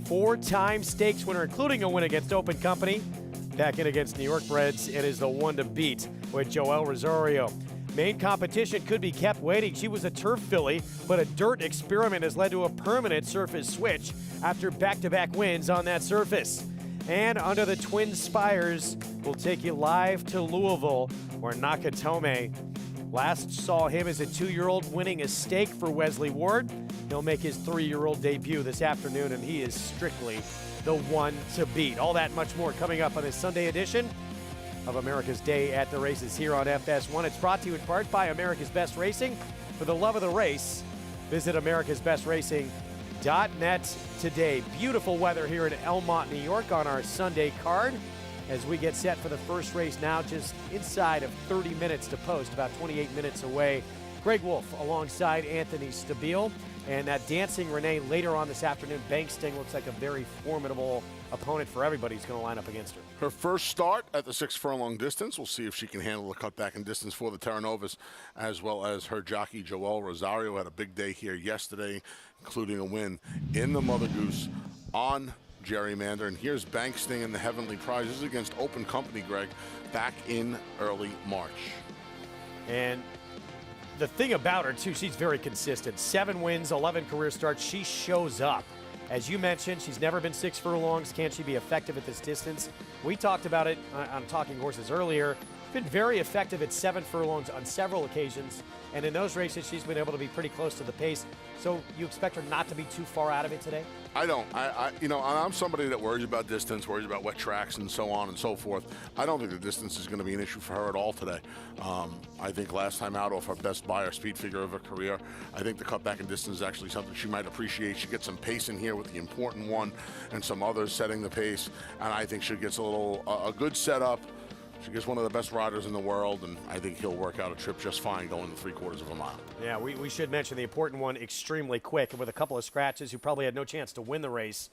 four-time stakes winner, including a win against Open Company. Back in against New York Breds, it is the one to beat with Joel Rosario. Main competition could be kept waiting. She was a turf filly, but a dirt experiment has led to a permanent surface switch after back-to-back wins on that surface. And under the Twin Spires, we'll take you live to Louisville, where Nakatome last saw him as a 2-year-old winning a stake for Wesley Ward. He'll make his 3-year-old debut this afternoon, and he is strictly the one to beat. All that much more coming up on this Sunday edition of America's Day at the Races here on FS1. It's brought to you in part by America's Best Racing. For the love of the race, visit americasbestracing.net today. Beautiful weather here in Belmont, New York on our Sunday card as we get set for the first race now, just inside of 30 minutes to post, about 28 minutes away. Greg Wolf alongside Anthony Stabile. And that Dancing Renee later on this afternoon. Banksting looks like a very formidable opponent for everybody who's going to line up against her. Her first start at the 6 furlong distance. We'll see if she can handle the cutback in distance for the Terra Novas, as well as her jockey Joel Rosario had a big day here yesterday, including a win in the Mother Goose on Gerrymander. And here's Banksting in the Heavenly Prize. This is against Open Company, Greg, back in early March. And the thing about her, too, she's very consistent. 7 wins, 11 career starts. She shows up. As you mentioned, she's never been 6 furlongs. Can she be effective at this distance? We talked about it on Talking Horses earlier. Been very effective at 7 furlongs on several occasions. And in those races, she's been able to be pretty close to the pace. So you expect her not to be too far out of it today? I don't. I'm somebody that worries about distance, worries about wet tracks and so on and so forth. I don't think the distance is going to be an issue for her at all today. I think last time out off her best buyer speed figure of her career, I think the cutback in distance is actually something she might appreciate. She gets some pace in here with the Important One and some others setting the pace, and I think she gets a good setup. She gets one of the best riders in the world, and I think he'll work out a trip just fine going the 3/4 of a mile. Yeah, we should mention the Important One extremely quick, and with a couple of scratches who probably had no chance to win the race.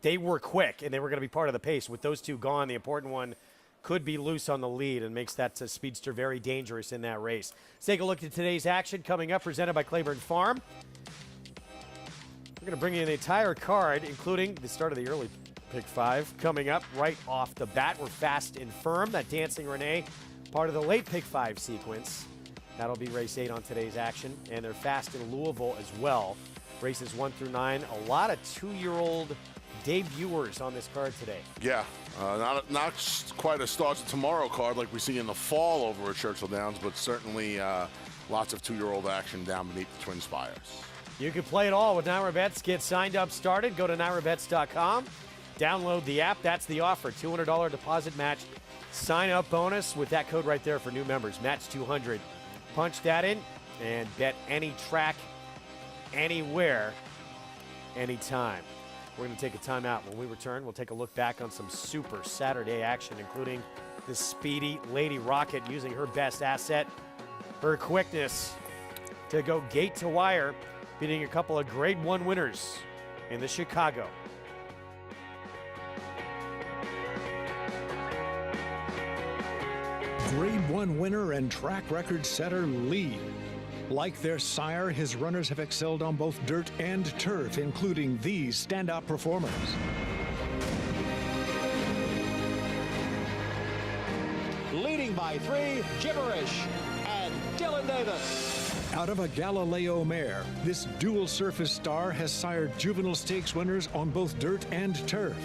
They were quick, and they were going to be part of the pace. With those two gone, the Important One could be loose on the lead and makes that speedster very dangerous in that race. Let's take a look at today's action coming up, presented by Claiborne Farm. We're going to bring you the entire card, including the start of the early Pick 5 coming up right off the bat. We're fast and firm. That Dancing Renee, part of the late Pick 5 sequence. That'll be race 8 on today's action. And they're fast in Louisville as well. Races 1 through 9. A lot of 2-year-old debuters on this card today. Yeah, not quite a start to tomorrow card like we see in the fall over at Churchill Downs, but certainly lots of 2-year-old action down beneath the Twin Spires. You can play it all with Naira Bets. Get signed up, started. Go to nairabets.com. Download the app. That's the offer. $200 deposit match. Sign up bonus with that code right there for new members. Match 200. Punch that in and bet any track, anywhere, anytime. We're going to take a timeout. When we return, we'll take a look back on some super Saturday action, including the speedy Lady Rocket using her best asset, her quickness, to go gate to wire, beating a couple of Grade 1 winners in the Chicago. Grade 1 winner and track record setter Lee. Like their sire, his runners have excelled on both dirt and turf, including these standout performers. Leading by 3, Gibberish and Dylan Davis. Out of a Galileo mare, this dual surface star has sired juvenile stakes winners on both dirt and turf.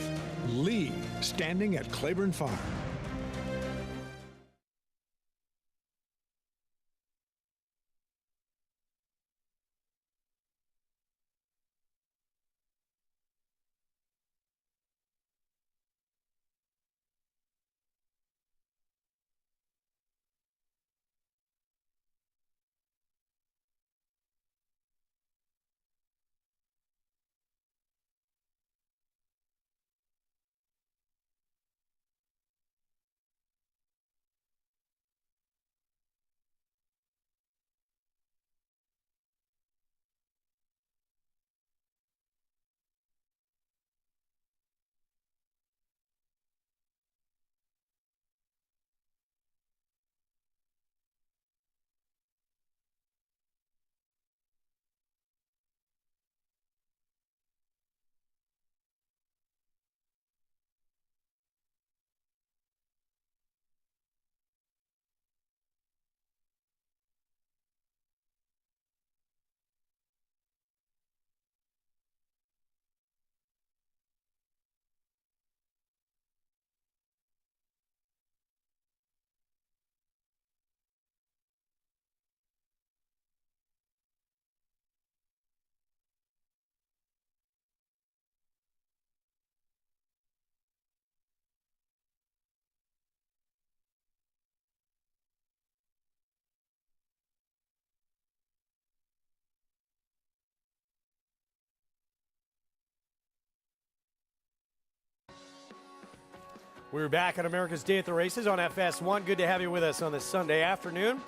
Lee, standing at Claiborne Farm. We're back on America's Day at the Races on FS1. Good to have you with us on this Sunday afternoon.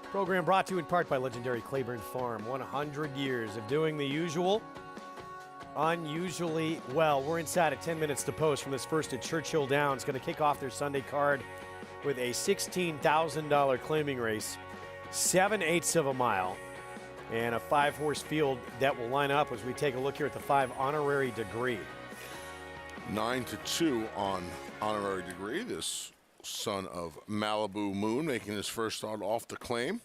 Program brought to you in part by legendary Claiborne Farm. 100 years of doing the usual, unusually well. We're inside at 10 minutes to post from this first at Churchill Downs. Going to kick off their Sunday card with a $16,000 claiming race, 7/8 of a mile, and a 5-horse field that will line up as we take a look here at the 5 honorary degree. 9-2 on honorary degree. This son of Malibu Moon making his first start off the claim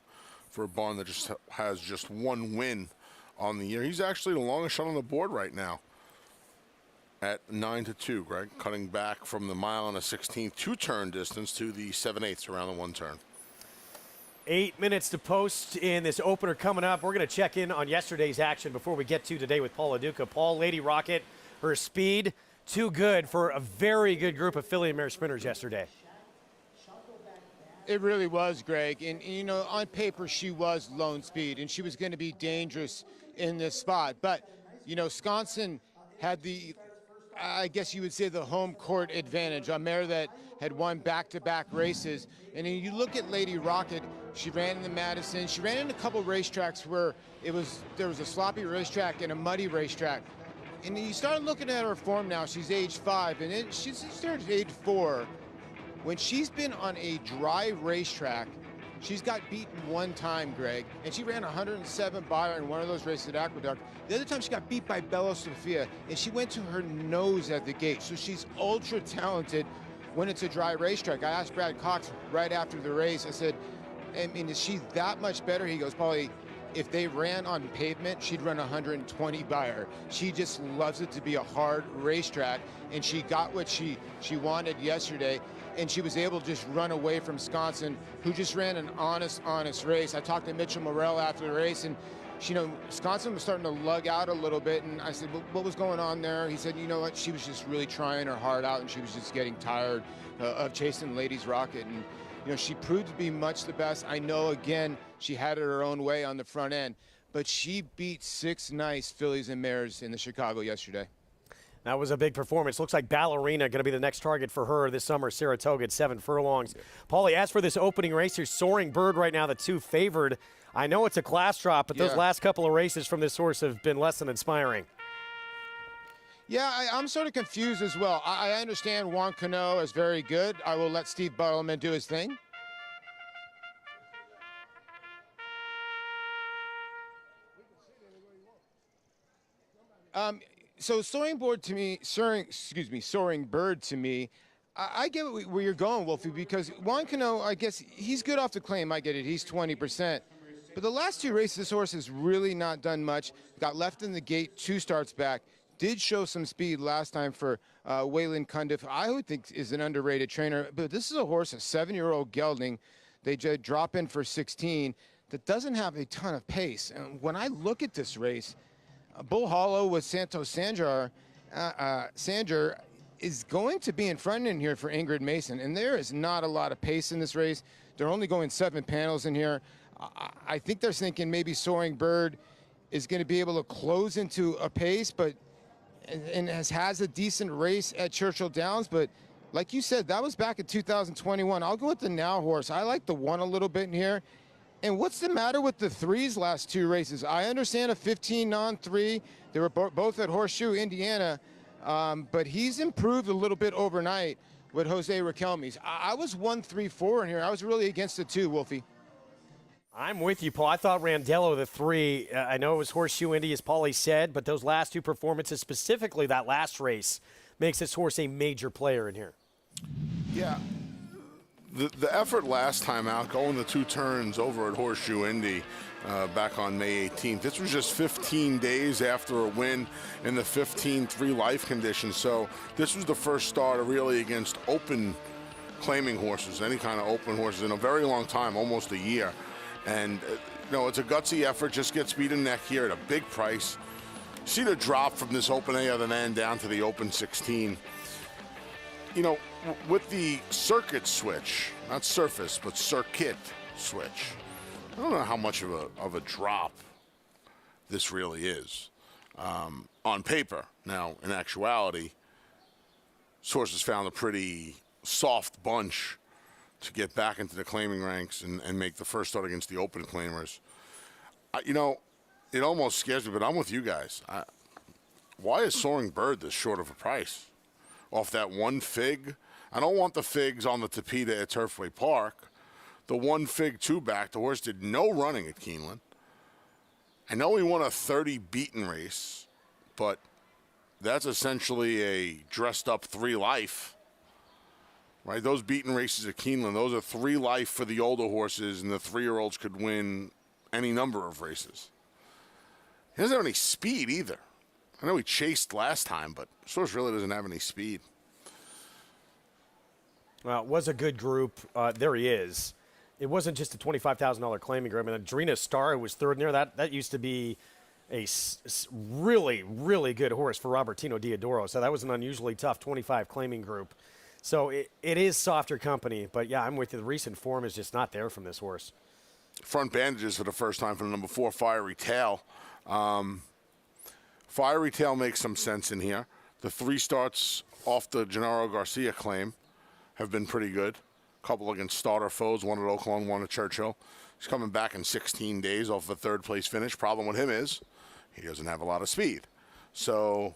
for a barn that just has just one win on the year. He's actually the longest shot on the board right now at 9-2, Greg, cutting back from the mile and a 16th two-turn distance to the 7/8 around the one turn. 8 minutes to post in this opener coming up. We're going to check in on yesterday's action before we get to today with Paul Aduca. Paul, Lady Rocket, her speed, too good for a very good group of filly and mare sprinters yesterday. It really was, Greg. And, you know, on paper, she was lone speed, and she was going to be dangerous in this spot. But, you know, Wisconsin had the, I guess you would say, the home court advantage. A mare that had won back-to-back races. And then you look at Lady Rocket, she ran in the Madison. She ran in a couple racetracks where there was a sloppy racetrack and a muddy racetrack. And you start looking at her form now. She's age 5, and she's started age 4. When she's been on a dry racetrack, she's got beaten one time, Greg, and she ran 107 by her in one of those races at Aqueduct. The other time she got beat by Bella Sofia, and she went to her nose at the gate. So she's ultra talented when it's a dry racetrack. I asked Brad Cox right after the race, I said, I mean, is she that much better? He goes, Paulie, if they ran on pavement, she'd run 120 by her. She just loves it to be a hard racetrack, and she got what she wanted yesterday, and she was able to just run away from Wisconsin, who just ran an honest race. I talked to Mitchell Morrell after the race, and you know, Wisconsin was starting to lug out a little bit, and I said, what was going on there? He said, you know what, she was just really trying her heart out, and she was just getting tired of chasing Ladies Rocket, and you know, she proved to be much the best. I know, again, she had it her own way on the front end, but she beat 6 nice fillies and mares in the Chicago yesterday. That was a big performance. Looks like Ballerina going to be the next target for her this summer. Saratoga at 7 furlongs. Paulie, as for this opening race here, Soaring Bird right now, the 2 favored. I know it's a class drop, but those last couple of races from this horse have been less than inspiring. Yeah, I'm sort of confused as well. I understand Juan Cano is very good. I will let Steve Buttleman do his thing. So Soaring Bird to me, I get where you're going, Wolfie, because Juan Cano, I guess he's good off the claim. I get it. He's 20%. But the last 2 races, this horse has really not done much. Got left in the gate 2 starts back. Did show some speed last time for Waylon Cundiff. I would think is an underrated trainer. But this is a horse, a 7-year-old gelding. They just drop in for 16 that doesn't have a ton of pace. And when I look at this race, Bull Hollow with Santos Sanger is going to be in front in here for Ingrid Mason. And there is not a lot of pace in this race. They're only going 7 panels in here. I think they're thinking maybe Soaring Bird is going to be able to close into a pace, but and has a decent race at Churchill Downs. But like you said, that was back in 2021. I'll go with the Now horse. I like the 1 a little bit in here. And what's the matter with the 3's last 2 races? I understand a 15 non-3. They were both at Horseshoe, Indiana. But he's improved a little bit overnight with Jose Riquelme's. I was 1-3-4 in here. I was really against the 2, Wolfie. I'm with you, Paul. I thought Randello, the 3, I know it was Horseshoe Indy, as Paulie said, but those last 2 performances, specifically that last race, makes this horse a major player in here. Yeah. The effort last time out, going the 2 turns over at Horseshoe Indy back on May 18th. This was just 15 days after a win in the 15-3 life conditions. So this was the first start really against open claiming horses, any kind of open horses, in a very long time, almost a year. And, you know, it's a gutsy effort, just get speed and neck here at a big price. See the drop from this open A other man down to the open 16. You know, with the circuit switch, not surface, but circuit switch, I don't know how much of a drop this really is on paper. Now, in actuality, sources found a pretty soft bunch to get back into the claiming ranks and make the first start against the open claimers. It almost scares me, but I'm with you guys. Why is Soaring Bird this short of a price? Off that one fig? I don't want the figs on the Tapeta at Turfway Park. The one fig two-back, the horse did no running at Keeneland. I know he won a 30 beaten race, but that's essentially a dressed-up 3 life. Right? Those beaten races at Keeneland, those are 3 life for the older horses, and the 3-year-olds could win any number of races. He doesn't have any speed either. I know he chased last time, but this horse really doesn't have any speed. Well, it was a good group. There he is. It wasn't just a $25,000 claiming group. I mean, Adrena Star was third in there. That used to be a really, really good horse for Robertino Diodoro. So that was an unusually tough 25 claiming group. So it is softer company. But, yeah, I'm with you. The recent form is just not there from this horse. Front bandages for the first time for the number 4, Fiery Tail. Fiery Tail makes some sense in here. The 3 starts off the Gennaro Garcia claim have been pretty good. A couple against starter foes, one at Oaklawn, one at Churchill. He's coming back in 16 days off a 3rd-place finish. Problem with him is he doesn't have a lot of speed. So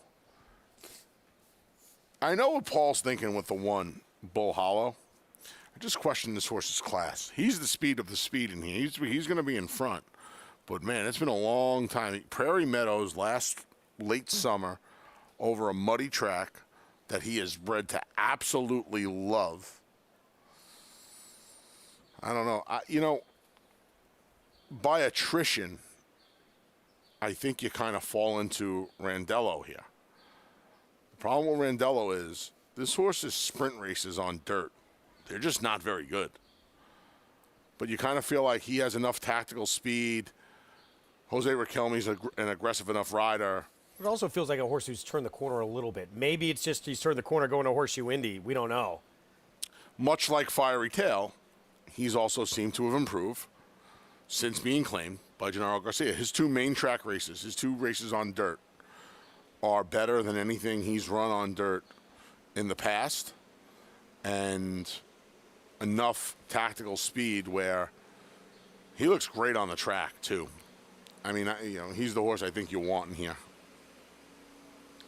I know what Paul's thinking with the 1, Bull Hollow. I just question this horse's class. He's the speed of the speed in here. He's going to be in front. But, man, it's been a long time. Prairie Meadows late summer over a muddy track that he is bred to absolutely love. I don't know. By attrition, I think you kind of fall into Randello here. The problem with Randello is this horse's sprint races on dirt, they're just not very good. But you kind of feel like he has enough tactical speed. Jose Riquelme's an aggressive enough rider. It also feels like a horse who's turned the corner a little bit. Maybe it's just he's turned the corner going to Horseshoe Indy. We don't know. Much like Fiery Tail, he's also seemed to have improved since being claimed by Gennaro Garcia. His 2 main track races, his 2 races on dirt, are better than anything he's run on dirt in the past, and enough tactical speed where he looks great on the track, too. I mean, he's the horse I think you want in here.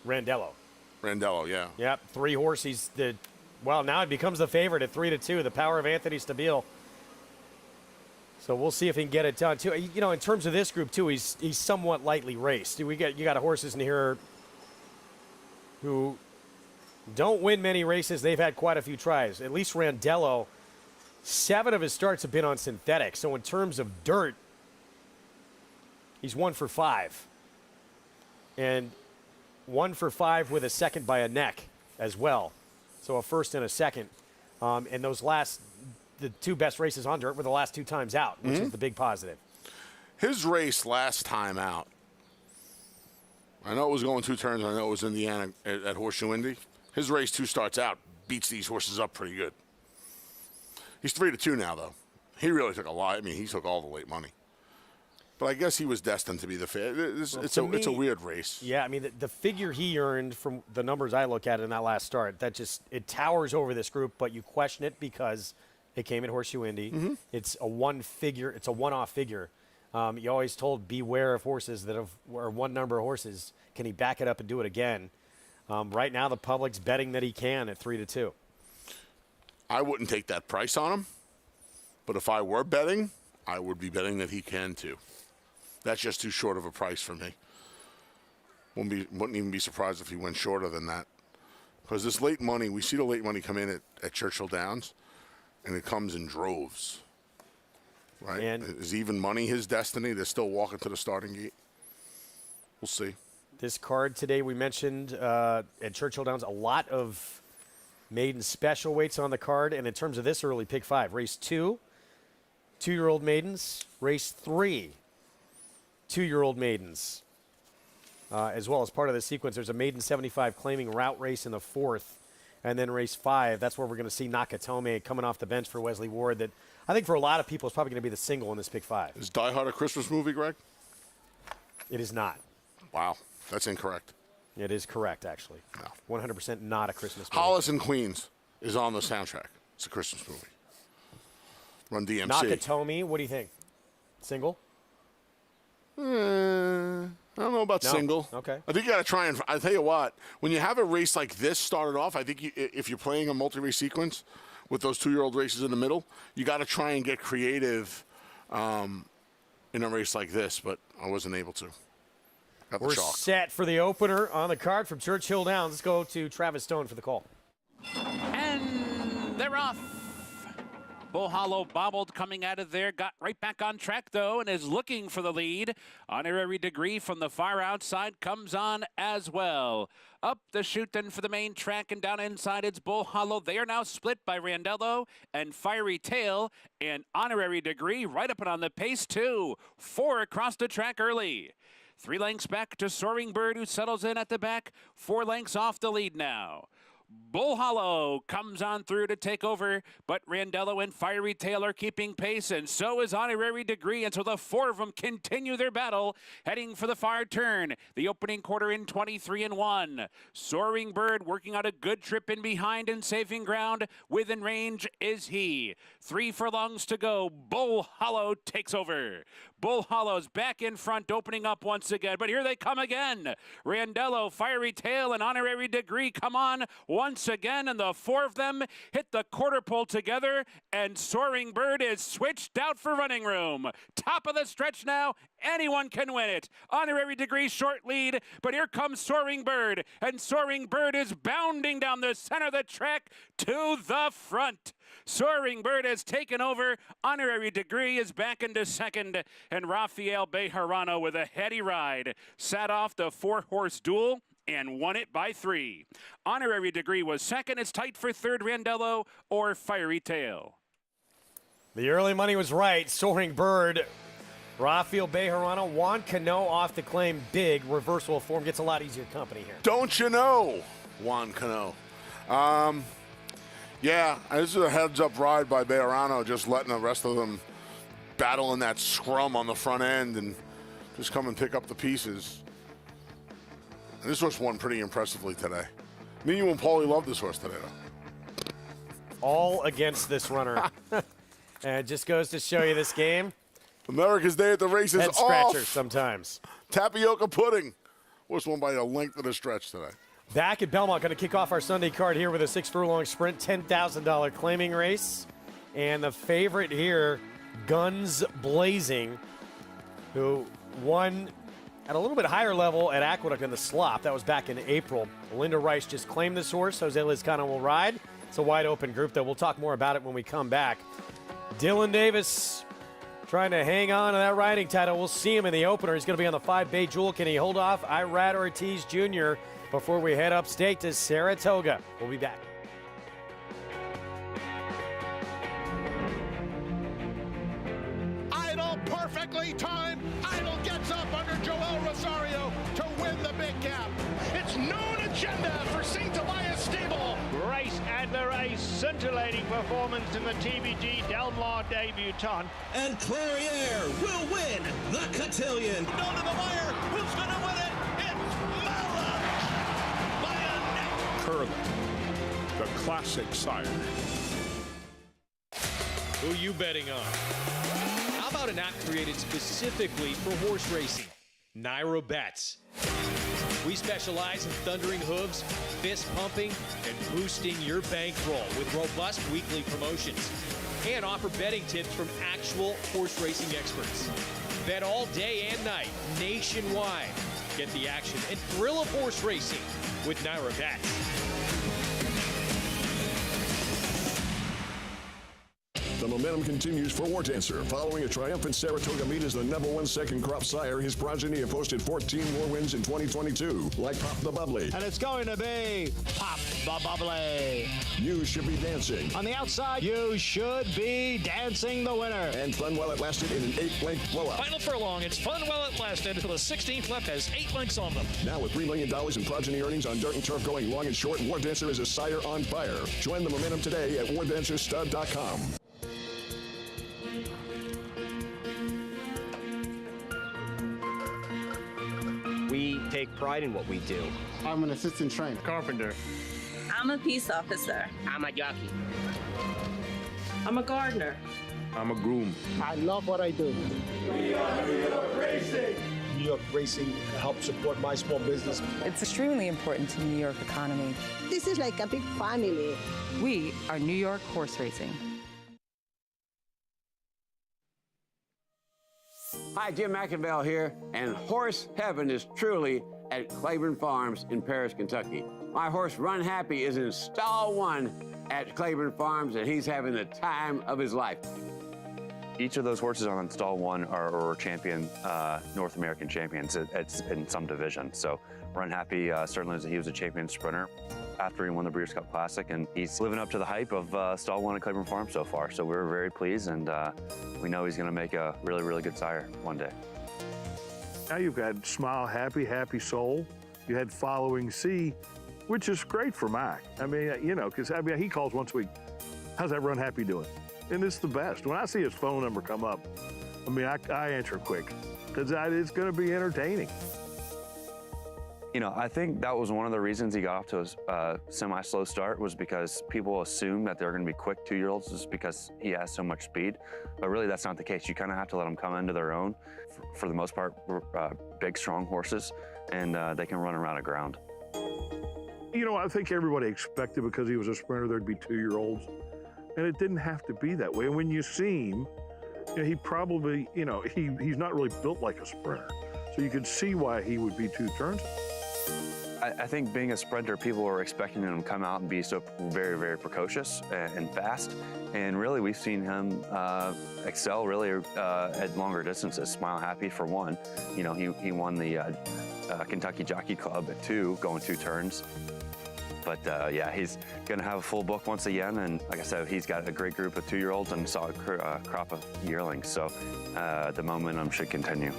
Randello, yeah. Yep, 3 horse. Now it becomes the favorite at 3-2. The power of Anthony Stabile. So we'll see if he can get it done too. In terms of this group too, he's somewhat lightly raced. You got horses in here who don't win many races. They've had quite a few tries. At least Randello, 7 of his starts have been on synthetic. So in terms of dirt, he's 1 for 5. And 1 for 5 with a second by a neck as well. So a first and a second. And the 2 best races on dirt were the last 2 times out, which is the big positive. His race last time out, I know it was going 2 turns. I know it was Indiana at Horseshoe Indy. His race 2 starts out, beats these horses up pretty good. He's 3-2 now, though. He really took a lot. I mean, he took all the late money. But I guess he was destined to be the favorite. It's a weird race. Yeah, I mean, the figure he earned from the numbers I look at in that last start, it towers over this group, but you question it because it came at Horseshoe Indy. Mm-hmm. It's a one-off figure. You always told beware of horses that are 1 number horses. Can he back it up and do it again? Right now, the public's betting that he can at 3-2. I wouldn't take that price on him, but if I were betting, I would be betting that he can too. That's just too short of a price for me. Wouldn't even be surprised if he went shorter than that. Because this late money, we see the late money come in at Churchill Downs, and it comes in droves. Right? And is even money his destiny? They're still walking to the starting gate. We'll see. This card today, we mentioned at Churchill Downs, a lot of maiden special weights on the card. And in terms of this early pick 5, race 2, 2-year-old maidens. Race 3, 2-year-old maidens. As well as part of the sequence, there's a maiden 75 claiming route race in the 4th. And then race 5, that's where we're going to see Nakatomi coming off the bench for Wesley Ward. That I think for a lot of people is probably going to be the single in this pick 5. Is Die Hard a Christmas movie, Greg? It is not. Wow, that's incorrect. It is correct, actually. No. 100% not a Christmas movie. Hollis and Queens. is on the soundtrack. It's a Christmas movie. Run DMC. Nakatomi, what do you think? Single? I don't know about No? single. Okay. I think you got to try and. I tell you what, when you have a race like this started off, I think if you're playing a multi-race sequence with those 2-year-old races in the middle, you got to try and get creative in a race like this. But I wasn't able to. Got the We're chalk. set for the opener on the card from Churchill Downs. Let's go to Travis Stone for the call. And they're off. Bull Hollow bobbled coming out of there, got right back on track though, and is looking for the lead. Honorary Degree from the far outside comes on as well. Up the chute then for the main track and down inside it's Bull Hollow. They are now split by Randello and Fiery Tail, and Honorary Degree right up and on the pace too. 4 across the track early. 3 lengths back to Soaring Bird, who settles in at the back. 4 lengths off the lead now. Bull Hollow comes on through to take over, but Randello and Fiery Tail are keeping pace, and so is Honorary Degree, and so the 4 of them continue their battle, heading for the far turn. The opening quarter in 23-1. Soaring Bird working out a good trip in behind and saving ground. Within range is he. 3 furlongs to go. Bull Hollow takes over. Bull Hollow's back in front, opening up once again, but here they come again. Randello, Fiery Tail, and Honorary Degree come on once again, and the 4 of them hit the quarter pole together, and Soaring Bird is switched out for running room. Top of the stretch now, anyone can win it. Honorary Degree short lead, but here comes Soaring Bird, and Soaring Bird is bounding down the center of the track to the front. Soaring Bird has taken over. Honorary Degree is back into second, and Rafael Bejarano with a heady ride sat off the 4-horse duel and won it by 3. Honorary Degree was second. It's tight for third, Randello or Fiery Tail. The early money was right. Soaring Bird, Rafael Bejarano, Juan Cano off the claim big. Reversal of form gets a lot easier company here. Don't you know, Juan Cano? Yeah, this is a heads-up ride by Bejarano, just letting the rest of them battle in that scrum on the front end and just come and pick up the pieces. And this horse won pretty impressively today. Me, you, and Paulie loved this horse today, though. All against this runner. And it just goes to show you this game. America's Day at the Races Head off. scratchers sometimes. Tapioca pudding. Horse won by a length of the stretch today. Back at Belmont, going to kick off our Sunday card here with a 6 furlong sprint, $10,000 claiming race. And the favorite here, Guns Blazing, who won at a little bit higher level at Aqueduct in the slop. That was back in April. Linda Rice just claimed this horse. Jose Lizcano will ride. It's a wide open group, though. We'll talk more about it when we come back. Dylan Davis trying to hang on to that riding title. We'll see him in the opener. He's going to be on the 5-Bay Jewel. Can he hold off Irad Ortiz Jr. before we head upstate to Saratoga? We'll be back. Idol perfectly timed. Idol gets up under Joel Rosario to win the big cap. It's known agenda for St. Elias Stable. Race and the race, scintillating performance in the TVG Del Mar debutante. And Clariere will win the cotillion. Down to the wire. Who's going to win it? It's Mala by a neck. Curling, the classic sire. Who you betting on? How about an app created specifically for horse racing? Naira Bets. We specialize in thundering hooves, fist pumping, and boosting your bankroll with robust weekly promotions. And offer betting tips from actual horse racing experts. Bet all day and night, nationwide. Get the action and thrill of horse racing with Naira Bets. The momentum continues for War Dancer. Following a triumphant Saratoga meet as the #1 second crop sire, his progeny have posted 14 more wins in 2022, like Pop the Bubbly. And it's going to be Pop the Bubbly. You Should Be Dancing. On the outside, You Should Be Dancing the winner. And Fun While It Lasted in an 8-length blowout. Final furlong, it's fun while it lasted. Till the 16th left has 8 lengths on them. Now with $3 million in progeny earnings on dirt and turf going long and short, War Dancer is a sire on fire. Join the momentum today at wardancerstud.com. We take pride in what we do. I'm an assistant trainer. Carpenter. I'm a peace officer. I'm a jockey. I'm a gardener. I'm a groom. I love what I do. We are New York Racing. New York Racing helps support my small business. It's extremely important to the New York economy. This is like a big family. We are New York Horse Racing. Hi, Jim McInville here, and horse heaven is truly at Claiborne Farms in Paris, Kentucky. My horse, Run Happy, is in stall 1 at Claiborne Farms, and he's having the time of his life. Each of those horses on stall 1 are champion, North American champions in some division. So Run Happy certainly he was a champion sprinter after he won the Breeders' Cup Classic, and he's living up to the hype of stall 1 at Claiborne Farm so far. So we're very pleased, and we know he's going to make a really, really good sire one day. Now you've got Smile Happy, Happy Soul. You had Following Sea, which is great for Mac. I mean, you know, because he calls once a week. How's that Run Happy doing? And it's the best. When I see his phone number come up, I mean, I answer quick because it's going to be entertaining. You know, I think that was one of the reasons he got off to a semi-slow start was because people assume that they're going to be quick 2-year-olds just because he has so much speed. But really, that's not the case. You kind of have to let them come into their own. For the most part, big, strong horses, and they can run around a ground. You know, I think everybody expected because he was a sprinter there'd be 2-year-olds. And it didn't have to be that way. And when you see him, you know, he probably, you know, he's not really built like a sprinter. So you could see why he would be 2 turns. I think being a sprinter, people are expecting him to come out and be so very, very precocious and fast. And really, we've seen him excel really at longer distances. Smile Happy for one. You know, he won the Kentucky Jockey Club at 2, going 2 turns. But yeah, he's going to have a full book once again. And like I said, he's got a great group of 2-year-olds and a solid crop of yearlings. So the momentum should continue.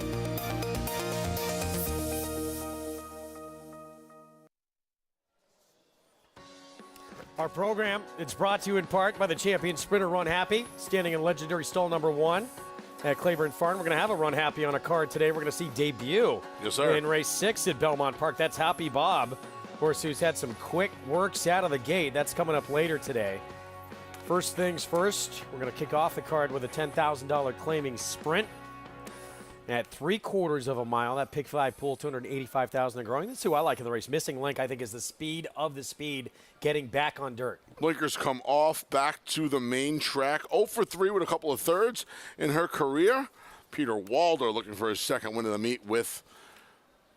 Our program, it's brought to you in part by the champion sprinter Run Happy, standing in legendary stall number 1 at Claiborne Farm. We're going to have a Run Happy on a card today. We're going to see debut in race 6 at Belmont Park. That's Happy Bob, horse who's had some quick works out of the gate. That's coming up later today. First things first, we're going to kick off the card with a $10,000 claiming sprint at 3/4 of a mile. That pick 5 pool, $285,000 and growing. That's who I like in the race. Missing link, I think, is the speed of the speed, getting back on dirt. Blinkers come off, back to the main track. 0 for 3 with a couple of thirds in her career. Peter Walder looking for his second win of the meet with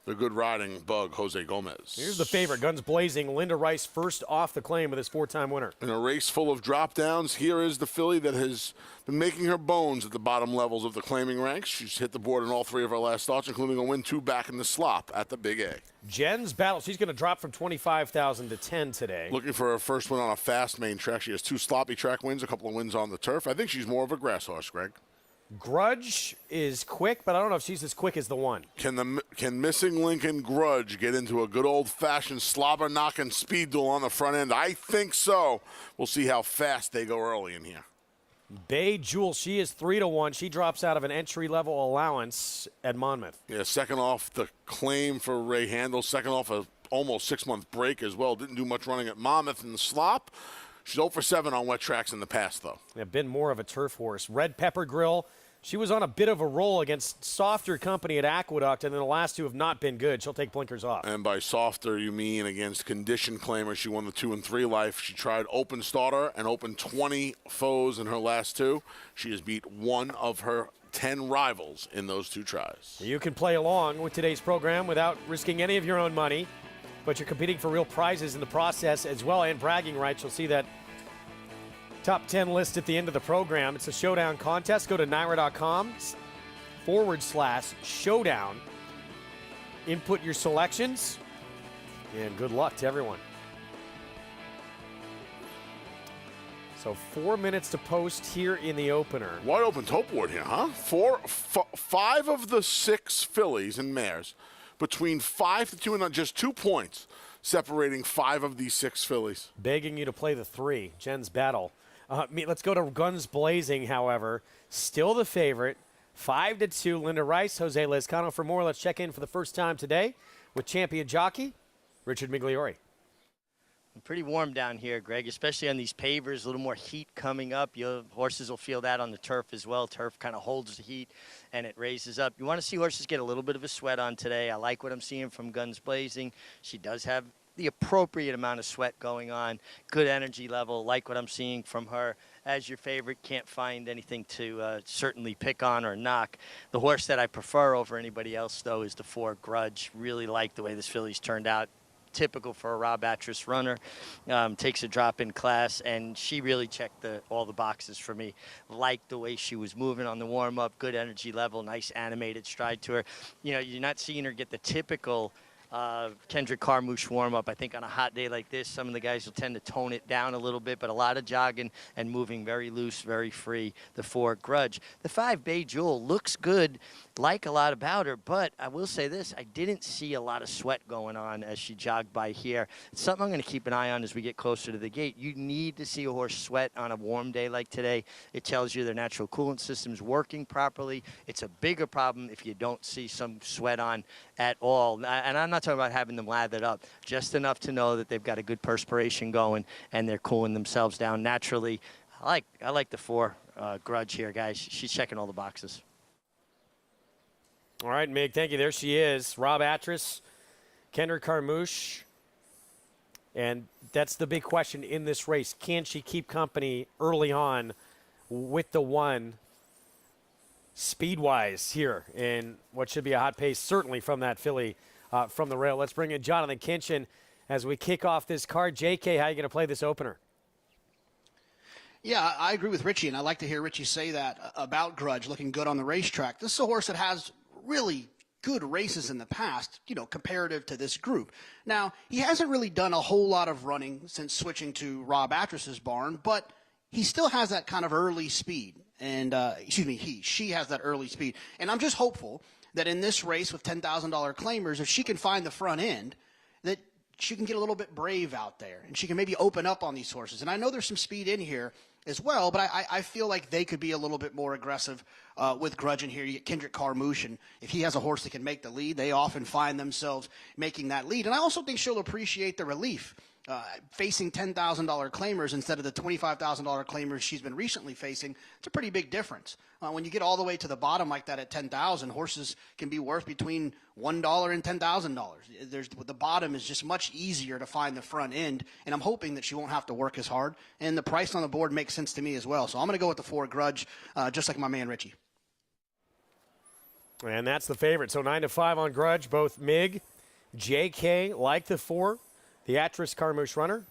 the good riding bug, Jose Gomez. Here's the favorite, guns blazing. Linda Rice first off the claim with his 4-time winner. In a race full of drop downs, here is the filly that has been making her bones at the bottom levels of the claiming ranks. She's hit the board in all 3 of her last starts, including a win 2 back in the slop at the Big A. Jen's Battle, she's going to drop from 25,000 to 10 today. Looking for her first win on a fast main track. She has 2 sloppy track wins, a couple of wins on the turf. I think she's more of a grass horse, Greg. Grudge is quick, but I don't know if she's as quick as the one. Can Missing Lincoln Grudge get into a good old-fashioned slobber-knocking speed duel on the front end? I think so. We'll see how fast they go early in here. Bay Jewel, she is 3-1. She drops out of an entry-level allowance at Monmouth. Yeah, second off the claim for Ray Handel. Second off a almost 6-month break as well. Didn't do much running at Monmouth in the slop. She's 0 for 7 on wet tracks in the past, though. Yeah, been more of a turf horse. Red Pepper Grill. She was on a bit of a roll against softer company at Aqueduct, and then the last 2 have not been good. She'll take blinkers off. And by softer, you mean against condition claimers. She won the 2 and 3 life. She tried open starter and opened 20 foes in her last 2. She has beat 1 of her 10 rivals in those 2 tries. You can play along with today's program without risking any of your own money, but you're competing for real prizes in the process as well, and bragging rights. You'll see that top 10 list at the end of the program. It's a showdown contest. Go to NYRA.com/showdown. Input your selections, and good luck to everyone. So 4 minutes to post here in the opener. Wide open tote board here, huh? 5 of the 6 fillies and mares between 5 to 2 and just 2 points separating 5 of these 6 fillies. Begging you to play the 3, Jen's Battle. Let's go to Guns Blazing, however. Still the favorite, 5-2, Linda Rice, Jose Lezcano. For more, let's check in for the first time today with champion jockey Richard Migliori. Pretty warm down here, Greg, especially on these pavers. A little more heat coming up. Horses will feel that on the turf as well. Turf kind of holds the heat, and it raises up. You want to see horses get a little bit of a sweat on today. I like what I'm seeing from Guns Blazing. She does have the appropriate amount of sweat going on. Good energy level. Like what I'm seeing from her. As your favorite, can't find anything to certainly pick on or knock. The horse that I prefer over anybody else, though, is the 4 Grudge. Really like the way this filly's turned out. Typical for a Rob Atras runner. Takes a drop in class, and she really checked all the boxes for me. Liked the way she was moving on the warm-up, good energy level, nice animated stride to her. You know, you're not seeing her get the typical Kendrick Carmouche warm-up. I think on a hot day like this, some of the guys will tend to tone it down a little bit, but a lot of jogging and moving very loose, very free, the 4 Grudge. The 5 Bay Jewel looks good, like a lot about her, but I will say this, I didn't see a lot of sweat going on as she jogged by here. It's something I'm going to keep an eye on as we get closer to the gate. You need to see a horse sweat on a warm day like today. It tells you their natural coolant system's working properly. It's a bigger problem if you don't see some sweat on at all. And I'm not talking about having them lathered up, just enough to know that they've got a good perspiration going and they're cooling themselves down naturally. I like the 4 Grudge here, guys. She's checking all the boxes. All right, Mig, thank you. There she is. Rob Atras, Kendrick Carmouche. And that's the big question in this race. Can she keep company early on with the 1 speed-wise here in what should be a hot pace, certainly from that filly from the rail? Let's bring in Jonathan Kinchin as we kick off this card. JK, how are you going to play this opener? Yeah, I agree with Richie, and I like to hear Richie say that about Grudge, looking good on the racetrack. This is a horse that has really good races in the past, you know, comparative to this group. Now, he hasn't really done a whole lot of running since switching to Rob Atras's barn, but he still has that kind of early speed. And, she has that early speed. And I'm just hopeful that in this race with $10,000 claimers, if she can find the front end, that she can get a little bit brave out there and she can maybe open up on these horses. And I know there's some speed in here as well, but I feel like they could be a little bit more aggressive with Grudge in here. You get Kendrick Carmouche, and if he has a horse that can make the lead, they often find themselves making that lead. And I also think she'll appreciate the relief. Facing $10,000 claimers instead of the $25,000 claimers she's been recently facing, it's a pretty big difference. When you get all the way to the bottom like that at $10,000, horses can be worth between $1 and $10,000. The bottom is just much easier to find the front end, and I'm hoping that she won't have to work as hard. And the price on the board makes sense to me as well. So I'm going to go with the 4 Grudge, just like my man Richie. And that's the favorite. So 9-5 on Grudge. Both Mig, JK like the 4. The Atras Carmouche runner,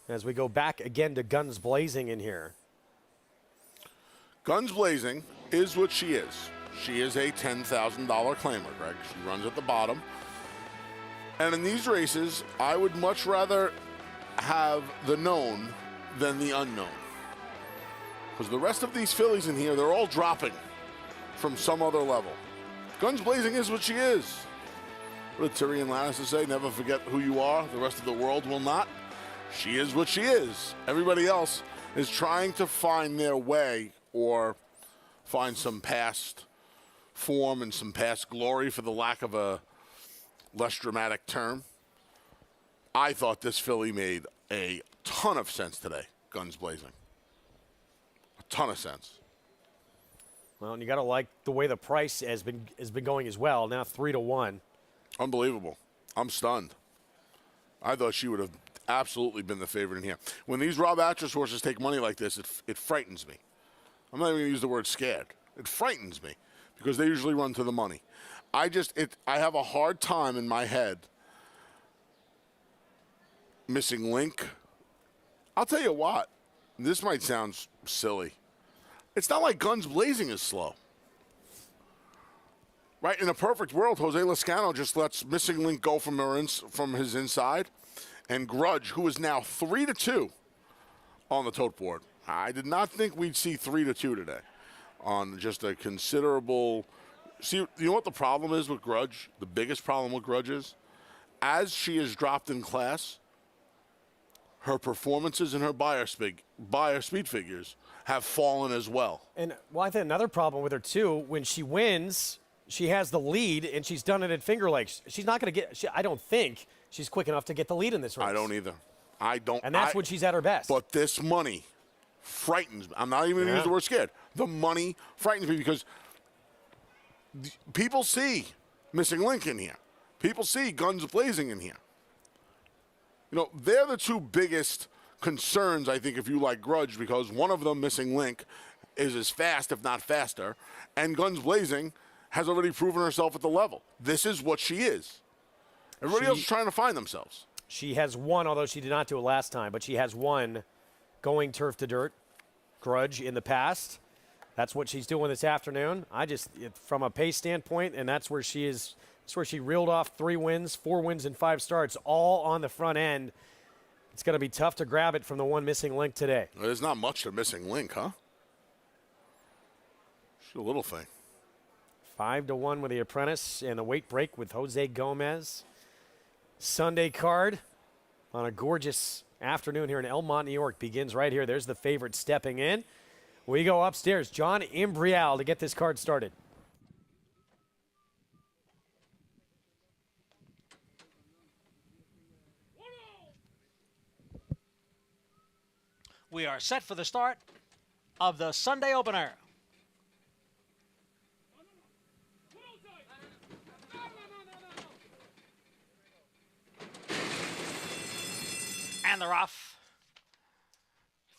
as we go back again to Guns Blazing in here. Guns Blazing is what she is. She is a $10,000 claimer, Greg. She runs at the bottom. And in these races, I would much rather have the known than the unknown. Because the rest of these fillies in here, they're all dropping from some other level. Guns Blazing is what she is. What did Tyrion Lannister say? Never forget who you are. The rest of the world will not. She is what she is. Everybody else is trying to find their way or find some past form and some past glory, for the lack of a less dramatic term. I thought this filly made a ton of sense today, Guns Blazing. A ton of sense. Well, and you got to like the way the price has been going as well. Now 3-1. Unbelievable. I'm stunned. I thought she would have absolutely been the favorite in here. When these Rob Atras horses take money like this, it frightens me. I'm not even going to use the word scared. It frightens me because they usually run to the money. I have a hard time in my head missing Link. I'll tell you what, this might sound silly. It's not like Guns Blazing is slow. Right, in a perfect world, Jose Lezcano just lets Missing Link go from his inside, and Grudge, who is now 3-2 on the tote board. I did not think we'd see 3-2 today on just a considerable. See, you know what the problem is with Grudge? The biggest problem with Grudge is, as she has dropped in class, her performances and her buyer speed figures have fallen as well. And well, I think another problem with her too, when she wins, she has the lead, and she's done it at Finger Lakes. She's not going to get. I don't think she's quick enough to get the lead in this race. I don't either. I don't. And that's when she's at her best. But this money frightens me. I'm not even going to use the word scared. The money frightens me because people see Missing Link in here. People see Guns Blazing in here. You know, they're the two biggest concerns, I think, if you like Grudge, because one of them, Missing Link, is as fast, if not faster, and Guns Blazing has already proven herself at the level. This is what she is. Everybody else is trying to find themselves. She has won, although she did not do it last time, but she has won going turf to dirt, Grudge, in the past. That's what she's doing this afternoon. From a pace standpoint, and that's where she is. That's where she reeled off 3 wins, 4 wins, and 5 starts, all on the front end. It's going to be tough to grab it from the one Missing Link today. There's not much to Missing Link, huh? She's a little thing. 5-1 with the Apprentice and the weight break with Jose Gomez. Sunday card on a gorgeous afternoon here in Belmont, New York begins right here. There's the favorite stepping in. We go upstairs. John Imbrial to get this card started. We are set for the start of the Sunday opener. And they're off.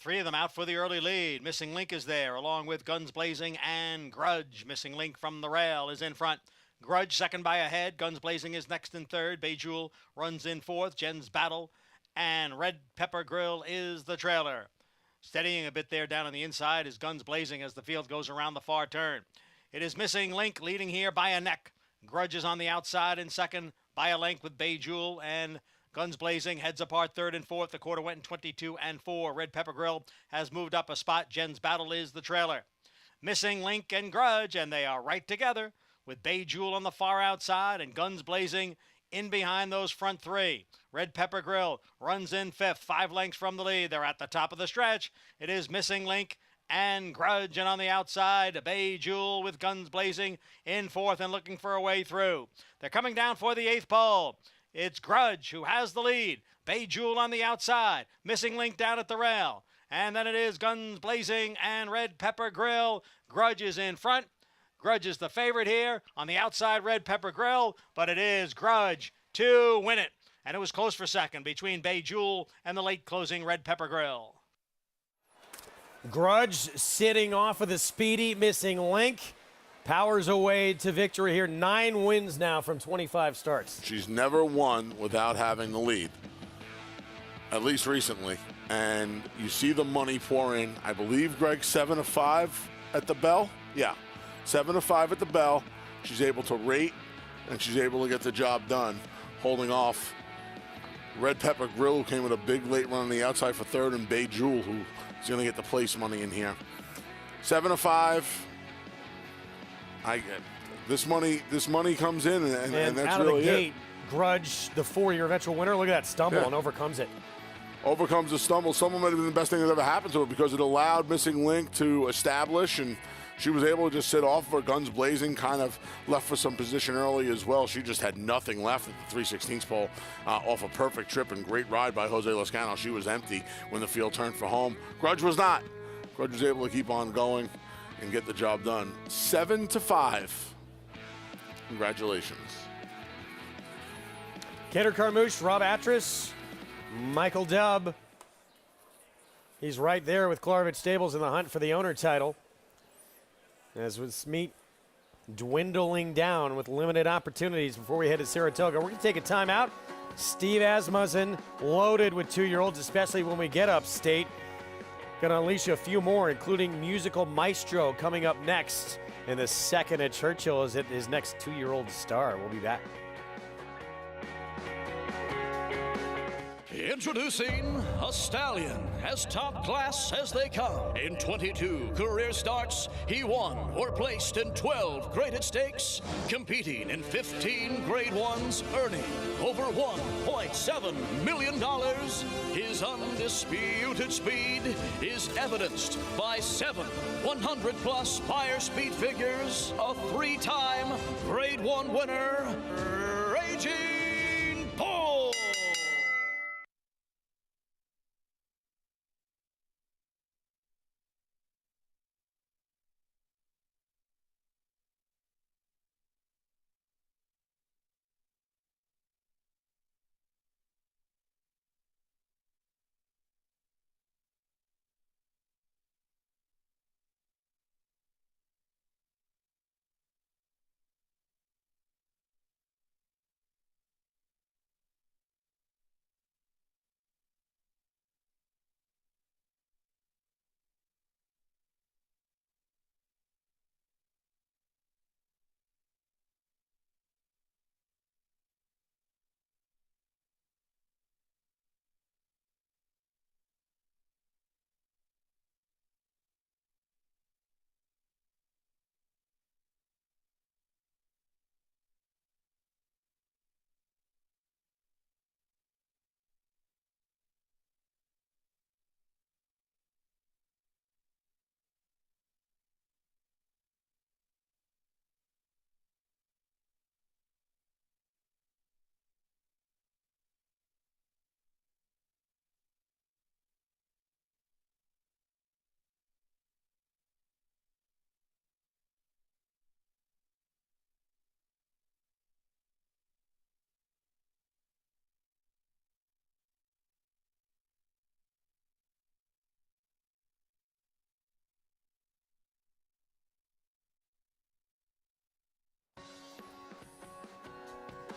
3 of them out for the early lead. Missing Link is there, along with Guns Blazing and Grudge. Missing Link from the rail is in front. Grudge second by a head. Guns Blazing is next in third. Bejewel runs in fourth. Jen's Battle and Red Pepper Grill is the trailer. Steadying a bit there down on the inside is Guns Blazing as the field goes around the far turn. It is Missing Link leading here by a neck. Grudge is on the outside in second by a length with Bejewel, and Guns Blazing heads apart third and fourth. The quarter went in 22 and 4. Red Pepper Grill has moved up a spot. Jen's Battle is the trailer. Missing Link and Grudge, and they are right together with Bejewel on the far outside and Guns Blazing in behind those front 3. Red Pepper Grill runs in 5th, 5 lengths from the lead. They're at the top of the stretch. It is Missing Link and Grudge, and on the outside, Bejewel with Guns Blazing in 4th and looking for a way through. They're coming down for the 8th pole. It's Grudge who has the lead. Bejewel on the outside. Missing Link down at the rail. And then it is Guns Blazing and Red Pepper Grill. Grudge is in front. Grudge is the favorite here. On the outside, Red Pepper Grill. But it is Grudge to win it. And it was close for second between Bejewel and the late closing Red Pepper Grill. Grudge sitting off of the speedy Missing Link. Powers away to victory here. 9 wins now from 25 starts. She's never won without having the lead, at least recently. And you see the money pour in. I believe, Greg, 7 of 5 at the bell? Yeah, 7 of 5 at the bell. She's able to rate, and she's able to get the job done, holding off Red Pepper Grill, who came with a big late run on the outside for third, and Bejewel, who is going to get the place money in here. 7 of 5. This money comes in, and that's out of really the gate, it. Grudge, the 4-year eventual winner. Look at that stumble and overcomes it. Overcomes the stumble. Stumble might have been the best thing that ever happened to her because it allowed Missing Link to establish, and she was able to just sit off of her. Guns Blazing kind of left for some position early as well. She just had nothing left at the 3/16 pole off a perfect trip and great ride by Jose Lezcano. She was empty when the field turned for home. Grudge was not. Grudge was able to keep on going and get the job done. 7 to 5. Congratulations. Kader Carmouche, Rob Atras, Michael Dubb. He's right there with Klarvich Stables in the hunt for the owner title. As with meet dwindling down with limited opportunities before we head to Saratoga. We're going to take a timeout. Steve Asmussen loaded with 2-year-olds, especially when we get upstate. Going to unleash a few more, including Musical Maestro coming up next in the second at Churchill as his next 2-year-old star. We'll be back. Introducing a stallion, as top class as they come. In 22 career starts, he won or placed in 12 graded stakes, competing in 15 grade ones, earning over $1.7 million. His undisputed speed is evidenced by 7 100-plus Beyer speed figures, a 3-time grade 1 winner, Raging Bull.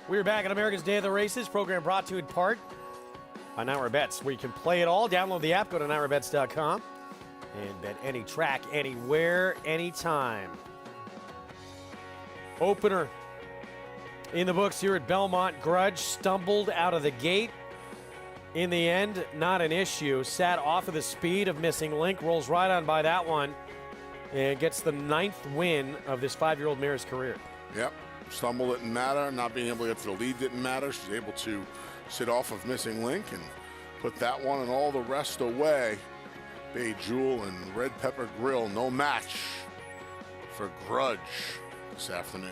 We're back on America's Day of the Races, program brought to you in part by Naira Bets, where you can play it all. Download the app, go to nairabets.com, and bet any track, anywhere, anytime. Opener in the books here at Belmont. Grudge stumbled out of the gate. In the end, not an issue. Sat off of the speed of Missing Link, rolls right on by that one, and gets the 9th win of this 5-year-old mare's career. Yep. Stumble didn't matter. Not being able to get to the lead didn't matter. She's able to sit off of Missing Link and put that one and all the rest away. Bay Jewel and Red Pepper Grill, no match for Grudge this afternoon.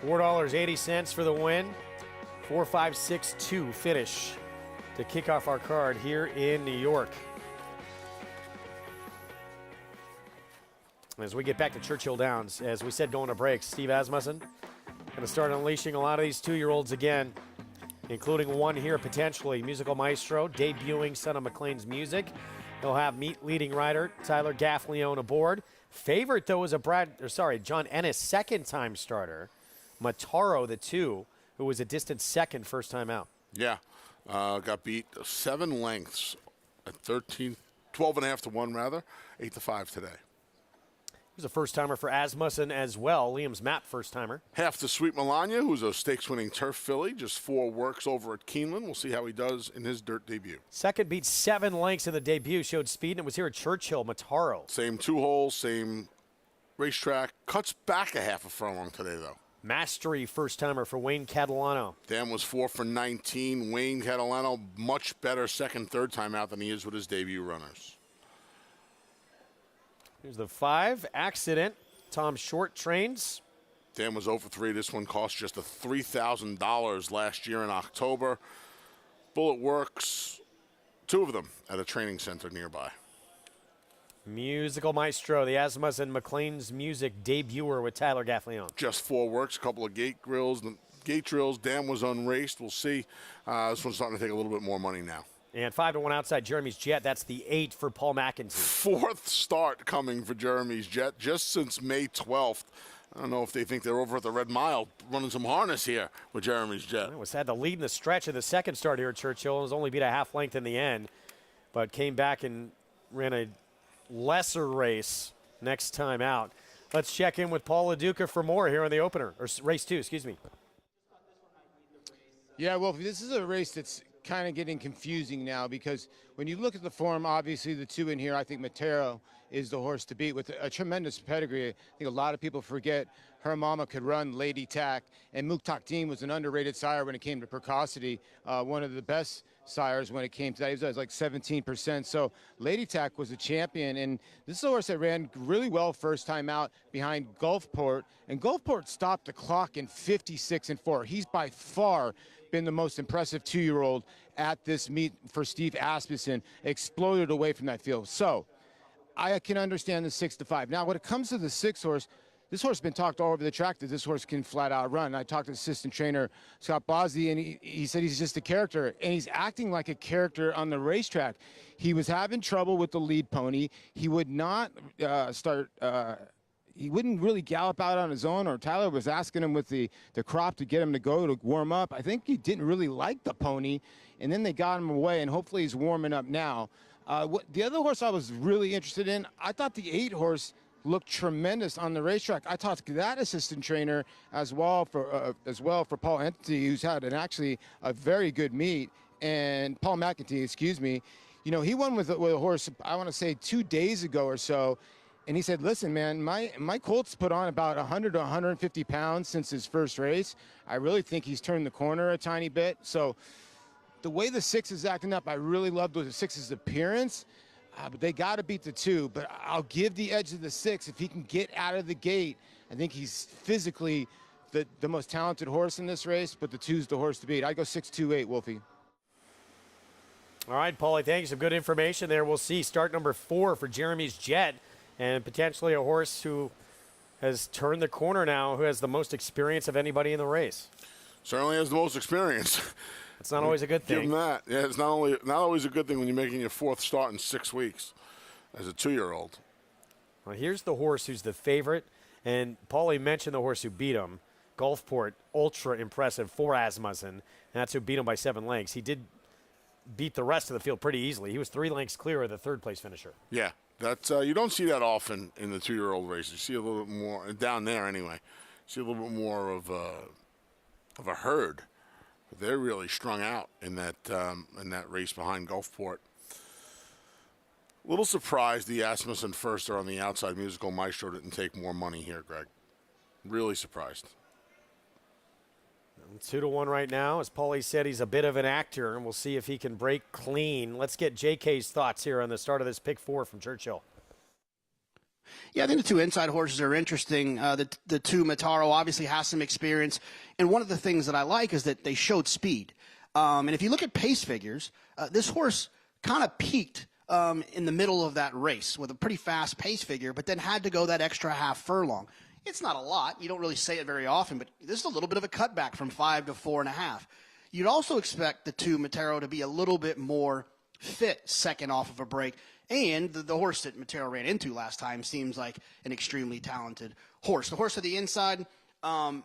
$4.80 for the win. 4-5-6-2 finish to kick off our card here in New York. As we get back to Churchill Downs, as we said going to break, Steve Asmussen going to start unleashing a lot of these 2-year-olds again, including one here potentially, Musical Maestro, debuting Son of McLean's Music. He'll have leading rider Tyler Gaffalione aboard. Favorite, though, is John Ennis, second-time starter. Mataro, the 2, who was a distant second first time out. Yeah, got beat 7 lengths at 12.5 to 1 rather, 8 to 5 today. He was a first-timer for Asmussen as well. Liam's Map first-timer. Half to Sweet Melania, who's a stakes-winning turf filly, just 4 works over at Keeneland. We'll see how he does in his dirt debut. Second beat 7 lengths in the debut, showed speed, and it was here at Churchill. Mataro. Same 2 holes, same racetrack. Cuts back a half a furlong today, though. Mastery first-timer for Wayne Catalano. Dan was 4 for 19. Wayne Catalano, much better second, third time out than he is with his debut runners. Here's the 5, Accident. Tom Short trains. Dan was 0 for 3. This one cost just $3,000 last year in October. Bullet Works, 2 of them at a training center nearby. Musical Maestro, the Asmussen McLean's Music debuter with Tyler Gaffalione. Just 4 works, a couple of gate drills. Dan was unraced. We'll see. This one's starting to take a little bit more money now. And 5 to 1 outside Jeremy's Jet. That's the 8 for Paul McEntee. 4th start coming for Jeremy's Jet just since May 12th. I don't know if they think they're over at the Red Mile running some harness here with Jeremy's Jet. It was had the lead in the stretch of the second start here at Churchill. It was only beat a half length in the end, but came back and ran a lesser race next time out. Let's check in with Paul LaDuca for more here on the opener, or race 2, excuse me. Yeah, well, this is a race that's kind of getting confusing now, because when you look at the form, obviously the 2 in here, I think Matero is the horse to beat with a tremendous pedigree. I think a lot of people forget her mama could run Lady Tack, and Muktak Dean was an underrated sire when it came to precocity, one of the best sires when it came to that. He was like 17%. So Lady Tack was a champion, and this is a horse that ran really well first time out behind Gulfport, and Gulfport stopped the clock in 56-4. He's by far been the most impressive 2-year-old at this meet for Steve Asmussen. Exploded away from that field. So I can understand the 6 to 5. Now, when it comes to the 6 horse, this horse has been talked all over the track that this horse can flat out run. I talked to assistant trainer Scott Bosby, and he said he's just a character, and he's acting like a character on the racetrack. He was having trouble with the lead pony. He would not he wouldn't really gallop out on his own, or Tyler was asking him with the crop to get him to go to warm up. I think he didn't really like the pony, and then they got him away, and hopefully he's warming up now. The other horse I was really interested in, I thought the 8 horse looked tremendous on the racetrack. I talked to that assistant trainer as well for Paul Entity, who's had actually a very good meet, and Paul McEntee, excuse me. You know, he won with a horse, I want to say 2 days ago or so. And he said, listen, man, my colt's put on about 100 to 150 pounds since his first race. I really think he's turned the corner a tiny bit. So the way the 6 is acting up, I really loved the 6's appearance. But they got to beat the 2. But I'll give the edge to the 6 if he can get out of the gate. I think he's physically the most talented horse in this race, but the 2's the horse to beat. I go 6-2-8, Wolfie. All right, Paulie, thank you. Some good information there. We'll see start number 4 for Jeremy's Jet, and potentially a horse who has turned the corner now, who has the most experience of anybody in the race. Certainly has the most experience. It's not always a good thing. Give him that. Yeah, it's not always a good thing when you're making your 4th start in 6 weeks as a 2-year-old. Well, here's the horse who's the favorite, and Paulie mentioned the horse who beat him. Gulfport, ultra impressive for Asmussen. And that's who beat him by 7 lengths. He did beat the rest of the field pretty easily. He was 3 lengths clear of the third-place finisher. Yeah, that's you don't see that often in the 2-year-old races. You see a little bit more down there anyway. See a little bit more of a herd. But they're really strung out in that race behind Gulfport. A little surprised the Asmussen first are on the outside. Musical Maestro didn't take more money here, Greg. Really surprised. 2-1 right now. As Paulie said, he's a bit of an actor, and we'll see if he can break clean. Let's get JK's thoughts here on the start of this pick 4 from Churchill. Yeah, I think the 2 inside horses are interesting. The 2 Mataro obviously has some experience, and one of the things that I like is that they showed speed. And if you look at pace figures, this horse kind of peaked in the middle of that race with a pretty fast pace figure, but then had to go that extra half furlong. It's not a lot. You don't really say it very often, but this is a little bit of a cutback from 5 to 4.5. You'd also expect the 2 Matero to be a little bit more fit second off of a break. And the horse that Matero ran into last time seems like an extremely talented horse. The horse to the inside, I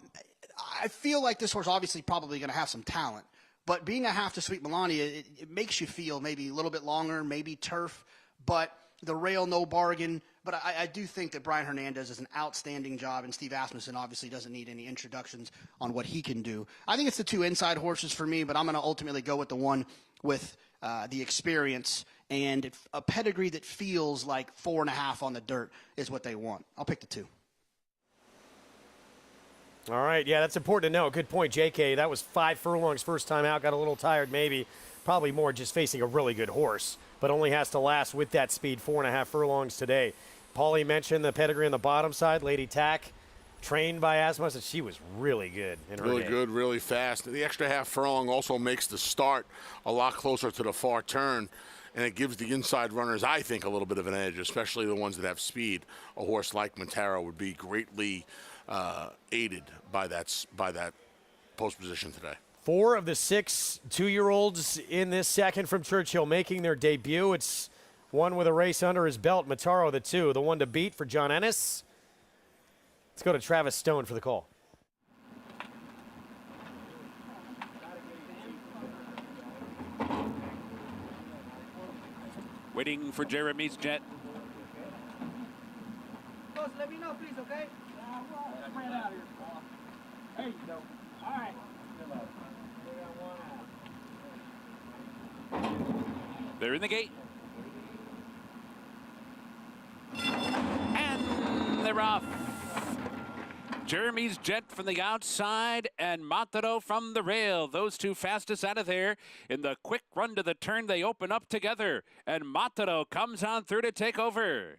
feel like this horse obviously probably going to have some talent. But being a half to Sweet Melania, it makes you feel maybe a little bit longer, maybe turf. But the rail, no bargain. But I do think that Brian Hernandez does an outstanding job, and Steve Asmussen obviously doesn't need any introductions on what he can do. I think it's the 2 inside horses for me, but I'm going to ultimately go with the one with the experience and a pedigree that feels like 4.5 on the dirt is what they want. I'll pick the 2. All right, yeah, that's important to know. Good point, JK. That was 5 furlongs first time out. Got a little tired maybe. Probably more just facing a really good horse, but only has to last with that speed 4.5 furlongs today. Paulie mentioned the pedigree on the bottom side. Lady Tack, trained by Asmussen. She was really good in her Really game. good, really fast. The extra half furlong also makes the start a lot closer to the far turn, and it gives the inside runners, I think, a little bit of an edge, especially the ones that have speed. A horse like Matero would be greatly aided by that post position today. 4 of the 6 2-year-olds in this second from Churchill making their debut. It's one with a race under his belt. Mataro, the 2, the one to beat for John Ennis. Let's go to Travis Stone for the call. Waiting for Jeremy's jet. Let me know, please, okay? There you go. All right. They're in the gate. And they're off. Jeremy's jet from the outside and Mataro from the rail. Those 2 fastest out of there. In the quick run to the turn, they open up together. And Mataro comes on through to take over.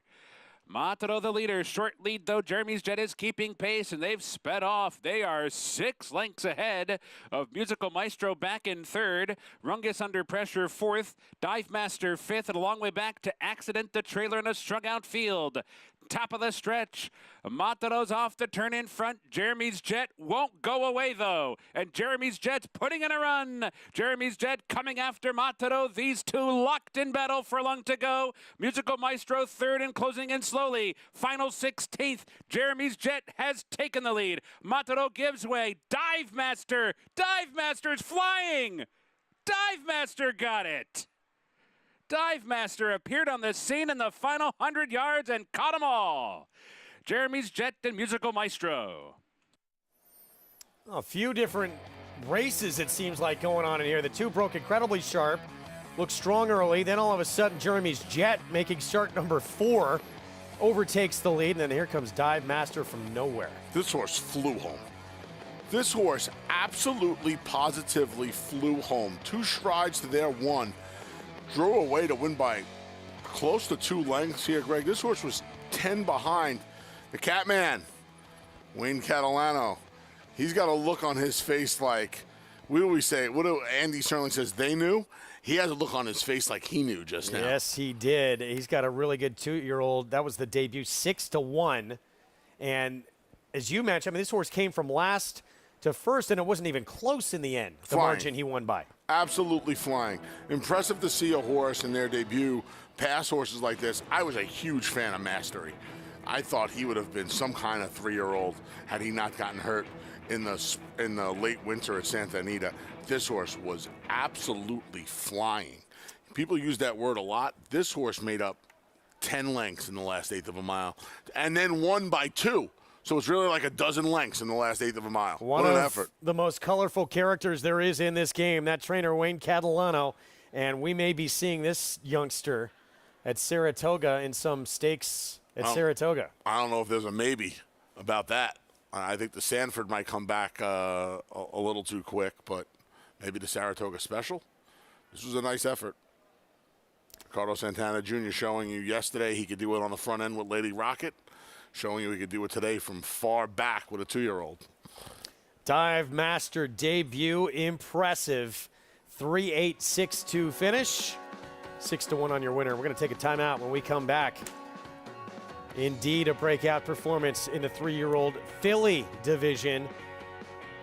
Mataro the leader, short lead though. Jeremy's jet is keeping pace and they've sped off. They are 6 lengths ahead of Musical Maestro back in 3rd. Rungus under pressure 4th. Dive Master 5th, and a long way back to Accident the trailer in a strung out field. Top of the stretch. Mataro's off the turn in front. Jeremy's jet won't go away though. And Jeremy's jet's putting in a run. Jeremy's jet coming after Mataro. These 2 locked in battle. Furlong to go. Musical Maestro 3rd and closing in slowly. Final 16th. Jeremy's jet has taken the lead. Mataro gives way. Dive Master. Dive Master's flying. Dive Master got it. Dive Master appeared on the scene in the final 100 yards and caught them all. Jeremy's jet and Musical Maestro. A few different races, it seems like, going on in here. The 2 broke incredibly sharp, looked strong early. Then all of a sudden, Jeremy's jet, making start number 4, overtakes the lead. And then here comes Dive Master from nowhere. This horse flew home. This horse absolutely, positively flew home. 2 strides to their 1. Drew away to win by close to 2 lengths here, Greg. This horse was 10 behind. The Catman, Wayne Catalano, he's got a look on his face like, what do we say? What do Andy Serling says, they knew? He has a look on his face like he knew just now. Yes, he did. He's got a really good 2-year-old. That was the debut, 6-1. And as you mentioned, I mean, this horse came from last to first, and it wasn't even close in the end, the margin he won by. Absolutely flying. Impressive to see a horse in their debut pass horses like this. I was a huge fan of Mastery. I thought he would have been some kind of 3-year-old had he not gotten hurt in the late winter at Santa Anita, this horse was absolutely flying. People use that word a lot. This horse made up 10 lengths in the last eighth of a mile, and then won by 2. So it's really like a dozen lengths in the last eighth of a mile. One what an of effort. the most colorful characters there is in this game, that trainer Wayne Catalano, and we may be seeing this youngster at Saratoga in some stakes at Saratoga. I don't know if there's a maybe about that. I think the Sanford might come back a little too quick, but maybe the Saratoga Special. This was a nice effort. Ricardo Santana Jr. showing you yesterday he could do it on the front end with Lady Rocket, showing you he could do it today from far back with a 2-year-old. Dive Master debut, impressive. 3-8-6-2 finish. 6-1 on your winner. We're going to take a timeout. When we come back, indeed a breakout performance in the 3-year-old filly division,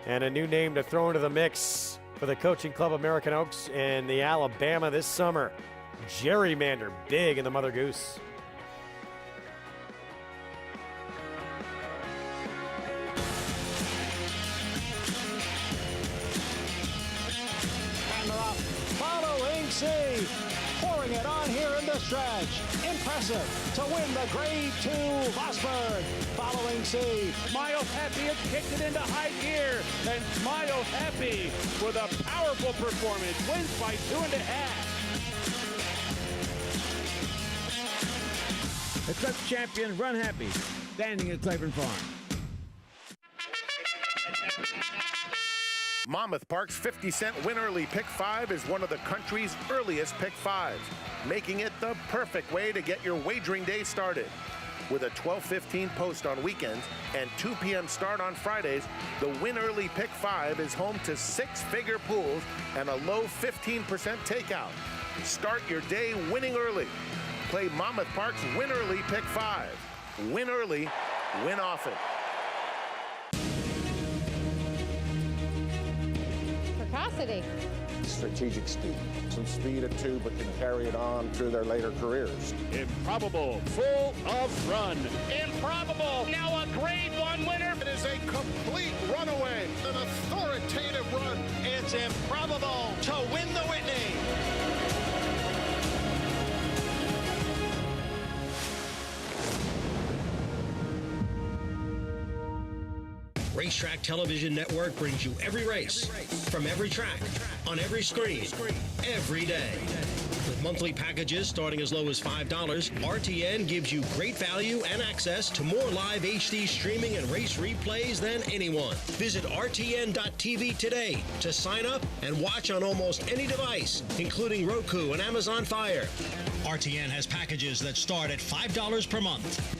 and a new name to throw into the mix for the Coaching Club American Oaks and the Alabama this summer. Gerrymander, big in the Mother Goose. And they're off. Following C. Pouring it on here in the stretch. Impressive to win the Grade 2 Vosburg. Following C. Smile Happy has kicked it into high gear. And Smile Happy with a powerful performance wins by 2.5. The Club champion, Run Happy, standing at Claiborne Farm. Monmouth Park's 50-cent Win Early Pick 5 is one of the country's earliest Pick 5s, making it the perfect way to get your wagering day started. With a 12:15 post on weekends and 2 p.m. start on Fridays, the Win Early Pick 5 is home to 6-figure pools and a low 15% takeout. Start your day winning early. Play Monmouth Park's Win Early Pick 5. Win early, win often. Precocity. Strategic speed. Some speed at 2, but can carry it on through their later careers. Improbable, full of run. Improbable, now a Grade 1 winner. It is a complete runaway, an authoritative run. It's improbable to win the Whitney. Racetrack Television Network brings you every race, from every track, on every screen, every day. With monthly packages starting as low as $5, RTN gives you great value and access to more live HD streaming and race replays than anyone. Visit RTN.tv today to sign up and watch on almost any device, including Roku and Amazon Fire. RTN has packages that start at $5 per month.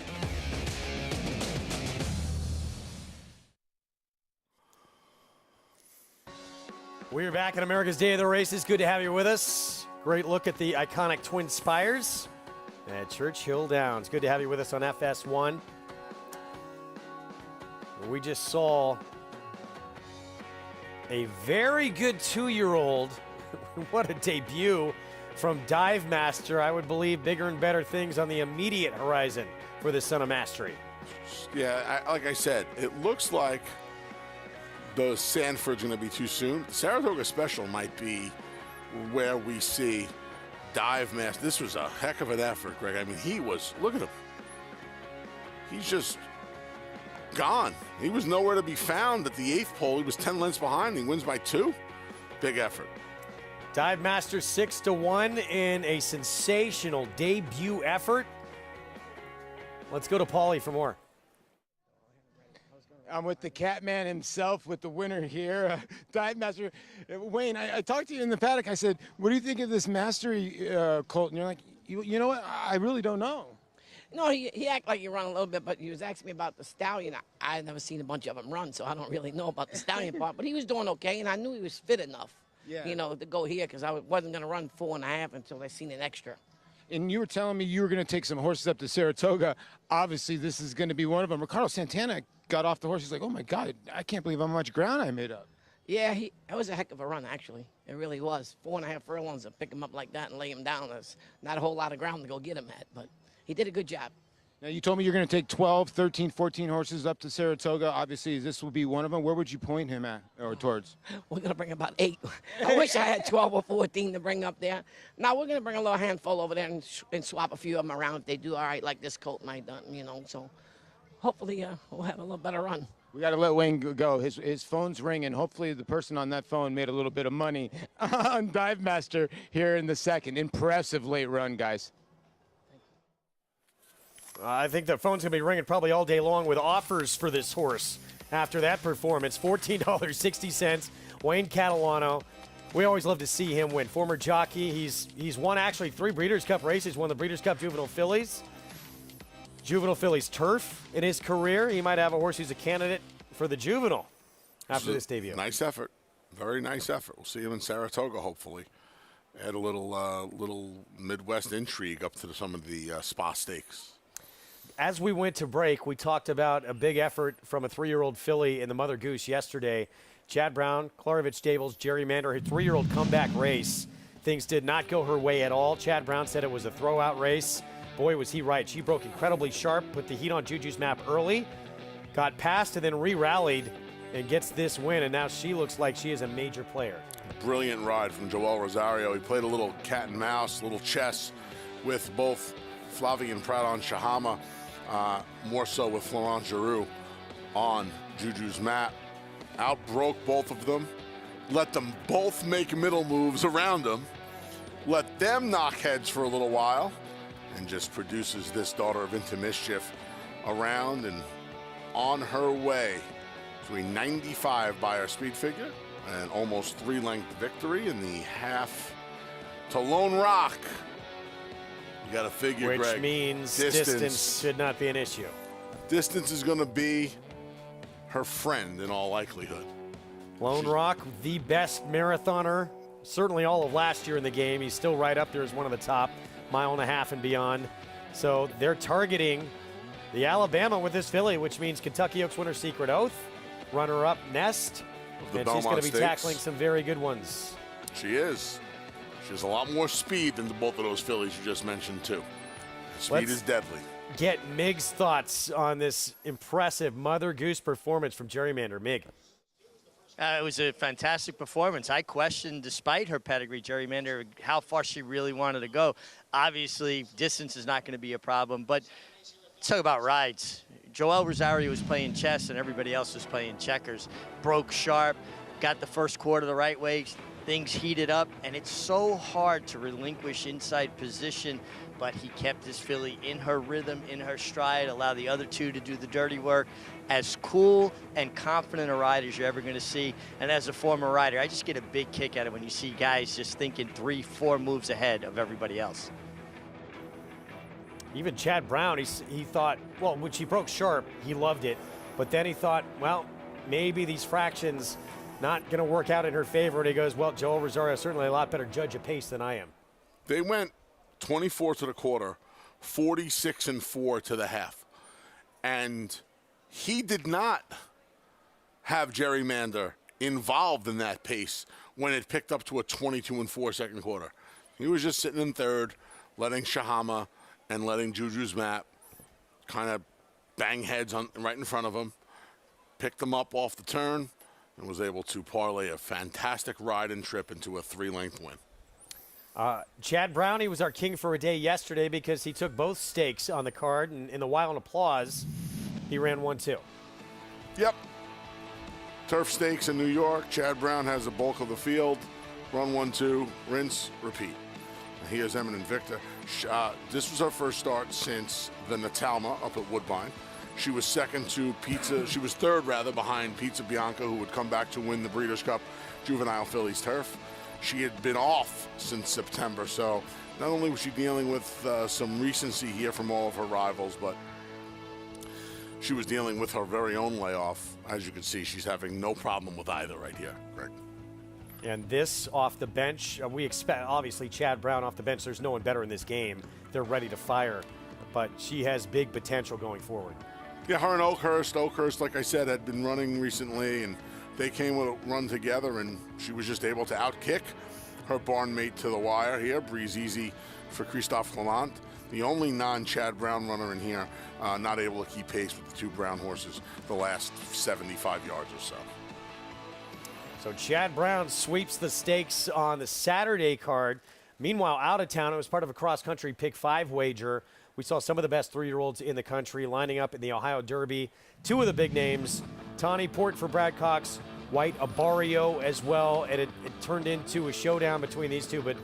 We're back at America's Day of the Races. Good to have you with us. Great look at the iconic Twin Spires at Churchill Downs. Good to have you with us on FS1. We just saw a very good 2-year-old. What a debut from Dive Master. I would believe bigger and better things on the immediate horizon for the Son of Mastery. Yeah, like I said, it looks like the Sanford's going to be too soon. Saratoga Special might be where we see Dive Master. This was a heck of an effort, Greg. I mean, he was, look at him. He's just gone. He was nowhere to be found at the 8th pole. He was 10 lengths behind. He wins by 2. Big effort. Dive Master 6-1 in a sensational debut effort. Let's go to Paulie for more. I'm with the Catman himself, with the winner here, Dive Master. Wayne, I talked to you in the paddock. I said, what do you think of this Mastery colt? And you're like, you know what? I really don't know. No, he acted like he run a little bit, but he was asking me about the stallion. I've never seen a bunch of them run, so I don't really know about the stallion part. But he was doing okay, and I knew he was fit enough, you know, to go here, because I wasn't going to run 4.5 until I seen an extra. And you were telling me you were going to take some horses up to Saratoga. Obviously, this is going to be one of them. Ricardo Santana got off the horse. He's like, oh, my God, I can't believe how much ground I made up. Yeah, it was a heck of a run, actually. It really was. 4.5 furlongs to pick him up like that and lay him down. There's not a whole lot of ground to go get him at, but he did a good job. Now, you told me you're going to take 12, 13, 14 horses up to Saratoga. Obviously, this will be one of them. Where would you point him at or towards? We're going to bring about 8. I wish I had 12 or 14 to bring up there. Now, we're going to bring a little handful over there and swap a few of them around if they do all right, like this colt might done, you know. So hopefully we'll have a little better run. We got to let Wayne go. His phone's ringing. Hopefully, the person on that phone made a little bit of money on Dive Master here in the second. Impressive late run, guys. I think the phone's going to be ringing probably all day long with offers for this horse after that performance. $14.60. Wayne Catalano. We always love to see him win. Former jockey. He's won actually 3 Breeders' Cup races. Won the Breeders' Cup Juvenile Fillies. Juvenile Fillies Turf in his career. He might have a horse who's a candidate for the Juvenile after this debut. Nice effort. Very nice effort. We'll see him in Saratoga, hopefully. Add a little Midwest intrigue up to some of the Spa Stakes. As we went to break, we talked about a big effort from a 3-year-old filly in the Mother Goose yesterday. Chad Brown, Klarovich Stables, Gerrymander, her 3-year-old comeback race. Things did not go her way at all. Chad Brown said it was a throwout race. Boy, was he right. She broke incredibly sharp, put the heat on Juju's map early, got past and then re-rallied and gets this win, and now she looks like she is a major player. Brilliant ride from Joel Rosario. He played a little cat and mouse, little chess with both Flavien Pradon Shahama, more so with Florent Giroux on Juju's map. Outbroke both of them, let them both make middle moves around them, let them knock heads for a little while, and just produces this Daughter of Into Mischief around and on her way to a 95 by our speed figure and almost 3-length victory in the half to Lone Rock. You got to figure, Which Greg, means distance should not be an issue. Distance is going to be her friend in all likelihood. Lone Rock, the best marathoner, certainly all of last year in the game. He's still right up there as one of the top, 1.5 miles and beyond. So they're targeting the Alabama with this filly, which means Kentucky Oaks winner Secret Oath, runner-up Nest, and she's going to be tackling some very good ones. She is. She has a lot more speed than both of those fillies you just mentioned, too. Speed is deadly. Get Mig's thoughts on this impressive Mother Goose performance from Gerrymander. Mig. It was a fantastic performance. I questioned, despite her pedigree, Gerrymander, how far she really wanted to go. Obviously, distance is not going to be a problem, but let's talk about rides. Joel Rosario was playing chess and everybody else was playing checkers. Broke sharp, got the first quarter the right way, things heated up, and it's so hard to relinquish inside position, but he kept his filly in her rhythm, in her stride, allow the other two to do the dirty work. As cool and confident a rider as you're ever going to see. And as a former rider, I just get a big kick out of it when you see guys just thinking 3-4 moves ahead of everybody else. Even Chad Brown, he thought, well, when she broke sharp, he loved it. But then he thought, well, maybe these fractions not going to work out in her favor. And he goes, well, Joel Rosario is certainly a lot better judge of pace than I am. They went 24 to the quarter, 46-4 to the half. And he did not have Gerrymander involved in that pace when it picked up to a 22-4 second quarter. He was just sitting in third, letting Shahama and letting Juju's map kind of bang heads right in front of him, picked them up off the turn, and was able to parlay a fantastic ride and trip into a 3-length win. Chad Brown, he was our king for a day yesterday because he took both stakes on the card, and in the Wild Applause, he ran 1-2. Yep. Turf Stakes in New York. Chad Brown has the bulk of the field. Run 1-2, rinse, repeat. And here's Eminent Victor. This was her first start since the Natalma up at Woodbine. She was second to Pizza. She was third, rather, behind Pizza Bianca, who would come back to win the Breeders' Cup Juvenile Fillies Turf. She had been off since September, so not only was she dealing with some recency here from all of her rivals, but she was dealing with her very own layoff. As you can see, she's having no problem with either right here, Greg. And this off the bench, we expect, obviously, Chad Brown off the bench. There's no one better in this game. They're ready to fire, but she has big potential going forward. Yeah, her and Oakhurst. Oakhurst, like I said, had been running recently, and they came with a run together, and she was just able to outkick her barn mate to the wire here. Breeze easy for Christophe Clement. The only non-Chad Brown runner in here, not able to keep pace with the two Brown horses the last 75 yards or so. So Chad Brown sweeps the stakes on the Saturday card. Meanwhile, out of town, it was part of a cross-country pick 5 wager. We saw some of the best 3-year-olds in the country lining up in the Ohio Derby. 2 of the big names, Tawny Port for Brad Cox, White Abarrio as well, and it turned into a showdown between these two. But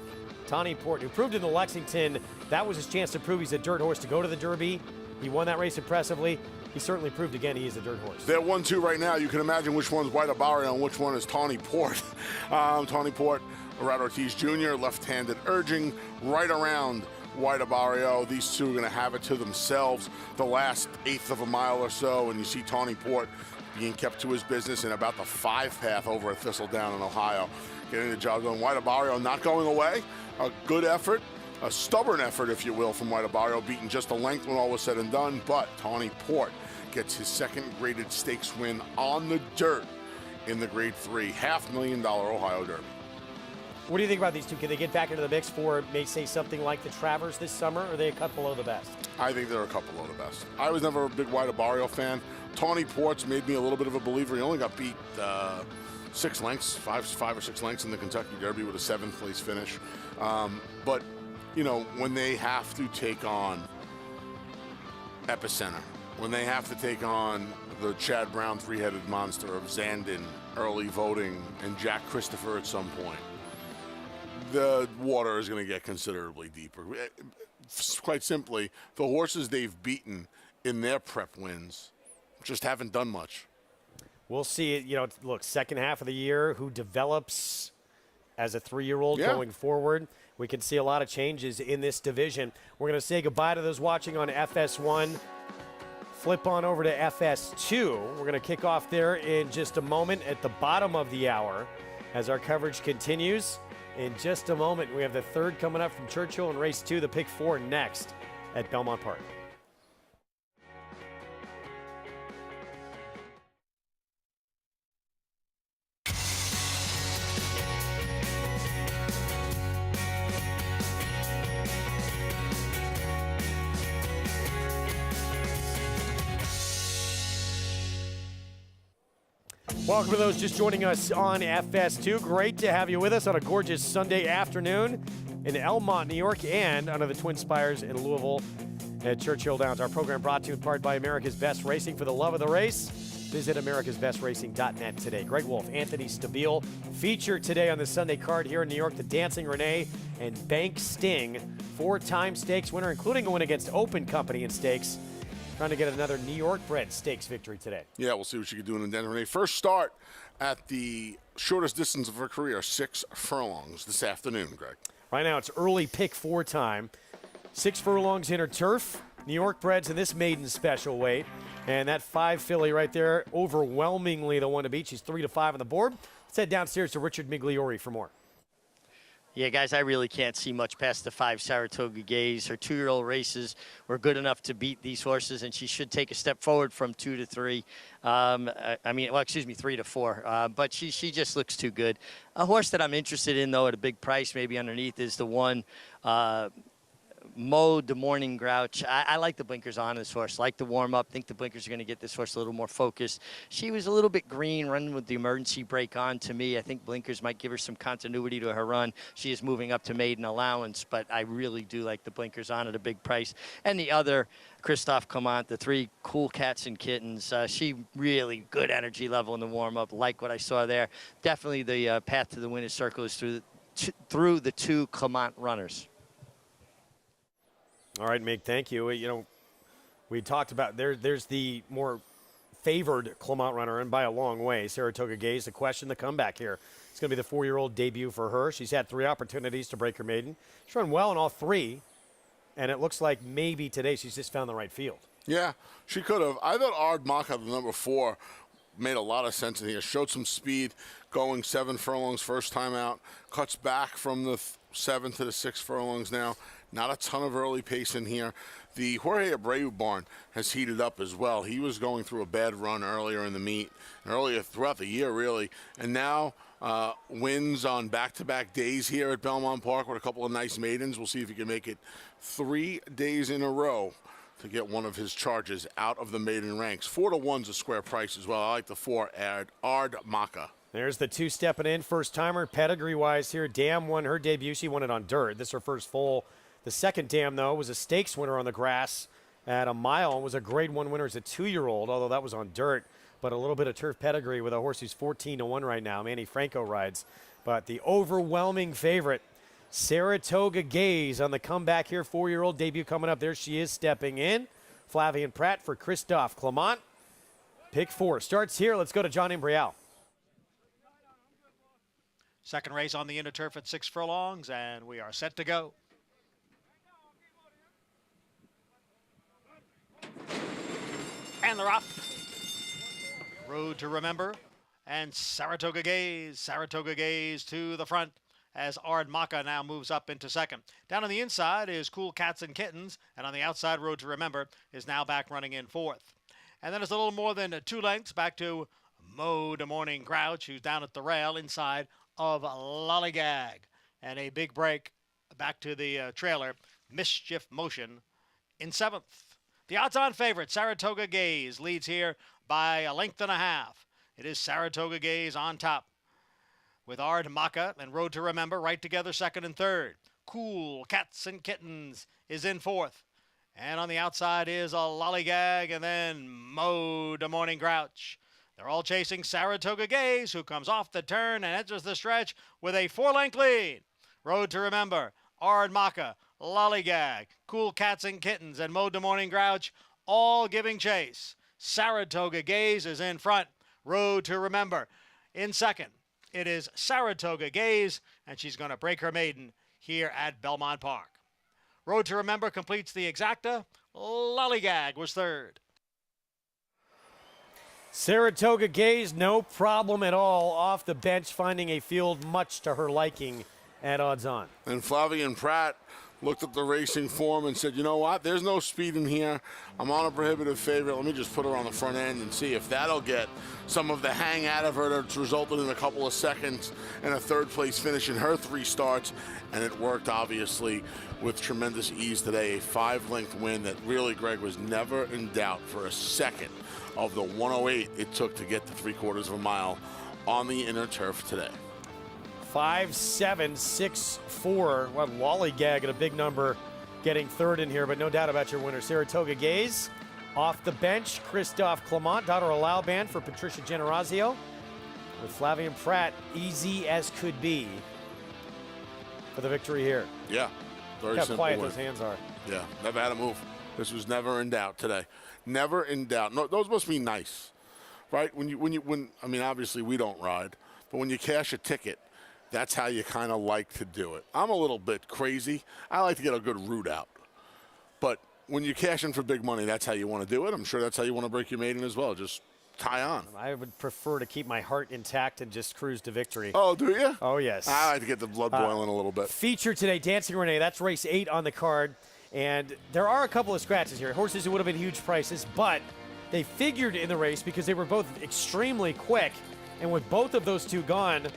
Tawny Port, who proved in the Lexington, that was his chance to prove he's a dirt horse to go to the Derby. He won that race impressively. He certainly proved again he is a dirt horse. They're 1-2 right now. You can imagine which one's White Abarrio and which one is Tawny Port. Tawny Port, Rad Ortiz Jr., left-handed urging right around White Abarrio. These two are going to have it to themselves the last eighth of a mile or so, and you see Tawny Port being kept to his business in about the 5 path over at Thistledown in Ohio. Getting the job done. White Abarrio not going away. A good effort. A stubborn effort, if you will, from White Abarrio, beaten just a length when all was said and done, but Tawny Port gets his second graded stakes win on the dirt in the Grade 3 $500,000 Ohio Derby. What do you think about these two? Can they get back into the mix for, may say, something like the Travers this summer, or are they a cut below the best? I think they're a couple below the best. I was never a big White Abarrio fan. Tawny Port's made me a little bit of a believer. He only got beat 6 lengths, five or 6 lengths in the Kentucky Derby with a 7th place finish. But you know, when they have to take on Epicenter, when they have to take on the Chad Brown 3-headed monster of Zandon, early voting, and Jack Christopher at some point, the water is going to get considerably deeper. Quite simply, the horses they've beaten in their prep wins just haven't done much. We'll see. You know, look, second half of the year, who develops as a 3-year-old going forward. We can see a lot of changes in this division. We're going to say goodbye to those watching on FS1. Flip on over to FS2. We're going to kick off there in just a moment at the bottom of the hour as our coverage continues. In just a moment, we have the third coming up from Churchill in race 2, the pick 4 next at Belmont Park. Welcome to those just joining us on FS2. Great to have you with us on a gorgeous Sunday afternoon in Elmont, New York, and under the Twin Spires in Louisville at Churchill Downs. Our program brought to you in part by America's Best Racing. For the love of the race, visit americasbestracing.net today. Greg Wolf, Anthony Stabile, featured today on the Sunday card here in New York, the Dancing Renee and Bank Sting, 4-time stakes winner, including a win against Open Company in stakes. Trying to get another New York bred stakes victory today. Yeah, we'll see what she can do in the Dancing Renee. First start at the shortest distance of her career, 6 furlongs this afternoon, Greg. Right now it's early pick 4 time. 6 furlongs in her turf. New York breds in this maiden special weight. And that 5 filly right there, overwhelmingly the one to beat. She's 3-5 on the board. Let's head downstairs to Richard Migliori for more. Yeah, guys, I really can't see much past the 5 Saratoga Gaze. Her 2-year-old races were good enough to beat these horses, and she should take a step forward from 2 to 3. 3 to 4. But she just looks too good. A horse that I'm interested in, though, at a big price, maybe underneath, is the one Mo the Morning Grouch. I like the blinkers on this horse. Like the warm-up. Think the blinkers are going to get this horse a little more focused. She was a little bit green running with the emergency brake on to me. I think blinkers might give her some continuity to her run. She is moving up to maiden allowance, but I really do like the blinkers on at a big price. And the other, Christophe Clement, the 3 Cool Cats and Kittens. She really good energy level in the warm-up. Like what I saw there. Definitely the path to the winner's circle is through the 2 Clement runners. All right, Mick, thank you. You know, we talked about there's the more favored Clement runner, and by a long way, Saratoga Gaze. The question, the comeback here. It's going to be the 4-year-old debut for her. She's had 3 opportunities to break her maiden. She's run well in all 3, and it looks like maybe today she's just found the right field. Yeah, she could have. I thought Ard Maka, the number 4, made a lot of sense in here. Showed some speed, going 7 furlongs first time out. Cuts back from the 7 to the 6 furlongs now. Not a ton of early pace in here. The Jorge Abreu barn has heated up as well. He was going through a bad run earlier in the meet, earlier throughout the year, really. And now wins on back-to-back days here at Belmont Park with a couple of nice maidens. We'll see if he can make it 3 days in a row to get one of his charges out of the maiden ranks. 4-1's a square price as well. I like the 4, Ard Maka. There's the 2 stepping in, first-timer pedigree-wise here. Dam won her debut. She won it on dirt. This is her first full. The second Dam, though, was a stakes winner on the grass at a mile and was a Grade 1 winner as a 2-year-old, although that was on dirt. But a little bit of turf pedigree with a horse who's 14-1 right now. Manny Franco rides. But the overwhelming favorite, Saratoga Gaze on the comeback here. 4-year-old debut coming up. There she is stepping in. Flavian Pratt for Christophe Clement. Pick 4 starts here. Let's go to John Imbrial. Second race on the inner turf at 6 furlongs, and we are set to go. And they're off. Road to Remember, and Saratoga Gaze. Saratoga Gaze to the front as Ard Maka now moves up into second. Down on the inside is Cool Cats and Kittens, and on the outside, Road to Remember is now back running in 4th. And then it's a little more than 2 lengths back to Mo de Morning Grouch, who's down at the rail inside of Lollygag. And a big break back to the trailer, Mischief Motion in 7th. The odds-on favorite, Saratoga Gaze, leads here by 1.5 lengths. It is Saratoga Gaze on top, with Ard Maka and Road to Remember right together, 2nd and 3rd. Cool Cats and Kittens is in 4th. And on the outside is a Lollygag, and then Mo de Morning Grouch. They're all chasing Saratoga Gaze, who comes off the turn and enters the stretch with a 4-length lead. Road to Remember, Ard Maka, Lollygag, Cool Cats and Kittens, and Mo de Morning Grouch all giving chase. Saratoga Gaze is in front. Road to Remember in second. It is Saratoga Gaze, and she's going to break her maiden here at Belmont Park. Road to Remember completes the exacta. Lollygag was 3rd. Saratoga Gaze, no problem at all off the bench, finding a field much to her liking at odds-on. And Flavian Pratt looked at the racing form and said, you know what, there's no speed in here. I'm on a prohibitive favorite. Let me just put her on the front end and see if that'll get some of the hang out of her that's resulted in a couple of seconds and a 3rd place finish in her 3 starts. And it worked, obviously, with tremendous ease today. A 5-length win that really, Greg, was never in doubt for a second of the 108 it took to get to 3/4 of a mile on the inner turf today. 5-7-6-4. What Lollygag at a big number getting 3rd in here, but no doubt about your winner. Saratoga Gaze off the bench. Christophe Clement, daughter of Lauban for Patricia Generazio. With Flavian Pratt, easy as could be for the victory here. Yeah, very Look simple. how quiet win. those hands are. Yeah, never had to move. This was never in doubt today. Never in doubt. No, those must be nice, right? When I mean, obviously we don't ride, but when you cash a ticket, that's how you kind of like to do it. I'm a little bit crazy. I like to get a good root out. But when you cash in for big money, that's how you want to do it. I'm sure that's how you want to break your maiden as well. Just tie on. I would prefer to keep my heart intact and just cruise to victory. Oh, do you? Oh, yes. I like to get the blood boiling a little bit. Feature today, Dancing Renee. That's race 8 on the card. And there are a couple of scratches here. Horses who would have been huge prices, but they figured in the race because they were both extremely quick. And with both of those 2 gone,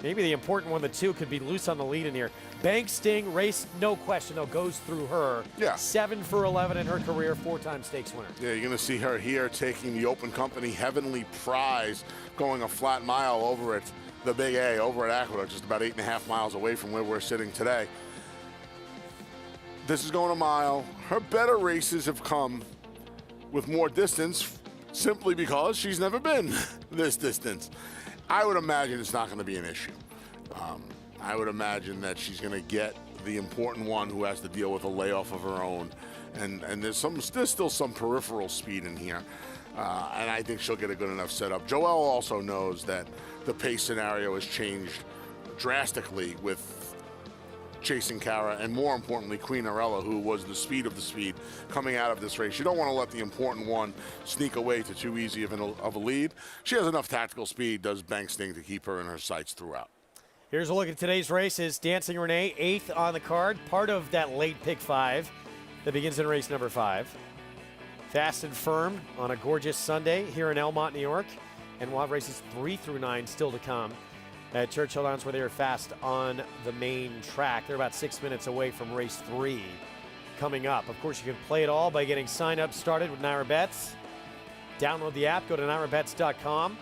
maybe the important one, the 2, could be loose on the lead in here. Bank Sting, race, no question, though, goes through her. Yeah. 7 for 11 in her career, 4-time stakes winner. Yeah, you're going to see her here taking the Open Company Heavenly Prize, going a flat mile over at the Big A, over at Aqueduct, just about 8.5 miles away from where we're sitting today. This is going a mile. Her better races have come with more distance simply because she's never been this distance. I would imagine it's not going to be an issue. I would imagine that she's going to get the important one who has to deal with a layoff of her own. And there's still some peripheral speed in here. And I think she'll get a good enough setup. Joelle also knows that the pace scenario has changed drastically with chasing Cara, and more importantly, Queen Arella, who was the speed of the speed coming out of this race. You don't want to let the important one sneak away to too easy of a lead. She has enough tactical speed, does Bank Sting, to keep her in her sights throughout. Here's a look at today's races. Dancing Renee, 8th on the card, part of that late pick 5 that begins in race number 5. Fast and Firm on a gorgeous Sunday here in Elmont, New York. And we'll have races 3 through 9 still to come. at Churchill Downs, where they are fast on the main track. They're about 6 minutes away from race 3 coming up. Of course, you can play it all by getting signed up started with Naira Bets. Download the app, go to nairabets.com,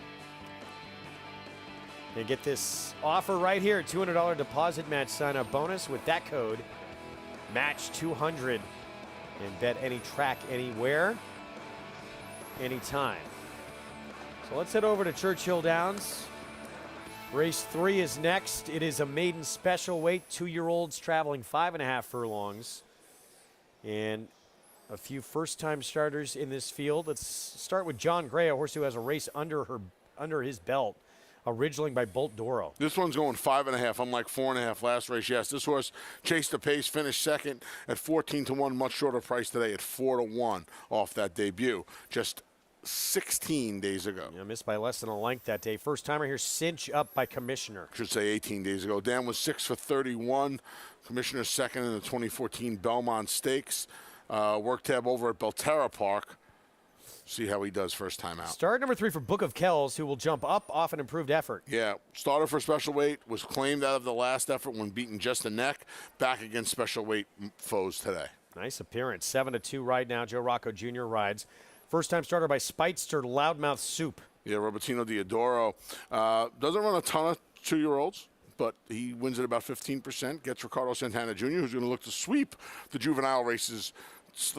and get this offer right here, $200 deposit match sign-up bonus with that code, match 200, and bet any track, anywhere, anytime. So let's head over to Churchill Downs. Race 3 is next. It is a maiden special weight, 2-year-olds traveling 5.5 furlongs. And a few first-time starters in this field. Let's start with John Gray, a horse who has a race under his belt, originally by Bolt Doro. This one's going 5.5, unlike 4.5 last race. Yes, this horse chased the pace, finished second at 14-1, much shorter price today at 4-1 off that debut just 16 days ago. Yeah, missed by less than a length that day. First timer here, cinch up by Commissioner. Should say 18 days ago. Dan was 6 for 31. Commissioner second in the 2014 Belmont Stakes. Work tab over at Belterra Park. See how he does first time out. Start number 3 for Book of Kells, who will jump up off an improved effort. Yeah, starter for special weight, was claimed out of the last effort when beaten just a neck. Back against special weight foes today. Nice appearance. 7-2 ride now. Joe Rocco Jr. rides. First time starter by Speightster Loudmouth Soup. Yeah, Robertino Diodoro. Doesn't run a ton of 2-year-olds, but he wins at about 15%. Gets Ricardo Santana Jr., who's going to look to sweep the juvenile races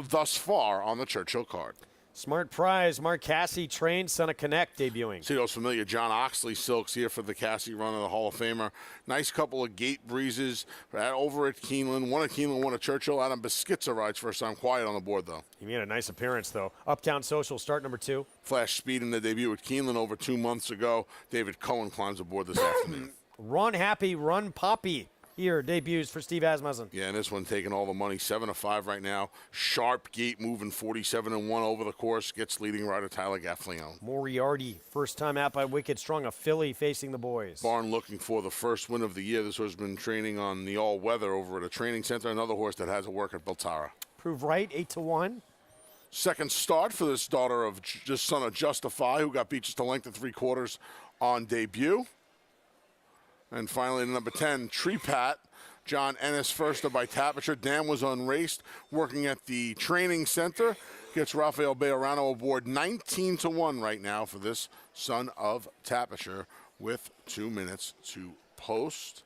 thus far on the Churchill card. Smart Prize, Mark Cassie, trained son of Connect, debuting. See those familiar John Oxley silks here for the Cassie run of the Hall of Famer. Nice couple of gate breezes over at Keeneland. One at Keeneland, one at Churchill. Adam Beschitza rides first time. Quiet on the board, though. He made a nice appearance, though. Uptown Social, start number 2. Flash speed in the debut at Keeneland over 2 months ago. David Cohen climbs aboard this afternoon. Run Happy, Run Poppy. Here, debuts for Steve Asmussen. Yeah, and this one taking all the money, 7-5 right now. Sharp gate moving 47-1 over the course. Gets leading rider Tyler Gaffleon. Moriarty, first time out by Wicked Strong, a filly facing the boys. Barn looking for the first win of the year. This horse has been training on the all-weather over at a training center. Another horse that has a work at Belterra. Prove right, 8-1. Second start for this daughter of just son of Justify, who got beat just a length of 3/4 on debut. And finally, number 10, Tree Pat. John Ennis first up by Tapiture. Dan was unraced, working at the training center. Gets Rafael Bejarano aboard 19-1 right now for this son of Tapiture with 2 minutes to post.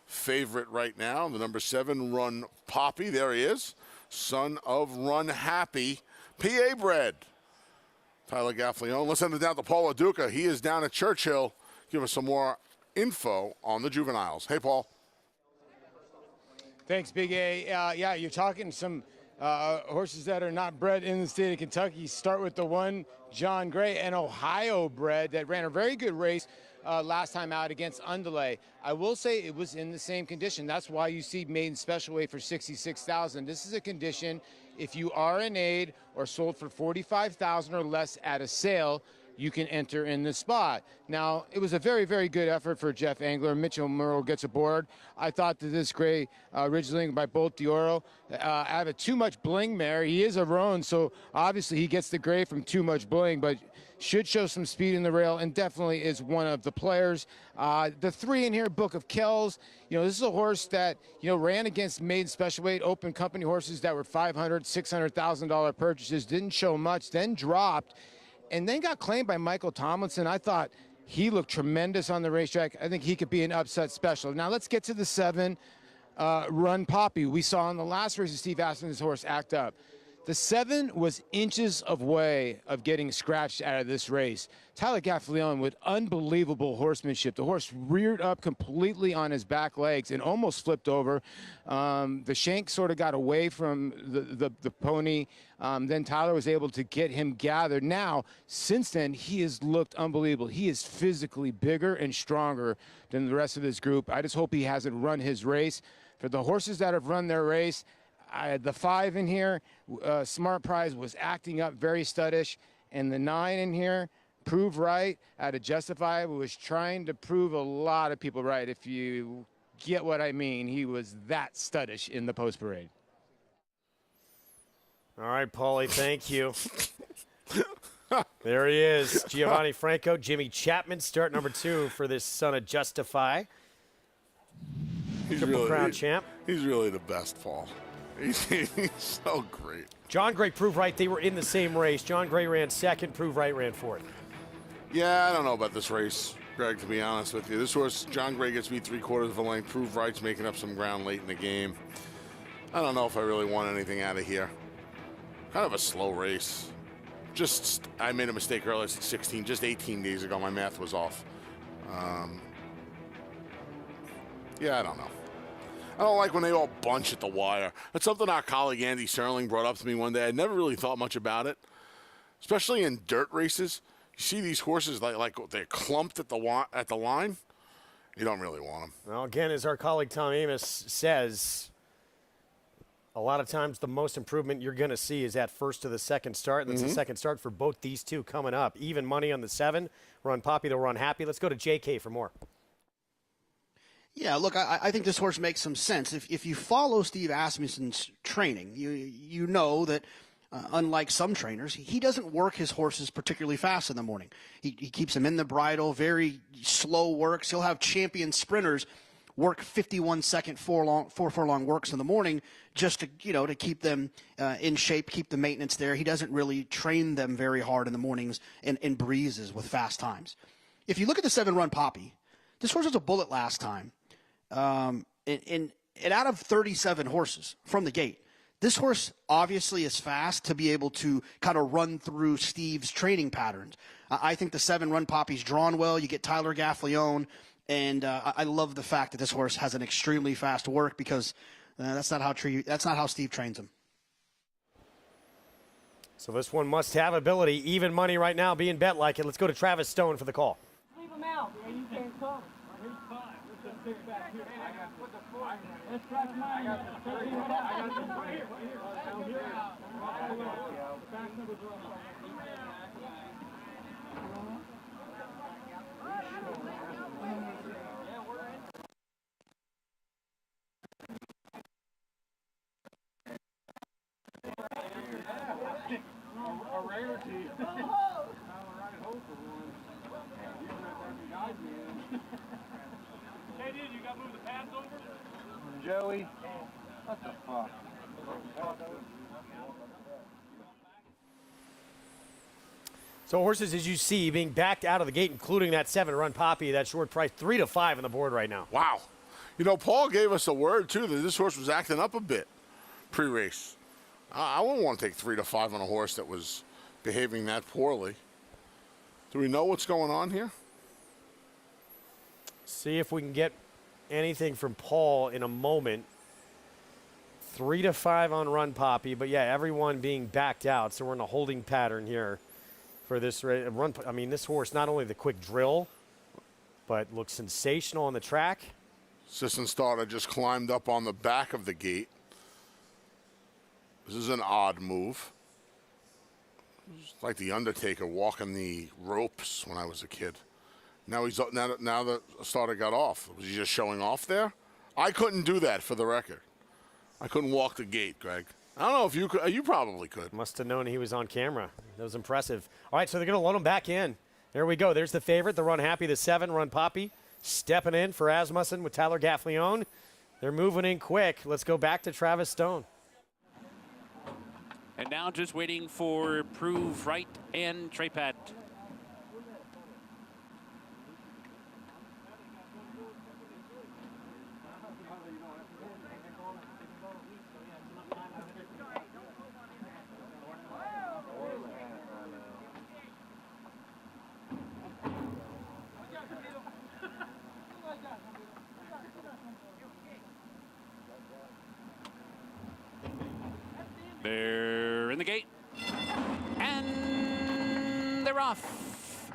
Favorite right now, the number 7, Run Poppy. There he is. Son of Run Happy. PA bred. Tyler Gaffleon. Let's send it down to Paul Duca. He is down at Churchill. Give us some more info on the juveniles. Hey, Paul. Thanks, Big A. Yeah, you're talking some horses that are not bred in the state of Kentucky. Start with the one, John Gray, an Ohio bred that ran a very good race last time out against Undelay. I will say it was in the same condition. That's why you see maiden special weight for $66,000. This is a condition, if you are an aid or sold for $45,000 or less at a sale, you can enter in the spot. Now, it was a very, very good effort for Jeff Angler. Mitchell Murrow gets aboard. I thought that this gray originally by Bolt Dioro, out of a Too Much Bling mare, he is a roan, so obviously he gets the gray from Too Much Bling, but should show some speed in the rail and definitely is one of the players. The 3 in here, Book of Kells, this is a horse that, ran against maiden special weight open company horses that were $500,000, $600,000 purchases, didn't show much, then dropped, and then got claimed by Michael Tomlinson. I thought he looked tremendous on the racetrack. I think he could be an upset special. Now let's get to the 7, Run Poppy. We saw in the last race of Steve Asmussen's horse act up. The 7 was inches away of getting scratched out of this race. Tyler Gaffleon with unbelievable horsemanship. The horse reared up completely on his back legs and almost flipped over. The shank sort of got away from the pony. Then Tyler was able to get him gathered. Now, since then, he has looked unbelievable. He is physically bigger and stronger than the rest of this group. I just hope he hasn't run his race. For the horses that have run their race, the 5 in here, Smart Prize, was acting up very studdish. And the 9 in here, Prove Right, out of Justify, was trying to prove a lot of people right. If you get what I mean, he was that studdish in the post parade. All right, Paulie, thank you. There he is, Giovanni Franco. Jimmy Chapman, start number 2 for this son of Justify. Triple Crown champ. He's really the best, Paul. He's so great. John Gray proved right. They were in the same race. John Gray ran second. Proved right ran fourth. Yeah, I don't know about this race, Greg, to be honest with you. This horse, John Gray gets me 3/4 of a length. Proved right's making up some ground late in the game. I don't know if I really want anything out of here. Kind of a slow race. I made a mistake earlier at 16, just 18 days ago. My math was off. Yeah, I don't know. I don't like when they all bunch at the wire. That's something our colleague Andy Serling brought up to me one day. I never really thought much about it, especially in dirt races. You see these horses like they're clumped at the line. You don't really want them. Well, again, as our colleague Tom Amos says, a lot of times the most improvement you're going to see is that first to the second start. And that's the second start for both these two coming up. Even money on the 7. Run Poppy, they'll run Happy. Let's go to JK for more. Yeah, look, I think this horse makes some sense. If you follow Steve Asmussen's training, you know that unlike some trainers, he doesn't work his horses particularly fast in the morning. He keeps them in the bridle, very slow works. He'll have champion sprinters work 51-second four furlong works in the morning just to keep them in shape, keep the maintenance there. He doesn't really train them very hard in the mornings in breezes with fast times. If you look at the 7 Run Poppy, this horse was a bullet last time. And out of 37 horses from the gate, this horse obviously is fast to be able to kind of run through Steve's training patterns. I think the 7 Run Poppy's drawn well. You get Tyler Gaffleone, and I love the fact that this horse has an extremely fast work because that's not how Steve trains him. So this one must have ability. Even money right now being bet like it. Let's go to Travis Stone for the call. Leave him out. Yeah, you can't come. Here's 5. Let's back here. I got put the 4. Let's scratch mine. I got the 13. I got the right here. Down here. Back number 12. A rarity. Hey, dude, you got to move the pads over? Joey, what the fuck? So horses, as you see, being backed out of the gate, including that 7 Run Poppy, that short price, 3-5 on the board right now. Wow. You know, Paul gave us a word, too, that this horse was acting up a bit pre-race. I wouldn't want to take 3-5 on a horse that was behaving that poorly. Do we know what's going on here? See if we can get anything from Paul in a moment. 3-5 on Run Poppy, but yeah, everyone being backed out, so we're in a holding pattern here for this run. I mean, this horse, not only the quick drill, but looks sensational on the track. Sisson Starter just climbed up on the back of the gate. This is an odd move. It's like the Undertaker walking the ropes when I was a kid. Now the starter got off. Was he just showing off there? I couldn't do that, for the record. I couldn't walk the gate, Greg. I don't know if you could. You probably could. Must have known he was on camera. That was impressive. All right, so they're going to load him back in. There we go. There's the favorite, the Run Happy, the 7 Run Poppy. Stepping in for Asmussen with Tyler Gaffleone. They're moving in quick. Let's go back to Travis Stone. And now just waiting for Prove Right and Trepat. They're in the gate. And they're off.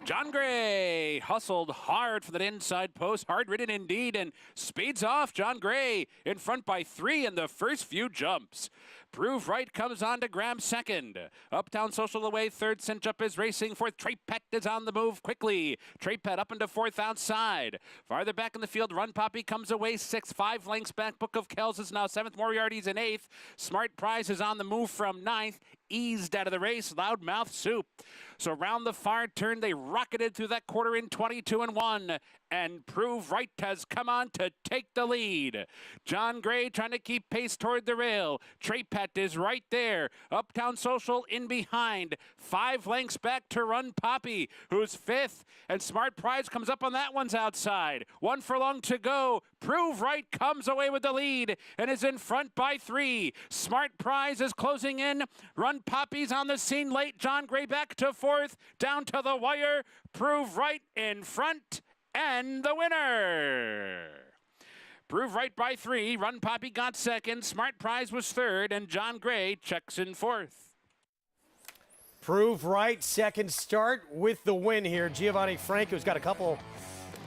John Gray hustled hard for that inside post. Hard ridden indeed, and speeds off. John Gray in front by 3 in the first few jumps. Prove Right comes on to grab second. Uptown Social away third. Cinch Up is racing fourth. Trapet is on the move quickly. Trapet up into 4th outside. Farther back in the field, Run Poppy comes away 6th. 5 lengths back. Book of Kells is now 7th. Moriarty's in 8th. Smart Prize is on the move from 9th. eased out of the race. Loudmouth Soup. So round the far turn, they rocketed through that quarter in 22-1. And Prove Right has come on to take the lead. John Gray trying to keep pace toward the rail. Trey Pet is right there. Uptown Social in behind. 5 lengths back to Run Poppy, who's 5th. And Smart Prize comes up on that one's outside. 1 furlong to go. Prove Right comes away with the lead and is in front by 3. Smart Prize is closing in. Run Poppy's on the scene late. John Gray back to 4th. Down to the wire. Prove Right in front. And the winner. Prove Right by 3. Run Poppy got 2nd. Smart Prize was 3rd. And John Gray checks in 4th. Prove Right, 2nd start with the win here. Giovanni Franco's got a couple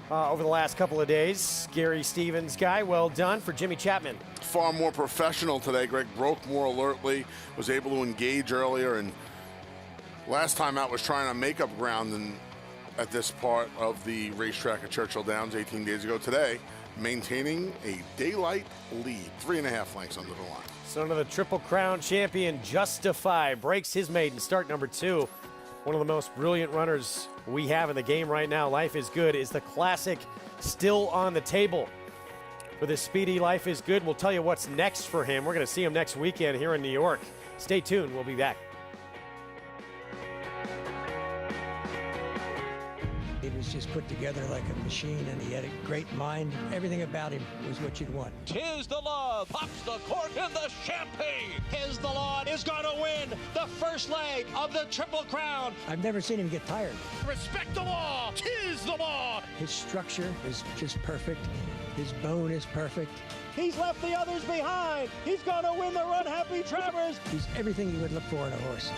over the last couple of days. Gary Stevens guy, well done for Jimmy Chapman. Far more professional today. Greg broke more alertly, was able to engage earlier, and last time out was trying to make up ground at this part of the racetrack at Churchill Downs 18 days ago. Today, maintaining a daylight lead, 3.5 lengths under the line. Son of the Triple Crown champion, Justify, breaks his maiden start number 2. One of the most brilliant runners we have in the game right now. Life is Good is the classic still on the table. For this speedy Life is Good, we'll tell you what's next for him. We're going to see him next weekend here in New York. Stay tuned. We'll be back. He was just put together like a machine, and he had a great mind. Everything about him was what you'd want. Tis the Law pops the cork in the champagne. Tis the Law is going to win the first leg of the Triple Crown. I've never seen him get tired. Respect the law. Tis the Law. His structure is just perfect. His bone is perfect. He's left the others behind. He's going to win the Run Happy Travers. He's everything you would look for in a horse.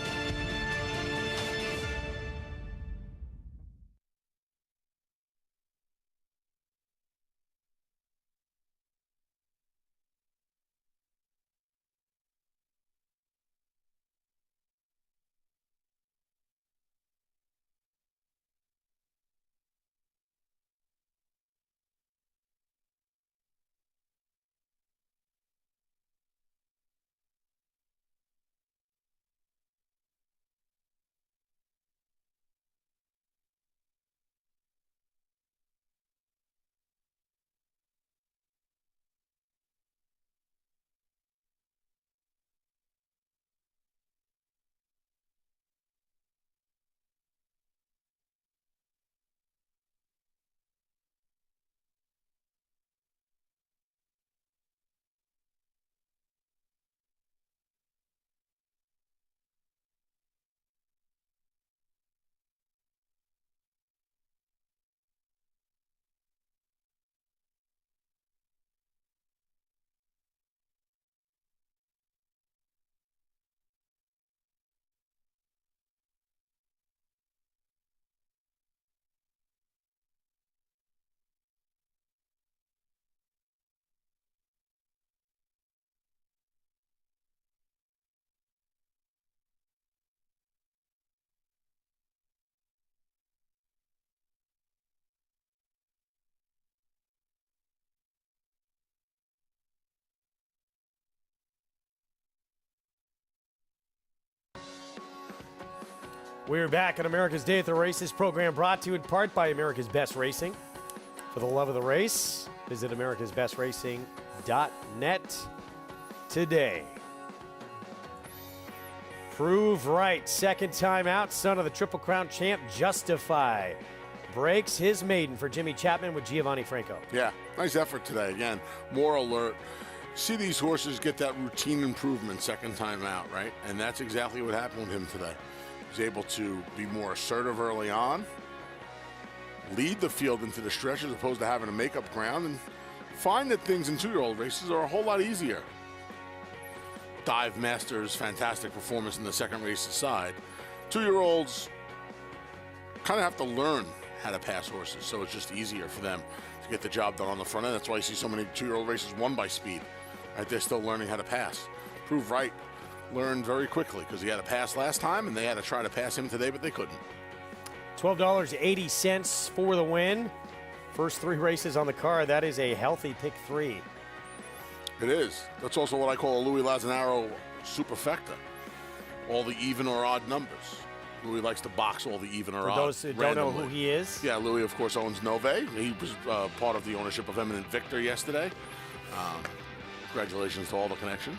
We're back on America's Day at the Races program, brought to you in part by America's Best Racing. For the love of the race, visit americasbestracing.net today. Prove Right, 2nd time out, son of the Triple Crown champ, Justify. Breaks his maiden for Jimmy Chapman with Giovanni Franco. Yeah, nice effort today. Again, more alert. See these horses get that routine improvement 2nd time out, right? And that's exactly what happened with him today. He was able to be more assertive early on, lead the field into the stretch as opposed to having to make up ground, and find that things in 2-year-old races are a whole lot easier. Dive Masters, fantastic performance in the 2nd race aside. 2-year-olds kind of have to learn how to pass horses, so it's just easier for them to get the job done on the front end. That's why you see so many 2-year-old races won by speed. Right? They're still learning how to pass. Prove Right learned very quickly because he had a pass last time and they had to try to pass him today, but they couldn't. $12.80 for the win. First 3 races on the card. That is a healthy pick 3. It is. That's also what I call a Louis Lazzanaro superfecta. all the even or odd numbers. Louis likes to box all the even or For odd. those who don't know who randomly. he is. Yeah, Louis, of course, owns Nove. He was part of the ownership of Eminent Victor yesterday. Congratulations to all the connections.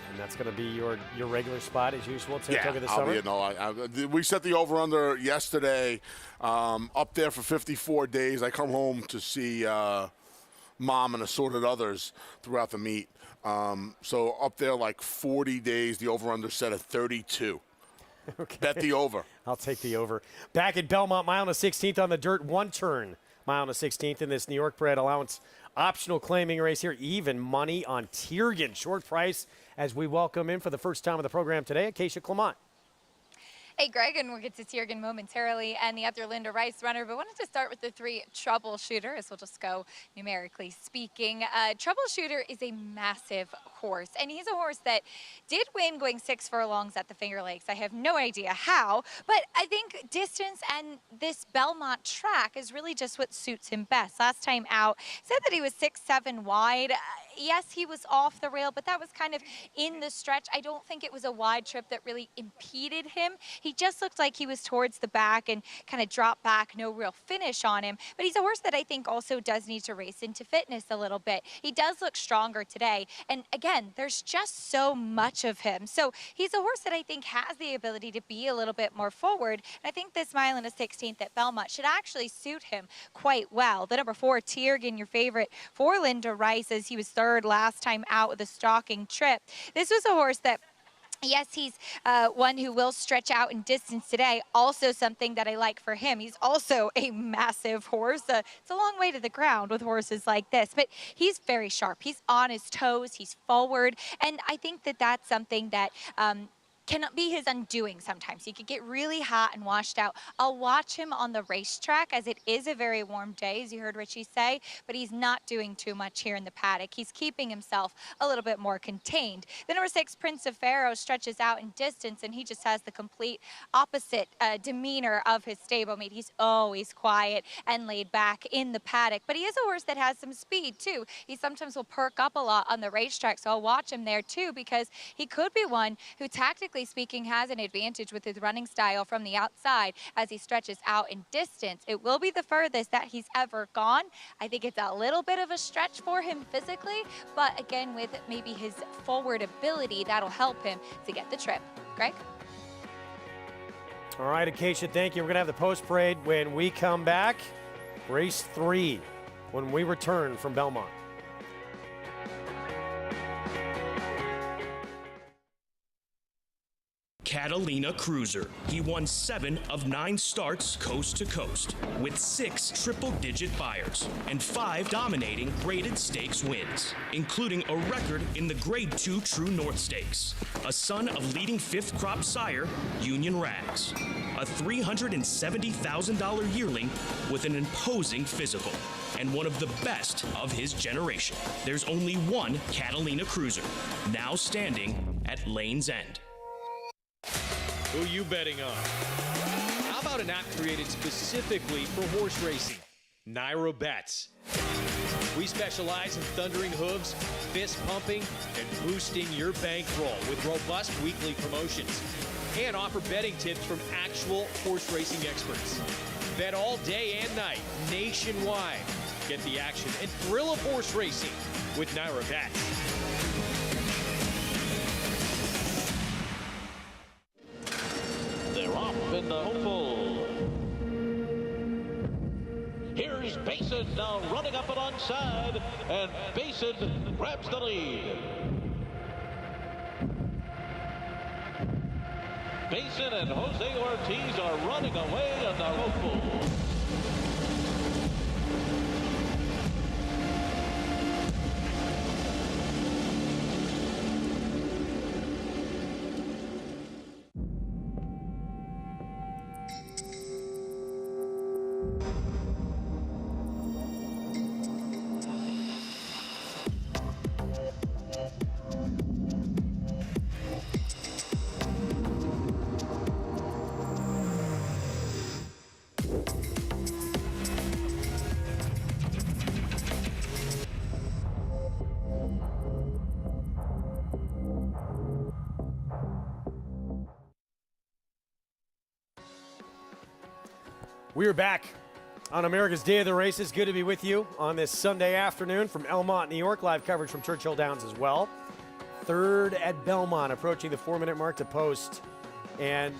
And that's going to be your regular spot as usual at Saratoga this I'll summer? be, we set the over-under yesterday, up there for 54 days. I come home to see Mom and assorted others throughout the meet. So up there like 40 days, the over-under set at 32. Okay. Bet the over. I'll take the over. Back at Belmont, mile and a 16th on the dirt, one turn. Mile and a 16th in this New York bred allowance optional claiming race here. Even money on Tiergan. Short price as we welcome in for the first time of the program today, Acacia Clement. Hey, Greg, and we'll get to Tiergan momentarily and the other Linda Rice runner, but wanted to start with the 3 Troubleshooter, as we'll just go numerically speaking. Troubleshooter is a massive horse, and he's a horse that did win going 6 furlongs at the Finger Lakes. I have no idea how, but I think distance and this Belmont track is really just what suits him best. Last time out, said that he was 6'7" wide. Yes, he was off the rail, but that was kind of in the stretch. I don't think it was a wide trip that really impeded him. He just looked like he was towards the back and kind of dropped back, no real finish on him. But he's a horse that I think also does need to race into fitness a little bit. He does look stronger today. And again, there's just so much of him. So he's a horse that I think has the ability to be a little bit more forward. And I think this mile and a 16th at Belmont should actually suit him quite well. The number 4, Tiergan, your favorite for Linda Rice, as he was 3rd last time out with a stalking trip. This was a horse that, yes, he's one who will stretch out in distance today. Also something that I like for him. He's also a massive horse. It's a long way to the ground with horses like this, but he's very sharp. He's on his toes. He's forward. And I think that that's something that cannot be his undoing sometimes. He could get really hot and washed out. I'll watch him on the racetrack as it is a very warm day, as you heard Richie say, but he's not doing too much here in the paddock. He's keeping himself a little bit more contained. The number 6, Prince of Pharaoh, stretches out in distance, and he just has the complete opposite demeanor of his stablemate. He's always quiet and laid back in the paddock, but he is a horse that has some speed too. He sometimes will perk up a lot on the racetrack, so I'll watch him there too, because he could be one who, tactically speaking, has an advantage with his running style from the outside as he stretches out in distance. It will be the furthest that he's ever gone. I think it's a little bit of a stretch for him physically, but again, with maybe his forward ability, that'll help him to get the trip. Greg? All right, Acacia, thank you. We're going to have the post parade when we come back. Race 3 when we return from Belmont. Catalina Cruiser. He won 7 of 9 starts coast to coast with 6 triple-digit buyers and 5 dominating graded stakes wins, including a record in the Grade 2 True North Stakes. A son of leading 5th crop sire, Union Rags. A $370,000 yearling with an imposing physical and one of the best of his generation. There's only one Catalina Cruiser, now standing at Lane's End. Who you betting on? How about an app created specifically for horse racing? Nairo Bets. We specialize in thundering hooves, fist pumping, and boosting your bankroll with robust weekly promotions. And offer betting tips from actual horse racing experts. Bet all day and night, nationwide. Get the action and thrill of horse racing with Nairo Bets. They're off in the hopeful. Here's Basin now running up alongside, and Basin grabs the lead. Basin and Jose Ortiz are running away in the hopeful. We're back on America's Day of the Races. Good to be with you on this Sunday afternoon from Elmont, New York. Live coverage from Churchill Downs as well. Third at Belmont, approaching the 4-minute mark to post. And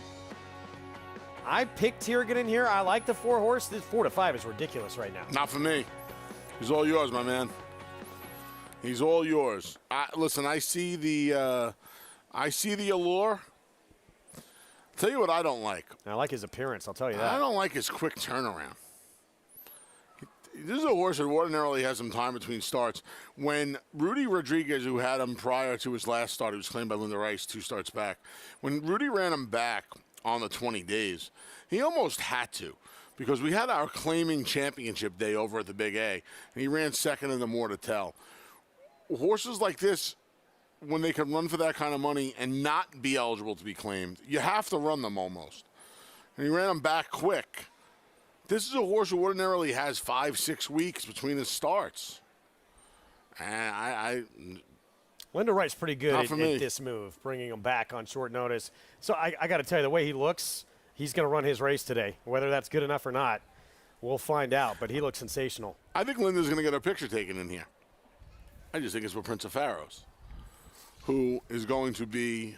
I picked Tiergan in here. I like the 4-horse. This 4-5 is ridiculous right now. Not for me. He's all yours, my man. He's all yours. Listen, I see the allure. Tell you what I don't like. I like his appearance, I'll tell you that. I don't like his quick turnaround. This is a horse that ordinarily has some time between starts. When Rudy Rodriguez, who had him prior to his last start, he was claimed by Linda Rice 2 starts back. When Rudy ran him back on the 20 days, he almost had to, because we had our claiming championship day over at the Big A, and he ran second in the More to Tell. Horses like this, when they can run for that kind of money and not be eligible to be claimed, you have to run them almost. And he ran them back quick. This is a horse who ordinarily has 5-6 weeks between his starts. And Linda Wright's pretty good Not at for me. this move, bringing him back on short notice. So I got to tell you, the way he looks, he's going to run his race today. Whether that's good enough or not, we'll find out. But he looks sensational. I think Linda's going to get her picture taken in here. I just think it's for Prince of Pharaoh's, who is going to be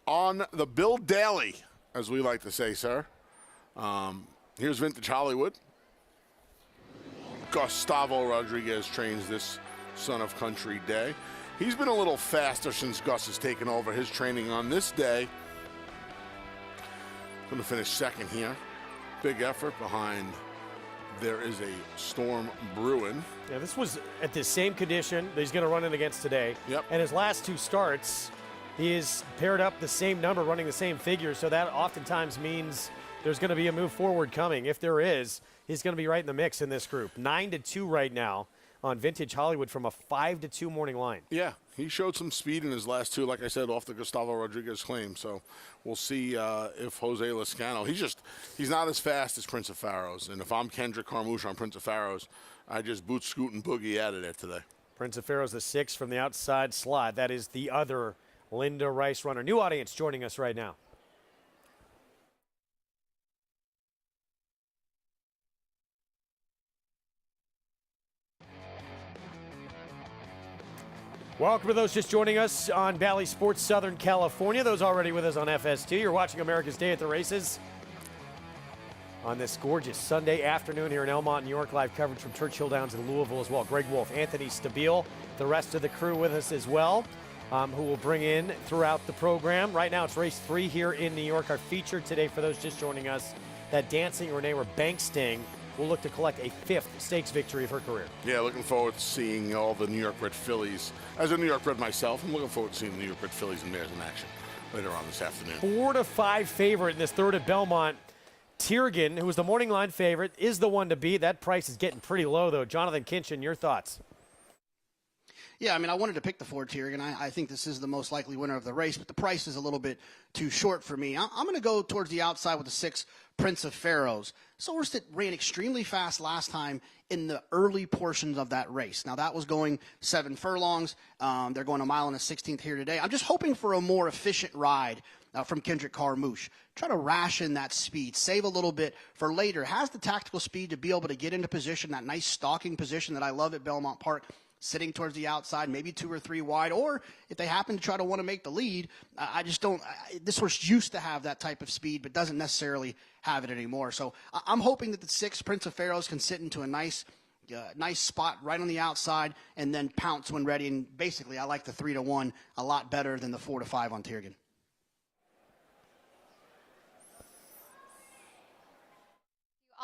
on the bill daily, as we like to say, sir. Here's Vintage Hollywood. Gustavo Rodriguez trains this Son of Country day. He's been a little faster since Gus has taken over his training on this day. Going to finish second here. Big effort behind There Is a Storm Brewing. Yeah, this was at the same condition that he's going to run in against today. Yep. And his last 2 starts, he is paired up the same number, running the same figure. So that oftentimes means there's going to be a move forward coming. If there is, he's going to be right in the mix in this group. 9-2 right now on Vintage Hollywood from a 5-2 morning line. Yeah, he showed some speed in his last 2, like I said, off the Gustavo Rodriguez claim. So we'll see if Jose Lezcano, he's not as fast as Prince of Pharaoh's. And if I'm Kendrick Carmouche on Prince of Pharaoh's, I just boot, scoot, and boogie out of there today. Prince of Pharaoh's the 6 from the outside slot. That is the other Linda Rice runner. New audience joining us right now. Welcome to those just joining us on Bally Sports Southern California. Those already with us on FS2. You're watching America's Day at the Races on this gorgeous Sunday afternoon here in Elmont, New York. Live coverage from Churchill Downs in Louisville as well. Greg Wolf, Anthony Stabile, the rest of the crew with us as well, who will bring in throughout the program. Right now it's race 3 here in New York. Our feature today, for those just joining us, that Dancing Renee or Bank Sting will look to collect a 5th stakes victory of her career. Yeah, looking forward to seeing all the New York bred fillies. As a New York bred myself, I'm looking forward to seeing the New York bred fillies and mares in action later on this afternoon. 4-5 favorite in this third at Belmont. Tiergan, who was the morning line favorite, is the one to beat. That price is getting pretty low, though. Jonathan Kinchin, your thoughts? Yeah, I mean, I wanted to pick the 4 Tiergan. I think this is the most likely winner of the race, but the price is a little bit too short for me. I'm going to go towards the outside with the 6 Prince of Pharaoh's. So horse that ran extremely fast last time in the early portions of that race. Now, that was going 7 furlongs. They're going a mile and a 16th here today. I'm just hoping for a more efficient ride from Kendrick Carmouche. Try to ration that speed, save a little bit for later. Has the tactical speed to be able to get into position, that nice stalking position that I love at Belmont Park, sitting towards the outside, maybe 2 or 3 wide, or if they happen to try to want to make the lead, I just don't. This horse used to have that type of speed, but doesn't necessarily have it anymore. So I'm hoping that the 6 Prince of Pharaoh's can sit into a nice spot right on the outside and then pounce when ready. And basically, I like the 3-1 a lot better than the 4-5 on Tiergan.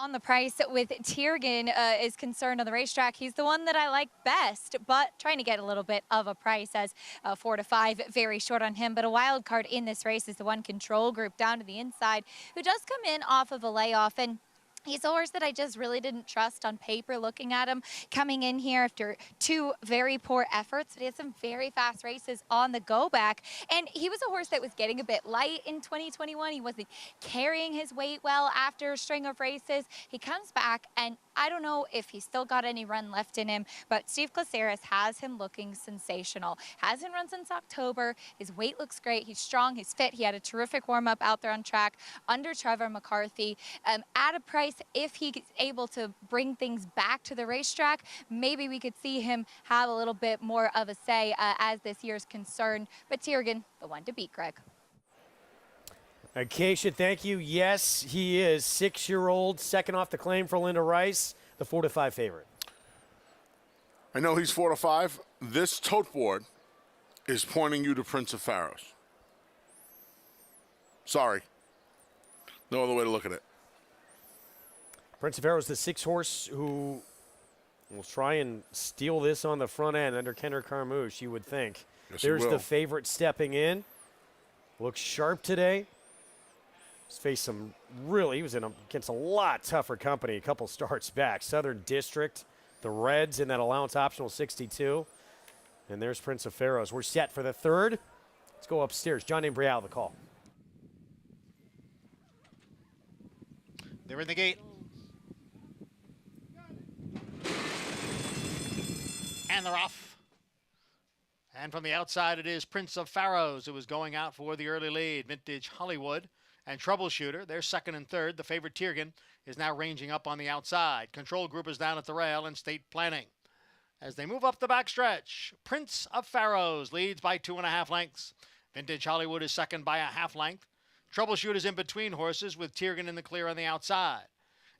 On the price with Tiergan is concerned on the racetrack. He's the one that I like best, but trying to get a little bit of a price as 4-5, very short on him. But a wild card in this race is the one Control Group down to the inside, who does come in off of a layoff. And He's a horse that I just really didn't trust on paper looking at him coming in here after 2 very poor efforts, but he had some very fast races on the go back. And he was a horse that was getting a bit light in 2021. He wasn't carrying his weight well after a string of races. He comes back, and I don't know if he's still got any run left in him, but Steve Caceres has him looking sensational. Hasn't run since October. His weight looks great. He's strong. He's fit. He had a terrific warm-up out there on track under Trevor McCarthy. At a price, if he's able to bring things back to the racetrack, maybe we could see him have a little bit more of a say as this year's concerned. But Tiergan, the one to beat, Greg. Acacia, thank you. Yes, he is 6-year-old, second off the claim for Linda Rice, the 4-5 favorite. I know he's 4-5. This tote board is pointing you to Prince of Pharaohs. Sorry. No other way to look at it. Prince of Pharaoh is the 6-horse who will try and steal this on the front end under Kendrick Carmouche, you would think. Yes, There's the favorite stepping in. Looks sharp today. He's faced some he was against a lot tougher company a couple starts back. Southern District, the Reds in that allowance optional 62. And there's Prince of Pharaohs. We're set for the third. Let's go upstairs. John Imbrial, the call. They're in the gate. And they're off. And from the outside, it is Prince of Pharaohs who is going out for the early lead. Vintage Hollywood and Troubleshooter, they're second and third. The favorite Tiergan is now ranging up on the outside. Control group is down at the rail and State Planning. As they move up the backstretch, Prince of Pharaohs leads by 2.5 lengths. Vintage Hollywood is second by a half length. Troubleshooter is in between horses with Tiergan in the clear on the outside.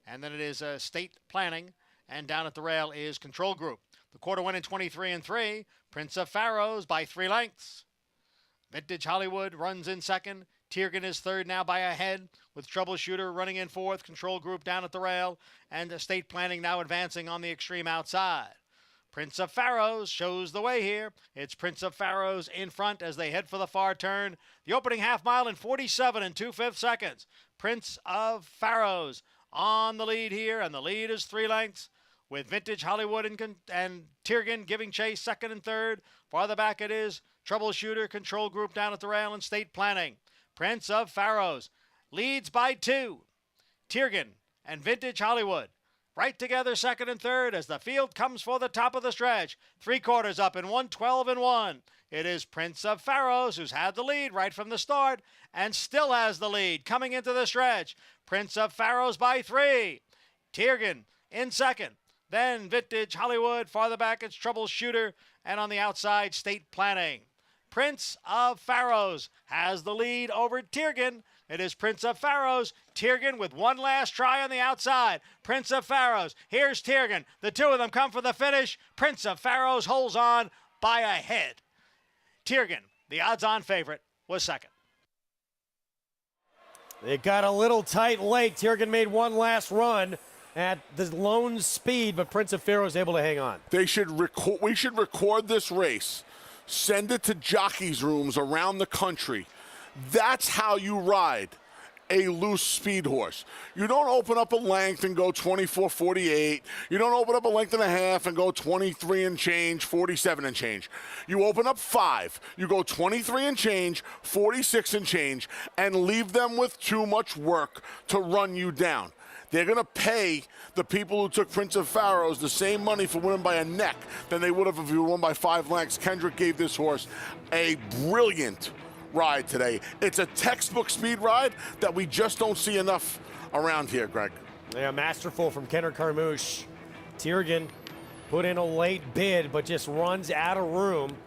And then it is State Planning, and down at the rail is Control Group. The quarter went in 23 and 3. Prince of Pharaohs by 3 lengths. Vintage Hollywood runs in second. Tiergan is third now by a head, with Troubleshooter running in fourth. Control Group down at the rail, and State Planning now advancing on the extreme outside. Prince of Pharaohs shows the way here. It's Prince of Pharaohs in front as they head for the far turn. The opening half mile in 47 and 2/5 seconds. Prince of Pharaohs on the lead here, and the lead is 3 lengths, with Vintage Hollywood and Tiergan giving chase second and third. Farther back it is Troubleshooter, Control Group down at the rail, and State Planning. Prince of Pharaohs leads by 2. Tiergan and Vintage Hollywood right together second and third as the field comes for the top of the stretch. 3/4 up in 1:12 and 1. It is Prince of Pharaohs who's had the lead right from the start and still has the lead coming into the stretch. Prince of Pharaohs by 3. Tiergan in second. Then Vintage Hollywood. Farther back it's Troubleshooter. And on the outside, State Planning. Prince of Pharaohs has the lead over Tiergan. It is Prince of Pharaohs. Tiergan with one last try on the outside. Prince of Pharaohs. Here's Tiergan. The two of them come for the finish. Prince of Pharaohs holds on by a head. Tiergan, the odds-on favorite, was second. It got a little tight late. Tiergan made one last run at the lone speed, but Prince of Pharaoh was able to hang on. We should record this race, send it to jockeys' rooms around the country. That's how you ride a loose speed horse. You don't open up a length and go 24.48. You don't open up a length and a half and go 23 and change, 47 and change. You open up 5. You go 23 and change, 46 and change, and leave them with too much work to run you down. They're going to pay the people who took Prince of Pharaohs the same money for winning by a neck than they would have if you won by 5 lengths. Kendrick gave this horse a brilliant ride today. It's a textbook speed ride that we just don't see enough around here, Greg. Yeah, masterful from Kendrick Carmouche. Tiergan put in a late bid, but just runs out of room.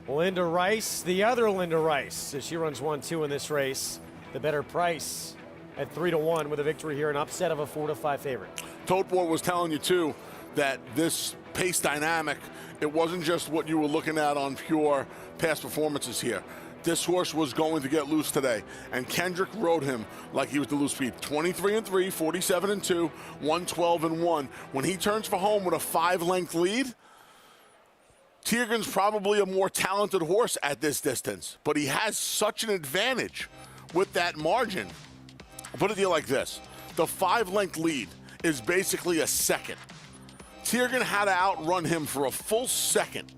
Linda Rice, the other Linda Rice, as she runs 1-2 in this race. The better price at 3-1 with a victory here, an upset of a 4-5 favorite. Tote Board was telling you, too, that this pace dynamic, it wasn't just what you were looking at on pure past performances here. This horse was going to get loose today, and Kendrick rode him like he was the loose speed. 23 and 3, 47 and 2, 112 and 1. When he turns for home with a 5-length lead, Tiergan's probably a more talented horse at this distance, but he has such an advantage with that margin. I'll put it to you like this. The 5-length lead is basically a second. Tiergan had to outrun him for a full second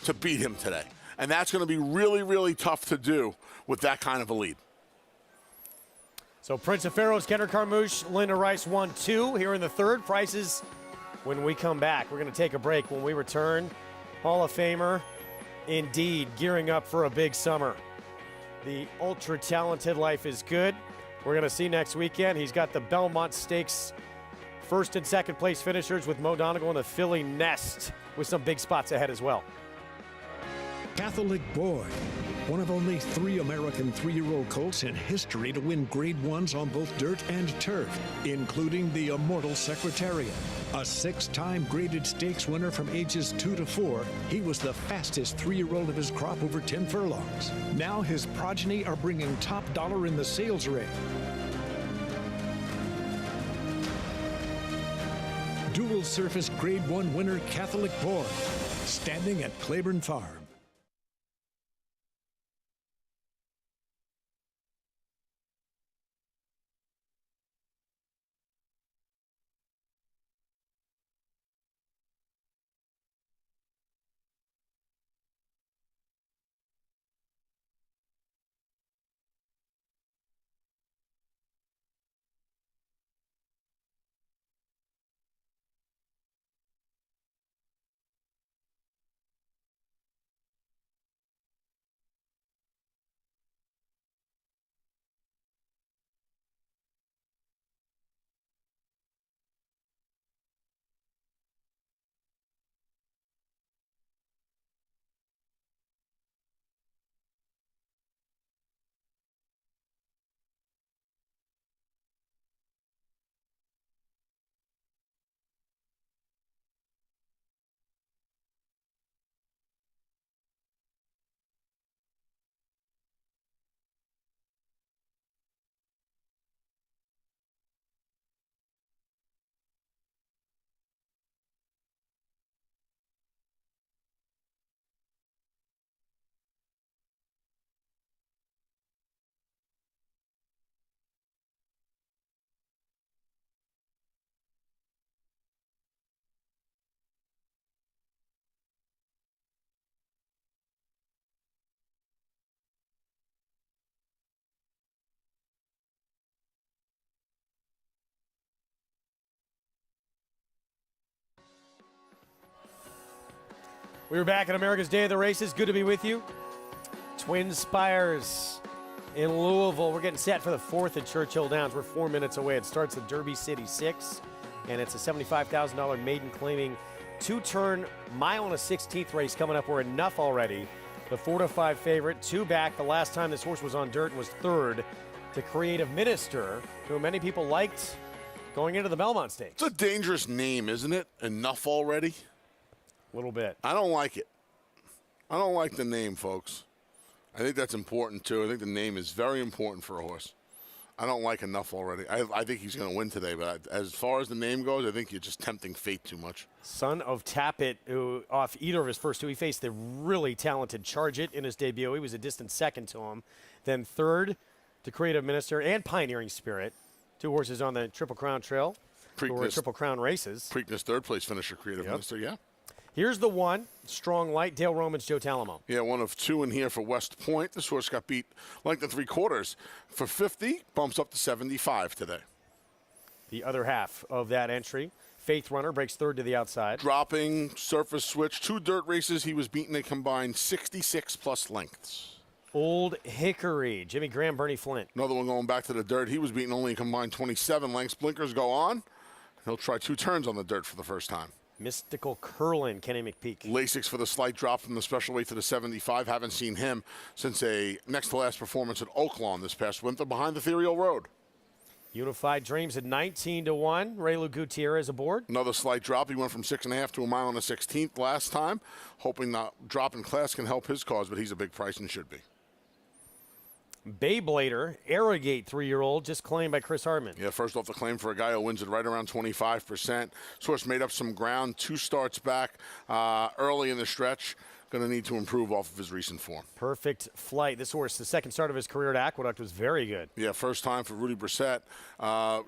to beat him today. And that's going to be really, really tough to do with that kind of a lead. So Prince of Pharaoh's Kendrick Carmouche, Linda Rice 1-2 here in the third. Prices when we come back. We're going to take a break. When we return, Hall of Famer, indeed, gearing up for a big summer. The ultra-talented life is good. We're going to see next weekend. He's got the Belmont Stakes first and second place finishers with Mo Donegal and the Philly Nest with some big spots ahead as well. Catholic Boy, one of only 3 American 3-year-old colts in history to win Grade 1s on both dirt and turf, including the Immortal Secretariat. A 6-time graded stakes winner from ages 2 to 4, he was the fastest 3-year-old of his crop over 10 furlongs. Now his progeny are bringing top dollar in the sales rate. Dual surface Grade 1 winner Catholic Boy, standing at Claiborne Farm. We're back at America's Day of the Races. Good to be with you. Twin Spires in Louisville. We're getting set for the 4th at Churchill Downs. We're 4 minutes away. It starts at Derby City 6, and it's a $75,000 maiden claiming 2-turn mile and a 16th race coming up. We're enough already. The 4-5 favorite, 2 back. The last time this horse was on dirt was 3rd to Creative Minister, who many people liked going into the Belmont Stakes. It's a dangerous name, isn't it? Enough already? A little bit. I don't like it. I don't like the name, folks. I think that's important, too. I think the name is very important for a horse. I don't like enough already. I think he's going to win today, but as far as the name goes, I think you're just tempting fate too much. Son of Tappet, who off either of his first 2, he faced the really talented Charge It in his debut. He was a distant second to him. Then 3rd to Creative Minister and Pioneering Spirit. 2 horses on the Triple Crown Trail. Who were Triple Crown races. Preakness 3rd place finisher, Creative Minister, yeah. Here's the one, Strong Light, Dale Romans, Joe Talamo. Yeah, 1 of 2 in here for West Point. This horse got beat length and 3/4 for 50, bumps up to 75 today. The other half of that entry, Faith Runner breaks 3rd to the outside. Dropping, surface switch, 2 dirt races. He was beaten a combined 66 plus lengths. Old Hickory, Jimmy Graham, Bernie Flint. Another one going back to the dirt. He was beaten only a combined 27 lengths. Blinkers go on. He'll try 2 turns on the dirt for the first time. Mystical Curlin, Kenny McPeak. Lasix for the slight drop from the special weight to the 75. Haven't seen him since a next-to-last performance at Oaklawn this past winter behind the Ethereal Road. Unified Dreams at 19-1. Raylu Gutierrez aboard. Another slight drop. He went from 6.5 to a mile and a 16th last time. Hoping that drop in class can help his cause, but he's a big price and should be. Beyblader, Arrogate 3-year-old, just claimed by Chris Hardman. Yeah, first off the claim for a guy who wins it right around 25%. Source made up some ground, 2 starts back early in the stretch. going to need to improve off of his recent form. Perfect Flight. This horse, the second start of his career at Aqueduct, was very good. Yeah, first time for Rudy Brissett.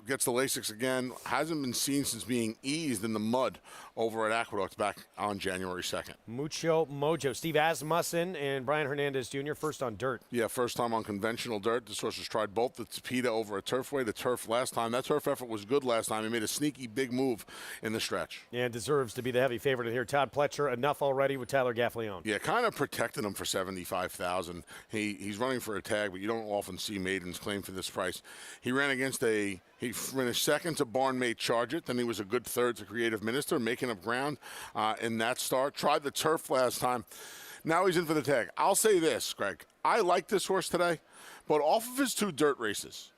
Gets the Lasix again. Hasn't been seen since being eased in the mud over at Aqueduct back on January 2nd. Mucho Mojo. Steve Asmussen and Brian Hernandez Jr. first on dirt. Yeah, first time on conventional dirt. This horse has tried both the Tapeta over a Turfway, the turf last time. That turf effort was good last time. He made a sneaky big move in the stretch. And deserves to be the heavy favorite in here. Todd Pletcher, enough already with Tyler Gaffleone. Yeah, kind of protected him for $75,000. He's running for a tag, but you don't often see maidens claim for this price. He ran against he finished second to Barnmate Charge It. Then he was a good third to Creative Minister, making up ground in that start. Tried the turf last time. Now he's in for the tag. I'll say this, Greg. I like this horse today, but off of his 2 dirt races,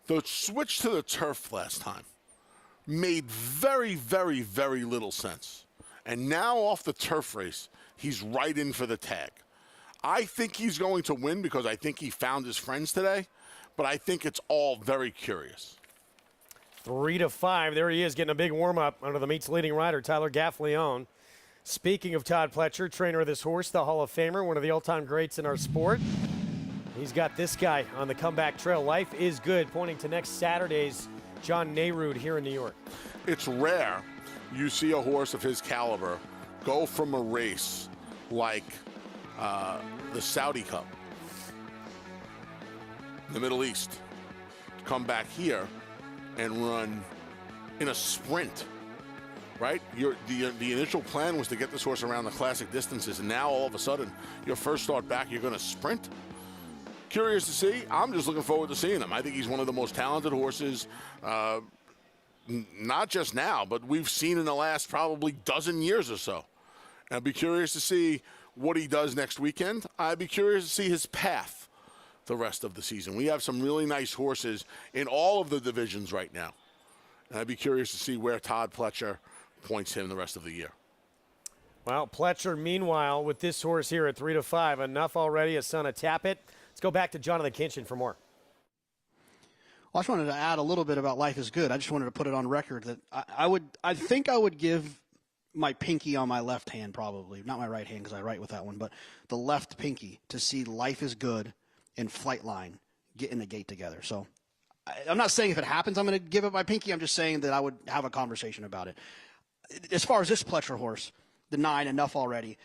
the switch to the turf last time made very, very, very little sense. And now off the turf race, he's right in for the tag. I think he's going to win because I think he found his friends today, but I think it's all very curious. 3 to 5. There he is getting a big warm-up under the meet's leading rider, Tyler Gaffleone. Speaking of Todd Pletcher, trainer of this horse, the Hall of Famer, one of the all-time greats in our sport. He's got this guy on the comeback trail. Life is good, pointing to next Saturday's John Nehrude here in New York. It's rare you see a horse of his caliber go from a race like the Saudi Cup, the Middle East, come back here and run in a sprint, right? The initial plan was to get this horse around the classic distances, and now all of a sudden, your first start back, you're going to sprint. Curious to see. I'm just looking forward to seeing him. I think he's one of the most talented horses, not just now, but we've seen in the last probably dozen years or so. And I'd be curious to see what he does next weekend. I'd be curious to see his path the rest of the season. We have some really nice horses in all of the divisions right now. And I'd be curious to see where Todd Pletcher points him the rest of the year. Well, Pletcher, meanwhile, with this horse here at 3 to 5, enough already, a son of Tappet. Let's go back to Jonathan Kinchin for more. Well, I just wanted to add a little bit about Life is Good. I just wanted to put it on record that I think I would give my pinky on my left hand, probably not my right hand because I write with that one, but the left pinky to see Life is Good and Flightline get in the gate together. So I'm not saying if it happens I'm going to give it my pinky. I'm just saying that I would have a conversation about it. As far as this Pletcher horse, the 9, enough already.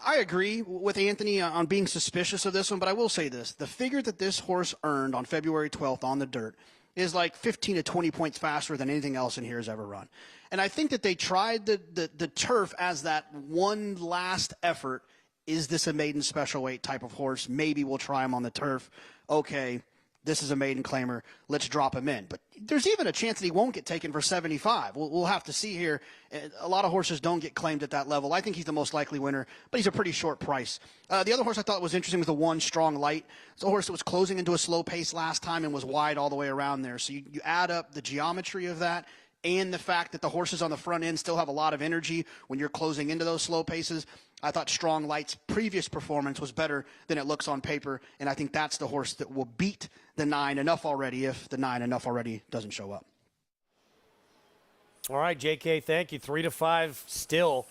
I agree with Anthony on being suspicious of this one, but I will say this. The figure that this horse earned on February 12th on the dirt is like 15 to 20 points faster than anything else in here has ever run. And I think that they tried the turf as that one last effort. Is this a maiden special weight type of horse? Maybe we'll try him on the turf. Okay, this is a maiden claimer. Let's drop him in. But there's even a chance that he won't get taken for 75. We'll have to see here. A lot of horses don't get claimed at that level. I think he's the most likely winner, but he's a pretty short price. The other horse I thought was interesting was the 1 Strong Light. It's a horse that was closing into a slow pace last time and was wide all the way around there. So you add up the geometry of that and the fact that the horses on the front end still have a lot of energy when you're closing into those slow paces. I thought Strong Light's previous performance was better than it looks on paper, and I think that's the horse that will beat the 9 enough already if the 9 enough already doesn't show up. All right, JK, thank you. 3 to 5 still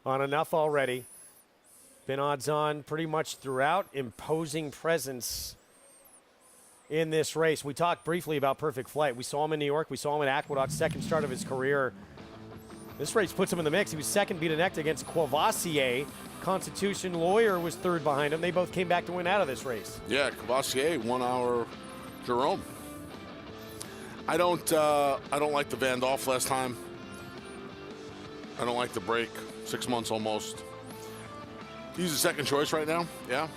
on enough already. Been odds on pretty much throughout. Imposing presence in this race. We talked briefly about Perfect Flight. We saw him in New York. We saw him at Aqueduct, second start of his career. This race puts him in the mix. He was second beat neck against Courvoisier. Constitution Lawyer was third behind him. They both came back to win out of this race. Yeah, Courvoisier won our Jerome. I don't like the Van Dolph last time. I don't like the break. 6 months almost. He's the second choice right now. Yeah.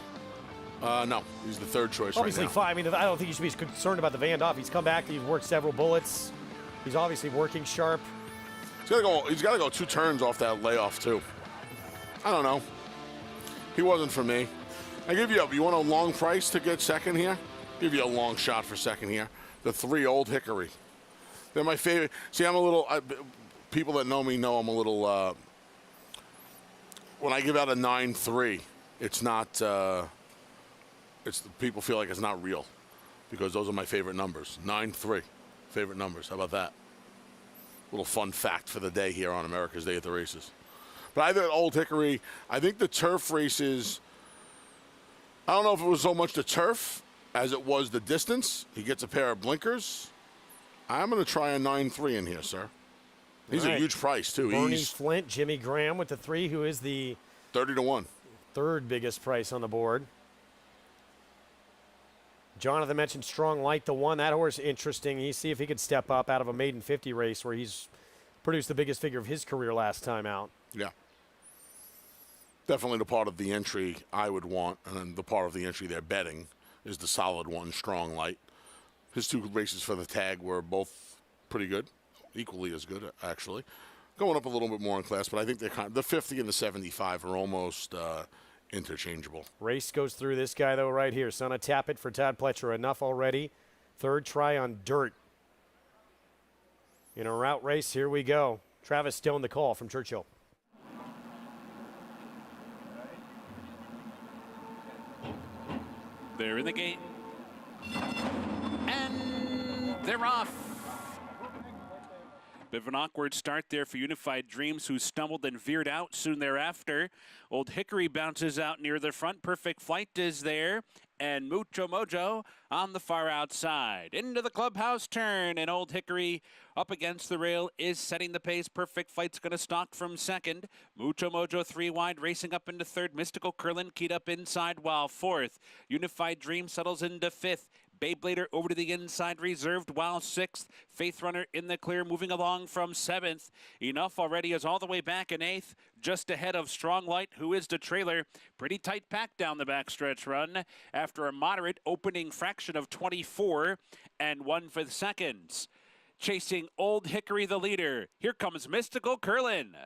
No, he's the third choice obviously right now. Fine. I mean, I don't think you should be concerned about the Van Dolph. He's come back. He's worked several bullets. He's obviously working sharp. He's got to go 2 turns off that layoff, too. I don't know. He wasn't for me. You want a long price to get second here? Give you a long shot for second here. The 3 Old Hickory. They're my favorite. See, I'm a little, people that know me know I'm a little, when I give out a 9-3, it's not, people feel like it's not real because those are my favorite numbers. 9-3, favorite numbers. How about that? Little fun fact for the day here on America's Day at the Races. But I think Old Hickory, I think the turf races, I don't know if it was so much the turf as it was the distance. He gets a pair of blinkers. I'm going to try a 9-3 in here, sir. He's a huge price, too. Bernie Flint, Jimmy Graham with the 3, who is the 30-1. Third biggest price on the board. Jonathan mentioned Strong Light, the 1. That horse, interesting. You see if he could step up out of a maiden 50 race where he's produced the biggest figure of his career last time out. Yeah. Definitely the part of the entry I would want, and then the part of the entry they're betting is the solid 1, Strong Light. His 2 races for the tag were both pretty good, equally as good, actually. Going up a little bit more in class, but I think they're the 50 and the 75 are almost interchangeable. Race goes through this guy, though, right here. Son of Tappet for Todd Pletcher. Enough already. Third try on dirt. In a route race, here we go. Travis Stone, the call from Churchill. They're in the gate. And they're off. Bit of an awkward start there for Unified Dreams, who stumbled and veered out soon thereafter. Old Hickory bounces out near the front. Perfect Flight is there. And Mucho Mojo on the far outside. Into the clubhouse turn, and Old Hickory up against the rail is setting the pace. Perfect Flight's going to stalk from second. Mucho Mojo 3 wide, racing up into third. Mystical Curlin keyed up inside, while fourth. Unified Dream settles into fifth. Beyblader over to the inside, reserved, while sixth. Faith Runner in the clear, moving along from seventh. Enough already is all the way back in eighth, just ahead of Strong Light, who is the trailer. Pretty tight pack down the backstretch run after a moderate opening fraction of 24 and 1/5 seconds. Chasing Old Hickory, the leader. Here comes Mystical Curlin.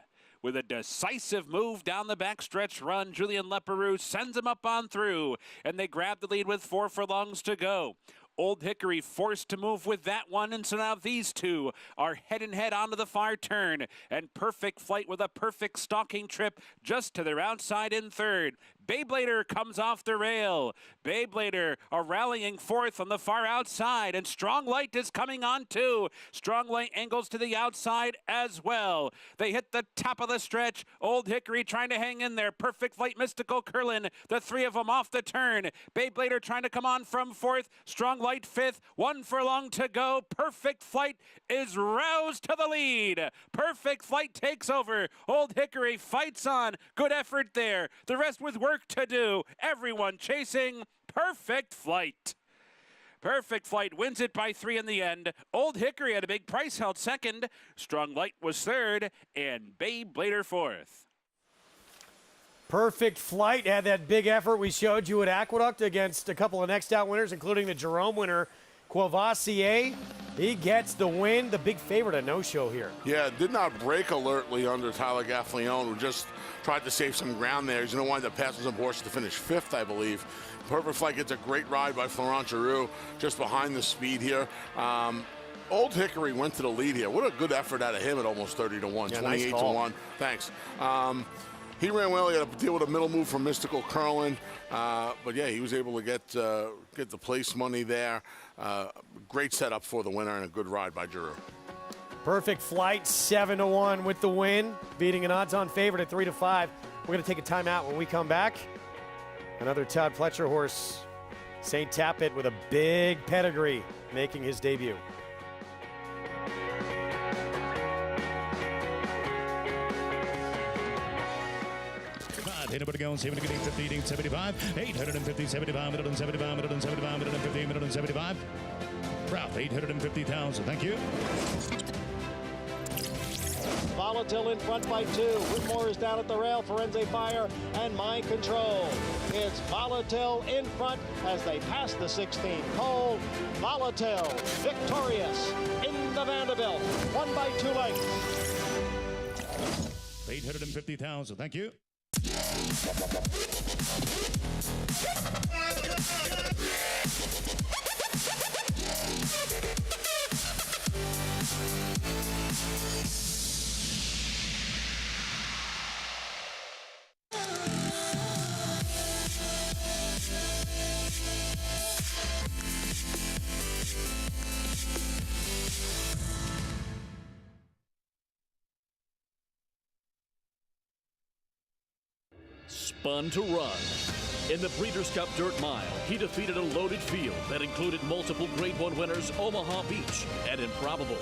With a decisive move down the backstretch run, Julian Leperoux sends him up on through, and they grab the lead with 4 furlongs to go. Old Hickory forced to move with that one, and so now these two are head and head onto the far turn, and Perfect Flight with a perfect stalking trip just to their outside in third. Beyblader comes off the rail. Beyblader are rallying fourth on the far outside, and Strong Light is coming on too. Strong Light angles to the outside as well. They hit the top of the stretch. Old Hickory trying to hang in there. Perfect Flight, Mystical Curlin, the 3 of them off the turn. Beyblader trying to come on from fourth. Strong Light fifth. 1 furlong to go. Perfect Flight is roused to the lead. Perfect Flight takes over. Old Hickory fights on. Good effort there. The rest with work to do. Everyone chasing Perfect Flight. Perfect Flight wins it by 3 in the end. Old Hickory had a big price, held second. Strong Light was third, and Beyblader fourth. Perfect Flight had that big effort we showed you at Aqueduct against a couple of next out winners, including the Jerome winner, Courvoisier. He gets the win. The big favorite, a no-show here. Yeah, did not break alertly under Tyler Gaffleone, who just tried to save some ground there. He's going to wind up passing some horses to finish fifth, I believe. Perfect Flight gets a great ride by Florent Giroux just behind the speed here. Old Hickory went to the lead here. What a good effort out of him at almost 30-1, yeah, 28-1. Thanks. He ran well. He had to deal with a middle move from Mystical Curlin. But, yeah, he was able to get the place money there. Great setup for the winner and a good ride by Giroux. Perfect Flight, 7-1 with the win, beating an odds-on favorite at 3-5. We're going to take a timeout when we come back. Another Todd Pletcher horse, St. Tappet, with a big pedigree, making his debut. Anybody going? 70, 50, 75, 850, 75, 175, 175, 150, 175. Ralph, 850,000. Thank you. Volatile in front by 2. Whitmore is down at the rail. Forense Fire and Mind Control. It's Volatile in front as they pass the 16th pole. Volatile victorious in the Vanderbilt. 1 by 2 lengths. 850,000. Thank you. Spun to Run. In the Breeders' Cup Dirt Mile, he defeated a loaded field that included multiple Grade 1 winners Omaha Beach and Improbable.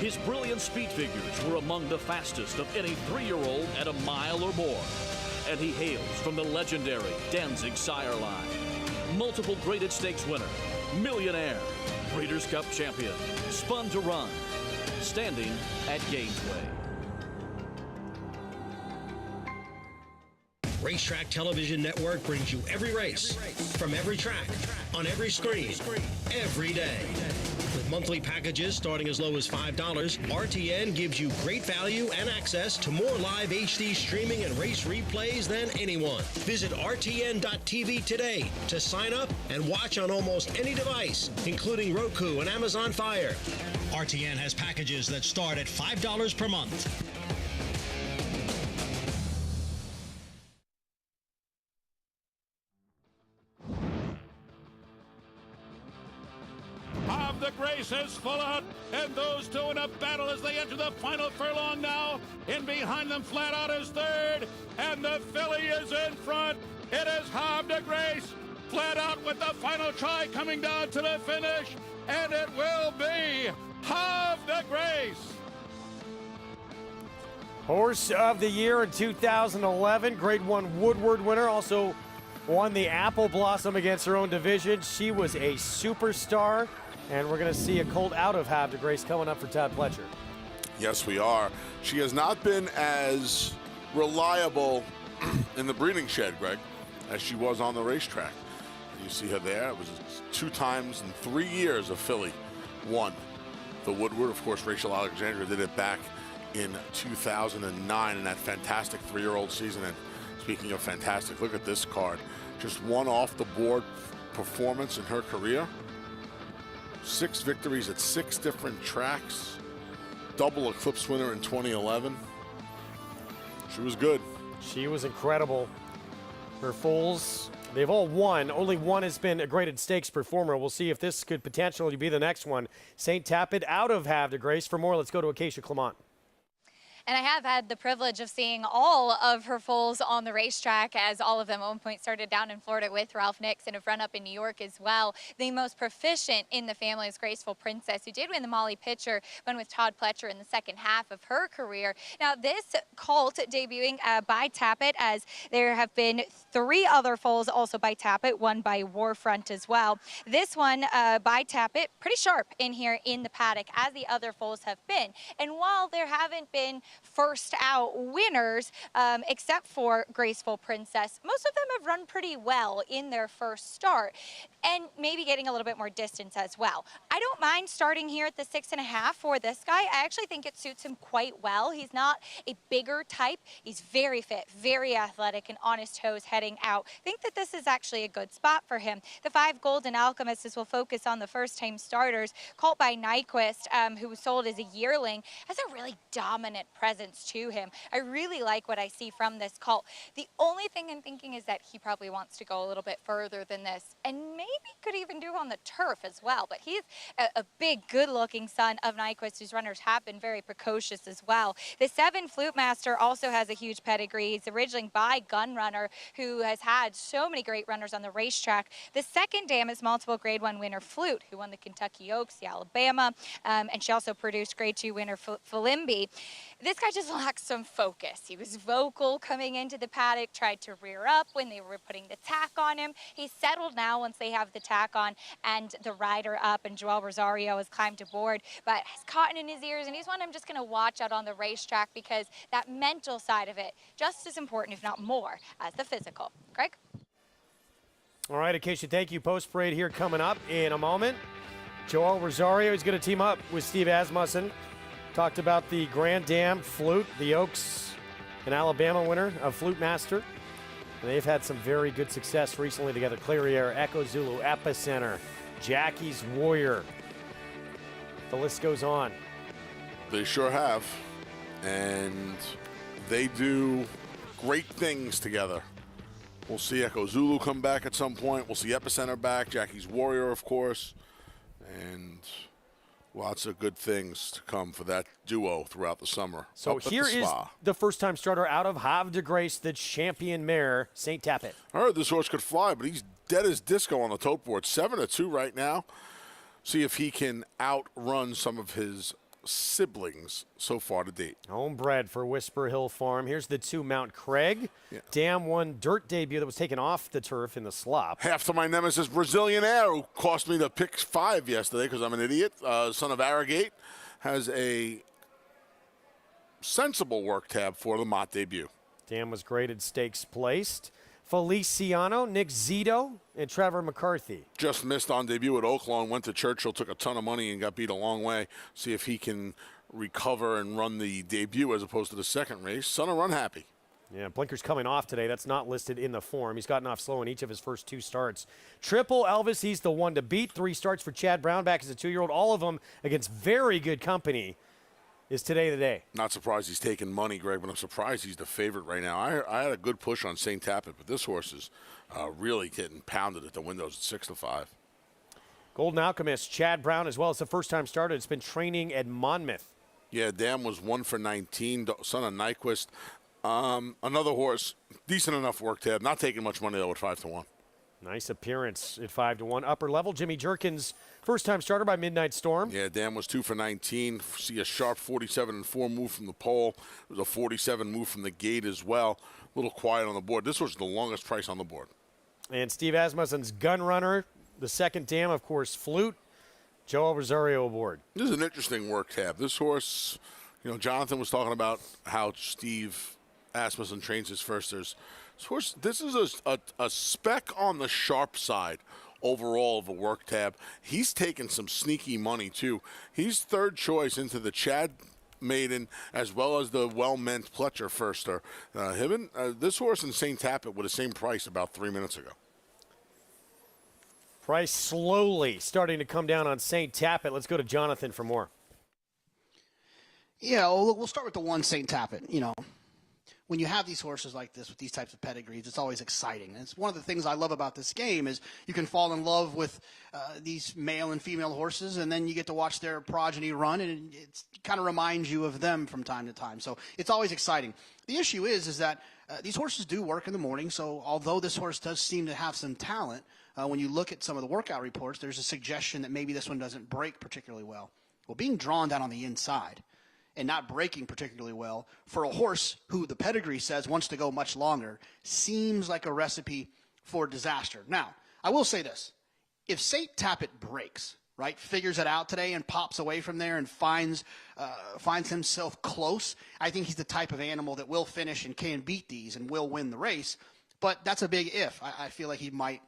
His brilliant speed figures were among the fastest of any 3-year-old at a mile or more. And he hails from the legendary Danzig sire line. Multiple graded stakes winner, millionaire, Breeders' Cup champion, Spun to Run, standing at Gainesway. Racetrack Television Network brings you every race, from every track, on every screen, every day. With monthly packages starting as low as $5, RTN gives you great value and access to more live HD streaming and race replays than anyone. Visit RTN.tv today to sign up and watch on almost any device, including Roku and Amazon Fire. RTN has packages that start at $5 per month. Of the Grace is full out, and those two in a battle as they enter the final furlong now. In behind them, flat out is third, and the filly is in front. It is Havre de Grace, flat out with the final try coming down to the finish, and it will be Havre de Grace. Horse of the Year in 2011, Grade 1 Woodward winner, also won the Apple Blossom against her own division. She was a superstar. And we're going to see a colt out of Havre de Grace coming up for Todd Pletcher. Yes, we are. She has not been as reliable in the breeding shed, Greg, as she was on the racetrack. And you see her there. It was 2 times in 3 years a filly won the Woodward. Of course, Rachel Alexandra did it back in 2009 in that fantastic 3-year-old season. And speaking of fantastic, look at this card. Just one off-the-board performance in her career. 6 victories at 6 different tracks. Double Eclipse winner in 2011. She was good. She was incredible. Her foals, they've all won. Only one has been a graded stakes performer. We'll see if this could potentially be the next one. St. Tapit out of Havre de Grace. For more, let's go to Acacia Clement. And I have had the privilege of seeing all of her foals on the racetrack, as all of them at one point started down in Florida with Ralph Nix and have run up in New York as well. The most proficient in the family is Graceful Princess, who did win the Molly Pitcher, won with Todd Pletcher in the second half of her career. Now, this colt debuting by Tapit, as there have been 3 other foals also by Tapit, one by Warfront as well. This one by Tapit, pretty sharp in here in the paddock, as the other foals have been. And while there haven't been first out winners, except for Graceful Princess, most of them have run pretty well in their first start, and maybe getting a little bit more distance as well. I don't mind starting here at the 6.5 for this guy. I actually think it suits him quite well. He's not a bigger type. He's very fit, very athletic, and on his toes heading out. I think that this is actually a good spot for him. The 5 Golden Alchemists will focus on the first-time starters. Colt by Nyquist, who was sold as a yearling, has a really dominant presence to him. I really like what I see from this colt. The only thing I'm thinking is that he probably wants to go a little bit further than this, and maybe could even do on the turf as well. But he's a big, good-looking son of Nyquist, whose runners have been very precocious as well. The 7 Flute Master also has a huge pedigree. He's originally by Gunrunner, who has had so many great runners on the racetrack. The 2nd dam is multiple Grade 1 winner Flute, who won the Kentucky Oaks, the Alabama, and she also produced Grade 2 winner Filimbi. This guy just lacks some focus. He was vocal coming into the paddock, tried to rear up when they were putting the tack on him. He's settled now once they have the tack on and the rider up, and Joel Rosario has climbed aboard, but has cotton in his ears, and he's one I'm just going to watch out on the racetrack, because that mental side of it, just as important, if not more, as the physical. Greg? All right, Acacia, thank you. Post-parade here coming up in a moment. Joel Rosario is going to team up with Steve Asmussen. Talked about the Grand Dam Flute, the Oaks, an Alabama winner of Flute Master. And they've had some very good success recently together. Clariere, Echo Zulu, Epicenter, Jackie's Warrior. The list goes on. They sure have. And they do great things together. We'll see Echo Zulu come back at some point. We'll see Epicenter back, Jackie's Warrior, of course. And Lots of good things to come for that duo throughout the summer. So up at here the is spa. the first-time starter out of Havre de Grace, the champion mare, St. Tappet. I heard this horse could fly, but he's dead as disco on the tote board. 7-2 right now. See if he can outrun some of his siblings so far to date. Homebred for Whisper Hill Farm. Here's the 2 Mount Craig. Dam 1 dirt debut that was taken off the turf in the slop. Half to my nemesis Brazilian Air, who cost me the pick 5 yesterday because I'm an idiot. Son of Arrogate has a sensible work tab for the Mott debut. Dam was graded stakes placed. Feliciano, Nick Zito, and Trevor McCarthy. Just missed on debut at Oaklawn, went to Churchill, took a ton of money and got beat a long way. See if he can recover and run the debut as opposed to the second race. Son of Run Happy. Yeah, Blinker's coming off today. That's not listed in the form. He's gotten off slow in each of his first 2 starts. Triple Elvis, he's the one to beat. 3 starts for Chad Brown back as a 2-year-old. All of them against very good company. Is today the day? Not surprised he's taking money, Greg, but I'm surprised he's the favorite right now. I had a good push on St. Tappet, but this horse is really getting pounded at the windows at 6-5. Golden Alchemist, Chad Brown, as well as the first-time starter. It's been training at Monmouth. Yeah, Dam was 1 for 19, son of Nyquist. Another horse, decent enough work tab. Not taking much money, though, at 5-1. Nice appearance at 5-1. Upper level, Jimmy Jerkins, first-time starter by Midnight Storm. Yeah, Dam was 2 for 19. See a sharp 47-4 move from the pole. It was a 47 move from the gate as well. A little quiet on the board. This was the longest price on the board. And Steve Asmussen's Gun Runner, the second Dam, of course, Flute. Joel Rosario aboard. This is an interesting work tab. This horse, you know, Jonathan was talking about how Steve Asmussen trains his firsters. This is a spec on the sharp side overall of a work tab. He's taken some sneaky money, too. He's third choice into the Chad Maiden as well as the well-meant Pletcher firster. This horse and St. Tappet were the same price about 3 minutes ago. Price slowly starting to come down on St. Tappet. Let's go to Jonathan for more. Yeah, well, we'll start with the 1 St. Tappet. You know, when you have these horses like this with these types of pedigrees, it's always exciting. And it's one of the things I love about this game is you can fall in love with these male and female horses, and then you get to watch their progeny run, and it kind of reminds you of them from time to time. So it's always exciting. The issue is that these horses do work in the morning, so although this horse does seem to have some talent, when you look at some of the workout reports, there's a suggestion that maybe this one doesn't break particularly well. Well, being drawn down on the inside and not breaking particularly well for a horse who the pedigree says wants to go much longer seems like a recipe for disaster. Now, I will say this. If St. Tappet breaks, right, figures it out today and pops away from there and finds himself close, I think he's the type of animal that will finish and can beat these and will win the race. But that's a big if. I feel like he might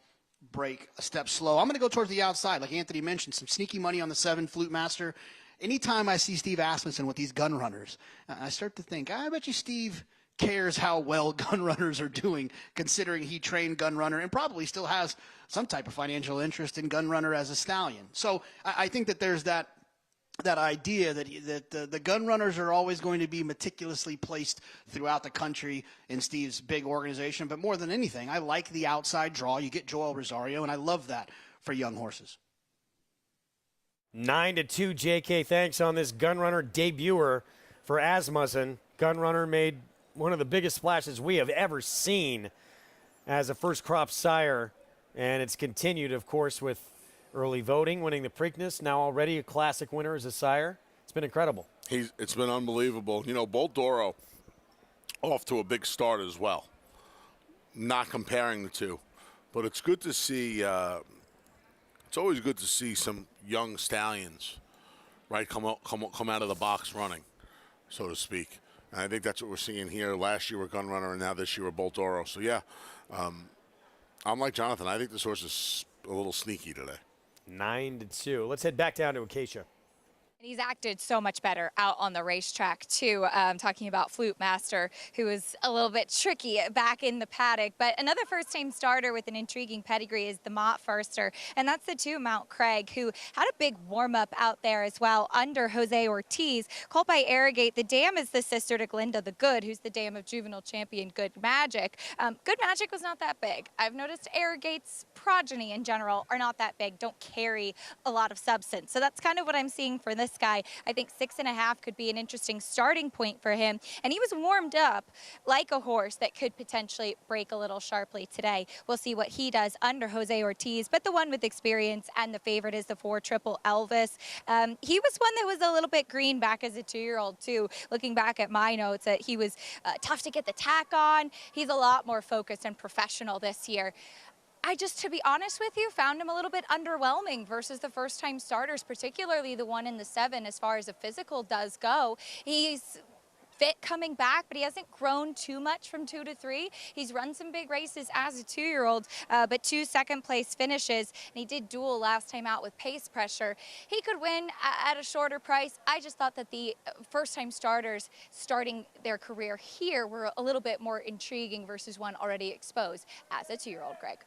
break a step slow. I'm going to go towards the outside. Like Anthony mentioned, some sneaky money on the 7 Flute Master. Anytime I see Steve Asmussen with these gun runners, I start to think, I bet you Steve cares how well gun runners are doing, considering he trained gun runner and probably still has some type of financial interest in gun runner as a stallion. So I think that there's that idea that the gun runners are always going to be meticulously placed throughout the country in Steve's big organization. But more than anything, I like the outside draw. You get Joel Rosario, and I love that for young horses. 9-2, JK. Thanks on this Gunrunner debuter for Asmussen. Gunrunner made one of the biggest splashes we have ever seen as a first crop sire, and it's continued, of course, with early voting, winning the Preakness, now already a classic winner as a sire. It's been incredible. It's been unbelievable. You know, Bolt Doro off to a big start as well. Not comparing the two, but it's good to see. It's always good to see some young stallions, right, come out of the box running, so to speak. And I think that's what we're seeing here. Last year with Gunrunner, and now this year with Bolt Doro. So yeah, I'm like Jonathan. I think this horse is a little sneaky today. 9-2. Let's head back down to Acacia. And he's acted so much better out on the racetrack, too. Talking about Flute Master, who was a little bit tricky back in the paddock. But another first-time starter with an intriguing pedigree is the Mott Firster, and that's the 2 Mount Craig, who had a big warm-up out there as well under Jose Ortiz. Called by Arrogate, the dam is the sister to Glinda the Good, who's the dam of juvenile champion Good Magic. Good Magic was not that big. I've noticed Arrogate's progeny in general are not that big, don't carry a lot of substance. So that's kind of what I'm seeing for this guy. I think 6.5 could be an interesting starting point for him. And he was warmed up like a horse that could potentially break a little sharply today. We'll see what he does under Jose Ortiz, but the one with experience and the favorite is the 4 Triple Elvis. He was one that was a little bit green back as a 2-year-old too. Looking back at my notes, that he was tough to get the tack on. He's a lot more focused and professional this year. I just, to be honest with you, found him a little bit underwhelming versus the first-time starters, particularly the one in the 7 as far as the physical does go. He's fit coming back, but he hasn't grown too much from 2 to 3. He's run some big races as a 2-year-old, but 2 second-place finishes, and he did duel last time out with pace pressure. He could win at a shorter price. I just thought that the first-time starters starting their career here were a little bit more intriguing versus one already exposed as a 2-year-old, Greg.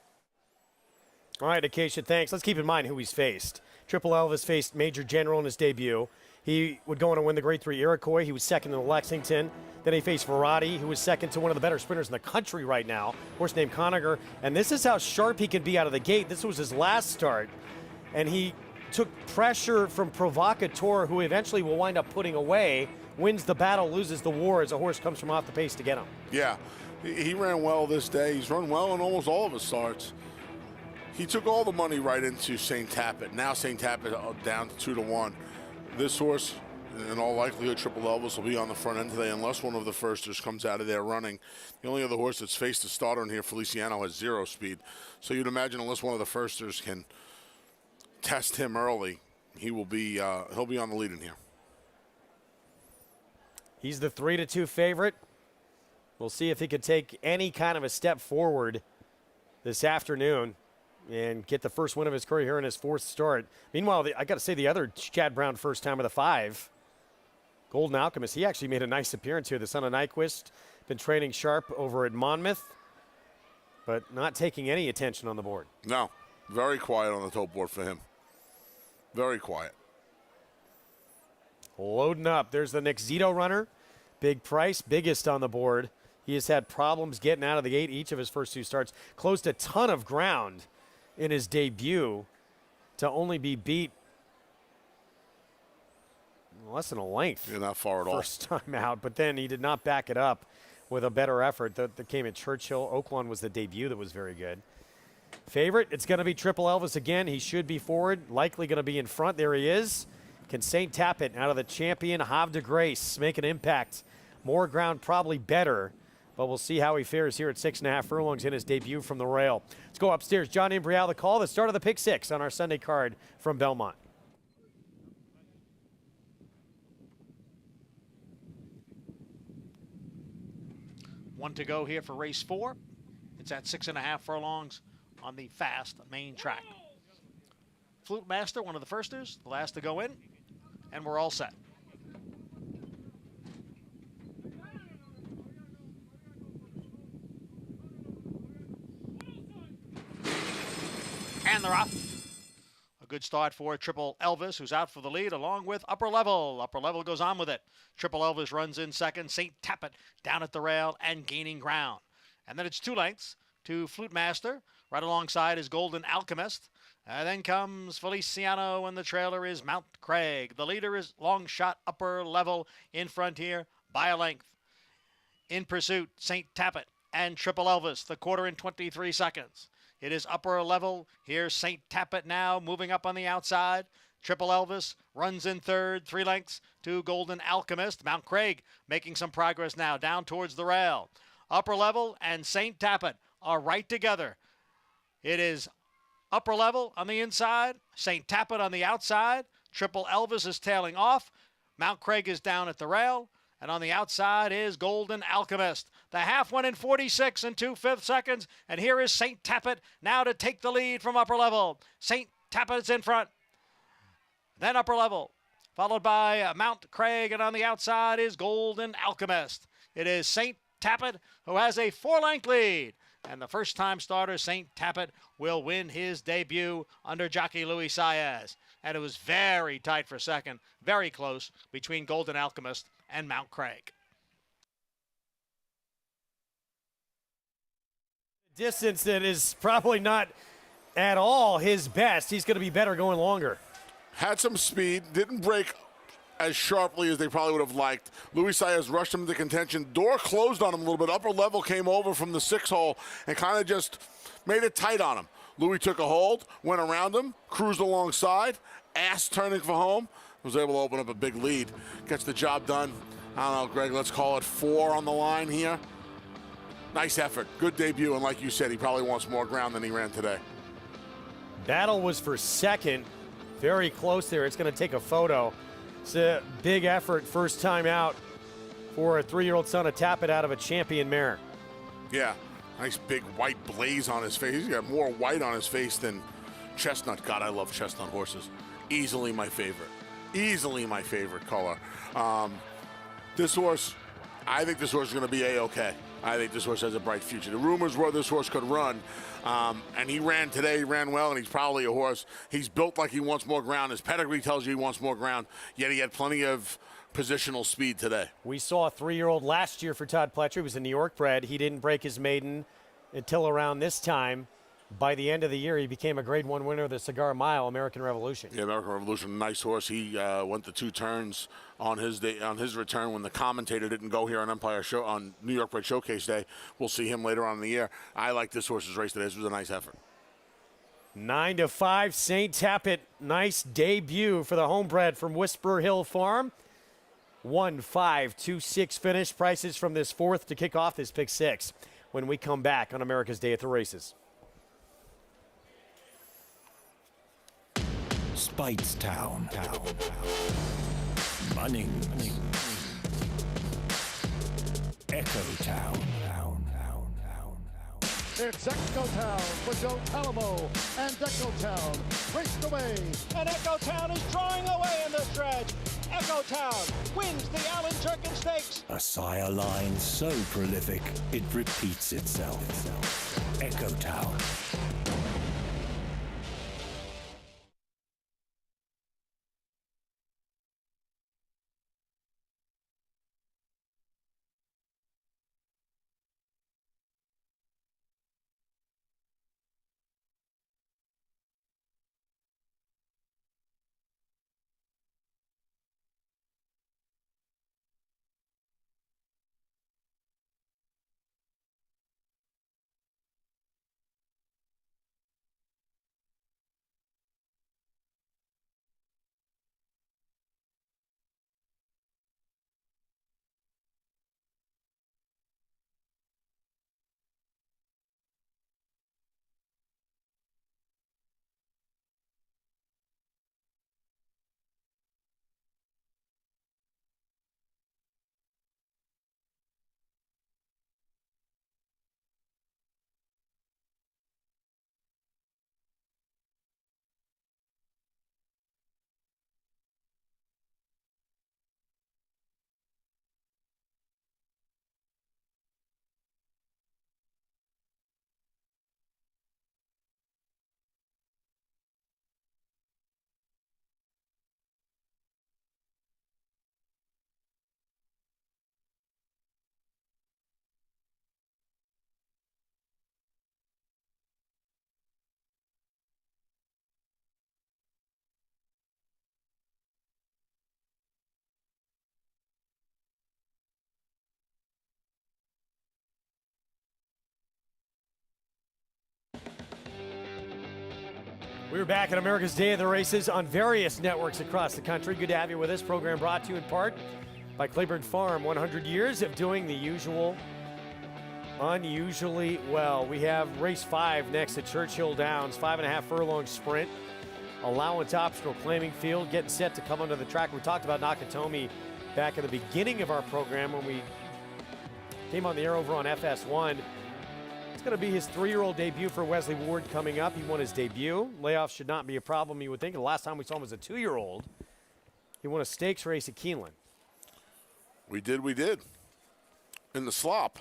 All right, Acacia, thanks. Let's keep in mind who he's faced. Triple Elvis faced Major General in his debut. He would go on to win the Grade 3 Iroquois. He was second in the Lexington. Then he faced Verratti, who was second to one of the better sprinters in the country right now, a horse named Conager. And this is how sharp he can be out of the gate. This was his last start. And he took pressure from Provocateur, who eventually will wind up putting away, wins the battle, loses the war as a horse comes from off the pace to get him. Yeah, He ran well this day. He's run well in almost all of his starts. He took all the money right into St. Tappet. Now St. Tappet down to 2 to 1. This horse, in all likelihood, Triple Elvis will be on the front end today unless one of the firsters comes out of there running. The only other horse that's faced a starter in here, Feliciano, has 0 speed. So you'd imagine unless one of the firsters can test him early, he'll be on the lead in here. He's the 3 to 2 favorite. We'll see if he could take any kind of a step forward this afternoon and get the first win of his career here in his 4th start. Meanwhile, I got to say the other Chad Brown first time of the 5, Golden Alchemist, he actually made a nice appearance here. The son of Nyquist, been training sharp over at Monmouth, but not taking any attention on the board. No, very quiet on the tote board for him. Very quiet. Loading up. There's the Nick Zito runner. Big price, biggest on the board. He has had problems getting out of the gate each of his first 2 starts. Closed a ton of ground in his debut to only be beat less than a length. Yeah, not far at all. First time out, but then he did not back it up with a better effort that came at Churchill. Oaklawn was the debut that was very good. Favorite, it's going to be Triple Elvis again. He should be forward, likely going to be in front. There he is. Can St. Tappet out of the champion Havre de Grace make an impact? More ground, probably better. But we'll see how he fares here at 6.5 furlongs in his debut from the rail. Let's go upstairs. John Imbrial, the call, the start of the pick 6 on our Sunday card from Belmont. One to go here for race 4. It's at 6.5 furlongs on the fast main track. Flute Master, one of the firsters, the last to go in, and we're all set. And they're off. A good start for Triple Elvis, who's out for the lead, along with Upper Level. Upper Level goes on with it. Triple Elvis runs in second. St. Tappet down at the rail and gaining ground. And then it's 2 lengths to Flute Master. Right alongside is Golden Alchemist. And then comes Feliciano, and the trailer is Mount Craig. The leader is Long Shot Upper Level in front here by a length. In pursuit, St. Tappet and Triple Elvis, the quarter in 23 seconds. It is Upper Level. Here's St. Tappet now moving up on the outside. Triple Elvis runs in third, 3 lengths to Golden Alchemist. Mount Craig making some progress now down towards the rail. Upper Level and St. Tappet are right together. It is Upper Level on the inside, St. Tappet on the outside. Triple Elvis is tailing off. Mount Craig is down at the rail. And on the outside is Golden Alchemist. The half went in 46 and 2/5 seconds. And here is St. Tappet now to take the lead from Upper Level. St. Tappet's in front. Then Upper Level. followed by Mount Craig, and on the outside is Golden Alchemist. It is St. Tappet who has a 4-length lead. And the first-time starter, St. Tappet, will win his debut under jockey Luis Saez. And it was very tight for second, very close between Golden Alchemist and Mount Craig. Distance that is probably not at all his best. He's going to be better going longer. Had some speed, didn't break as sharply as they probably would have liked. Luis Saez rushed him into contention. Door closed on him a little bit. Upper level came over from the 6-hole and kind of just made it tight on him. Louis took a hold, went around him, cruised alongside, ass turning for home, was able to open up a big lead. Gets the job done. I don't know, Greg, let's call it 4 on the line here. Nice effort, good debut, and like you said, he probably wants more ground than he ran today. Battle was for second, very close there. It's going to take a photo. It's a big effort, first time out for a 3-year-old son of Tappet out of a champion mare. Yeah, nice big white blaze on his face. He's got more white on his face than chestnut. God, I love chestnut horses. Easily my favorite. Easily my favorite color. This horse, I think this horse is going to be A-okay. I think this horse has a bright future. The rumors were this horse could run, and he ran today. He ran well, and he's probably a horse. He's built like he wants more ground. His pedigree tells you he wants more ground, yet he had plenty of positional speed today. We saw a 3-year-old last year for Todd Pletcher. He was a New York bred. He didn't break his maiden until around this time. By the end of the year, he became a Grade 1 winner of the Cigar Mile, American Revolution. Yeah, American Revolution, nice horse. He went the 2 turns on his day, on his return when the commentator didn't go here on Empire Show on New York Bred Showcase Day. We'll see him later on in the year. I like this horse's race today. This was a nice effort. 9-5, St. Tappet. Nice debut for the homebred from Whisper Hill Farm. 1-5-2-6 finish. Prices from this 4th to kick off this pick 6 when we come back on America's Day at the Races. Speightstown, Munning, Echo Town. It's Echo Town for Joe Talamo, and Echo Town raced away, and Echo Town is drawing away in the stretch. Echo Town wins the Allen Jerkin Stakes. A sire line so prolific it repeats itself. Echo Town. We're back at America's Day of the Races on various networks across the country. Good to have you with us. Program brought to you in part by Claiborne Farm. 100 years of doing the usual unusually well. We have race 5 next at Churchill Downs, 5.5 furlong sprint. Allowance optional claiming field, getting set to come onto the track. We talked about Nakatomi back at the beginning of our program when we came on the air over on FS1. It's going to be his 3-year-old debut for Wesley Ward coming up. He won his debut. Layoffs should not be a problem, you would think. The last time we saw him was a 2-year-old. He won a stakes race at Keeneland. We did. In the slop.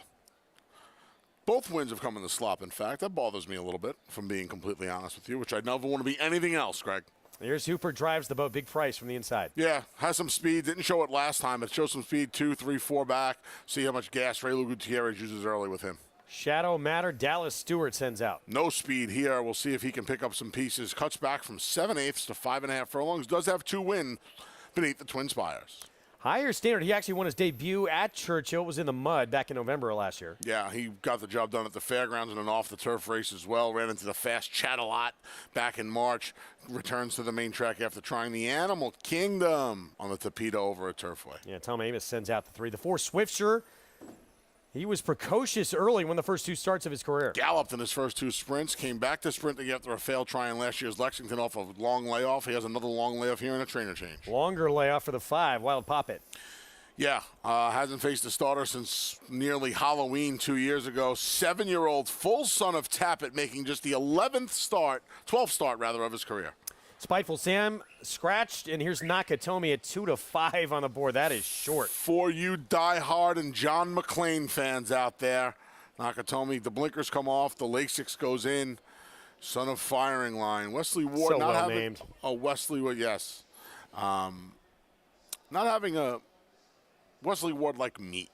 Both wins have come in the slop, in fact. That bothers me a little bit, if I'm being completely honest with you, which I never want to be anything else, Greg. Here's Hooper drives the boat. Big price from the inside. Yeah, has some speed. Didn't show it last time. It shows some speed, 2, 3, 4 back. See how much gas Ray Gutierrez uses early with him. Shadow Matter, Dallas Stewart sends out. No speed here. We'll see if he can pick up some pieces. Cuts back from 7/8 to 5.5 furlongs. Does have 2 wins beneath the Twin Spires. Higher standard. He actually won his debut at Churchill. It was in the mud back in November of last year. Yeah, he got the job done at the fairgrounds and an off-the-turf race as well. Ran into the fast Chat-A-Lot back in March. Returns to the main track after trying the Animal Kingdom on the Torpedo over at Turfway. Yeah, Tom Amos sends out the 3. The 4, Swiftsure. He was precocious early, won the first 2 starts of his career. Galloped in his first 2 sprints, came back to sprinting after a failed try in last year's Lexington off a long layoff. He has another long layoff here and a trainer change. Longer layoff for the 5, Wild Poppet. Yeah, hasn't faced a starter since nearly Halloween 2 years ago. 7-year-old full son of Tappet making just the 12th start of his career. Spiteful Sam scratched, and here's Nakatomi at 2 to 5 on the board. That is short. For you die-hard and John McClane fans out there, Nakatomi, the blinkers come off, the LASIK goes in. Son of Firing Line. Wesley Ward so not well having named. a Wesley Ward, yes. Not having a Wesley Ward like meat,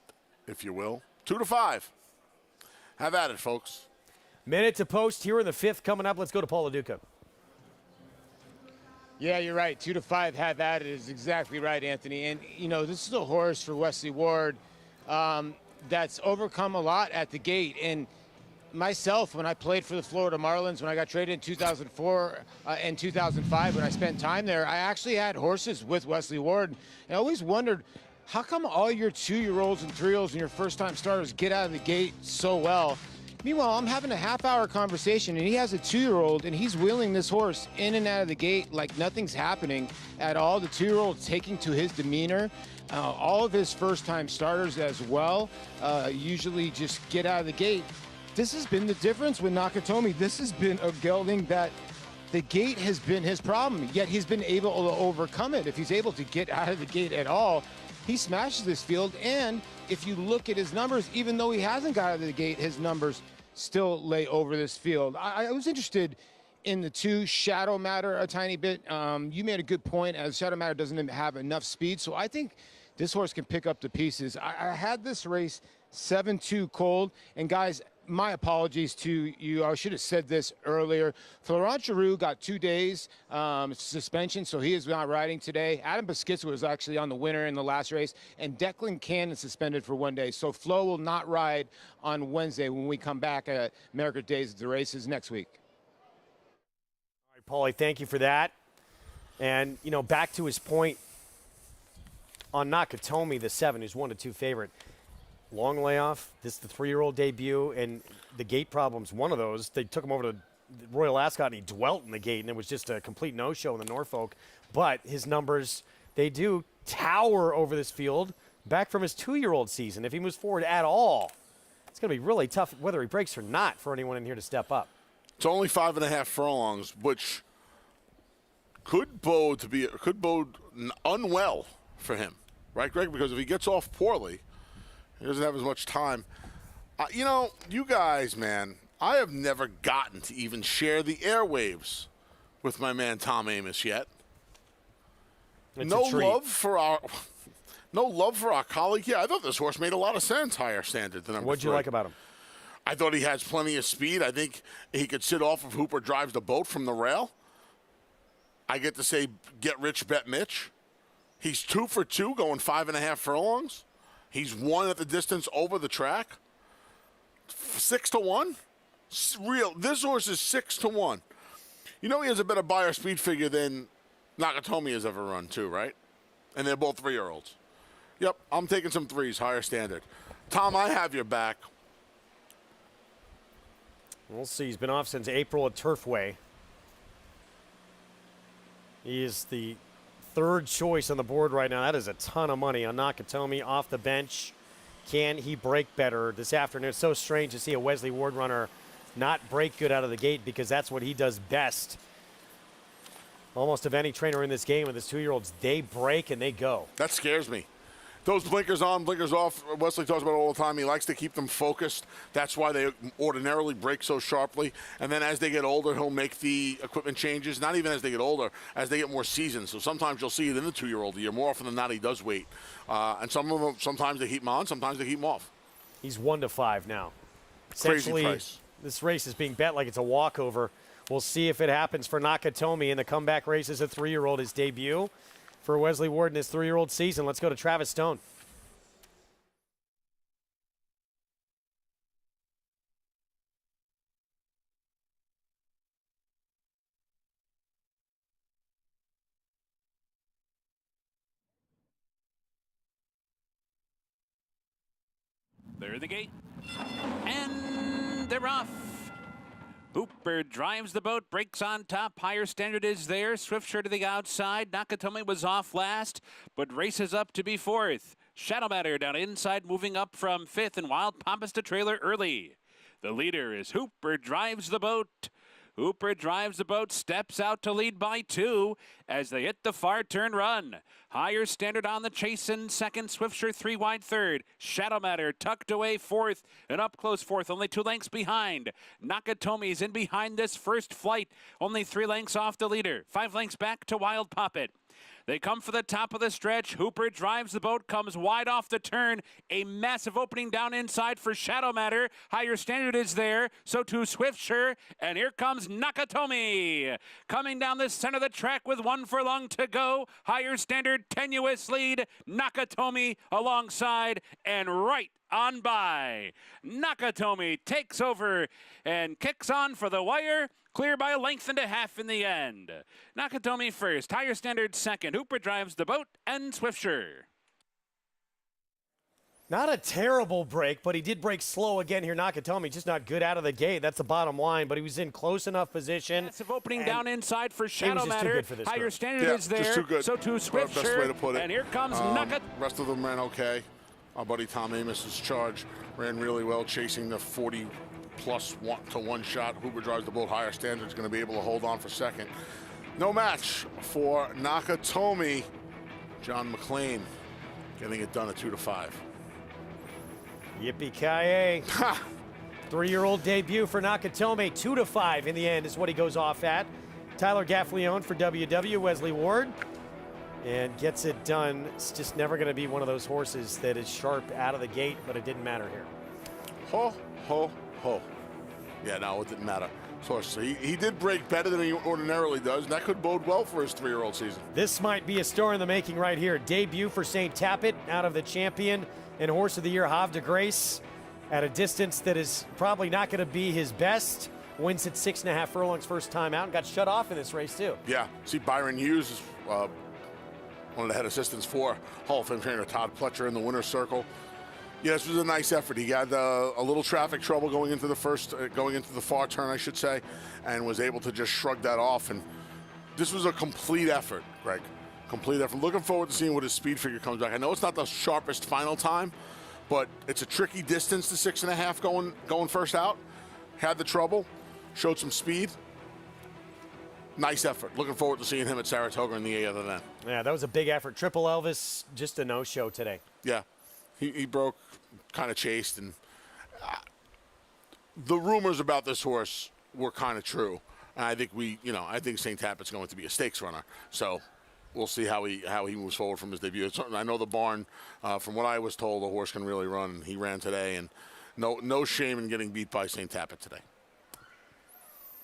if you will. 2 to 5. Have at it, folks. Minute to post here in the 5th coming up. Let's go to Paul LaDuca. Yeah, you're right. 2 to 5, have at it is exactly right, Anthony. And, you know, this is a horse for Wesley Ward that's overcome a lot at the gate. And myself, when I played for the Florida Marlins, when I got traded in 2004 and 2005, when I spent time there, I actually had horses with Wesley Ward. And I always wondered, how come all your 2-year-olds and 3-year-olds and your first-time starters get out of the gate so well? Meanwhile, I'm having a half-hour conversation, and he has a 2-year-old, and he's wheeling this horse in and out of the gate like nothing's happening at all. The 2-year-old taking to his demeanor. All of his first-time starters as well usually just get out of the gate. This has been the difference with Nakatomi. This has been a gelding that the gate has been his problem, yet he's been able to overcome it. If he's able to get out of the gate at all, he smashes this field. And if you look at his numbers, even though he hasn't got out of the gate, his numbers still lay over this field. I was interested in the 2, Shadow Matter a tiny bit. You made a good point, as Shadow Matter doesn't have enough speed, so I think this horse can pick up the pieces. I had this race 7-2 cold, and guys, my apologies to you. I should have said this earlier. Florent Giroux got 2 days suspension, so he is not riding today. Adam Beskica was actually on the winner in the last race, and Declan Cannon suspended for 1 day. So Flo will not ride on Wednesday when we come back at America Days at the races next week. All right, Paulie, thank you for that. And, you know, back to his point on Nakatomi, the 7, who's 1-2 favorite. Long layoff. This is the 3-year-old debut, and the gate problem's one of those. They took him over to Royal Ascot, and he dwelt in the gate, and it was just a complete no-show in the Norfolk. But his numbers, they do tower over this field back from his 2-year-old season. If he moves forward at all, it's going to be really tough, whether he breaks or not, for anyone in here to step up. It's only 5.5 furlongs, which could bode unwell for him, right, Greg? Because if he gets off poorly, he doesn't have as much time. You know, you guys, man, I have never gotten to even share the airwaves with my man Tom Amos yet. No love for our colleague. Yeah, I thought this horse made a lot of sense, higher standard than number 3. What'd you like about him? I thought he has plenty of speed. I think he could sit off if Hooper drives the boat from the rail. I get to say, get rich, bet Mitch. He's 2 for 2, going 5.5 furlongs. He's won at the distance over the track. 6 to 1. This horse is 6 to 1. You know he has a better buyer speed figure than Nakatomi has ever run too, right? And they're both 3-year-olds. Yep, I'm taking some 3s, higher standard. Tom, I have your back. We'll see. He's been off since April at Turfway. He is the 3rd choice on the board right now. That is a ton of money on Nakatomi off the bench. Can he break better this afternoon? It's so strange to see a Wesley Ward runner not break good out of the gate, because that's what he does best. almost of any trainer in this game. And this 2-year-olds, they break and they go. That scares me. Those blinkers on, blinkers off, Wesley talks about it all the time. He likes to keep them focused. That's why they ordinarily break so sharply. And then as they get older, he'll make the equipment changes. Not even as they get older, as they get more seasoned. So sometimes you'll see it in the 2-year-old year. More often than not, he does wait. And some of them, sometimes they keep him on, sometimes they keep him off. He's 1-5 now. Crazy Essentially, price. this race is being bet like it's a walkover. We'll see if it happens for Nakatomi in the comeback race as a 3-year-old, his debut for Wesley Ward in his 3-year-old season. Let's go to Travis Stone. They're the gate. And they're off. Hooper drives the boat, breaks on top. Higher Standard is there. Swiftsure to the outside. Nakatomi was off last, but races up to be 4th. Shadow Matter down inside, moving up from 5th, and Wild Pampas to trailer early. The leader is Hooper drives the boat. Hooper drives the boat, steps out to lead by 2 as they hit the far turn run. Higher Standard on the chase in 2nd, Swiftsure 3 wide 3rd. Shadow Matter tucked away 4th and up close 4th, only 2 lengths behind. Nakatomi's in behind this first flight, only 3 lengths off the leader. 5 lengths back to Wild Poppet. They come for the top of the stretch. Hooper drives the boat, comes wide off the turn. A massive opening down inside for Shadow Matter. Higher Standard is there, so too Swiftsure. And here comes Nakatomi. Coming down the center of the track with 1 furlong to go. Higher Standard, tenuous lead. Nakatomi alongside and right on by. Nakatomi takes over and kicks on for the wire. Clear by a length and a half in the end. Nakatomi first, Higher Standard second. Hooper drives the boat and Swiftsure. Not a terrible break, but he did break slow again here. Nakatomi just not good out of the gate. That's the bottom line, but he was in close enough position. Massive opening down inside for Shadow Matter. Higher Standard is there, just too good. so too Swiftsure. Best way to put it. And here comes Nakatomi. Rest of them ran okay. Our buddy Tom Amos's charge ran really well, chasing the 40 plus 1-to-1 shot. Hooper drives the boat. Higher Standard is going to be able to hold on for second. No match for Nakatomi. John McClain getting it done at 2-5. Yippee-ki-yay. 3-year-old debut for Nakatomi. 2-5 in the end is what he goes off at. Tyler Gaffleone for WW, Wesley Ward. And gets it done. It's just never going to be one of those horses that is sharp out of the gate, but it didn't matter here. Ho, ho, ho. Yeah, no, it didn't matter. So he did break better than he ordinarily does, and that could bode well for his 3-year-old season. This might be a story in the making right here. Debut for St. Tappet out of the champion and horse of the year, Havre de Grace, at a distance that is probably not going to be his best. Wins at 6.5 furlongs first time out and got shut off in this race too. Yeah, see Byron Hughes is one of the head assistants for Hall of Fame trainer Todd Pletcher in the winner's circle. Yeah, this was a nice effort. He had a little traffic trouble going into the far turn, I should say, and was able to just shrug that off. And this was a complete effort, Greg. Complete effort. Looking forward to seeing what his speed figure comes back. I know it's not the sharpest final time, but it's a tricky distance to 6.5 going first out. Had the trouble, showed some speed. Nice effort. Looking forward to seeing him at Saratoga in the 8th event. Yeah, that was a big effort. Triple Elvis, just a no-show today. Yeah, he broke, kind of chased, and the rumors about this horse were kind of true. And I think I think St. Tappet's going to be a stakes runner. So we'll see how he moves forward from his debut. I know the barn, from what I was told, the horse can really run. He ran today, and no shame in getting beat by St. Tappet today.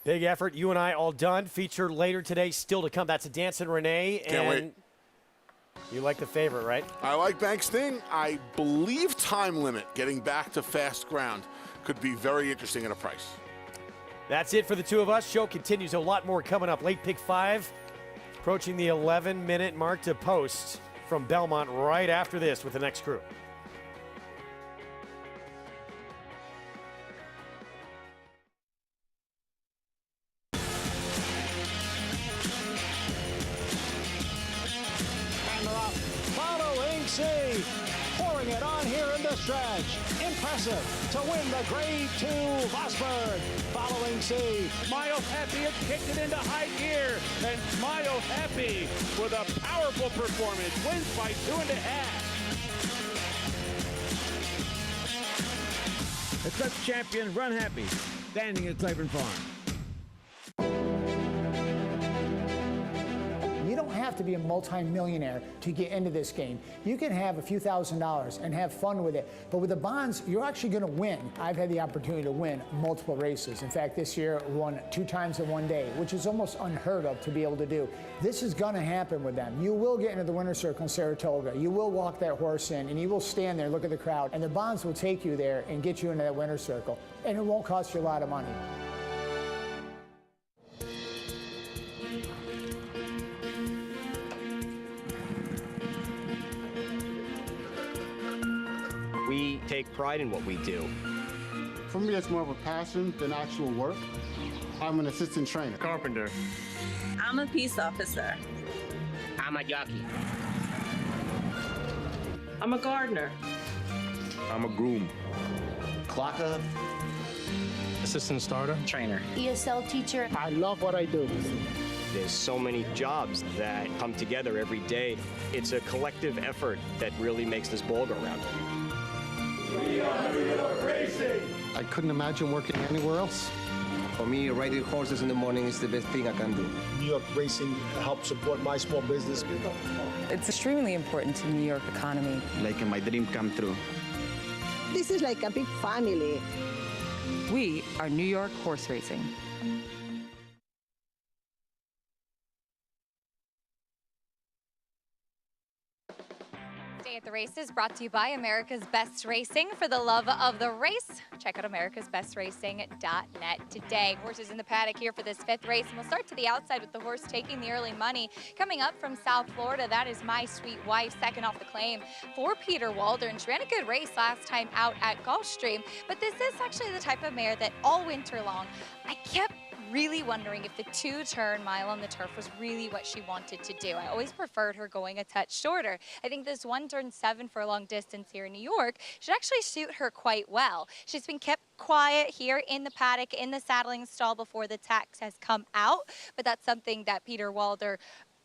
Big effort. You and I all done. Feature later today, still to come. That's a Dancing Renee. Can't wait. You like the favorite, right? I like Bank Sting. I believe Time Limit, getting back to fast ground, could be very interesting at a price. That's it for the two of us. Show continues. A lot more coming up. Late Pick 5, approaching the 11-minute mark to post from Belmont right after this with the next crew. Following C. pouring it on here in the stretch. Impressive to win the Grade 2 Vosburg. Following C. Smile Happy has kicked it into high gear, and Smile Happy with a powerful performance wins by 2.5. Eclipse champion Run Happy, standing at Claiborne Farm. You don't have to be a multi-millionaire to get into this game. You can have a few $1,000s and have fun with it. But with the bonds, you're actually going to win. I've had the opportunity to win multiple races. In fact, this year won 2 times in one day, which is almost unheard of to be able to do. This is going to happen with them. You will get into the winner's circle in Saratoga. You will walk that horse in, and you will stand there, look at the crowd, and the bonds will take you there and get you into that winner's circle. And it won't cost you a lot of money. We take pride in what we do. For me, it's more of a passion than actual work. I'm an assistant trainer. Carpenter. I'm a peace officer. I'm a jockey. I'm a gardener. I'm a groom. Clocker. Assistant starter. Trainer. ESL teacher. I love what I do. There's so many jobs that come together every day. It's a collective effort that really makes this ball go round. We are New York Racing! I couldn't imagine working anywhere else. For me, riding horses in the morning is the best thing I can do. New York Racing helps support my small business. It's extremely important to the New York economy. Like my dream come true. This is like a big family. We are New York Horse Racing. Day at the Races brought to you by America's Best Racing. For the love of the race, check out americasbestracing.net today. Horses in the paddock here for this 5th race, and we'll start to the outside with the horse taking the early money. Coming up from South Florida, that is My Sweet Wife, second off the claim for Peter Waldron. She ran a good race last time out at Gulfstream, but this is actually the type of mare that all winter long, I kept really wondering if the 2-turn mile on the turf was really what she wanted to do. I always preferred her going a touch shorter. I think this 1-turn 7 furlong distance here in New York should actually suit her quite well. She's been kept quiet here in the paddock, in the saddling stall before the tax has come out, but that's something that Peter Walder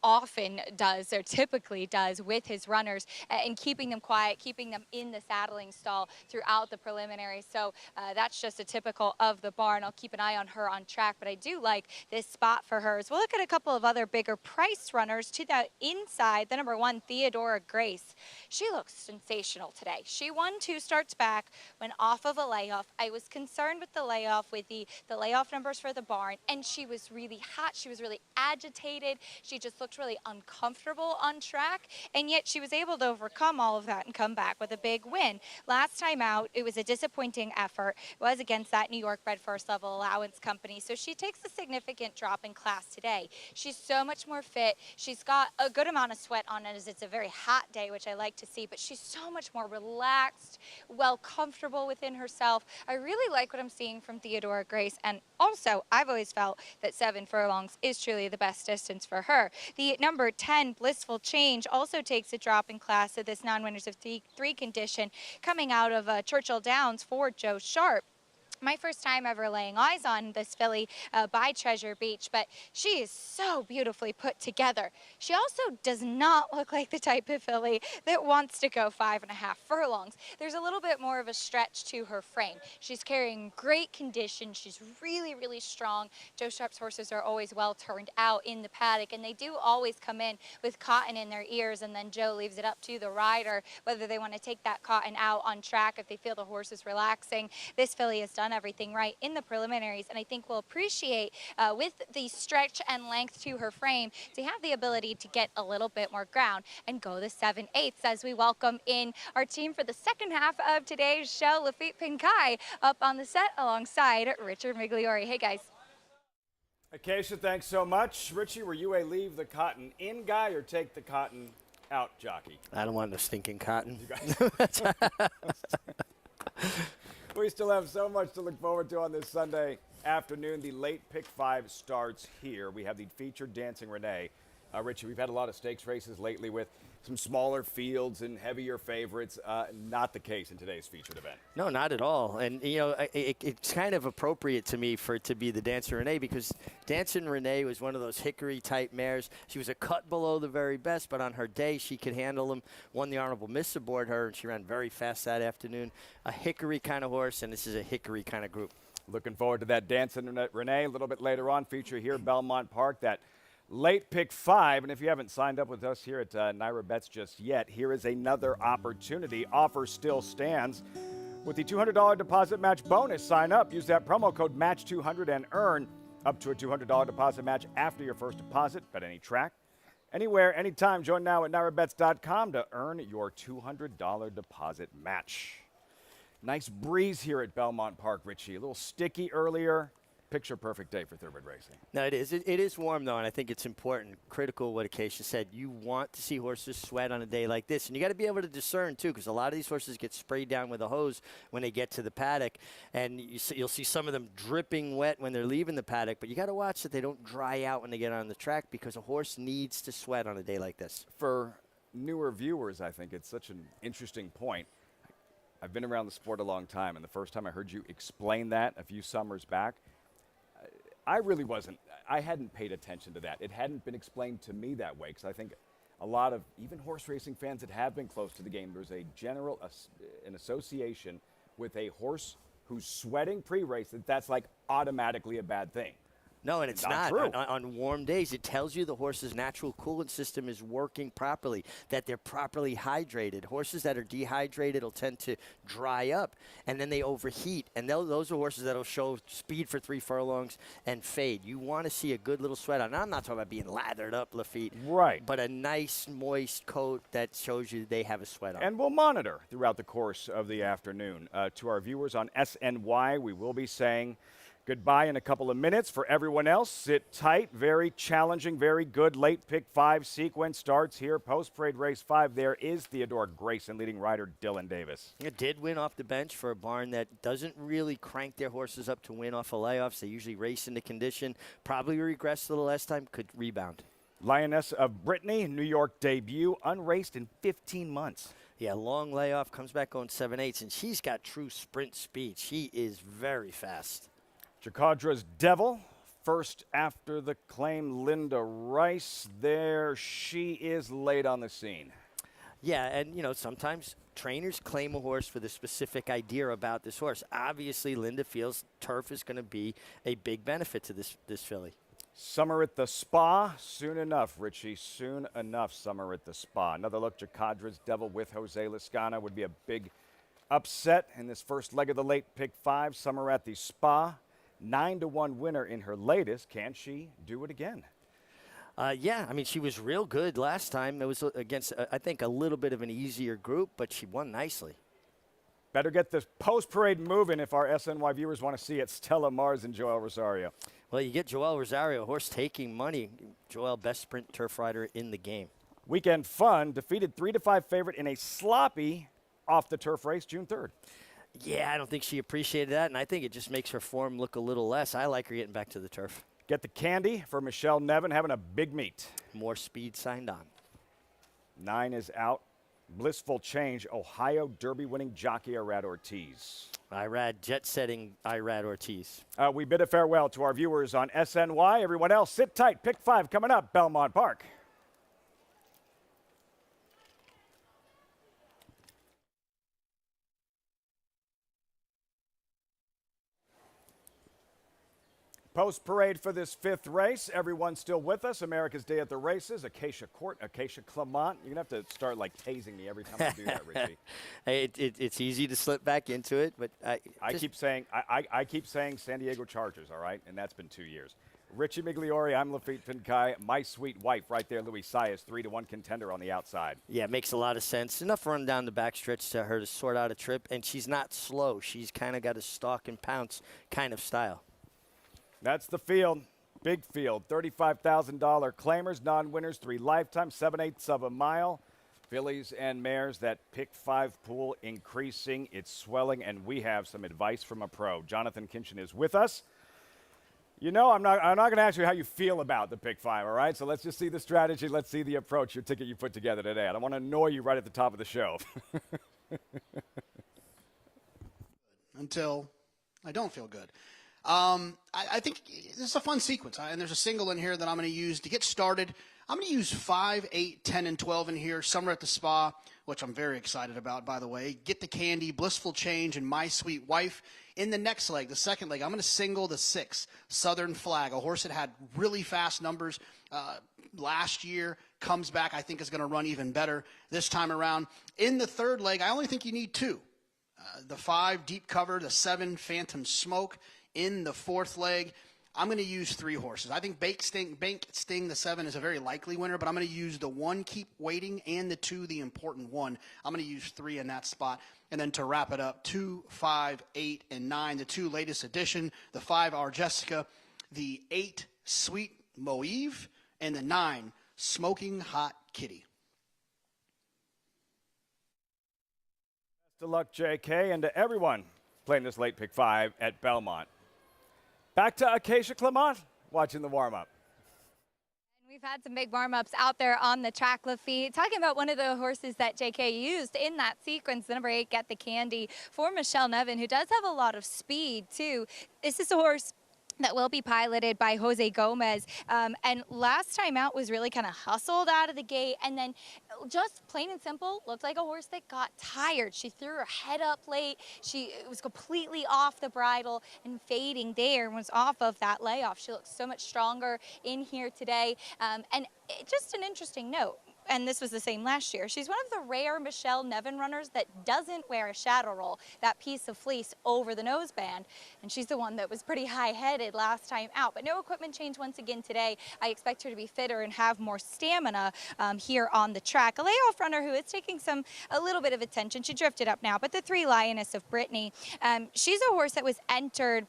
often does, or typically does, with his runners, and keeping them quiet, keeping them in the saddling stall throughout the preliminary. So that's just a typical of the barn. I'll keep an eye on her on track, but I do like this spot for her. We'll look at a couple of other bigger price runners to the inside. The number 1, Theodora Grace. She looks sensational today. She won 2 starts back, went off of a layoff. I was concerned with the layoff, with the layoff numbers for the barn, and she was really hot. She was really agitated. She just looked really uncomfortable on track, and yet she was able to overcome all of that and come back with a big win. Last time out, it was a disappointing effort. It was against that New York bred first level allowance company, so she takes a significant drop in class today. She's so much more fit. She's got a good amount of sweat on it as it's a very hot day, which I like to see, but she's so much more relaxed, well comfortable within herself. I really like what I'm seeing from Theodora Grace, and also I've always felt that 7 furlongs is truly the best distance for her. The number 10, Blissful Change, also takes a drop in class of this non-winners of 3 condition, coming out of Churchill Downs for Joe Sharp. My first time ever laying eyes on this filly by Treasure Beach, but she is so beautifully put together. She also does not look like the type of filly that wants to go 5.5 furlongs. There's a little bit more of a stretch to her frame. She's carrying great condition. She's really, really strong. Joe Sharp's horses are always well turned out in the paddock, and they do always come in with cotton in their ears, and then Joe leaves it up to the rider whether they want to take that cotton out on track if they feel the horse is relaxing. This filly has done everything right in the preliminaries, and I think we'll appreciate with the stretch and length to her frame to have the ability to get a little bit more ground and go the 7/8 as we welcome in our team for the second half of today's show. Lafitte Pinkai up on the set alongside Richard Migliori. Hey guys. Acacia, thanks so much. Richie, were you a leave the cotton in guy or take the cotton out jockey? I don't want the stinking cotton. We still have so much to look forward to on this Sunday afternoon. The late pick 5 starts here. We have the featured Dancing Renee Richie, we've had a lot of stakes races lately with some smaller fields and heavier favorites. Not the case in today's featured event. No, not at all. And, you know, it's kind of appropriate to me for it to be the Dancing Renee, because Dancing Renee was one of those hickory-type mares. She was a cut below the very best, but on her day, she could handle them. Won the Honorable Miss aboard her, and she ran very fast that afternoon. A hickory kind of horse, and this is a hickory kind of group. Looking forward to that Dancing Renee a little bit later on. Feature here, Belmont Park, that late pick 5, and if you haven't signed up with us here at Naira Bets just yet, here is another opportunity. Offer still stands with the $200 deposit match bonus. Sign up, use that promo code MATCH200 and earn up to a $200 deposit match after your first deposit. Bet any track, anywhere, anytime. Join now at NairaBets.com to earn your $200 deposit match. Nice breeze here at Belmont Park, Richie. A little sticky earlier. Picture perfect day for thoroughbred racing. No, it is. It is warm, though, and I think it's important, critical what Acacia said. You want to see horses sweat on a day like this, and you got to be able to discern, too, because a lot of these horses get sprayed down with a hose when they get to the paddock, and you'll see some of them dripping wet when they're leaving the paddock, but you got to watch that they don't dry out when they get on the track, because a horse needs to sweat on a day like this. For newer viewers, I think it's such an interesting point. I've been around the sport a long time, and the first time I heard you explain that a few summers back, I hadn't paid attention to that. It hadn't been explained to me that way, because I think a lot of even horse racing fans that have been close to the game, there's an association with a horse who's sweating pre-race, that's like automatically a bad thing. No, and it's not. On warm days, it tells you the horse's natural coolant system is working properly, that they're properly hydrated. Horses that are dehydrated will tend to dry up, and then they overheat. And those are horses that will show speed for 3 furlongs and fade. You want to see a good little sweat on. I'm not talking about being lathered up, Lafitte. Right. But a nice, moist coat that shows you they have a sweat on. And we'll monitor throughout the course of the afternoon. To our viewers on SNY, we will be saying goodbye in a couple of minutes. For everyone else, sit tight. Very challenging, very good late pick 5 sequence starts here. Post-parade race 5, there is Theodore Grayson, leading rider Dylan Davis. It did win off the bench for a barn that doesn't really crank their horses up to win off of layoffs. They usually race into condition. Probably regressed a little last time, could rebound. Lioness of Brittany, New York debut, unraced in 15 months. Yeah, long layoff, comes back on 7/8, and she's got true sprint speed. She is very fast. Jacadra's Devil, first after the claim, Linda Rice. There she is late on the scene. Yeah, and, you know, sometimes trainers claim a horse with a specific idea about this horse. Obviously, Linda feels turf is going to be a big benefit to this filly. Summer at the Spa, soon enough, Richie, soon enough, Summer at the Spa. Another look, Jacadra's Devil with Jose Lascana would be a big upset in this first leg of the late pick 5. Summer at the Spa. 9-1 winner in her latest. Can she do it again? Yeah, I mean, she was real good last time. It was against, I think, a little bit of an easier group, but she won nicely. Better get this post-parade moving if our SNY viewers want to see it. Stella Mars and Joel Rosario. Well, you get Joel Rosario, horse taking money. Joel, best sprint turf rider in the game. Weekend fun, defeated 3-5 favorite in a sloppy off-the-turf race June 3rd. Yeah, I don't think she appreciated that, and I think it just makes her form look a little less. I like her getting back to the turf. Get the candy for Michelle Nevin, having a big meet. More speed signed on. 9 is out. Blissful Change, Ohio Derby winning jockey Irad Ortiz. Jet-setting Irad Ortiz. We bid a farewell to our viewers on SNY. Everyone else, sit tight. Pick 5 coming up, Belmont Park. Post-parade for this 5th race. Everyone still with us. America's Day at the Races. Acacia Court, Acacia Clement. You're going to have to start, like, tasing me every time I do that, Richie. Hey, it's easy to slip back into it, but I keep saying San Diego Chargers, all right? And that's been 2 years. Richie Migliori, I'm Lafitte Pinkai. My sweet wife right there, Louis Sias, 3-1 contender on the outside. Yeah, it makes a lot of sense. Enough run down the backstretch to her to sort out a trip, and she's not slow. She's kind of got a stalk and pounce kind of style. That's the field. Big field. $35,000 claimers, non-winners, 3 lifetime, 7/8 of a mile. Fillies and mares, that pick 5 pool increasing. It's swelling, and we have some advice from a pro. Jonathan Kinchin is with us. You know, I'm not going to ask you how you feel about the pick 5, all right? So let's just see the strategy. Let's see the approach, your ticket you put together today. I don't want to annoy you right at the top of the show. Until I don't feel good. I think this is a fun sequence, and there's a single in here that I'm going to use to get started. I'm going to use 5, 8, 10, and 12 in here. Summer at the Spa, which I'm very excited about, by the way. Get the Candy, Blissful Change, and My Sweet Wife. In the next leg, the second leg, I'm going to single the 6, Southern Flag, a horse that had really fast numbers last year. Comes back, I think is going to run even better this time around. In the third leg, I only think you need 2. The 5, Deep Cover, the 7, Phantom Smoke. In the fourth leg, I'm going to use 3 horses. I think Bank Sting, the 7, is a very likely winner, but I'm going to use the 1, Keep Waiting, and the 2, the important 1. I'm going to use 3 in that spot. And then to wrap it up, 2, 5, 8, and 9, the 2 latest addition. The 5, Our Jessica, the 8, Sweet Moeve, and the 9, Smoking Hot Kitty. Best of luck, JK, and to everyone playing this late pick 5 at Belmont. Back to Acacia Clement watching the warm-up. We've had some big warm-ups out there on the track, Lafitte. Talking about one of the horses that JK used in that sequence, the number 8, Get the Candy, for Michelle Nevin, who does have a lot of speed, too. This is a horse that will be piloted by Jose Gomez. And last time out was really kind of hustled out of the gate, and then just plain and simple looked like a horse that got tired. She threw her head up late. She was completely off the bridle and fading there and was off of that layoff. She looks so much stronger in here today. Just an interesting note, and this was the same last year, she's one of the rare Michelle Nevin runners that doesn't wear a shadow roll, that piece of fleece over the noseband, and she's the one that was pretty high-headed last time out. But no equipment change once again today. I expect her to be fitter and have more stamina here on the track. A layoff runner who is taking a little bit of attention. She drifted up now, but the 3, Lioness of Brittany, she's a horse that was entered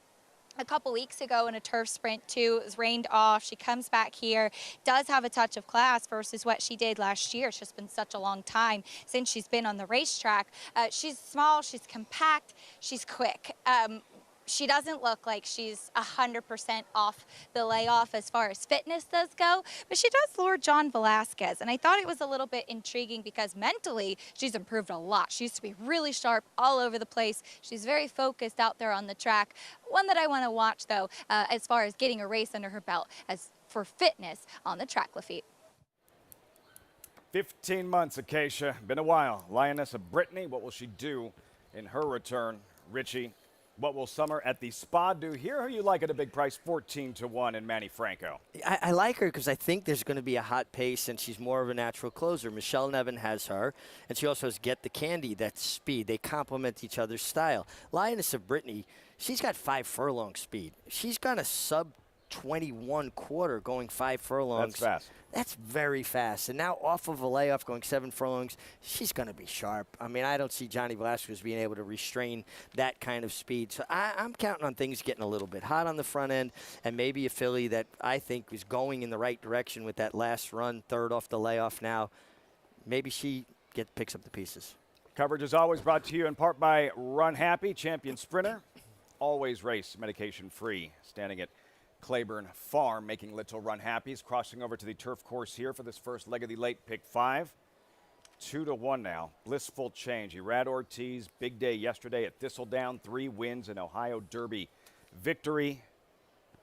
a couple weeks ago in a turf sprint too. It was rained off. She comes back here, does have a touch of class versus what she did last year. It's just been such a long time since she's been on the racetrack. She's small, she's compact, she's quick. She doesn't look like she's 100% off the layoff as far as fitness does go, but she does lure John Velasquez, and I thought it was a little bit intriguing because mentally she's improved a lot. She used to be really sharp all over the place. She's very focused out there on the track. One that I want to watch, though, as far as getting a race under her belt as for fitness on the track, Lafitte. 15 months, Acacia. Been a while. Lioness of Brittany, what will she do in her return? Richie, what will Summer at the Spa do here? Who you like at a big price, 14-1 in Manny Franco? I like her because I think there's going to be a hot pace, and she's more of a natural closer. Michelle Nevin has her, and she also has Get the Candy, that's speed. They complement each other's style. Lioness of Brittany, she's got 5 furlong speed. She's got a sub-21 quarter going 5 furlongs. That's fast. That's very fast. And now off of a layoff going 7 furlongs, she's going to be sharp. I mean, I don't see Johnny Velasquez being able to restrain that kind of speed. So I'm counting on things getting a little bit hot on the front end, and maybe a filly that I think is going in the right direction with that last run, 3rd off the layoff now. Maybe she picks up the pieces. Coverage is always brought to you in part by Run Happy, champion sprinter. Always race medication free. Standing at Claiborne Farm, making Little Run Happy's crossing over to the turf course here for this first leg of the late pick 5. 2-1 now. Blissful Change. Irad Ortiz, big day yesterday at Thistledown. 3 wins in Ohio Derby victory.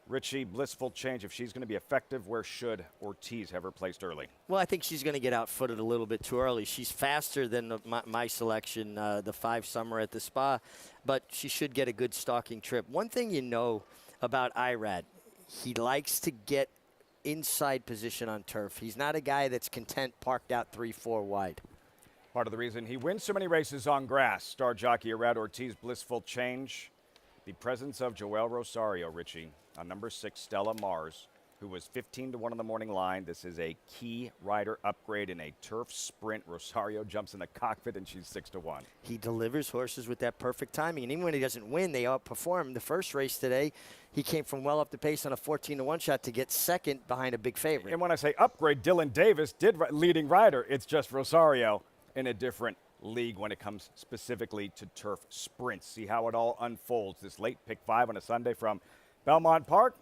Richie, Blissful Change, if she's going to be effective, where should Ortiz have her placed early? Well, I think she's going to get outfooted a little bit too early. She's faster than my selection, the 5 Summer at the Spa, but she should get a good stalking trip. One thing you know about Irad, he likes to get inside position on turf. He's not a guy that's content parked out 3-4 wide. Part of the reason he wins so many races on grass. Star jockey Irad Ortiz, Blissful Change. The presence of Joel Rosario, Richie, on number 6, Stella Mars, who was 15-1 on the morning line. This is a key rider upgrade in a turf sprint. Rosario jumps in the cockpit, and she's 6-1. He delivers horses with that perfect timing, and even when he doesn't win, they outperform. The first race today, he came from well up the pace on a 14-1 shot to get second behind a big favorite. And when I say upgrade, Dylan Davis did leading rider. It's just Rosario in a different league when it comes specifically to turf sprints. See how it all unfolds. This late pick 5 on a Sunday from Belmont Park.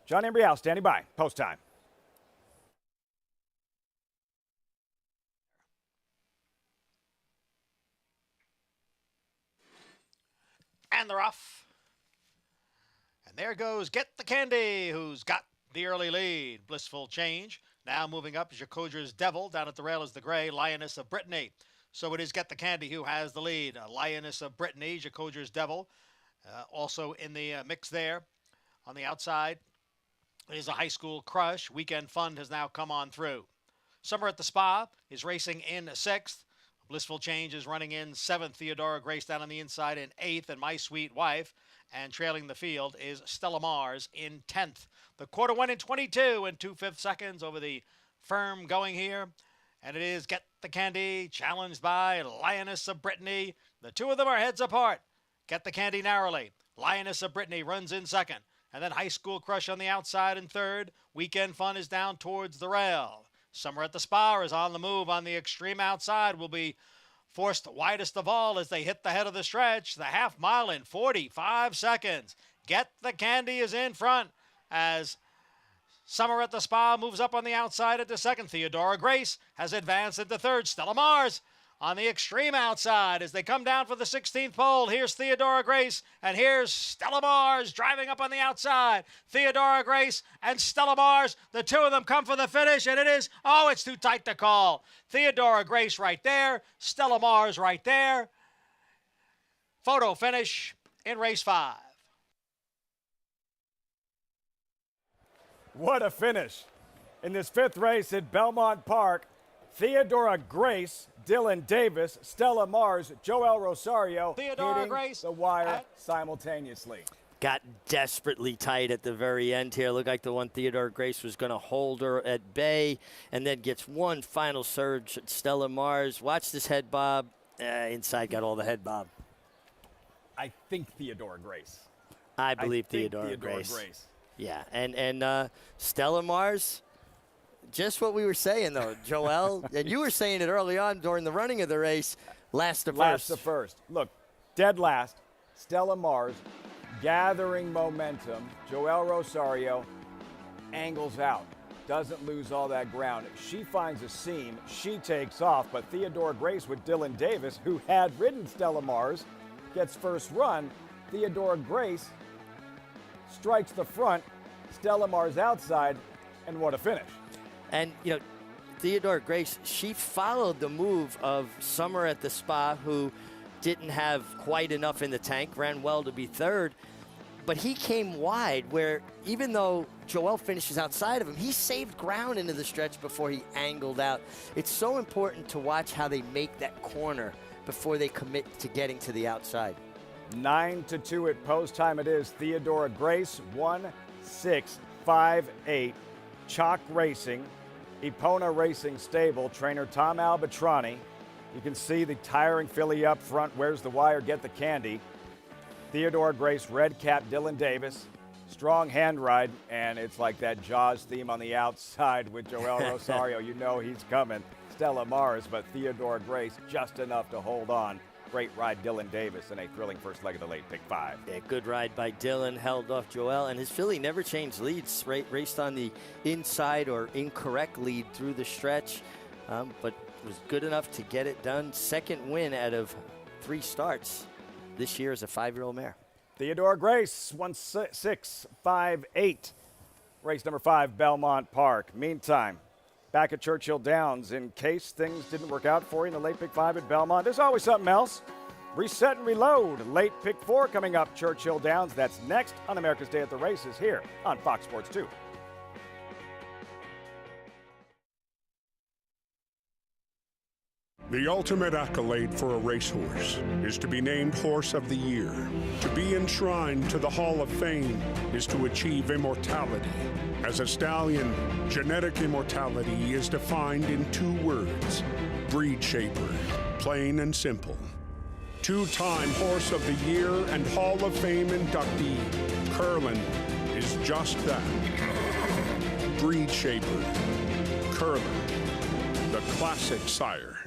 John Embrial standing by. Post time. And they're off. And there goes Get the Candy, who's got the early lead. Blissful Change. Now moving up, Jacodra's Devil. Down at the rail is the gray Lioness of Brittany. So it is Get the Candy who has the lead. Lioness of Brittany, Jacodra's Devil. Also in the mix there on the outside is a High School Crush. Weekend Fun has now come on through. Summer at the Spa is racing in 6th. Blissful Change is running in 7th. Theodora Grace down on the inside in 8th. And My Sweet Wife. And trailing the field is Stella Mars in 10th. The quarter went in 22 and 2/5 seconds over the firm going here. And it is Get the Candy, challenged by Lioness of Brittany. The two of them are heads apart. Get the Candy narrowly. Lioness of Brittany runs in 2nd. And then High School Crush on the outside in 3rd. Weekend Fun is down towards the rail. Summer at the Spa is on the move on the extreme outside. Will be forced widest of all as they hit the head of the stretch. The half mile in 45 seconds. Get the Candy is in front as Summer at the Spa moves up on the outside into 2nd. Theodora Grace has advanced into 3rd. Stella Mars on the extreme outside as they come down for the 16th pole. Here's Theodora Grace, and here's Stella Mars driving up on the outside. Theodora Grace and Stella Mars, the two of them come for the finish, and it's too tight to call. Theodora Grace right there, Stella Mars right there. Photo finish in race 5. What a finish. In this 5th race at Belmont Park, Theodora Grace, Dylan Davis, Stella Mars, Joel Rosario hitting the wire simultaneously. Got desperately tight at the very end here. Looked like the one Theodora Grace was going to hold her at bay and then gets one final surge at Stella Mars. Watch this head bob. Inside got all the head bob. I think Theodora Grace. I believe Theodora Grace. Yeah, and Stella Mars, just what we were saying, though, Joel, and you were saying it early on during the running of the race, last to first. Last to first. Look, dead last, Stella Mars, gathering momentum. Joel Rosario angles out, doesn't lose all that ground. She finds a seam, she takes off, but Theodora Grace with Dylan Davis, who had ridden Stella Mars, gets first run. Theodora Grace strikes the front, Stella Mars outside, and what a finish. And, Theodora Grace, she followed the move of Summer at the Spa, who didn't have quite enough in the tank, ran well to be 3rd, but he came wide where even though Joel finishes outside of him, he saved ground into the stretch before he angled out. It's so important to watch how they make that corner before they commit to getting to the outside. 9-2 at post time it is. Theodora Grace, 1-6-5-8. Chalk Racing, Epona Racing Stable, trainer Tom Albatrani. You can see the tiring filly up front. Where's the wire? Get the Candy. Theodora Grace, red cap, Dylan Davis. Strong hand ride, and it's like that Jaws theme on the outside with Joel Rosario. You know he's coming. Stella Mars, but Theodora Grace just enough to hold on. Great ride, Dylan Davis, in a thrilling first leg of the late pick 5. Yeah, good ride by Dylan, held off Joel, and his filly never changed leads, raced on the inside or incorrect lead through the stretch, but was good enough to get it done. 2nd win out of 3 starts this year as a 5-year-old mare. Theodora Grace, 1-6-5-8. Race number 5, Belmont Park. Meantime, back at Churchill Downs, in case things didn't work out for you in the late pick 5 at Belmont, there's always something else. Reset and reload. Late pick 4 coming up, Churchill Downs. That's next on America's Day at the Races here on Fox Sports 2. The ultimate accolade for a racehorse is to be named Horse of the Year. To be enshrined to the Hall of Fame is to achieve immortality. As a stallion, genetic immortality is defined in 2 words: breed shaper, plain and simple. 2-time Horse of the Year and Hall of Fame inductee, Curlin, is just that. Breed shaper, Curlin, the classic sire.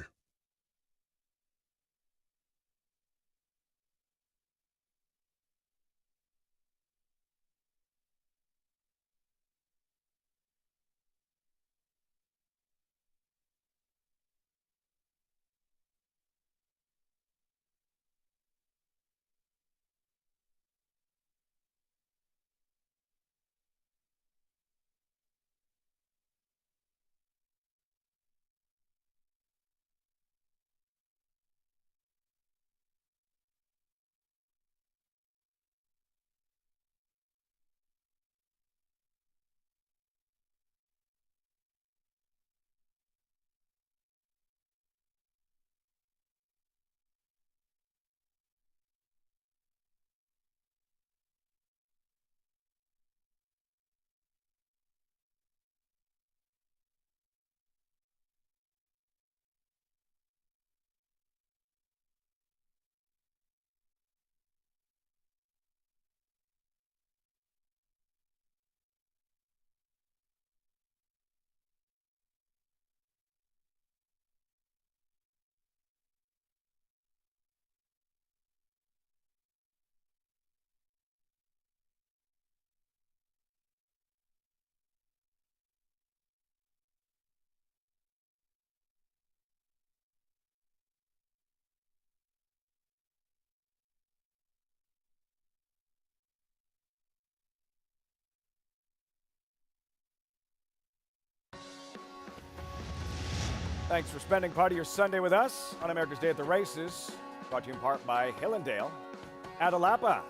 Thanks for spending part of your Sunday with us on America's Day at the Races. Brought to you in part by Hillendale, Adelapa.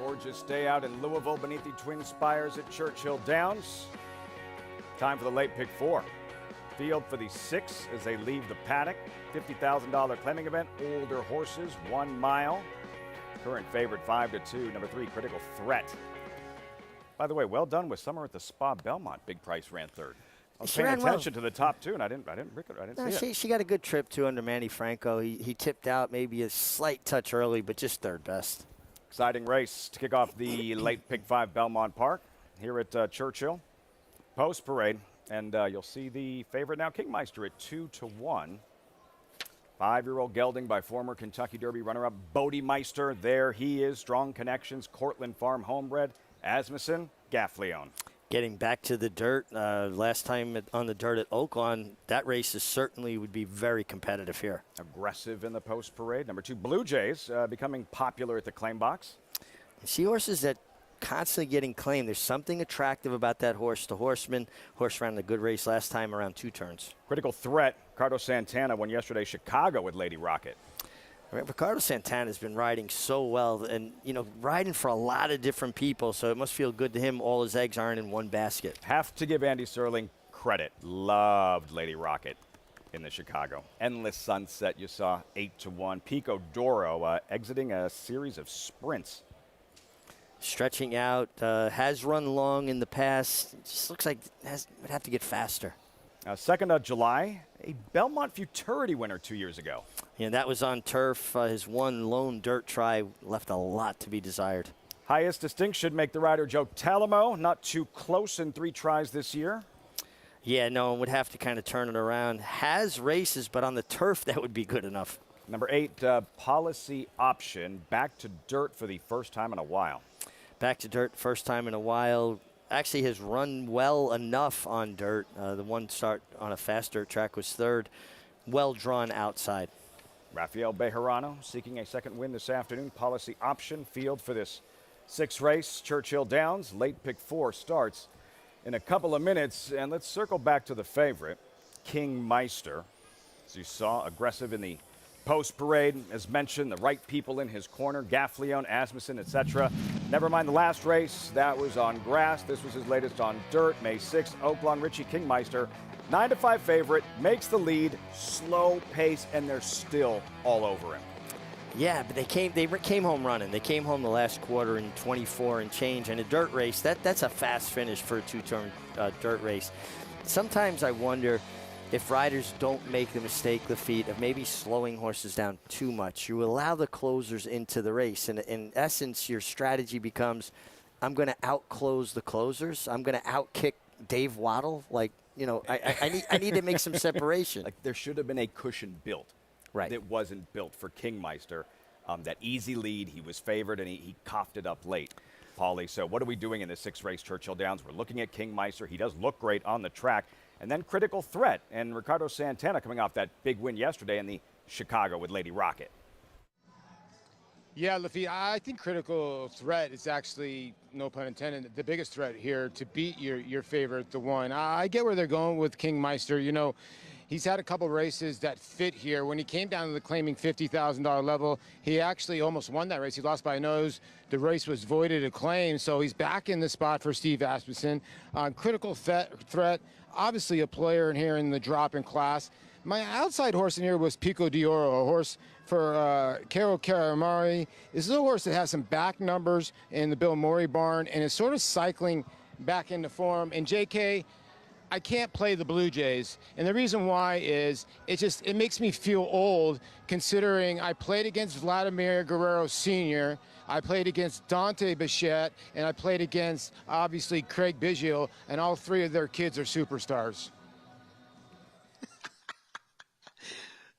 Gorgeous day out in Louisville beneath the twin spires at Churchill Downs. Time for the late pick 4. Field for the 6 as they leave the paddock. $50,000 claiming event. Older horses, 1 mile. Current favorite 5-2. Number 3, Critical Threat. By the way, well done with Summer at the Spa Belmont. Big Price ran 3rd. I was paying attention to the top 2, and I didn't see it. She got a good trip, too, under Manny Franco. He tipped out maybe a slight touch early, but just 3rd best. Exciting race to kick off the late pick 5 Belmont Park here at Churchill. Post parade, and you'll see the favorite now, Kingmeister, at 2-1. 5-year-old gelding by former Kentucky Derby runner-up Bodemeister. There he is. Strong connections. Cortland Farm homebred. Asmussen, Gaffleon. Getting back to the dirt, last time on the dirt at Oaklawn, that race certainly would be very competitive here. Aggressive in the post parade. Number 2, Blue Jays, becoming popular at the claim box. See horses that constantly getting claimed. There's something attractive about that horse. The Horseman. Horse ran a good race last time around 2 turns. Critical Threat. Ricardo Santana won yesterday Chicago with Lady Rocket. Ricardo Santana has been riding so well and, riding for a lot of different people, so it must feel good to him. All his eggs aren't in one basket. Have to give Andy Serling credit. Loved Lady Rocket in the Chicago. Endless Sunset, you saw 8-1. Pico Doro exiting a series of sprints. Stretching out, has run long in the past. It just looks like it would have to get faster. 2nd of July, a Belmont Futurity winner 2 years ago. Yeah, that was on turf. His one lone dirt try left a lot to be desired. Highest distinction make the rider Joe Talamo. Not too close in 3 tries this year. Yeah, no, would have to kind of turn it around. Has races, but on the turf, that would be good enough. Number 8, Policy Option. Back to dirt for the first time in a while. Back to dirt, first time in a while. Actually has run well enough on dirt. The one start on a fast dirt track was 3rd. Well drawn outside. Rafael Bejarano seeking a second win this afternoon. Policy Option field for this 6th race. Churchill Downs. Late pick 4 starts in a couple of minutes. And let's circle back to the favorite, Kingmeister. As you saw, aggressive in the post parade, as mentioned, the right people in his corner, Gaffleon, Asmussen, etc. Never mind the last race, that was on grass. This was his latest on dirt, May 6th, Oaklawn. Richie Kingmeister, 9-5 favorite, makes the lead, slow pace, and they're still all over him. Yeah, but they came home running. They came home the last quarter in 24 and change. And a dirt race, that's a fast finish for a 2-turn dirt race. Sometimes I wonder if riders don't make the mistake, Lafitte, of maybe slowing horses down too much. You allow the closers into the race. And in essence, your strategy becomes, I'm going to outclose the closers. I'm going to outkick Dave Waddle. I need to make some separation. Like there should have been a cushion built. Right. That wasn't built for Kingmeister. That easy lead, he was favored, and he coughed it up late. Paulie, so what are we doing in the 6th race, Churchill Downs? We're looking at Kingmeister. He does look great on the track. And then Critical Threat and Ricardo Santana coming off that big win yesterday in the Chicago with Lady Rocket. Yeah, Lafitte, I think Critical Threat is actually, no pun intended, the biggest threat here to beat your favorite, the one. I get where they're going with Kingmeister. He's had a couple races that fit here. When he came down to the claiming $50,000 level, he actually almost won that race. He lost by a nose. The race was voided a claim, so he's back in the spot for Steve Asmussen. Critical Threat, obviously a player in here in the drop-in class. My outside horse in here was Pico d'Oro, a horse for Caro Caramari. This is a horse that has some back numbers in the Bill Murray barn and is sort of cycling back into form. And JK, I can't play the Blue Jays, and the reason why is it makes me feel old, considering I played against Vladimir Guerrero Sr., I played against Dante Bichette, and I played against, obviously, Craig Biggio, and all 3 of their kids are superstars.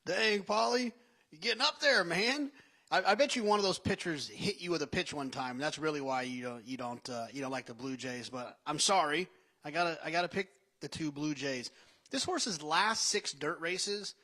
Dang, Paulie, you're getting up there, man. I bet you one of those pitchers hit you with a pitch one time. That's really why you don't like the Blue Jays. But I'm sorry, I gotta pick the 2 Blue Jays. This horse's last 6 dirt races,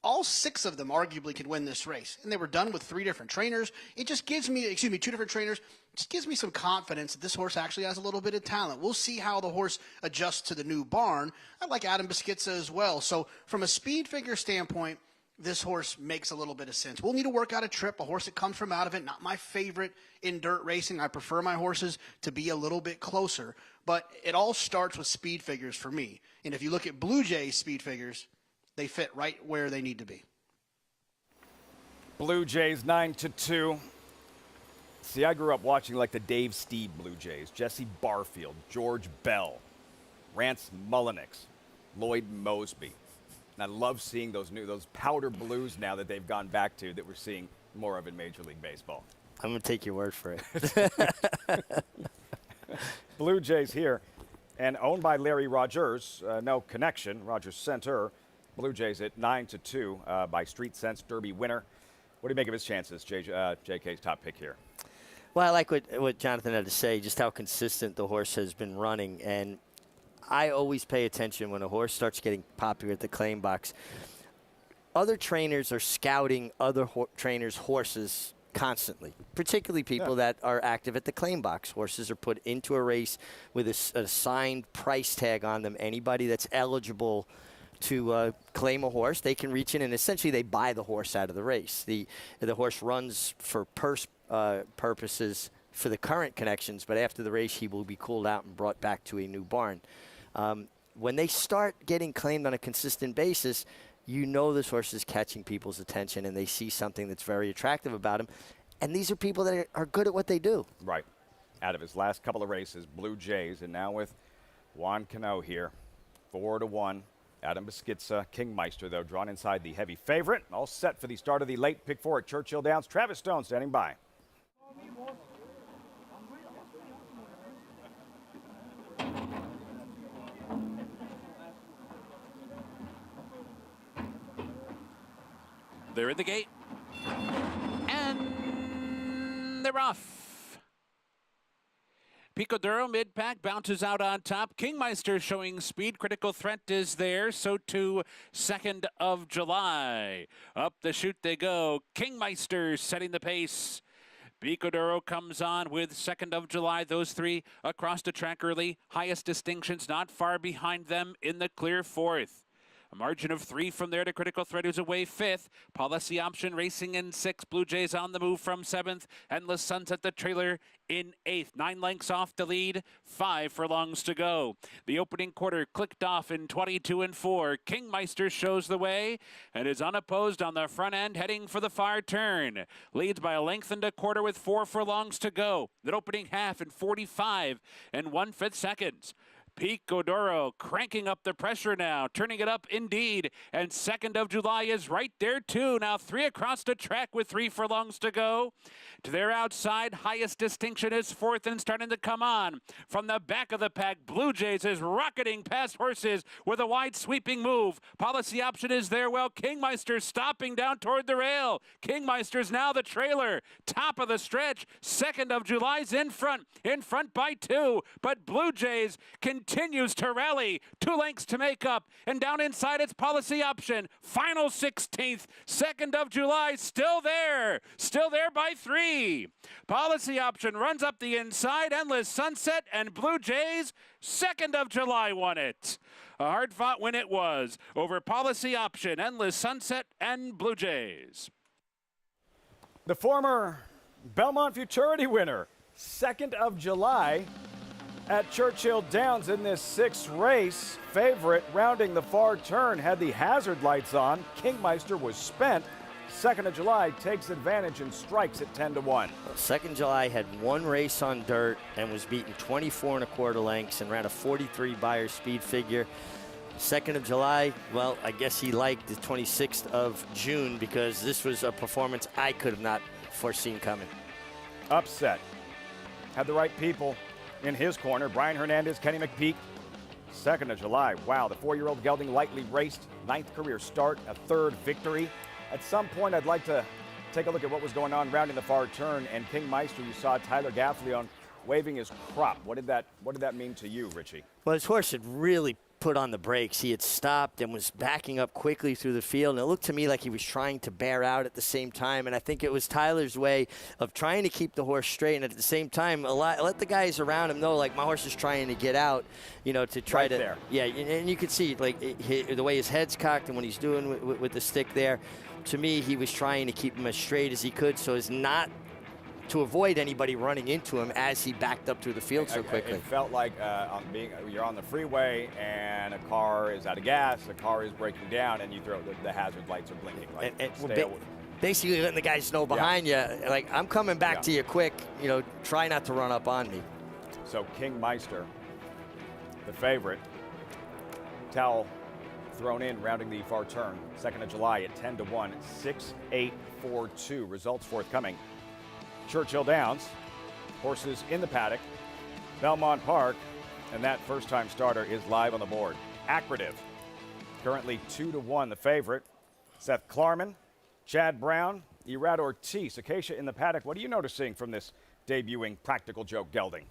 all 6 of them arguably could win this race, and they were done with 3 different trainers. It just gives me, 2 different trainers, just gives me some confidence that this horse actually has a little bit of talent. We'll see how the horse adjusts to the new barn. I like Adam Beschizza as well. So from a speed figure standpoint, this horse makes a little bit of sense. We'll need to work out a trip, a horse that comes from out of it. Not my favorite in dirt racing. I prefer my horses to be a little bit closer. But it all starts with speed figures for me. And if you look at Blue Jays speed figures, they fit right where they need to be. Blue Jays 9-2. See, I grew up watching like the Dave Steed Blue Jays, Jesse Barfield, George Bell, Rance Mullenix, Lloyd Mosby. And I love seeing those powder blues now that they've gone back to that we're seeing more of in Major League Baseball. I'm going to take your word for it. Blue Jays here, and owned by Larry Rogers. No connection. Rogers Center. Blue Jays at 9-2 by Street Sense Derby winner. What do you make of his chances, JK's top pick here? Well, I like what Jonathan had to say, just how consistent the horse has been running. And I always pay attention when a horse starts getting popular at the claim box. Other trainers are scouting other trainers' horses constantly, particularly people that are active at the claim box. Horses are put into a race with a assigned price tag on them. Anybody that's eligible to claim a horse, they can reach in and essentially they buy the horse out of the race. The horse runs for purse purposes for the current connections, but after the race he will be cooled out and brought back to a new barn. When they start getting claimed on a consistent basis, you know this horse is catching people's attention and they see something that's very attractive about him. And these are people that are good at what they do. Right. Out of his last couple of races, Blue Jays, and now with Juan Cano here, 4-1. Adam Beschizza, Kingmeister, though, drawn inside the heavy favorite. All set for the start of the late pick 4 at Churchill Downs. Travis Stone standing by. They're in the gate. And they're off. Picoduro mid-pack bounces out on top. Kingmeister showing speed. Critical Threat is there. So too 2nd of July. Up the chute they go. Kingmeister setting the pace. Picoduro comes on with 2nd of July. Those 3 across the track early. Highest distinctions not far behind them in the clear 4th. A margin of 3 from there to Critical Threat, who's away 5th. Policy Option racing in 6th. Blue Jays on the move from 7th. Endless Sunset, the trailer, in 8th. 9 lengths off the lead. 5 furlongs to go. The opening quarter clicked off in 22-4. Kingmeister shows the way and is unopposed on the front end, heading for the far turn. Leads by a length and a quarter with 4 furlongs to go. The opening half in 45 1/5 seconds. Picoduro cranking up the pressure now, turning it up indeed, and 2nd of July is right there too. Now 3 across the track with 3 furlongs to go. To their outside, highest distinction is 4th and starting to come on. From the back of the pack, Blue Jays is rocketing past horses with a wide sweeping move. Policy Option is there well. Kingmeister stopping down toward the rail. Kingmeister's now the trailer. Top of the stretch, 2nd of July's in front by 2, but Blue Jays continues to rally. 2 lengths to make up, and down inside it's Policy Option. Final 16th, 2nd of July, still there by 3. Policy Option runs up the inside, Endless Sunset, and Blue Jays, 2nd of July won it. A hard-fought win it was over Policy Option, Endless Sunset, and Blue Jays. The former Belmont Futurity winner, 2nd of July at Churchill Downs in this 6th race. Favorite rounding the far turn had the hazard lights on. Kingmeister was spent. 2nd of July takes advantage and strikes at 10-1. Well, 2nd July had 1 race on dirt and was beaten 24 1/4 lengths and ran a 43 Beyer speed figure. 2nd of July, well, I guess he liked the 26th of June because this was a performance I could have not foreseen coming. Upset. Had the right people in his corner. Brian Hernandez, Kenny McPeak. 2nd of July. Wow, the 4-year-old gelding lightly raced. 9th career start, a 3rd victory. At some point, I'd like to take a look at what was going on rounding the far turn. And Kingmeister, you saw Tyler Gaffleon waving his crop. What did that mean to you, Richie? Well, his horse had really put on the brakes. He had stopped and was backing up quickly through the field, and it looked to me like he was trying to bear out at the same time, and I think it was Tyler's way of trying to keep the horse straight, and at the same time, let the guys around him know, like, my horse is trying to get out, you know, to try right to there. Yeah, and you could see, like, the way his head's cocked and what he's doing with the stick there. To me, he was trying to keep him as straight as he could so as not to avoid anybody running into him as he backed up through the field so quickly. It felt like you're on the freeway and a car is out of gas, a car is breaking down, and you throw the hazard lights are blinking. Right? Basically letting the guys know behind you, like, I'm coming back to you quick, you know, try not to run up on me. So King Meister, the favorite, towel thrown in, rounding the far turn, 2nd of July at 10-1, 6-8-4-2. Results forthcoming. Churchill Downs, horses in the paddock, Belmont Park, and that first-time starter is live on the board. Accretive, currently 2-1, the favorite. Seth Klarman, Chad Brown, Irad Ortiz. Acacia in the paddock. What are you noticing from this debuting Practical Joke gelding?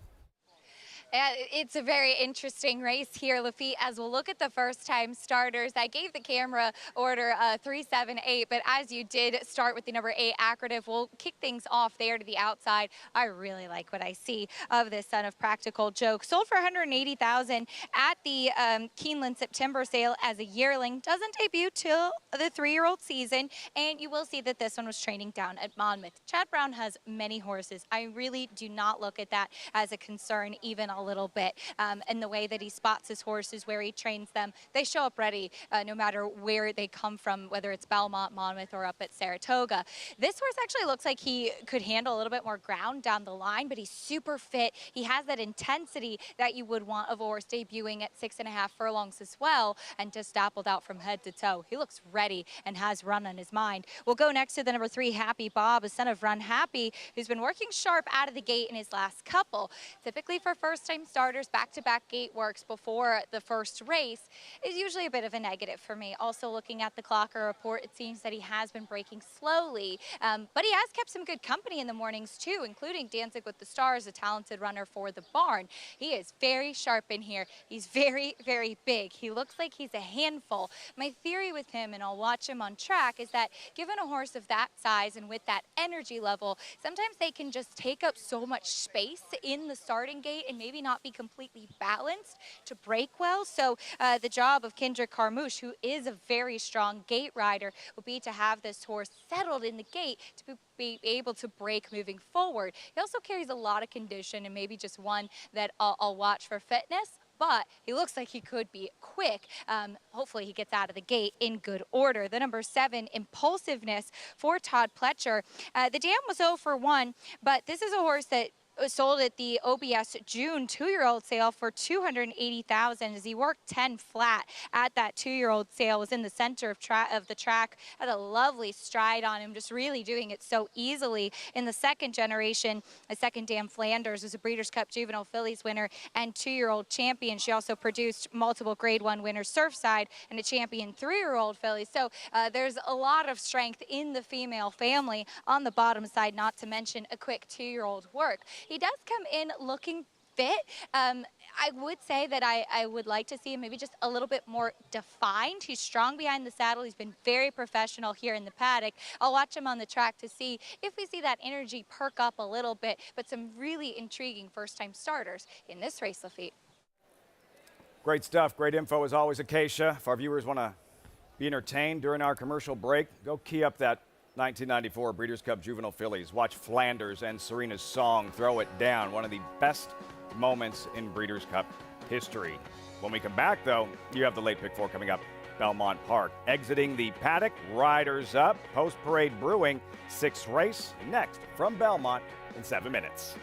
Yeah, it's a very interesting race here, Lafitte, as we'll look at the first-time starters. I gave the camera order 3-7-8, but as you did start with the number 8, Accretive, we'll kick things off there to the outside. I really like what I see of this son of Practical Joke. Sold for $180,000 at the Keeneland September sale as a yearling. Doesn't debut till the 3-year-old season, and you will see that this one was training down at Monmouth. Chad Brown has many horses. I really do not look at that as a concern, even a little bit. And the way that he spots his horses, where he trains them, they show up ready no matter where they come from, whether it's Belmont, Monmouth, or up at Saratoga. This horse actually looks like he could handle a little bit more ground down the line, but he's super fit. He has that intensity that you would want of a horse debuting at 6.5 furlongs as well, and just dappled out from head to toe. He looks ready and has run on his mind. We'll go next to the number 3, Happy Bob, a son of Run Happy, who's been working sharp out of the gate in his last couple. Typically for first-time starters, back-to-back gate works before the first race is usually a bit of a negative for me. Also looking at the clocker report, it seems that he has been breaking slowly, but he has kept some good company in the mornings too, including Dancing with the Stars, a talented runner for the barn. He is very sharp in here. He's very, very big. He looks like he's a handful. My theory with him, and I'll watch him on track, is that given a horse of that size and with that energy level, sometimes they can just take up so much space in the starting gate and maybe not be completely balanced to break well. So the job of Kendrick Carmouche, who is a very strong gate rider, will be to have this horse settled in the gate to be able to break moving forward. He also carries a lot of condition, and maybe just one that I'll watch for fitness, but he looks like he could be quick. Hopefully he gets out of the gate in good order. The number 7, Impulsiveness for Todd Pletcher. The dam was 0-1, but this is a horse that sold at the OBS June 2-year-old sale for $280,000 as he worked 10 flat at that 2-year-old sale. Was in the center of the track, had a lovely stride on him, just really doing it so easily. In the second generation, a second dam Flanders was a Breeders' Cup Juvenile Fillies winner and 2-year-old champion. She also produced multiple Grade 1 winners Surfside and a champion 3-year-old filly. So there's a lot of strength in the female family on the bottom side, not to mention a quick 2-year-old work. He does come in looking fit. I would say that I would like to see him maybe just a little bit more defined. He's strong behind the saddle. He's been very professional here in the paddock. I'll watch him on the track to see if we see that energy perk up a little bit, but some really intriguing first-time starters in this race, Lafitte. Great stuff. Great info as always, Acacia. If our viewers want to be entertained during our commercial break, go key up that 1994 Breeders' Cup Juvenile Fillies. Watch Flanders and Serena's Song throw it down. One of the best moments in Breeders' Cup history. When we come back, though, you have the late pick 4 coming up. Belmont Park. Exiting the paddock, riders up. Post-parade brewing. 6th race next from Belmont in 7 minutes.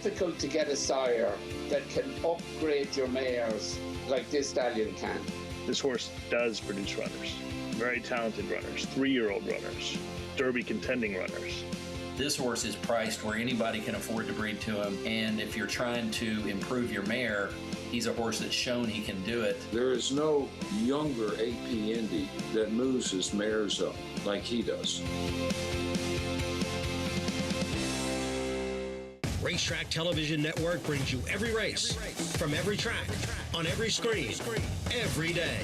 difficult to get a sire that can upgrade your mares like this stallion can. This horse does produce runners, very talented runners, 3-year-old runners, Derby contending runners. This horse is priced where anybody can afford to breed to him, and if you're trying to improve your mare, he's a horse that's shown he can do it. There is no younger AP Indy that moves his mares up like he does. Racetrack Television Network brings you every race, from every track, on every screen, every day.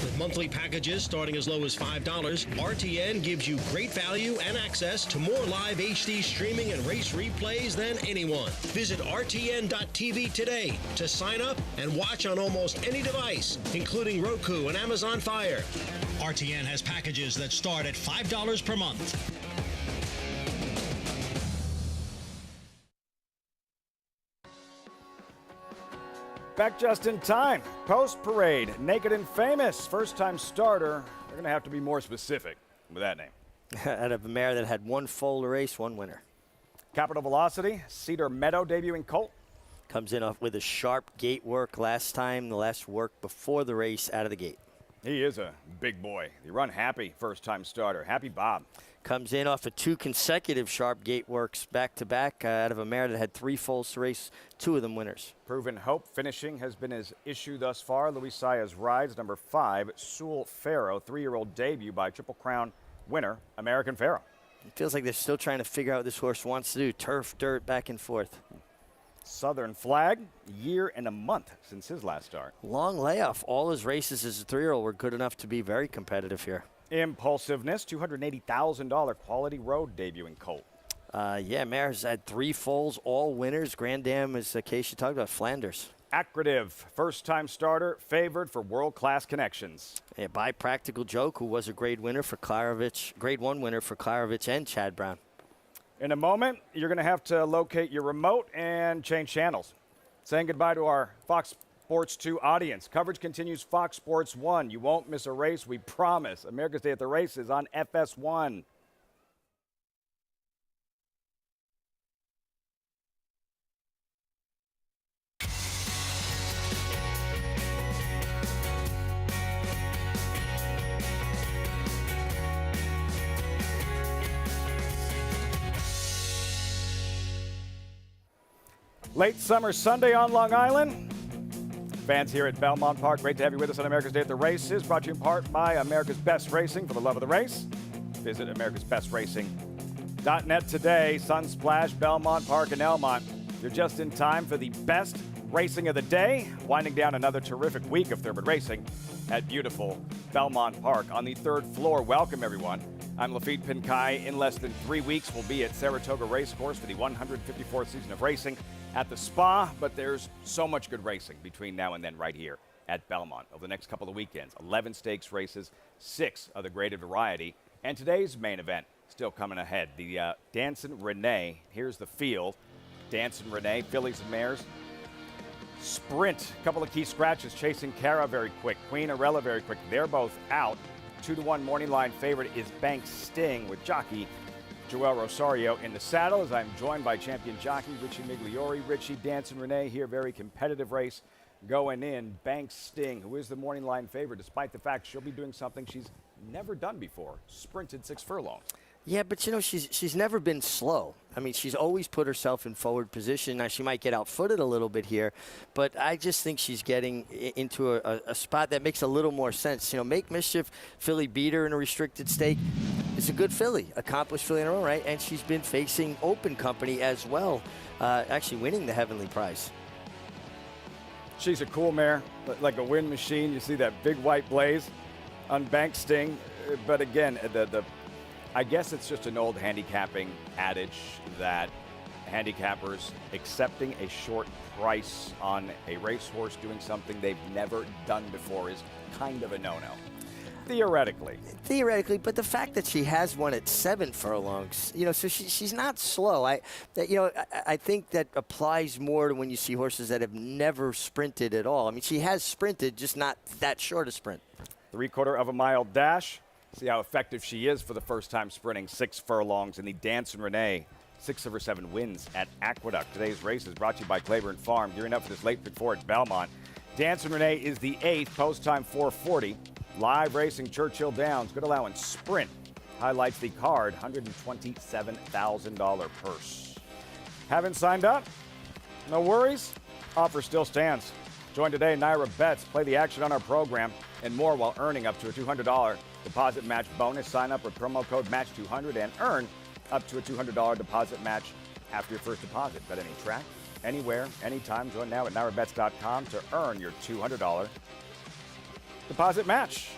With monthly packages starting as low as $5, RTN gives you great value and access to more live HD streaming and race replays than anyone. Visit RTN.tv today to sign up and watch on almost any device, including Roku and Amazon Fire. RTN has packages that start at $5 per month. Back just in time. Post parade, Naked and Famous, first-time starter. They're going to have to be more specific with that name. Out of a mare that had one full race, one winner. Capital Velocity, Cedar Meadow debuting colt. Comes in off with a sharp gate work last time, the last work before the race out of the gate. He is a big boy. The run happy first-time starter. Happy Bob. Comes in off of 2 consecutive sharp gate works back-to-back out of a mare that had 3 fulls to race, 2 of them winners. Proven Hope finishing has been his issue thus far. Luis Saez rides number 5, Sul Pharaoh, 3-year-old debut by Triple Crown winner, American Pharaoh. It feels like they're still trying to figure out what this horse wants to do. Turf, dirt, back and forth. Southern Flag, year and a month since his last start. Long layoff. All his races as a 3-year-old were good enough to be very competitive here. Impulsiveness, $280,000 quality road debuting colt. Yeah, mare's had 3 fulls, all winners. Grand Dam is the case you talked about, Flanders. Accretive, first-time starter, favored for world-class connections. Yeah, by Practical Joke, who was a grade winner for Klarovich, grade 1 winner for Klarovich and Chad Brown. In a moment, you're going to have to locate your remote and change channels. Saying goodbye to our Fox Sports 2 audience. Coverage continues Fox Sports 1. You won't miss a race, we promise. America's Day at the Races on FS1. Late summer Sunday on Long Island. Fans here at Belmont Park, great to have you with us on America's Day at the Races, brought to you in part by America's Best Racing. For the love of the race, visit americasbestracing.net today. Sunsplash, Belmont Park, and Elmont. You're just in time for the best racing of the day, winding down another terrific week of thoroughbred racing at beautiful Belmont Park. On the 3rd floor, welcome everyone. I'm Lafitte Pinkai. In less than 3 weeks, we'll be at Saratoga Racecourse for the 154th season of racing at the Spa, but there's so much good racing between now and then right here at Belmont. Over the next couple of weekends, 11 stakes races, 6 of the graded variety, and today's main event still coming ahead. The Dancin' Renee. Here's the field. Dancin' Renee, fillies and mares. Sprint, a couple of key scratches, Chasing Cara very quick, Queen Arella very quick. They're both out. 2-1 morning line favorite is Bank Sting with jockey Joel Rosario in the saddle, as I'm joined by champion jockey Richie Migliori. Richie, Dancin' Renee here, very competitive race going in. Bank Sting, who is the morning line favorite, despite the fact she'll be doing something she's never done before, sprinted 6 furlongs. Yeah, but you know, she's never been slow. I mean, she's always put herself in forward position. Now, she might get outfooted a little bit here, but I just think she's getting into a spot that makes a little more sense. You know, Make Mischief, filly beat her in a restricted stake. It's a good filly, accomplished filly in her own right, and she's been facing open company as well, actually winning the Heavenly Prize. She's a cool mare, like a wind machine. You see that big white blaze on Bank Sting, but again, I guess it's just an old handicapping adage that handicappers accepting a short price on a racehorse doing something they've never done before is kind of a no-no. Theoretically, but the fact that she has won at 7 furlongs, you know, so she's not slow. I think that applies more to when you see horses that have never sprinted at all. I mean, she has sprinted, just not that short a sprint. 3/4 of a mile dash. See how effective she is for the first time sprinting 6 furlongs in the Dancin' Renee 6 over 7 wins at Aqueduct. Today's race is brought to you by Claiborne Farm. Gearing up for this late pick 4 at Belmont. Dancing Renee is the 8th, post time 4:40. Live racing Churchill Downs, good allowance sprint. Highlights the card, $127,000 purse. Haven't signed up? No worries. Offer still stands. Join today, Naira Bets. Play the action on our program and more while earning up to a $200 deposit match bonus. Sign up with promo code MATCH200 and earn up to a $200 deposit match after your first deposit. Bet any track, anywhere, anytime. Join now at NairaBets.com to earn your $200 deposit match.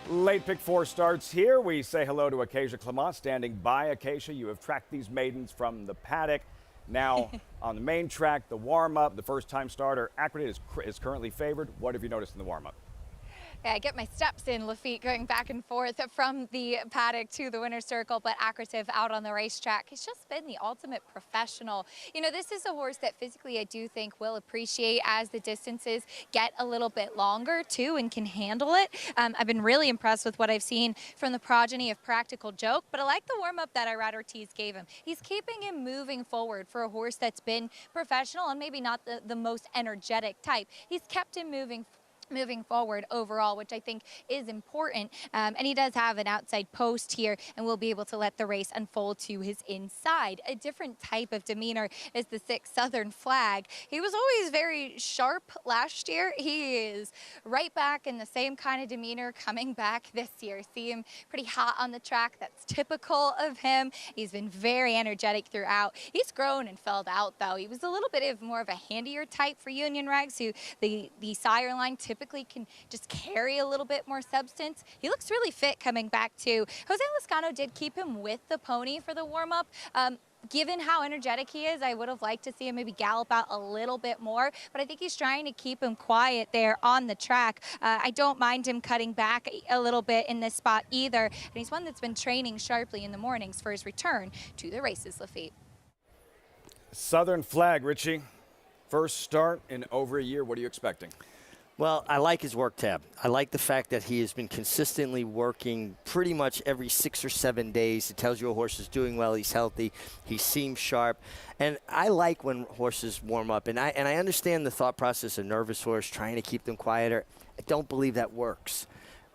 Late pick 4 starts here. We say hello to Acacia Clement standing by. Acacia, you have tracked these maidens from the paddock. Now on the main track, the warm-up, the first-time starter, Aqueduct is currently favored. What have you noticed in the warm-up? Yeah, I get my steps in, Lafitte, going back and forth from the paddock to the winner's circle, but Aqueduct out on the racetrack. He's just been the ultimate professional. You know, this is a horse that physically I do think will appreciate as the distances get a little bit longer, too, and can handle it. I've been really impressed with what I've seen from the progeny of Practical Joke, but I like the warm-up that Irad Ortiz gave him. He's keeping him moving forward for a horse that's been professional and maybe not the most energetic type. He's kept him moving forward overall, which I think is important. And he does have an outside post here and will be able to let the race unfold to his inside. A different type of demeanor is the 6 Southern Flag. He was always very sharp last year. He is right back in the same kind of demeanor coming back this year. See him pretty hot on the track. That's typical of him. He's been very energetic throughout. He's grown and filled out, though. He was a little bit of more of a handier type for Union Rags, who the sire line typically can just carry a little bit more substance. He looks really fit coming back too. Jose Lascano did keep him with the pony for the warm-up. Given how energetic he is, I would have liked to see him maybe gallop out a little bit more, but I think he's trying to keep him quiet there on the track. I don't mind him cutting back a little bit in this spot either, and he's one that's been training sharply in the mornings for his return to the races, Lafitte. Southern Flag, Richie. First start in over a year. What are you expecting? Well, I like his work tab. I like the fact that he has been consistently working pretty much every 6 or 7 days. It tells you a horse is doing well, he's healthy, he seems sharp. And I like when horses warm up. And I understand the thought process of nervous horse, trying to keep them quieter. I don't believe that works.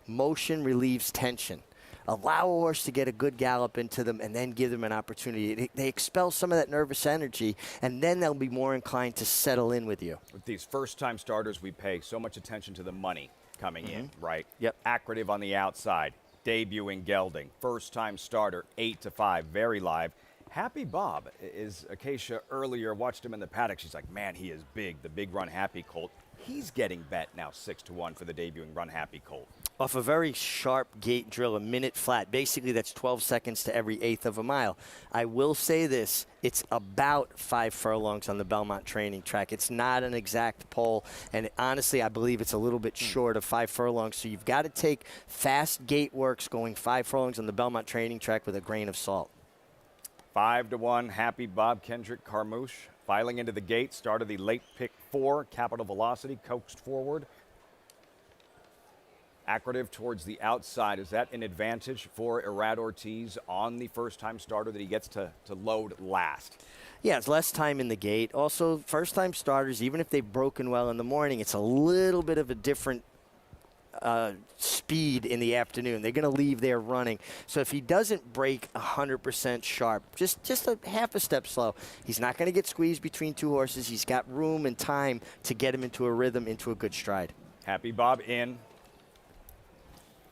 Motion relieves tension. Allow a horse to get a good gallop into them and then give them an opportunity. They expel some of that nervous energy, and then they'll be more inclined to settle in with you. With these first-time starters, we pay so much attention to the money coming in, right? Yep. Aqueduct on the outside, debuting gelding, first-time starter, 8-5, very live. Happy Bob is Acacia earlier, watched him in the paddock. She's like, man, he is big, the big Run Happy colt. He's getting bet now 6-1 for the debuting Run Happy colt. Off a very sharp gate drill, a minute flat. Basically, that's 12 seconds to every 1/8 of a mile. I will say this, it's about 5 furlongs on the Belmont training track. It's not an exact poll, and honestly, I believe it's a little bit short of 5 furlongs. So you've got to take fast gate works going 5 furlongs on the Belmont training track with a grain of salt. 5-1, Happy Bob, Kendrick Carmouche. Filing into the gate, started the late pick 4, Capital Velocity, coaxed forward. Aqueduct towards the outside. Is that an advantage for Irad Ortiz on the first-time starter that he gets to load last? Yeah, it's less time in the gate. Also, first-time starters, even if they've broken well in the morning, it's a little bit of a different speed in the afternoon. They're going to leave there running. So if he doesn't break 100% sharp, just a half a step slow, he's not going to get squeezed between 2 horses. He's got room and time to get him into a rhythm, into a good stride. Happy Bob in.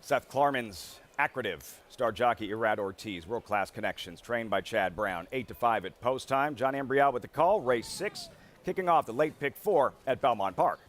Seth Klarman's Aqueduct, star jockey Irad Ortiz, world-class connections, trained by Chad Brown. 8-5 at post time. John Ambrial with the call. Race 6, kicking off the late pick 4 at Belmont Park.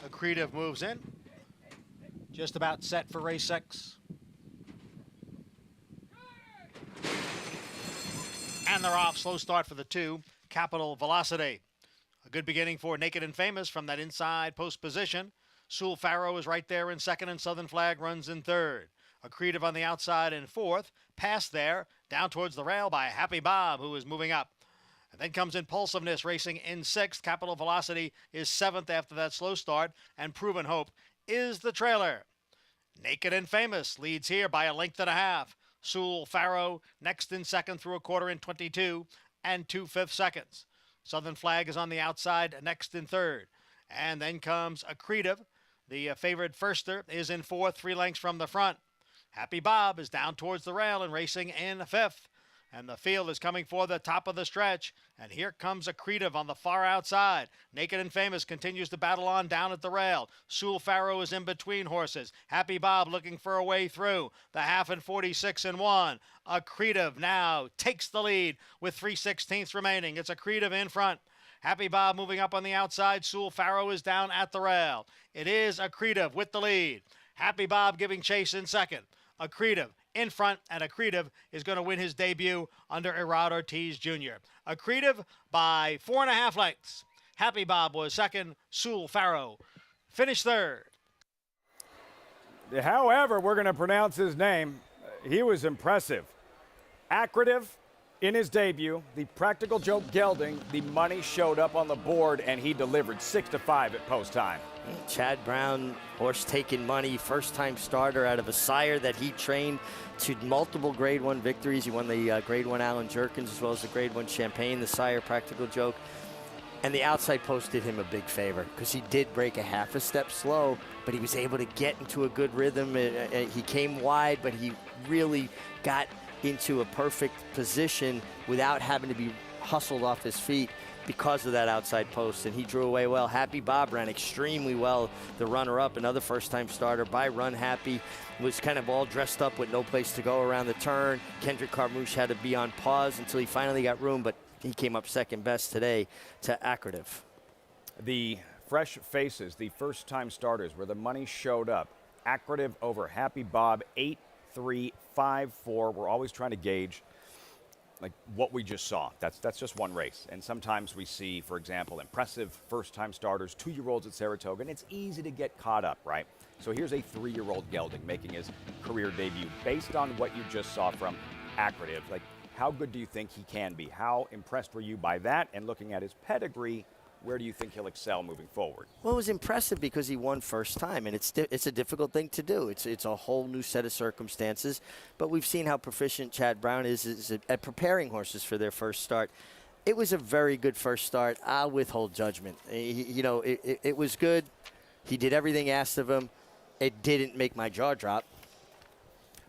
Accretive moves in. Just about set for race 6. And they're off. Slow start for the 2. Capital Velocity. A good beginning for Naked and Famous from that inside post position. Sul Pharaoh is right there in second, and Southern Flag runs in third. Accretive on the outside in fourth. Pass there, down towards the rail by Happy Bob, who is moving up. And then comes Impulsiveness racing in sixth. Capital Velocity is seventh after that slow start. And Proven Hope is the trailer. Naked and Famous leads here by a length and a half. Sul Pharaoh next in second through a quarter in 22 and 2/5 seconds. Southern Flag is on the outside next in third. And then comes Accretive. The favored firster is in fourth, 3 lengths from the front. Happy Bob is down towards the rail and racing in fifth. And the field is coming for the top of the stretch. And here comes Accretive on the far outside. Naked and Famous continues to battle on down at the rail. Sul Pharaoh is in between horses. Happy Bob looking for a way through. The half in 46 and 1. Accretive now takes the lead with 3/16 remaining. It's Accretive in front. Happy Bob moving up on the outside. Sul Pharaoh is down at the rail. It is Accretive with the lead. Happy Bob giving chase in second. Accretive in front, and Accretive is going to win his debut under Erod Ortiz Jr. Accretive by 4.5 lengths. Happy Bob was second. Sul Pharaoh finished third. However, we're going to pronounce his name. He was impressive. Accretive in his debut, the practical joke gelding, the money showed up on the board, and he delivered 6-5 at post time. Chad Brown, horse taking money, first-time starter out of a sire that he trained to multiple Grade 1 victories. He won the Grade 1 Allen Jerkins as well as the Grade 1 Champagne, the sire practical joke. And the outside post did him a big favor because he did break a half a step slow, but he was able to get into a good rhythm. He came wide, but he really got into a perfect position without having to be hustled off his feet because of that outside post, and he drew away well. Happy Bob ran extremely well. The runner-up, another first-time starter by Run Happy, was kind of all dressed up with no place to go around the turn. Kendrick Carmouche had to be on pause until he finally got room, but he came up second best today to Accretive. The fresh faces, the first-time starters, where the money showed up. Accretive over Happy Bob, 8-3, 5-4. We're always trying to gauge like what we just saw. That's just one race. And sometimes we see, for example, impressive first-time starters, 2-year-olds at Saratoga, and it's easy to get caught up, right? So here's a 3-year-old gelding making his career debut. Based on what you just saw from Accretive, like how good do you think he can be? How impressed were you by that? And looking at his pedigree, where do you think he'll excel moving forward? Well, it was impressive because he won first time, and it's a difficult thing to do. It's a whole new set of circumstances, but we've seen how proficient Chad Brown is at preparing horses for their first start. It was a very good first start. I'll withhold judgment. It was good. He did everything asked of him. It didn't make my jaw drop.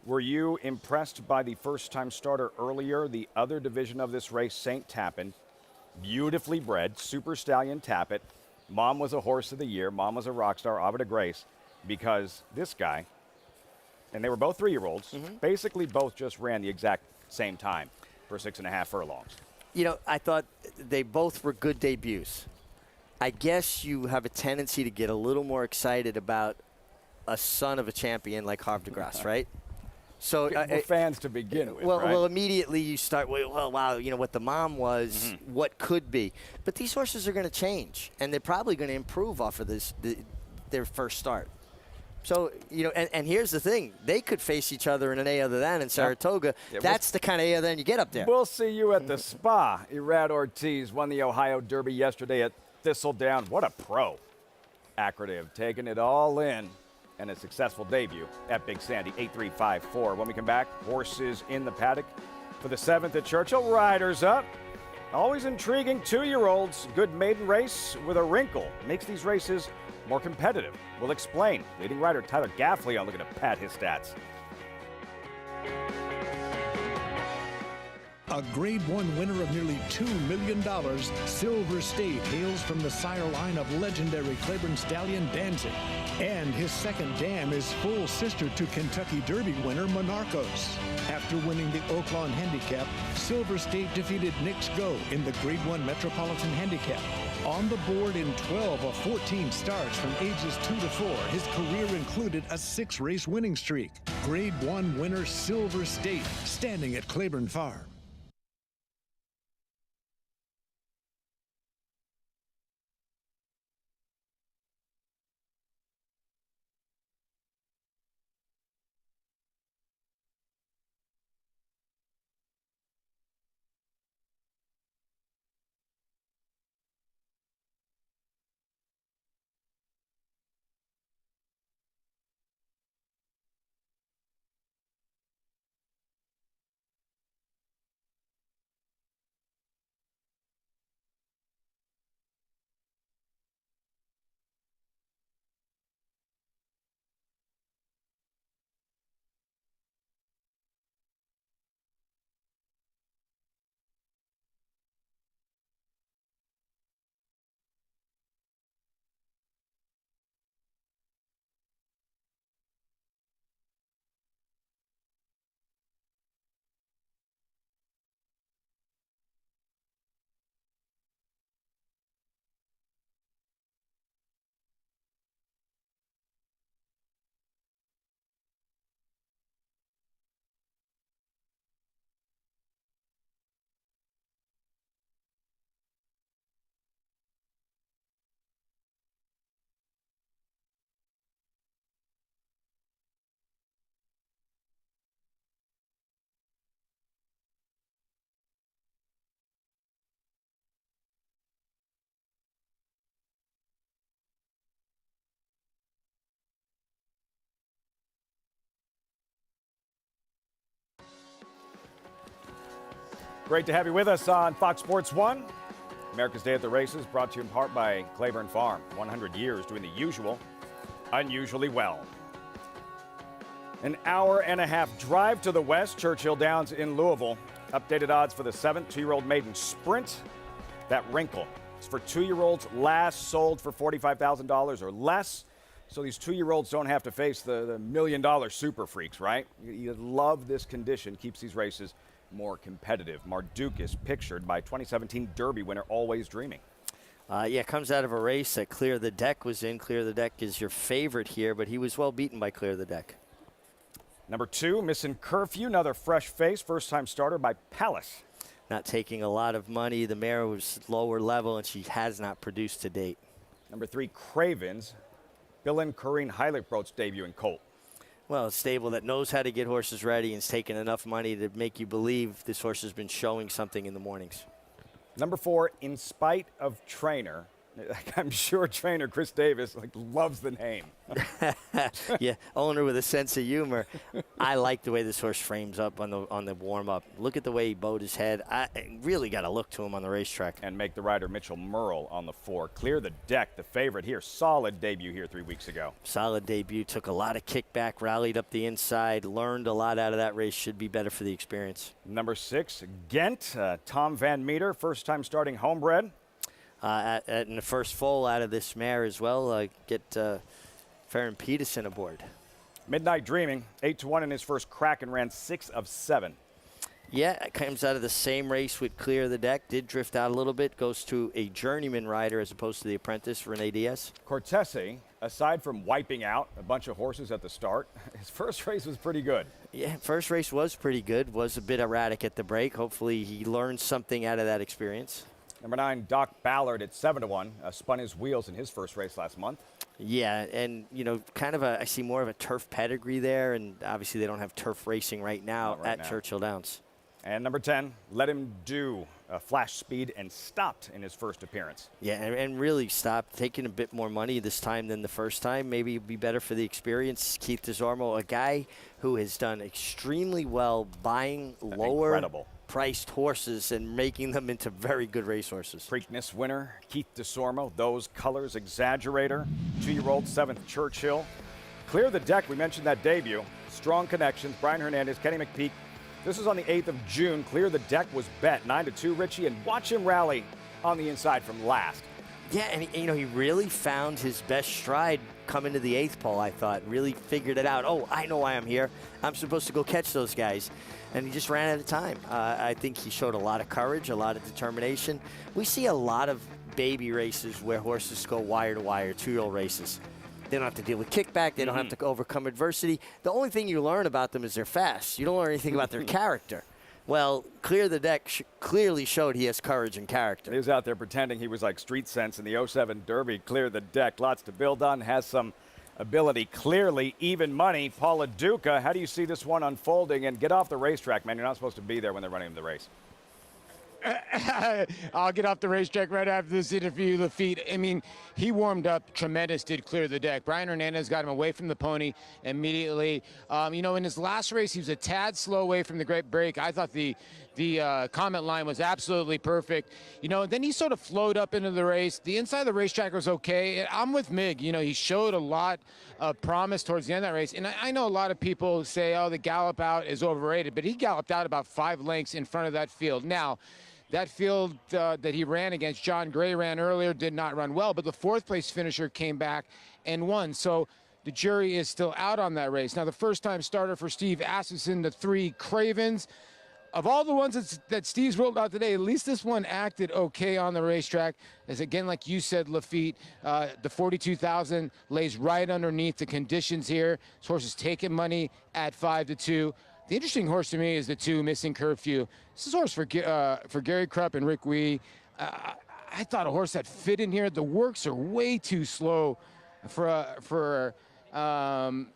Were you impressed by the first-time starter earlier? The other division of this race, St. Tappan, beautifully bred, Super Stallion Tappet. Mom was a horse of the year. Mom was a rock star, Ava de Grace, because this guy, and they were both 3-year-olds, basically both just ran the exact same time for 6.5 furlongs. I thought they both were good debuts. I guess you have a tendency to get a little more excited about a son of a champion like Havre de Grace, right? So we're fans to begin with, well, right? Well, immediately you start, well, wow, what the mom was, what could be. But these horses are going to change, and they're probably going to improve off of their first start. So, and here's the thing. They could face each other in an A other than in Saratoga. Yeah, that's the kind of A other than you get up there. We'll see you at the spa. Erod Ortiz won the Ohio Derby yesterday at Thistledown. What a pro. Accretive taking it all in. And a successful debut at Big Sandy, 8-3-5-4. When we come back, horses in the paddock for the 7th at Churchill. Riders up. Always intriguing 2-year-olds. Good maiden race with a wrinkle. Makes these races more competitive. We'll explain. Leading rider Tyler Gaffley on looking to pad his stats. A Grade 1 winner of nearly $2 million, Silver State hails from the sire line of legendary Claiborne stallion Danzig. And his second dam is full sister to Kentucky Derby winner Monarchos. After winning the Oaklawn Handicap, Silver State defeated Knicks Go in the Grade 1 Metropolitan Handicap. On the board in 12 of 14 starts from ages 2 to 4, his career included a 6-race winning streak. Grade 1 winner Silver State, standing at Claiborne Farm. Great to have you with us on Fox Sports 1. America's Day at the Races, brought to you in part by Claiborne Farm. 100 years doing the usual, unusually well. An hour-and-a-half drive to the west, Churchill Downs in Louisville. Updated odds for the 7th two-year-old maiden sprint. That wrinkle is for 2-year-olds, last sold for $45,000 or less. So these 2-year-olds don't have to face the million-dollar super freaks, right? You love this condition, keeps these races more competitive. Mardukas pictured by 2017 Derby winner Always Dreaming. Yeah, comes out of a race that Clear the Deck was in. Clear the Deck is your favorite here, but he was well beaten by Clear the Deck. Number 2, Missing Curfew, another fresh face, first-time starter by Palace. Not taking a lot of money. The mare was lower level, and she has not produced to date. Number 3, Cravens, Bill and Corrine Heiligbrot's debut in Colt. Well, a stable that knows how to get horses ready and is taking enough money to make you believe this horse has been showing something in the mornings. Number 4, In Spite of Trainer. I'm sure trainer Chris Davis loves the name. Yeah, owner with a sense of humor. I like the way this horse frames up on the warm-up. Look at the way he bowed his head. I really got to look to him on the racetrack. And make the rider Mitchell Merle on the 4. Clear the Deck, the favorite here. Solid debut here 3 weeks ago. Solid debut. Took a lot of kickback, rallied up the inside, learned a lot out of that race. Should be better for the experience. Number 6, Ghent, Tom Van Meter, first-time starting homebred. In the first foal out of this mare as well, get Farron Peterson aboard. Midnight Dreaming, 8-1 in his first crack and ran 6 of 7. Yeah, it comes out of the same race with Clear the Deck. Did drift out a little bit. Goes to a journeyman rider as opposed to the apprentice, Rene Diaz. Cortese, aside from wiping out a bunch of horses at the start, his first race was pretty good. Yeah, first race was pretty good. Was a bit erratic at the break. Hopefully he learned something out of that experience. Number 9, Doc Ballard at 7-1, spun his wheels in his first race last month. Yeah, and, I see more of a turf pedigree there, and obviously they don't have turf racing right now at Churchill Downs. And number 10, Let Him Do, flash speed and stopped in his first appearance. Yeah, and really stopped, taking a bit more money this time than the first time. Maybe it'd be better for the experience. Keith DeZormo, a guy who has done extremely well buying lower priced horses and making them into very good racehorses. Preakness winner, Keith DeSormo, those colors, Exaggerator, 2-year-old, 7th Churchill. Clear the Deck, we mentioned that debut. Strong connections, Brian Hernandez, Kenny McPeak. This was on the 8th of June. Clear the Deck was bet 9-2, Richie, and watch him rally on the inside from last. Yeah, and he really found his best stride coming to the 8th pole, I thought. Really figured it out. Oh, I know why I'm here. I'm supposed to go catch those guys. And he just ran out of time. I think he showed a lot of courage, a lot of determination. We see a lot of baby races where horses go wire to wire, 2-year-old races. They don't have to deal with kickback. They don't have to overcome adversity. The only thing you learn about them is they're fast. You don't learn anything about their character. Well, Clear the Deck clearly showed he has courage and character. He was out there pretending he was like Street Sense in the 07 Derby. Clear the Deck, lots to build on, has some ability. Clearly even money. Paula Duca, how do you see this one unfolding? And get off the racetrack, man. You're not supposed to be there when they're running the race. I'll get off the racetrack right after this interview, Lafitte. I mean, he warmed up tremendous, did Clear the Deck. Brian Hernandez got him away from the pony immediately. In his last race, he was a tad slow away from the great break. I thought the comment line was absolutely perfect. And then he sort of flowed up into the race. The inside of the racetrack was okay. I'm with Mig. He showed a lot of promise towards the end of that race. And I know a lot of people say, oh, the gallop out is overrated, but he galloped out about 5 lengths in front of that field. Now, that field that he ran against, John Gray ran earlier, did not run well, but the 4th place finisher came back and won. So the jury is still out on that race. Now, the first-time starter for Steve Asmussen, the 3 Cravens. Of all the ones that Steve's rolled out today, at least this one acted okay on the racetrack. As again, like you said, Lafitte, the 42,000 lays right underneath the conditions here. This horse is taking money at 5-2. The interesting horse to me is the 2 Missing Curfew. This is a horse for Gary Krupp and Rick Wee. I thought a horse that fit in here. The works are way too slow for me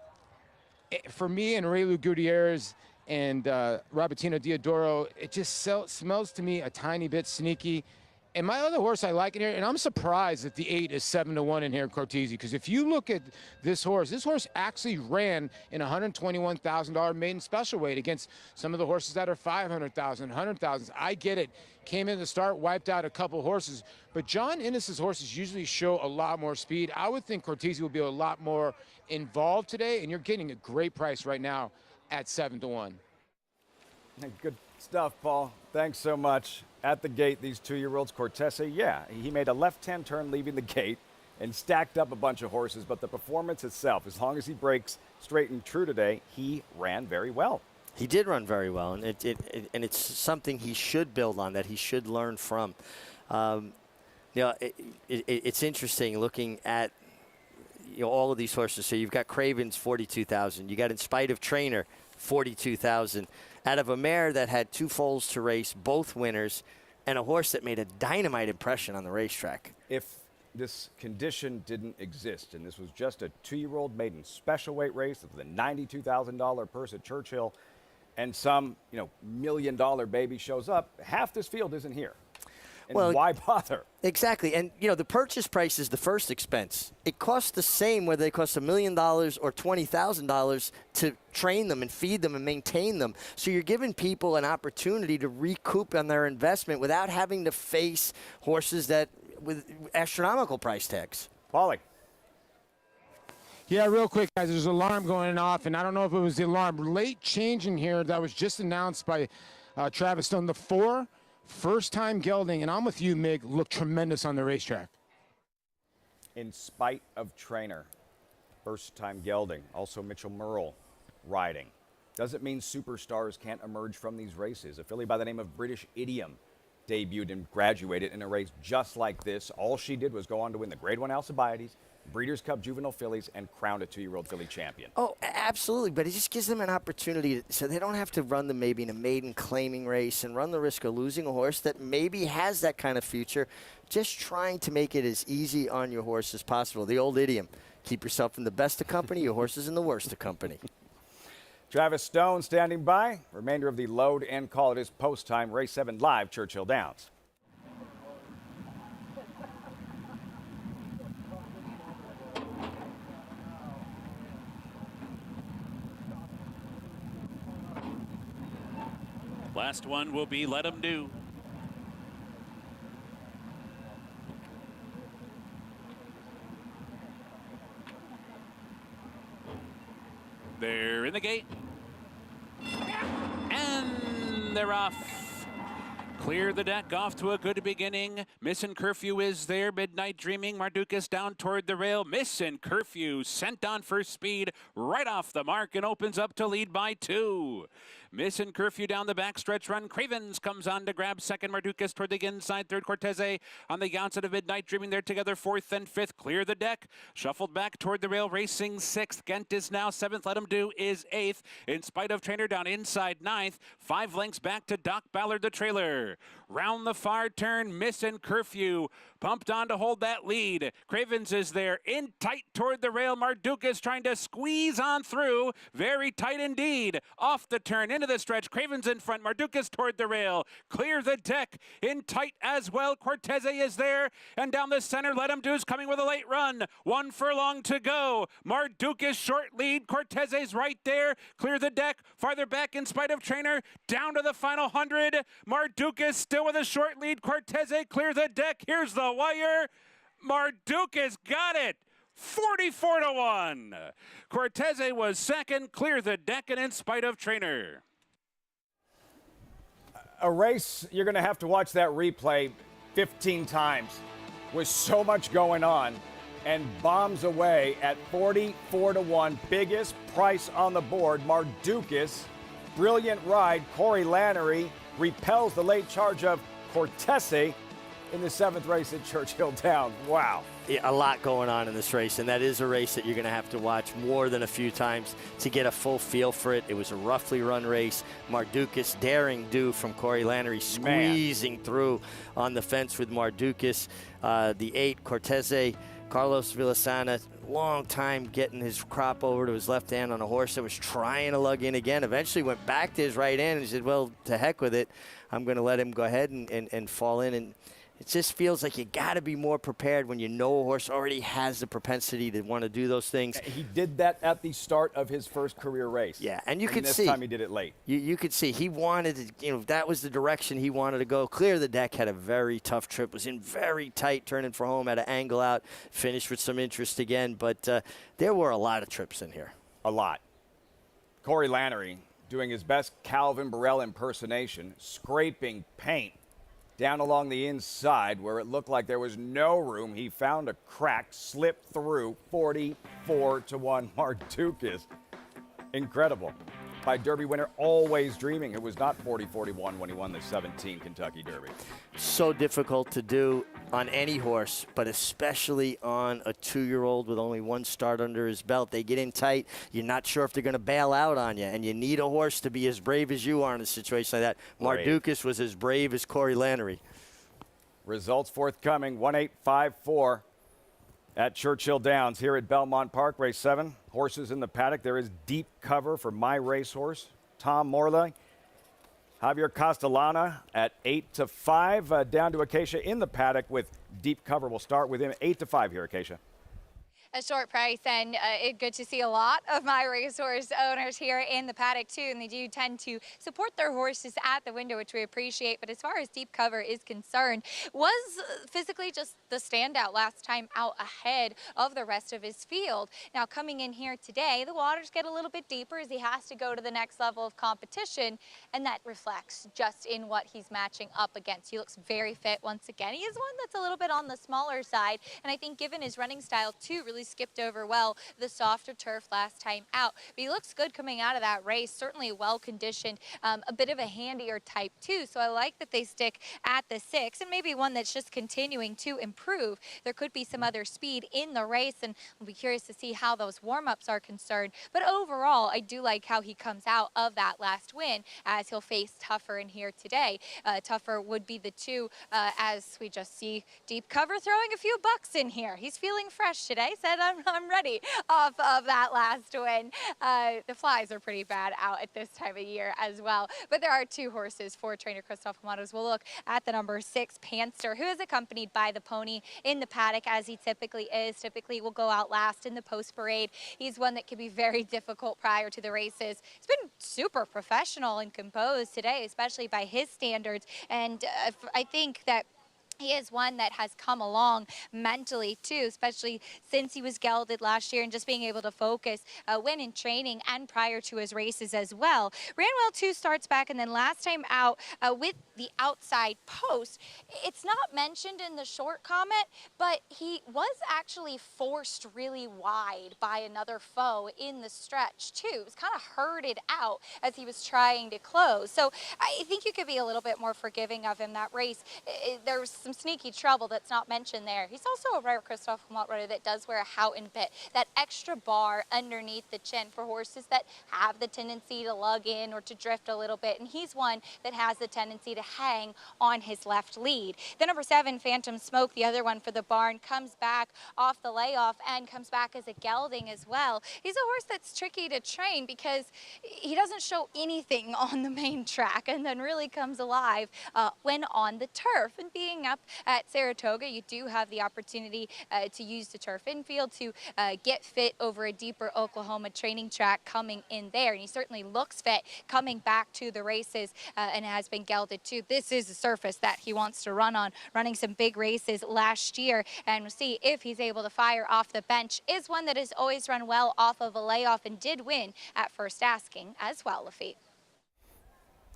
and Raylu Gutierrez and Robertino Diodoro. It just smells to me a tiny bit sneaky. And my other horse I like in here, and I'm surprised that the 8 is 7-1 in here, Cortese, because if you look at this horse actually ran in a $121,000 maiden special weight against some of the horses that are 500,000, 100,000. I get it. Came in the start, wiped out a couple horses, but John Innes's horses usually show a lot more speed. I would think Cortese will be a lot more involved today, and you're getting a great price right now at 7-1. Good stuff, Paul. Thanks so much. At the gate, these 2-year-olds, Cortese, yeah, he made a left-hand turn leaving the gate and stacked up a bunch of horses, but the performance itself, as long as he breaks straight and true today, he ran very well. He did run very well, and it's something he should build on, that he should learn from. It's interesting looking at all of these horses. So you've got Craven's 42,000. You got In Spite of Trainer 42,000. Out of a mare that had 2 foals to race, both winners, and a horse that made a dynamite impression on the racetrack. If this condition didn't exist and this was just a 2-year-old maiden special weight race with a $92,000 purse at Churchill and some, $1 million baby shows up, half this field isn't here. And well, why bother? Exactly. And, the purchase price is the first expense. It costs the same whether they cost $1 million or $20,000 to train them and feed them and maintain them. So you're giving people an opportunity to recoup on their investment without having to face horses with astronomical price tags. Paulie. Yeah, real quick, guys, there's an alarm going off, and I don't know if it was the alarm. Late change in here that was just announced by Travis Stone. The 4 first-time gelding, and I'm with you, Mig, looked tremendous on the racetrack. In Spite of Trainer, first-time gelding. Also Mitchell Merle riding. Doesn't mean superstars can't emerge from these races. A filly by the name of British Idiom debuted and graduated in a race just like this. All she did was go on to win the Grade 1 Alcibiades, Breeders' Cup Juvenile Fillies, and crowned a 2-year-old filly champion. Oh, absolutely, but it just gives them an opportunity so they don't have to run them maybe in a maiden claiming race and run the risk of losing a horse that maybe has that kind of future. Just trying to make it as easy on your horse as possible. The old idiom, keep yourself in the best of company, your horse is in the worst of company. Travis Stone standing by. Remainder of the load and call. It is post time. Race 7 live, Churchill Downs. Last one will be Let 'Em Do. They're in the gate. And they're off. Clear the deck, off to a good beginning. Missin' Curfew is there, Midnight Dreaming. Mardukas down toward the rail. Missin' Curfew sent on for speed right off the mark and opens up to lead by 2. Missin' Curfew down the backstretch run. Cravens comes on to grab second. Mardukas toward the inside third. Cortese on the outside of Midnight Dreaming. They're together 4th and 5th. Clear the deck. Shuffled back toward the rail. Racing 6th. Ghent is now 7th. Let 'Em Do is 8th. In Spite of Trainer down inside 9th. 5 lengths back to Doc Ballard, the trailer. Round the far turn. Missin' Curfew pumped on to hold that lead. Cravens is there in tight toward the rail. Mardukas trying to squeeze on through. Very tight indeed. Off the turn into the stretch. Cravens in front. Mardukas toward the rail. Clear the deck in tight as well. Cortese is there. And down the center, Let 'Em Do's coming with a late run. 1 furlong to go. Mardukas short lead. Cortese's right there. Clear the deck. Farther back In Spite of Trainer. Down to the final 100. Mardukas still with a short lead. Cortese clear the deck. Here's the wire. Mardukas got it. 44-1. Cortese was second. Clear the deck and In Spite of Trainer. A race you're going to have to watch that replay 15 times with so much going on, and bombs away at 44-1. Biggest price on the board. Mardukas, brilliant ride. Corey Lannery repels the late charge of Cortese in the 7th race at Churchill Downs. Wow. Yeah, a lot going on in this race, and that is a race that you're going to have to watch more than a few times to get a full feel for it. It was a roughly run race. Mardukas daring do from Corey Lannery, squeezing through on the fence with Mardukas. The 8, Cortese, Carlos Villasana, long time getting his crop over to his left hand on a horse that was trying to lug in again. Eventually went back to his right hand and said, well, to heck with it. I'm going to let him go ahead and fall in. And It just feels like you got to be more prepared when you know a horse already has the propensity to want to do those things. He did that at the start of his first career race. Yeah, and you could this see. This time he did it late. You could see he wanted to, that was the direction he wanted to go. Clear the deck, had a very tough trip, was in very tight, turning for home, had an angle out, finished with some interest again. But there were a lot of trips in here. A lot. Corey Lannery doing his best Calvin Burrell impersonation, scraping paint down along the inside where it looked like there was no room. He found a crack, slipped through. 44-1 Mardukas. Incredible. By Derby winner, always dreaming it was not 40-41 when he won the 17 Kentucky Derby. So difficult to do on any horse, but especially on a 2-year-old with only one start under his belt. They get in tight. You're not sure if they're going to bail out on you, and you need a horse to be as brave as you are in a situation like that. Mardukas was as brave as Corey Lannery. Results forthcoming, 1-8-5-4 at Churchill Downs here at Belmont Park, race 7. Horses in the paddock. There is deep cover for my racehorse, Tom Morley. Javier Castellana at 8-5, down to Acacia in the paddock with deep cover. We'll start with him, 8-5 here, Acacia. A short price, and good to see a lot of my racehorse owners here in the paddock too, and they do tend to support their horses at the window, which we appreciate. But as far as deep cover is concerned, was physically just the standout last time out ahead of the rest of his field. Now coming in here today, the waters get a little bit deeper as he has to go to the next level of competition, and that reflects just in what he's matching up against. He looks very fit once again. He is one that's a little bit on the smaller side, and I think given his running style too, really skipped over well the softer turf last time out. But he looks good coming out of that race, certainly well conditioned, a bit of a handier type too. So I like that they stick at the 6, and maybe one that's just continuing to improve. There could be some other speed in the race, and we'll be curious to see how those warm-ups are concerned. But overall, I do like how he comes out of that last win, as he'll face Tougher in here today. Tougher would be the 2, as we just see deep cover throwing a few bucks in here. He's feeling fresh today, said I'm ready off of that last win. The flies are pretty bad out at this time of year as well. But there are 2 horses for trainer Christoph Amatos. We'll look at the number 6, Panster, who is accompanied by the pony in the paddock, as he typically is. Typically will go out last in the post parade. He's one that can be very difficult prior to the races. He's been super professional and composed today, especially by his standards. And I think that he is one that has come along mentally too, especially since he was gelded last year and just being able to focus when in training and prior to his races as well. Ran well 2 starts back, and then last time out with the outside post. It's not mentioned in the short comment, but he was actually forced really wide by another foe in the stretch too. It was kind of herded out as he was trying to close. So I think you could be a little bit more forgiving of him that race. There was some sneaky trouble that's not mentioned there. He's also a rare Christoph Amatos that does wear a Houghton bit, that extra bar underneath the chin for horses that have the tendency to lug in or to drift a little bit, and he's one that has the tendency to hang on his left lead. The number 7, Phantom Smoke, the other one for the barn, comes back off the layoff and comes back as a gelding as well. He's a horse that's tricky to train because he doesn't show anything on the main track and then really comes alive when on the turf. And being up at Saratoga, you do have the opportunity to use the turf infield to get fit over a deeper Oklahoma training track coming in there. And he certainly looks fit coming back to the races and has been gelded too. This is a surface that he wants to run on, running some big races last year, and we'll see if he's able to fire off the bench. Is one that has always run well off of a layoff and did win at First Asking as well, Lafitte.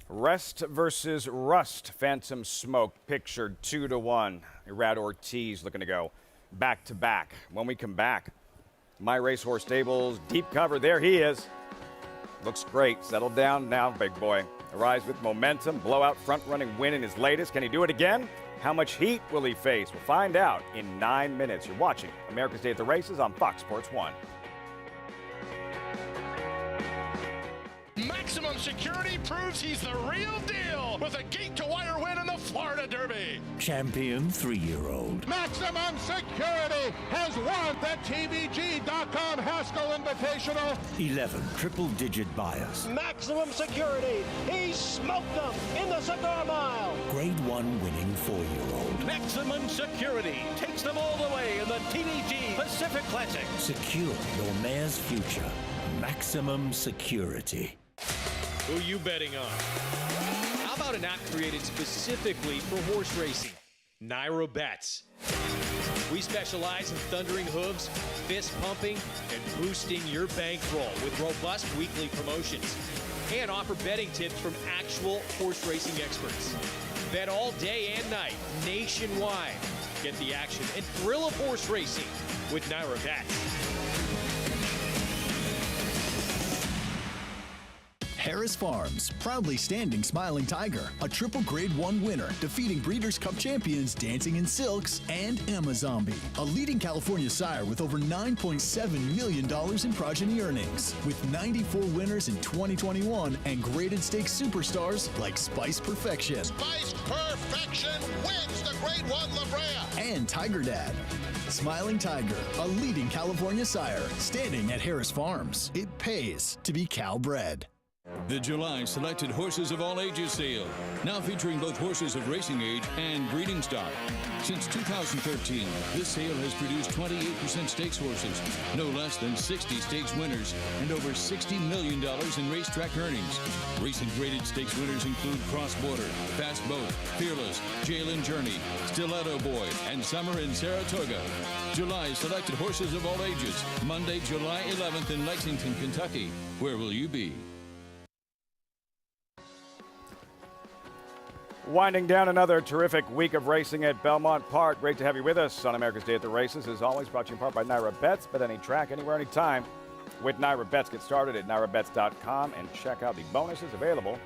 Rest versus Rust. Phantom Smoke pictured 2-1. Irad Ortiz looking to go back to back. When we come back, My Racehorse Stables, deep cover. There he is. Looks great. Settled down now, big boy. Arrives with momentum. Blowout front running win in his latest. Can he do it again? How much heat will he face? We'll find out in 9 minutes. You're watching America's Day at the Races on Fox Sports 1. Maximum Security proves he's the real deal with a gate-to-wire win in the Florida Derby. Champion 3-year-old. Maximum Security has won the TVG.com Haskell Invitational. 11 triple-digit bias. Maximum Security, he smoked them in the Cigar Mile. Grade 1 winning 4-year-old. Maximum Security takes them all the way in the TVG Pacific Classic. Secure your mare's future. Maximum Security. Who you betting on? How about an app created specifically for horse racing? Naira Bets. We specialize in thundering hooves, fist pumping, and boosting your bankroll with robust weekly promotions. And offer betting tips from actual horse racing experts. Bet all day and night, nationwide. Get the action and thrill of horse racing with Naira Bets. Harris Farms, proudly standing Smiling Tiger, a triple Grade 1 winner, defeating Breeders' Cup champions Dancing in Silks and Amazombie, a leading California sire with over $9.7 million in progeny earnings, with 94 winners in 2021 and graded stakes superstars like Spice Perfection. Spice Perfection wins the Grade 1 La Brea. And Tiger Dad. Smiling Tiger, a leading California sire, standing at Harris Farms. It pays to be Cal-bred. The July Selected Horses of All Ages sale, now featuring both horses of racing age and breeding stock. Since 2013, this sale has produced 28% stakes horses, no less than 60 stakes winners, and over $60 million in racetrack earnings. Recent graded stakes winners include Cross Border, Fast Boat, Fearless, Jalen Journey, Stiletto Boy, and Summer in Saratoga. July Selected Horses of All Ages, Monday, July 11th in Lexington, Kentucky. Where will you be? Winding down another terrific week of racing at Belmont Park. Great to have you with us on America's Day at the Races. As always, brought to you in part by Naira Bets. Bet any track, anywhere, anytime with Naira Bets. Get started at nairabets.com and check out the bonuses available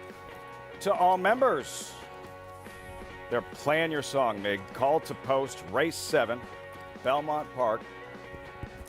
to all members. They're playing your song, Mig. Call to post, race 7, Belmont Park.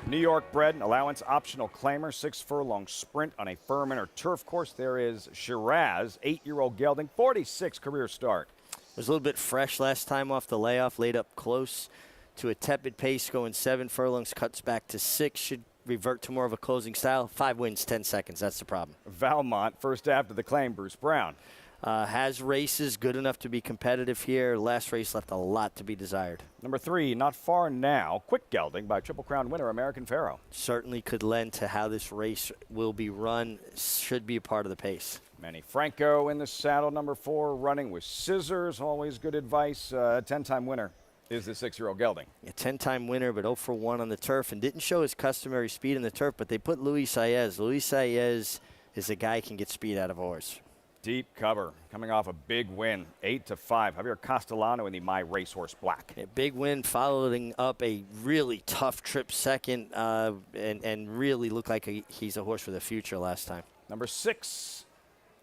New York bred, allowance optional claimer, 6 furlong sprint on a firm inner turf course. There is Shiraz, 8-year-old gelding, 46 career start. It was a little bit fresh last time off the layoff, laid up close to a tepid pace, going 7 furlongs, cuts back to 6, should revert to more of a closing style. 5 wins, 10 seconds, that's the problem. Valmont, first after the claim, Bruce Brown. Has races good enough to be competitive here. Last race left a lot to be desired. Number 3, Not Far Now, quick gelding by Triple Crown winner American Pharaoh. Certainly could lend to how this race will be run. Should be a part of the pace. Manny Franco in the saddle, number 4, running with scissors. Always good advice. 10-time winner is the 6-year-old gelding. A 10-time winner, but 0 for 1 on the turf, and didn't show his customary speed in the turf, but they put Luis Saez. Luis Saez is a guy who can get speed out of a horse. Deep cover, coming off a big win, 8-5. Javier Castellano in the My Racehorse Black. A big win, following up a really tough trip second, and really looked like he's a horse for the future last time. Number 6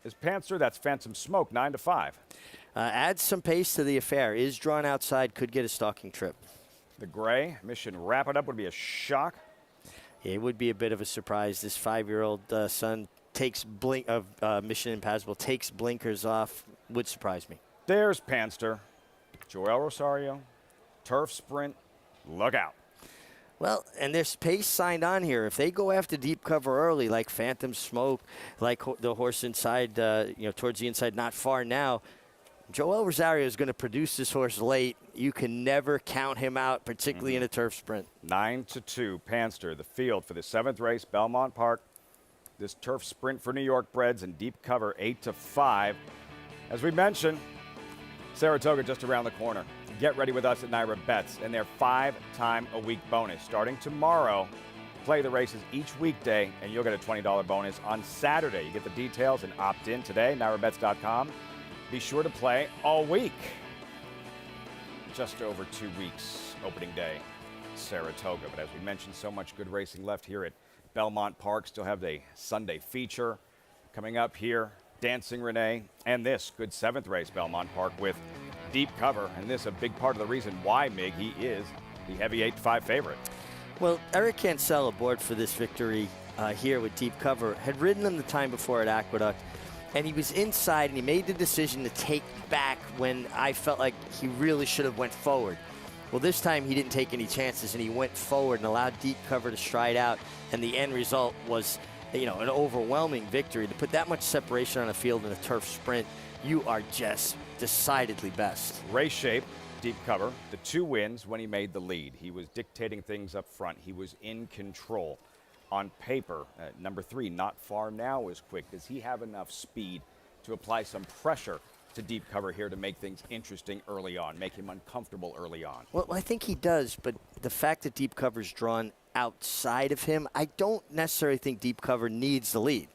is Panther. That's Phantom Smoke, 9-5. Adds some pace to the affair. Is drawn outside, could get a stalking trip. The gray, Mission Wrap It Up would be a shock. It would be a bit of a surprise. This 5-year-old son takes Mission Impossible, takes blinkers off, would surprise me. There's Panster, Joel Rosario, Turf Sprint, look out. Well, and there's pace signed on here. If they go after deep cover early, like Phantom Smoke, like the horse inside, towards the inside, Not Far Now, Joel Rosario is going to produce this horse late. You can never count him out, particularly in a turf sprint. 9-2, Panster, the field for the 7th race, Belmont Park. This turf sprint for New York breds and deep cover, 8-5. As we mentioned, Saratoga just around the corner. Get ready with us at Naira Bets and their 5-time-a-week bonus. Starting tomorrow, play the races each weekday, and you'll get a $20 bonus on Saturday. You get the details and opt in today, nairabets.com. Be sure to play all week. Just over 2 weeks, opening day, Saratoga. But as we mentioned, so much good racing left here at Belmont Park. Still have the Sunday feature coming up here. Dancing Renee, and this good 7th race, Belmont Park, with deep cover. And this a big part of the reason why, Mig, he is the heavy 8-5 favorite. Well, Eric Cancel aboard for this victory here with deep cover. Had ridden him the time before at Aqueduct, and he was inside, and he made the decision to take back when I felt like he really should have went forward. Well, this time he didn't take any chances, and he went forward and allowed deep cover to stride out, and the end result was, an overwhelming victory. To put that much separation on a field in a turf sprint you are just decidedly best. Race shape, deep cover, the 2 wins when he made the lead. He was dictating things up front. He was in control. On paper, number 3, Not Far Now is quick. Does he have enough speed to apply some pressure to deep cover here to make things interesting early on, make him uncomfortable early on? Well, I think he does, but the fact that deep cover's drawn outside of him, I don't necessarily think deep cover needs the lead.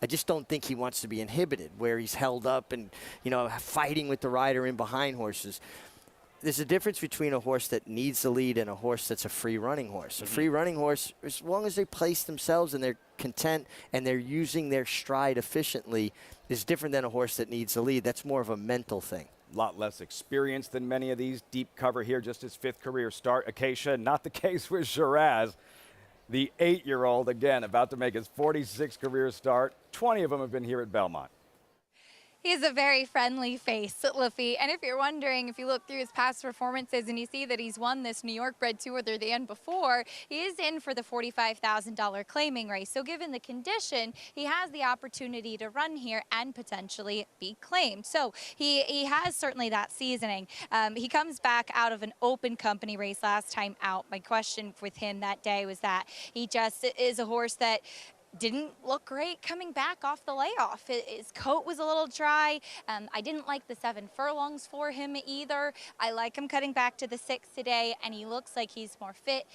I just don't think he wants to be inhibited where he's held up and, fighting with the rider in behind horses. There's a difference between a horse that needs the lead and a horse that's a free-running horse. A free-running horse, as long as they place themselves and they're content and they're using their stride efficiently, is different than a horse that needs the lead. That's more of a mental thing. A lot less experience than many of these. Deep cover here, just his 5th career start. Acacia, not the case with Shiraz. The 8-year-old, again, about to make his 46th career start. 20 of them have been here at Belmont. He has a very friendly face, Liffey. And if you're wondering, if you look through his past performances and you see that he's won this New York bred Tour the end before, he is in for the $45,000 claiming race. So given the condition, he has the opportunity to run here and potentially be claimed. So he has certainly that seasoning. He comes back out of an open company race last time out. My question with him that day was that he just is a horse that didn't look great coming back off the layoff. His coat was a little dry. I didn't like the 7 furlongs for him either. I like him cutting back to the 6 today, and he looks like he's more fit.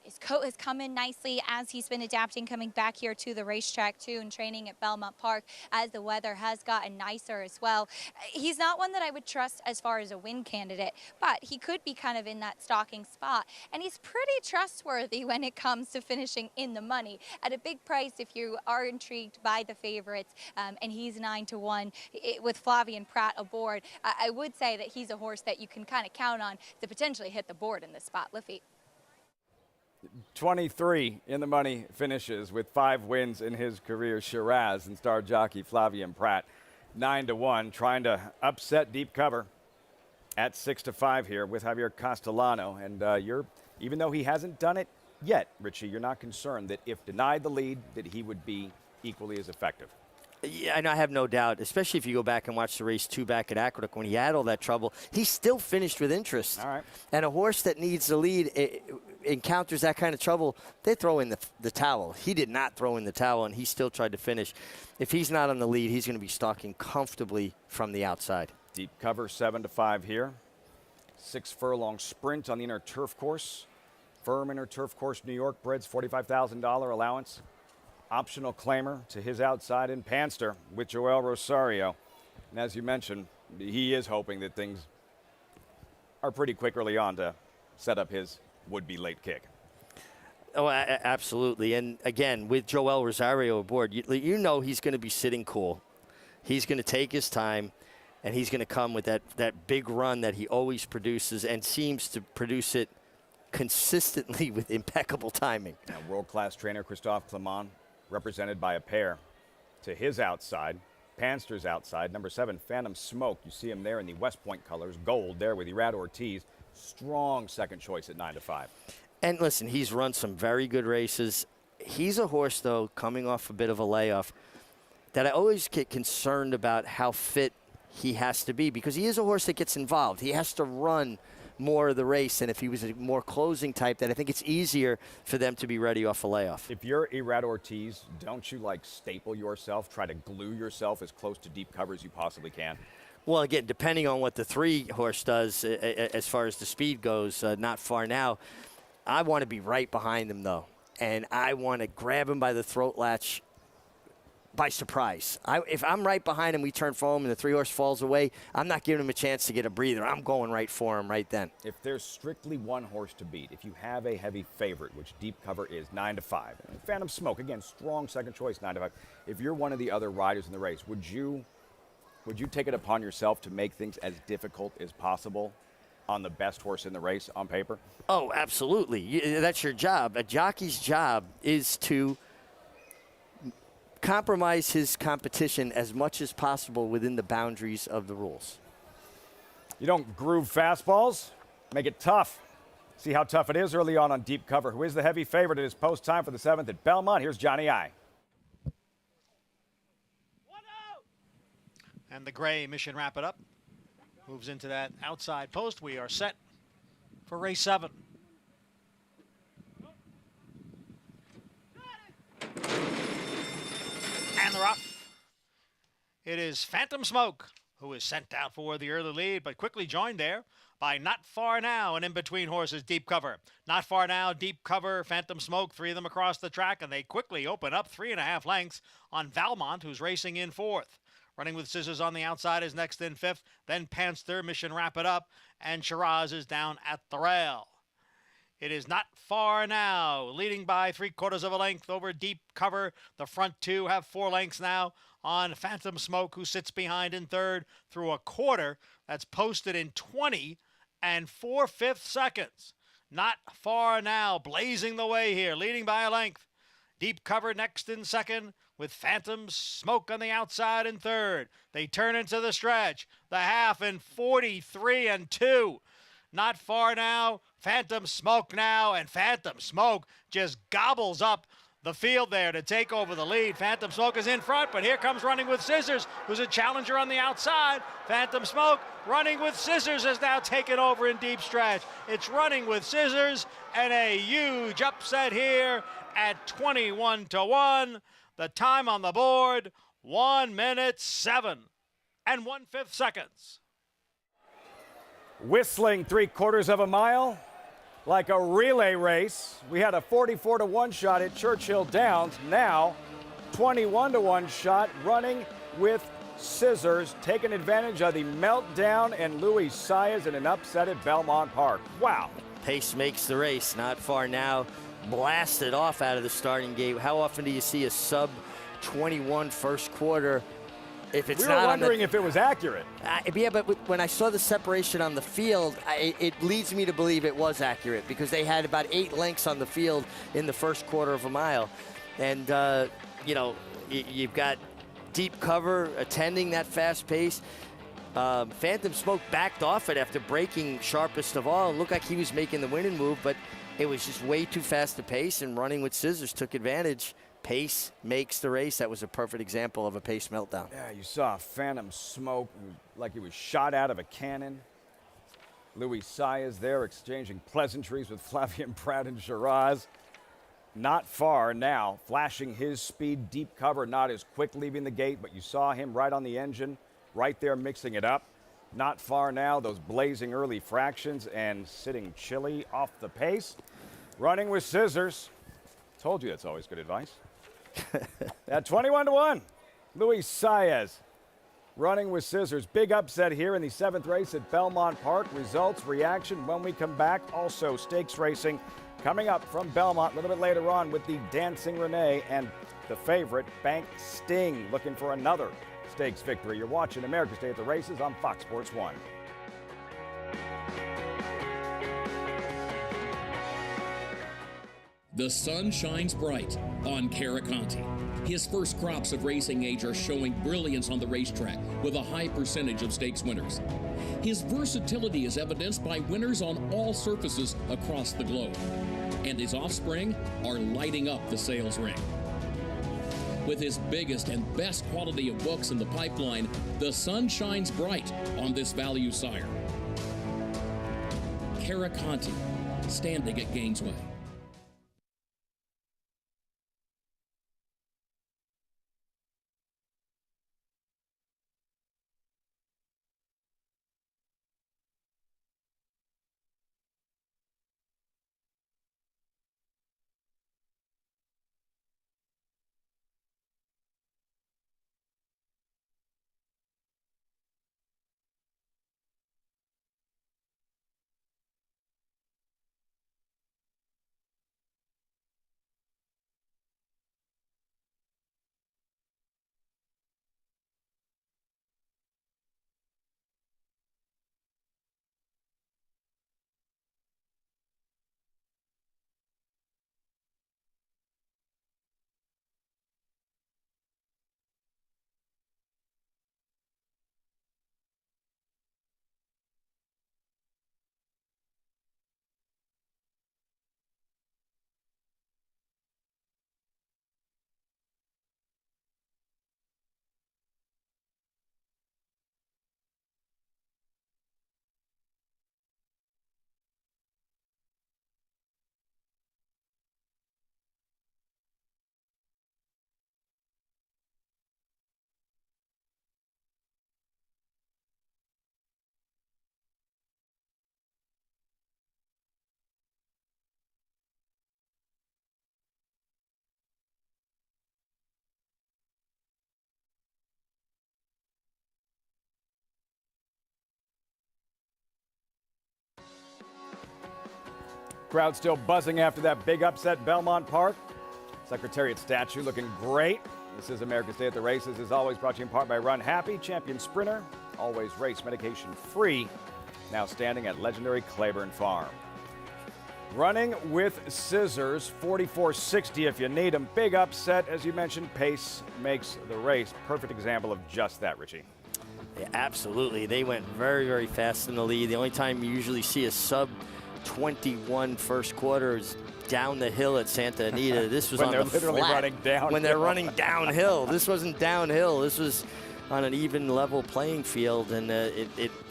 His coat has come in nicely as he's been adapting, coming back here to the racetrack too, and training at Belmont Park as the weather has gotten nicer as well. He's not one that I would trust as far as a win candidate, but he could be kind of in that stalking spot, and he's pretty trustworthy when it comes to finishing in the money. At a big price, if you are intrigued by the favorites, and he's 9-1 with Flavian Pratt aboard, I would say that he's a horse that you can kind of count on to potentially hit the board in this spot. Liffey. 23 in the money finishes with 5 wins in his career. Shiraz and star jockey Flavian Pratt, 9-1, trying to upset deep cover at 6-5 here with Javier Castellano. And even though he hasn't done it yet, Richie, you're not concerned that if denied the lead, that he would be equally as effective? Yeah, and I have no doubt, especially if you go back and watch the race 2 back at Aqueduct when he had all that trouble, he still finished with interest. All right. And a horse that needs the lead encounters that kind of trouble, they throw in the towel. He did not throw in the towel, and he still tried to finish. If he's not on the lead, he's going to be stalking comfortably from the outside. Deep cover, 7-5 here. 6 furlong sprint on the inner turf course. Firm inner turf course, New York breds, $45,000 allowance. Optional claimer to his outside in Panster with Joel Rosario. And as you mentioned, he is hoping that things are pretty quick early on to set up his would-be late kick. Oh, absolutely. And again, with Joel Rosario aboard, you know he's going to be sitting cool. He's going to take his time, and he's going to come with that big run that he always produces and seems to produce it consistently with impeccable timing. Now, world-class trainer Christophe Clement, represented by a pair to his outside. Panster's outside, number 7, Phantom Smoke. You see him there in the West Point colors, gold there with Irad Ortiz. Strong second choice at 9-5. And listen, he's run some very good races. He's a horse, though, coming off a bit of a layoff, that I always get concerned about how fit he has to be, because he is a horse that gets involved. He has to run more of the race, and if he was a more closing type, then I think it's easier for them to be ready off a layoff. If you're Irad Ortiz, don't you staple yourself, try to glue yourself as close to deep cover as you possibly can? Well, again, depending on what the 3 horse does as far as the speed goes, Not Far Now, I want to be right behind him, though, and I want to grab him by the throat latch by surprise. If I'm right behind him, we turn for him, and the 3 horse falls away, I'm not giving him a chance to get a breather. I'm going right for him right then. If there's strictly one horse to beat, if you have a heavy favorite, which deep cover is 9-5, Phantom Smoke, again, strong second choice, 9-5. If you're one of the other riders in the race, would you take it upon yourself to make things as difficult as possible on the best horse in the race on paper? Oh, absolutely. That's your job. A jockey's job is to compromise his competition as much as possible within the boundaries of the rules. You don't groove fastballs, make it tough. See how tough it is early on deep cover. Who is the heavy favorite? It is post time for the 7th at Belmont. Here's Johnny I. And the gray Mission Wrap It Up moves into that outside post. We are set for race 7. And the rough. It is Phantom Smoke, who is sent out for the early lead, but quickly joined there by Not Far Now, and in between horses, Deep Cover. Not Far Now, Deep Cover, Phantom Smoke, 3 of them across the track, and they quickly open up 3.5 lengths on Belmont, who's racing in 4th. Running with Scissors on the outside is next in 5th, then Panster, Mission Wrap It Up, and Shiraz is down at the rail. It is Not Far Now, leading by 3/4 of a length over Deep Cover. The front 2 have 4 lengths now on Phantom Smoke, who sits behind in 3rd through a quarter. That's posted in 20 and 4/5 seconds. Not Far Now, blazing the way here, leading by a length. Deep Cover next in 2nd, with Phantom Smoke on the outside in 3rd. They turn into the stretch, the half in 43 and 2. Not Far Now, Phantom Smoke now, and Phantom Smoke just gobbles up the field there to take over the lead. Phantom Smoke is in front, but here comes Running with Scissors, who's a challenger on the outside. Phantom Smoke, Running with Scissors, has now taken over in deep stretch. It's Running with Scissors, and a huge upset here at 21-1. The time on the board, 1 minute 7 and 1/5 seconds. Whistling 3/4 of a mile like a relay race. We had a 44-1 shot at Churchill Downs. Now 21-1 shot Running with Scissors, taking advantage of the meltdown and Luis Saez in an upset at Belmont Park. Wow. Pace makes the race. Not Far Now blasted off out of the starting gate. How often do you see a sub 21 first quarter? If it's we were wondering if it was accurate. Yeah, but when I saw the separation on the field, it leads me to believe it was accurate, because they had about 8 lengths on the field in the first quarter of a mile. And, you know, you've got Deep Cover attending that fast pace. Phantom Smoke backed off it after breaking sharpest of all. It looked like he was making the winning move, but it was just way too fast to pace, and Running with Scissors took advantage. Pace makes the race. That was a perfect example of a pace meltdown. Yeah, you saw Phantom Smoke like he was shot out of a cannon. Luis Saez there exchanging pleasantries with Flavien Prat and Shiraz. Not Far Now, flashing his speed. Deep Cover not as quick leaving the gate, but you saw him right on the engine, right there mixing it up. Not Far Now, those blazing early fractions and sitting chilly off the pace. Running with Scissors. Told you that's always good advice. At 21-1, Luis Saez Running with Scissors. Big upset here in the 7th race at Belmont Park. Results, reaction when we come back. Also stakes racing coming up from Belmont a little bit later on with the Dancing Renee and the favorite Bank Sting looking for another stakes victory. You're watching America's Day at the Races on Fox Sports 1. The sun shines bright on Caraconte. His first crops of racing age are showing brilliance on the racetrack with a high percentage of stakes winners. His versatility is evidenced by winners on all surfaces across the globe. And his offspring are lighting up the sales ring. With his biggest and best quality of books in the pipeline, the sun shines bright on this value sire. Caraconte, standing at Gainesway. Crowd still buzzing after that big upset, Belmont Park. Secretariat statue looking great. This is America's Day at the Races, is always brought to you in part by Run Happy, champion sprinter, always race medication free, now standing at legendary Claiborne Farm. Running with scissors, 44.60 if you need them. Big upset, as you mentioned, pace makes the race. Perfect example of just that, Richie. Yeah, absolutely. They went very, very fast in the lead. The only time you usually see a sub-21 first quarter is down the hill at Santa Anita. This was when on they're the literally flat. running downhill. When they're running downhill. This wasn't downhill. This was on an even level playing field. And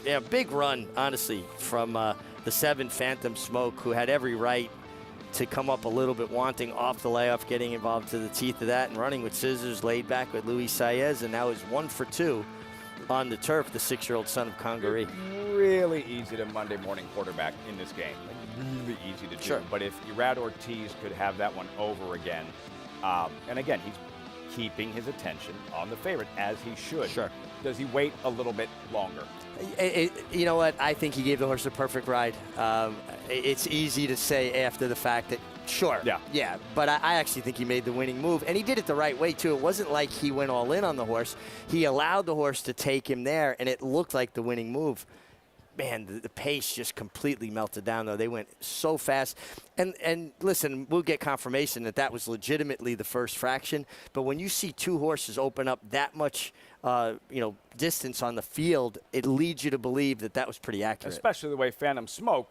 yeah, big run, honestly, from the 7 Phantom Smoke, who had every right to come up a little bit wanting off the layoff, getting involved to the teeth of that, and running with scissors, laid back with Luis Saez, and now is 1 for 2 on the turf, the 6-year-old son of Congaree. Really easy to Monday morning quarterback in this game. Like, really easy to do. Sure. But if Irad Ortiz could have that one over again, and again, he's keeping his attention on the favorite, as he should. Sure. Does he wait a little bit longer? You know what? I think he gave the horse a perfect ride. It's easy to say after the fact that, sure. Yeah. But I actually think he made the winning move. And he did it the right way, too. It wasn't like he went all in on the horse. He allowed the horse to take him there, and it looked like the winning move. Man, the pace just completely melted down, though. They went so fast. And listen, we'll get confirmation that that was legitimately the first fraction. But when you see 2 horses open up that much distance on the field, it leads you to believe that that was pretty accurate. Especially the way Phantom Smoke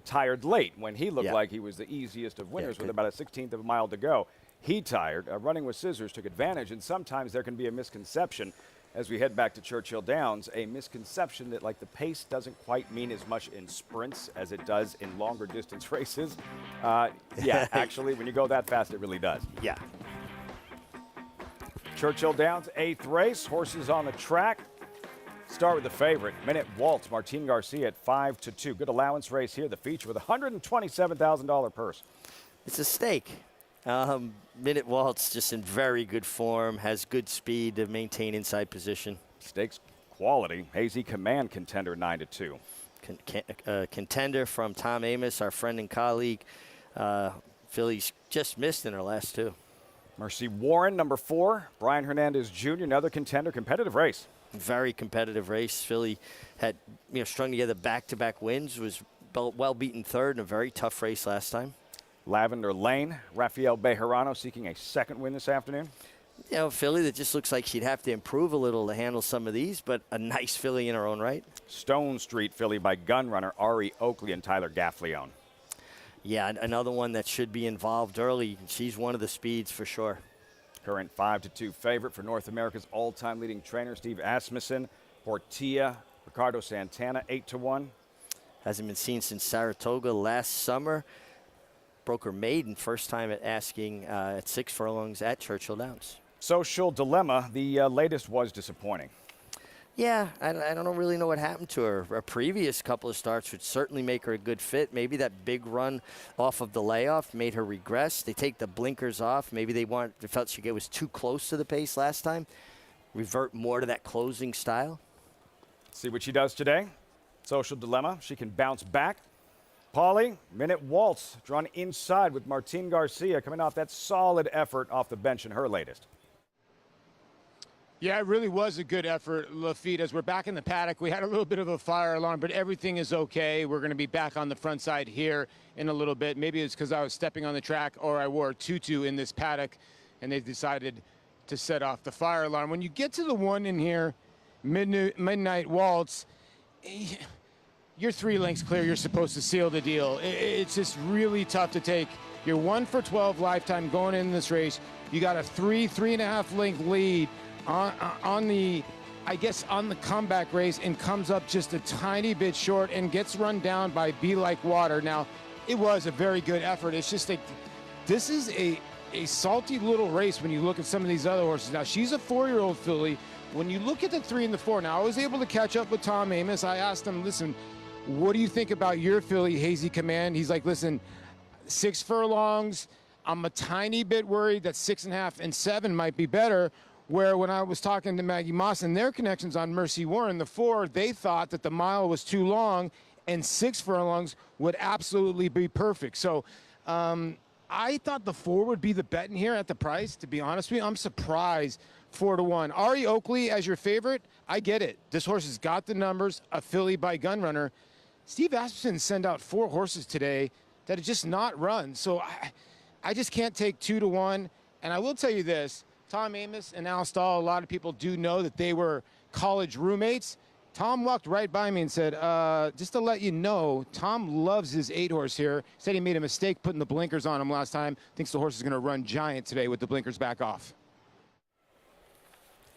tired late when he looked like he was the easiest of winners with about a 16th of a mile to go. He tired. Running with scissors took advantage, and sometimes there can be a misconception as we head back to Churchill Downs, a misconception that like the pace doesn't quite mean as much in sprints as it does in longer distance races. Yeah, actually, when you go that fast, it really does. Yeah. Churchill Downs, 8th race, horses on the track. Start with the favorite, Minute Waltz, Martin Garcia at 5-2. Good allowance race here, the feature with a $127,000 purse. It's a stake. Minute Waltz just in very good form, has good speed to maintain inside position. Stakes quality. Hazy Command contender 9-2. Contender from Tom Amos, our friend and colleague. Philly's just missed in her last 2. Mercy Warren, number 4. Brian Hernandez Jr., another contender. Competitive race. Very competitive race. Philly had strung together back-to-back wins, was well beaten 3rd in a very tough race last time. Lavender Lane, Rafael Bejarano seeking a 2nd win this afternoon. Philly that just looks like she'd have to improve a little to handle some of these, but a nice filly in her own right. Stone Street filly by Gunrunner, Ari Oakley and Tyler Gaffleone. Yeah, another one that should be involved early. She's one of the speeds for sure. Current 5-2 favorite for North America's all-time leading trainer, Steve Asmussen. Portilla, Ricardo Santana, 8-1. Hasn't been seen since Saratoga last summer. Broke her maiden first time at asking at 6 furlongs at Churchill Downs. Social Dilemma, the latest was disappointing. Yeah, I don't really know what happened to her. A previous couple of starts would certainly make her a good fit. Maybe that big run off of the layoff made her regress. They take the blinkers off. Maybe they felt she was too close to the pace last time. Revert more to that closing style. See what she does today. Social Dilemma, she can bounce back. Paulie, Minute Waltz, drawn inside with Martin Garcia coming off that solid effort off the bench in her latest. Yeah, it really was a good effort, Lafitte. As we're back in the paddock, we had a little bit of a fire alarm, but everything is okay. We're going to be back on the front side here in a little bit. Maybe it's because I was stepping on the track or I wore a tutu in this paddock, and they decided to set off the fire alarm. When you get to the one in here, Midnight Waltz, you're 3 lengths clear. You're supposed to seal the deal. It's just really tough to take. You're 1 for 12 lifetime going in this race. You got a 3.5 length lead on the comeback race, and comes up just a tiny bit short and gets run down by Be Like Water. Now, it was a very good effort. It's just like, this is a salty little race when you look at some of these other horses. Now, she's a 4-year-old filly. When you look at the 3 and the 4, now I was able to catch up with Tom Amos. I asked him, listen, what do you think about your filly, Hazy Command? He's like, listen, 6 furlongs. I'm a tiny bit worried that 6.5 and 7 might be better. Where when I was talking to Maggie Moss and their connections on Mercy Warren, the 4, they thought that the mile was too long and 6 furlongs would absolutely be perfect. So I thought the 4 would be the bet in here at the price, to be honest with you. I'm surprised 4-1. Ari Oakley as your favorite, I get it. This horse has got the numbers, a filly by Gunrunner. Steve Asmussen sent out 4 horses today that had just not run. So I just can't take 2-1. And I will tell you this, Tom Amoss and Al Stahl, a lot of people do know that they were college roommates. Tom walked right by me and said, just to let you know, Tom loves his 8 horse here. Said he made a mistake putting the blinkers on him last time. Thinks the horse is going to run giant today with the blinkers back off.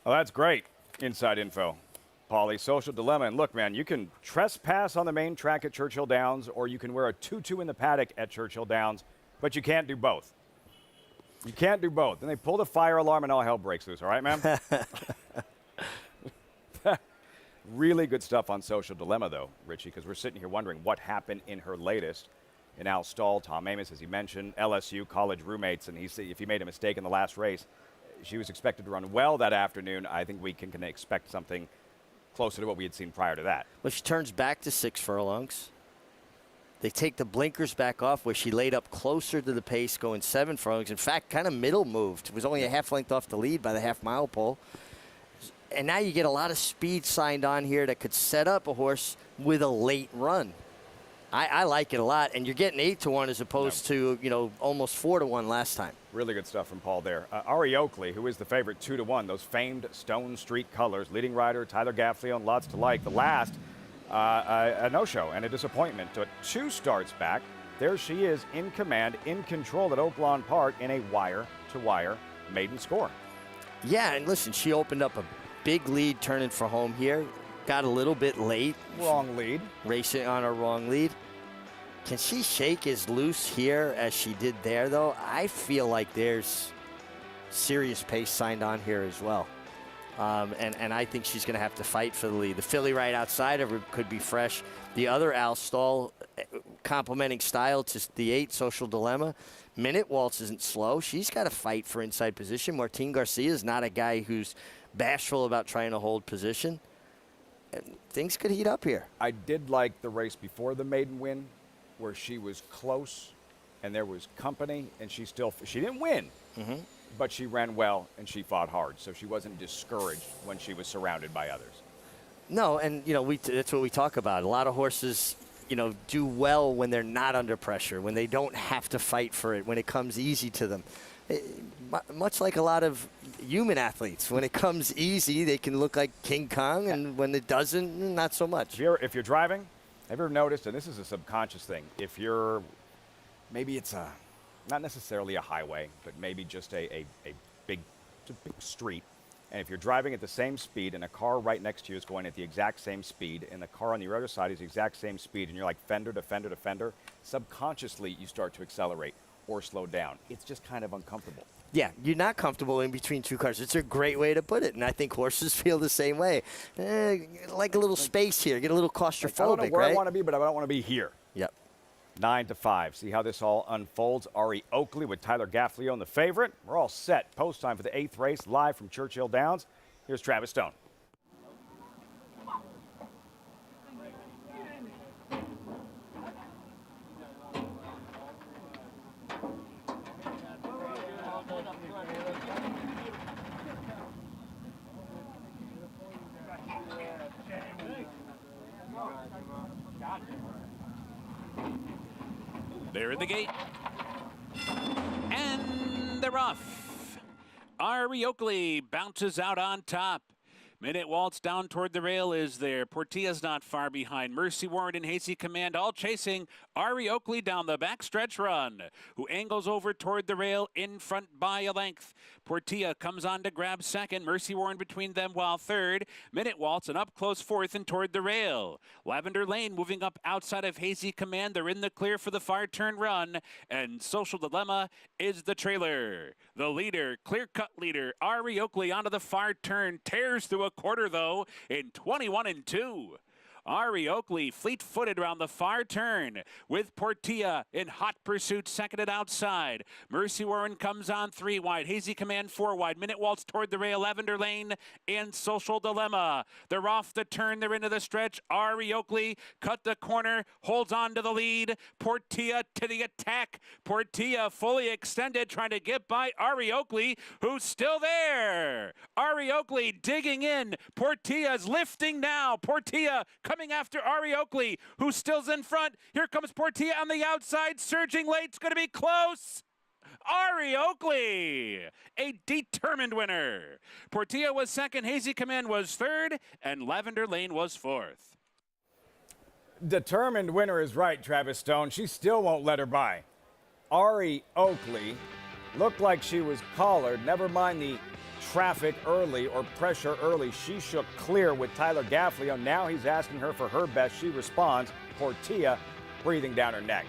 Oh, that's great inside info, Paulie. Social Dilemma. And look, man, you can trespass on the main track at Churchill Downs, or you can wear a tutu in the paddock at Churchill Downs, but you can't do both. You can't do both. Then they pull the fire alarm and all hell breaks loose. All right, man? Really good stuff on Social Dilemma, though, Richie, because we're sitting here wondering what happened in her latest. And Al Stahl, Tom Amoss, as he mentioned, LSU college roommates, and he said if he made a mistake in the last race, she was expected to run well that afternoon. I think we can expect something closer to what we had seen prior to that. Well, she turns back to 6 furlongs. They take the blinkers back off where she laid up closer to the pace going 7 furlongs. In fact, kind of middle moved. It was only a half length off the lead by the half-mile pole. And now you get a lot of speed signed on here that could set up a horse with a late run. I like it a lot, and you're getting 8-1 as opposed to, almost 4-1 last time. Really good stuff from Paul there. Ari Oakley, who is the favorite 2-1, those famed Stone Street colors, leading rider Tyler Gaffley on lots to like. The last, a no-show and a disappointment. But 2 starts back, there she is in command, in control at Oaklawn Park in a wire-to-wire maiden score. Yeah, and listen, she opened up a big lead turning for home here. Got a little bit late. Wrong lead. Racing on a wrong lead. Can she shake as loose here as she did there, though? I feel like there's serious pace signed on here as well. And I think she's going to have to fight for the lead. The filly right outside of her could be fresh. The other Al Stahl complementing style to the 8, Social Dilemma. Minute Waltz isn't slow. She's got to fight for inside position. Martin Garcia is not a guy who's bashful about trying to hold position. And things could heat up here. I did like the race before the maiden win, where she was close and there was company, and she didn't win, but she ran well and she fought hard, so she wasn't discouraged when she was surrounded by others. No, and that's what we talk about. A lot of horses, do well when they're not under pressure, when they don't have to fight for it, when it comes easy to them. Much like a lot of human athletes, when it comes easy, they can look like King Kong, and when it doesn't, not so much. If you're driving, have you ever noticed, and this is a subconscious thing, maybe it's not necessarily a highway, but maybe just a big street, and if you're driving at the same speed and a car right next to you is going at the exact same speed and the car on the other side is the exact same speed and you're like fender to fender to fender, subconsciously you start to accelerate or slow down. It's just kind of uncomfortable. Yeah, you're not comfortable in between 2 cars. It's a great way to put it, and I think horses feel the same way. Like a little space here, get a little claustrophobic, I don't know where right? I want to be, but I don't want to be here. Yep. 9-5. See how this all unfolds. Ari Oakley with Tyler Gaffley on the favorite. We're all set. Post time for the 8th race, live from Churchill Downs. Here's Travis Stone. They're in the gate. And they're off. Ari Oakley bounces out on top. Minute Waltz down toward the rail is there. Portia's not far behind. Mercy Warren and Hazy Command all chasing Ari Oakley down the backstretch run, who angles over toward the rail in front by a length. Portia comes on to grab second. Mercy Warren between them while third. Minute Waltz and up close fourth and toward the rail. Lavender Lane moving up outside of Hazy Command. They're in the clear for the far turn run. And Social Dilemma is the trailer. The leader, clear-cut leader, Ari Oakley onto the far turn. Tears through a quarter, though, in 21-2. Ari Oakley fleet-footed around the far turn with Portilla in hot pursuit, seconded outside. Mercy Warren comes on 3 wide. Hazy Command 4 wide. Minute Waltz toward the rail. Lavender Lane and Social Dilemma. They're off the turn. They're into the stretch. Ari Oakley cut the corner, holds on to the lead. Portilla to the attack. Portilla fully extended, trying to get by Ari Oakley, who's still there. Ari Oakley digging in. Portilla's lifting now. Portilla coming after Ari Oakley, who still's in front. Here comes Portilla on the outside, surging late. It's going to be close. Ari Oakley, a determined winner. Portilla was second, Hazy Command was third, and Lavender Lane was fourth. Determined winner is right, Travis Stone. She still won't let her by. Ari Oakley looked like she was collared. Never mind the traffic early or pressure early. She shook clear with Tyler Gaffley. Now he's asking her for her best. She responds. Portilla breathing down her neck.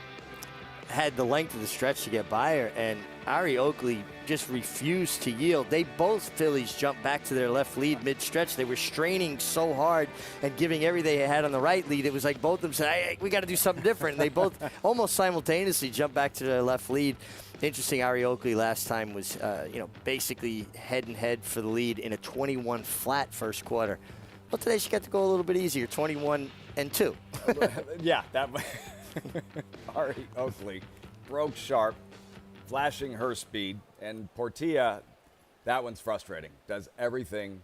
Had the length of the stretch to get by her, and Ari Oakley just refused to yield. They both fillies jumped back to their left lead mid-stretch. They were straining so hard and giving everything they had on the right lead. It was like both of them said, hey, we got to do something different. And they both almost simultaneously jumped back to their left lead. Interesting, Ari Oakley last time was, basically head-and-head for the lead in a 21 flat first quarter. Well, today she got to go a little bit easier, 21-2. Yeah, that Ari Oakley broke sharp, flashing her speed, and Portilla, that one's frustrating. Does everything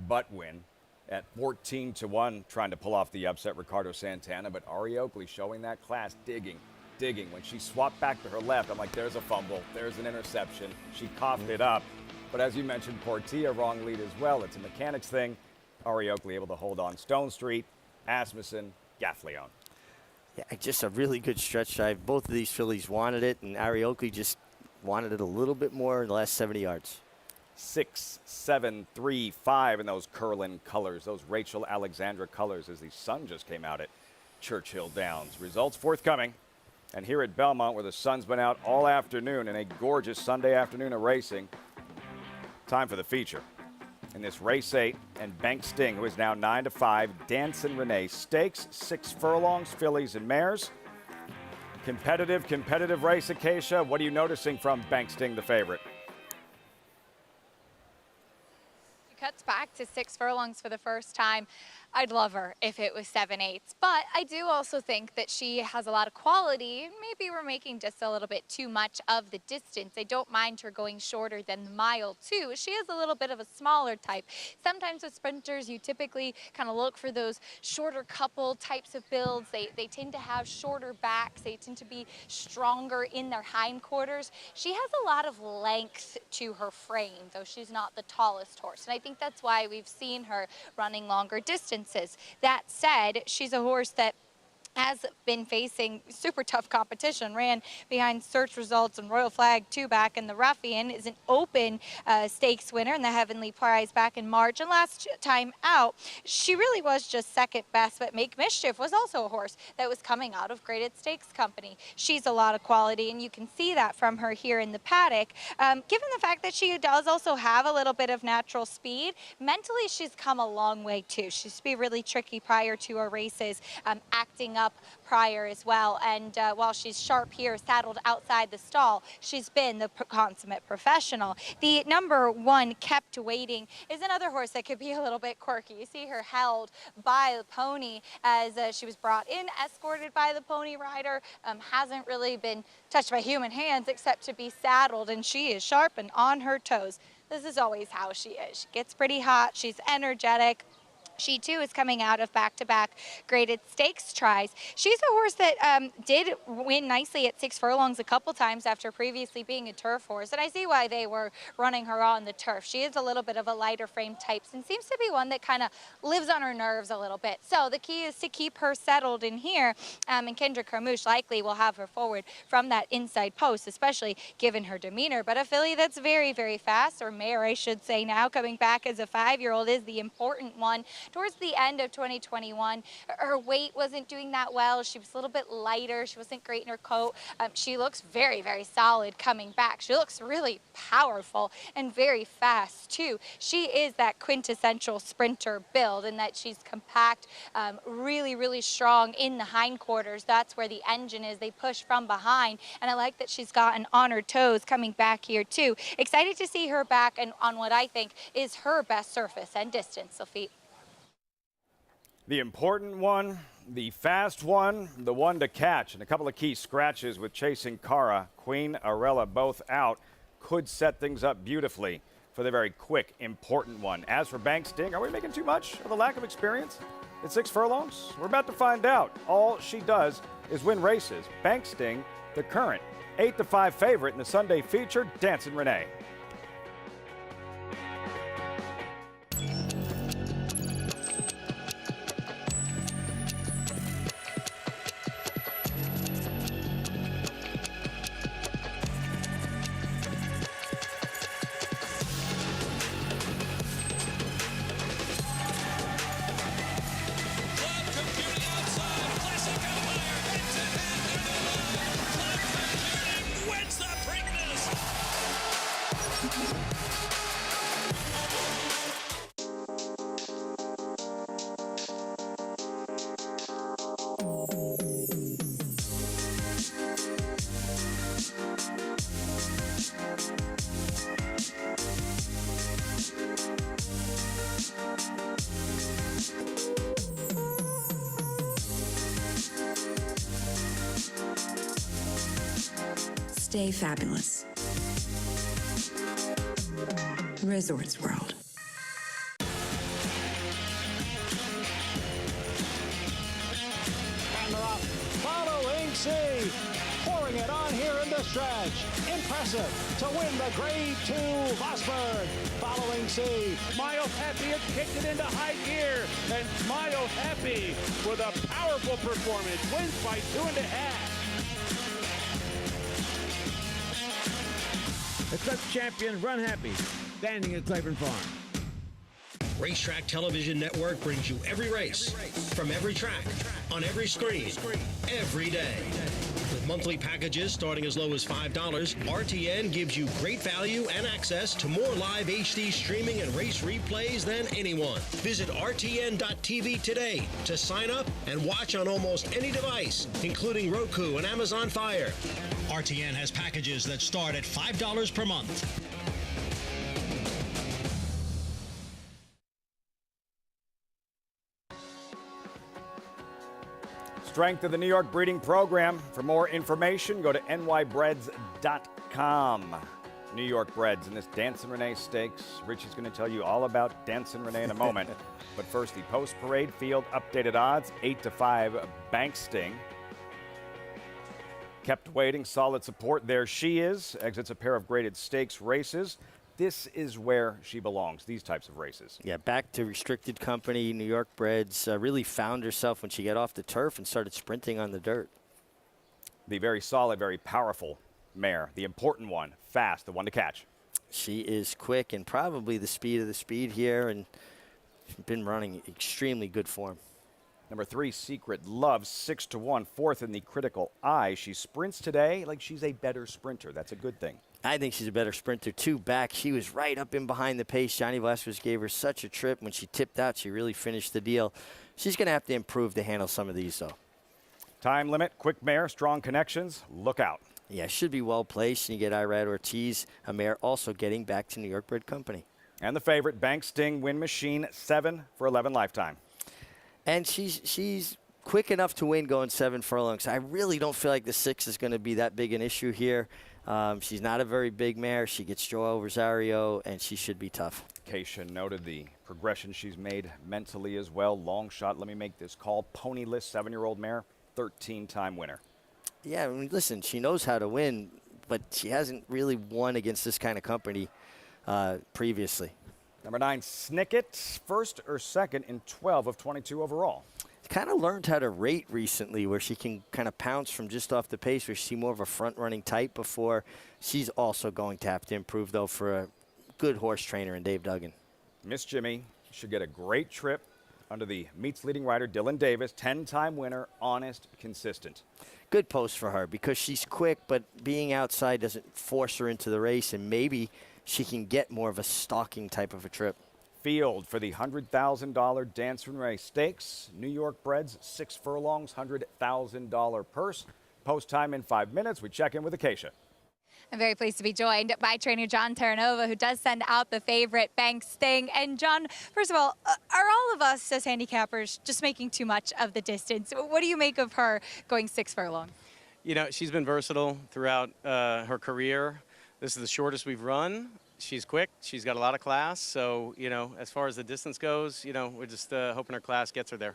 but win at 14-1, trying to pull off the upset, Ricardo Santana. But Ari Oakley showing that class, digging. When she swapped back to her left, I'm like, there's a fumble, there's an interception. She coughed it up. But as you mentioned, Portilla wrong lead as well. It's a mechanics thing. Ari Oakley able to hold on. Stone Street, Asmussen, Gaffleon. Yeah, just a really good stretch drive. Both of these fillies wanted it, and Ari Oakley just wanted it a little bit more in the last 70 yards. 6, 7, 3, 5 in those Curlin colors, those Rachel Alexandra colors as the sun just came out at Churchill Downs. Results forthcoming. And here at Belmont, where the sun's been out all afternoon in a gorgeous Sunday afternoon of racing, time for the feature. In this race 8, and Bank Sting, who is now 9-5, Danson Renee. Stakes, 6 furlongs, fillies and mares. Competitive race, Acacia. What are you noticing from Bank Sting, the favorite? She cuts back to 6 furlongs for the first time. I'd love her if it was 7/8, but I do also think that she has a lot of quality. Maybe we're making just a little bit too much of the distance. I don't mind her going shorter than the mile too. She is a little bit of a smaller type. Sometimes with sprinters, you typically kind of look for those shorter couple types of builds. They tend to have shorter backs. They tend to be stronger in their hindquarters. She has a lot of length to her frame, though she's not the tallest horse, and I think that's why we've seen her running longer distances. That said, she's a horse that has been facing super tough competition, ran behind Search Results and Royal Flag 2 back in the Ruffian, is an open stakes winner in the Heavenly Prize back in March, and last time out she really was just second best, but Make Mischief was also a horse that was coming out of Graded Stakes Company. She's a lot of quality, and you can see that from her here in the paddock. Given the fact that she does also have a little bit of natural speed, mentally she's come a long way too. She used to be really tricky prior to her races, acting up prior as well, and while she's sharp here, saddled outside the stall, she's been the consummate professional. The number 1, Kept Waiting, is another horse that could be a little bit quirky. You see her held by the pony as she was brought in, escorted by the pony rider, hasn't really been touched by human hands except to be saddled, and she is sharp and on her toes. This is always how she is. She gets pretty hot, she's energetic. She, too, is coming out of back-to-back Graded Stakes tries. She's a horse that did win nicely at 6 furlongs a couple times after previously being a turf horse, and I see why they were running her on the turf. She is a little bit of a lighter frame type and seems to be one that kind of lives on her nerves a little bit. So the key is to keep her settled in here, and Kendra Carmouche likely will have her forward from that inside post, especially given her demeanor. But a filly that's very, very fast, or mare I should say now, coming back as a 5-year-old, is the important one. towards the end of 2021, her weight wasn't doing that well. She was a little bit lighter. She wasn't great in her coat. She looks very, very solid coming back. She looks really powerful and very fast too. She is that quintessential sprinter build in that she's compact, really, really strong in the hindquarters. That's where the engine is. They push from behind, and I like that she's gotten on her toes coming back here too. Excited to see her back and on what I think is her best surface and distance, Sophie. The important one, the fast one, the one to catch, and a couple of key scratches with Chasing Cara, Queen Arella both out, could set things up beautifully for the very quick, important one. As for Bank Sting, are we making too much of the lack of experience at 6 furlongs? We're about to find out. All she does is win races. Bank Sting, the current 8-5 favorite in the Sunday feature, Dancin' Renee. Stay fabulous. Resorts World. And they're off. Following C. Pouring it on here in the stretch. Impressive to win the Grade 2 Vosburg. Following C. Mayo Happy has kicked it into high gear. And Mayo Happy with a powerful performance wins by 2.5. It's the champion Run Happy, standing at Claiborne Farm. Racetrack Television Network brings you every race, from every track, on every screen, every day. With monthly packages starting as low as $5, RTN gives you great value and access to more live HD streaming and race replays than anyone. Visit RTN.tv today to sign up and watch on almost any device, including Roku and Amazon Fire. RTN has packages that start at $5 per month. Strength of the New York breeding program. For more information, go to nybreds.com. New York Breds in this Dancin' Renee Stakes. Richie's going to tell you all about Dancin' Renee in a moment. But first, the post-parade field updated odds. 8-5 Bank Sting. Kept waiting, solid support. There she is. Exits a pair of graded stakes races. This is where she belongs, these types of races. Yeah, back to restricted company. New York Breds really found herself when she got off the turf and started sprinting on the dirt. The very solid, very powerful mare, the important one, fast, the one to catch. She is quick and probably the speed of the speed here, and she's been running extremely good form. Number 3, Secret Love, 6-1, fourth in the Critical Eye. She sprints today like she's a better sprinter. That's a good thing. I think she's a better sprinter, too. Back, she was right up in behind the pace. Johnny Velasquez gave her such a trip. When she tipped out, she really finished the deal. She's going to have to improve to handle some of these, though. Time limit, quick mare, strong connections. Look out. Yeah, should be well placed. And you get Irad Ortiz, a mare also getting back to New York Bred Company. And the favorite, Bank Sting, Win Machine, 7 for 11 lifetime. And she's quick enough to win going 7 furlongs. I really don't feel like the 6 is going to be that big an issue here. She's not a very big mare. She gets Joel Rosario, and she should be tough. Keisha noted the progression she's made mentally as well. Long shot, let me make this call. Ponyless, 7-year-old mare, 13-time winner. Yeah, I mean, listen, she knows how to win, but she hasn't really won against this kind of company previously. Number 9, Snicket, first or second in 12 of 22 overall. Kind of learned how to rate recently, where she can kind of pounce from just off the pace, where she's more of a front-running type before. She's also going to have to improve, though, for a good horse trainer in Dave Duggan. Miss Jimmy should get a great trip under the meets leading rider Dylan Davis, 10-time winner, honest, consistent. Good post for her because she's quick, but being outside doesn't force her into the race, and maybe she can get more of a stalking type of a trip. Field for the $100,000 Dancer and Race Stakes. New York breds, 6 furlongs, $100,000 purse. Post time in 5 minutes. We check in with Acacia. I'm very pleased to be joined by trainer John Terranova, who does send out the favorite Bank Sting. And John, first of all, are all of us as handicappers just making too much of the distance? What do you make of her going 6 furlongs? You know, she's been versatile throughout her career. This is the shortest we've run. She's quick. She's got a lot of class. So, you know, as far as the distance goes, you know, we're just hoping her class gets her there.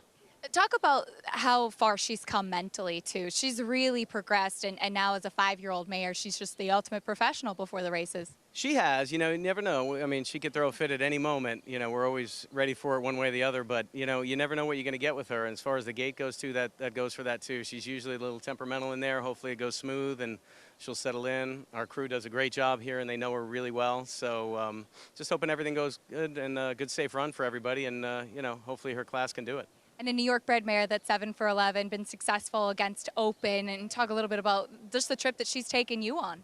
Talk about how far she's come mentally, too. She's really progressed, and now as a 5-year-old mare, she's just the ultimate professional before the races. She has. You know, you never know. I mean, she could throw a fit at any moment. You know, we're always ready for it one way or the other. But, you know, you never know what you're going to get with her. And as far as the gait goes, too, that goes for that, too. She's usually a little temperamental in there. Hopefully it goes smooth and she'll settle in. Our crew does a great job here, and they know her really well. So just hoping everything goes good and a good, safe run for everybody. And, you know, hopefully her class can do it. And a New York bred mare that's 7 for 11, been successful against Open, and talk a little bit about just the trip that she's taken you on.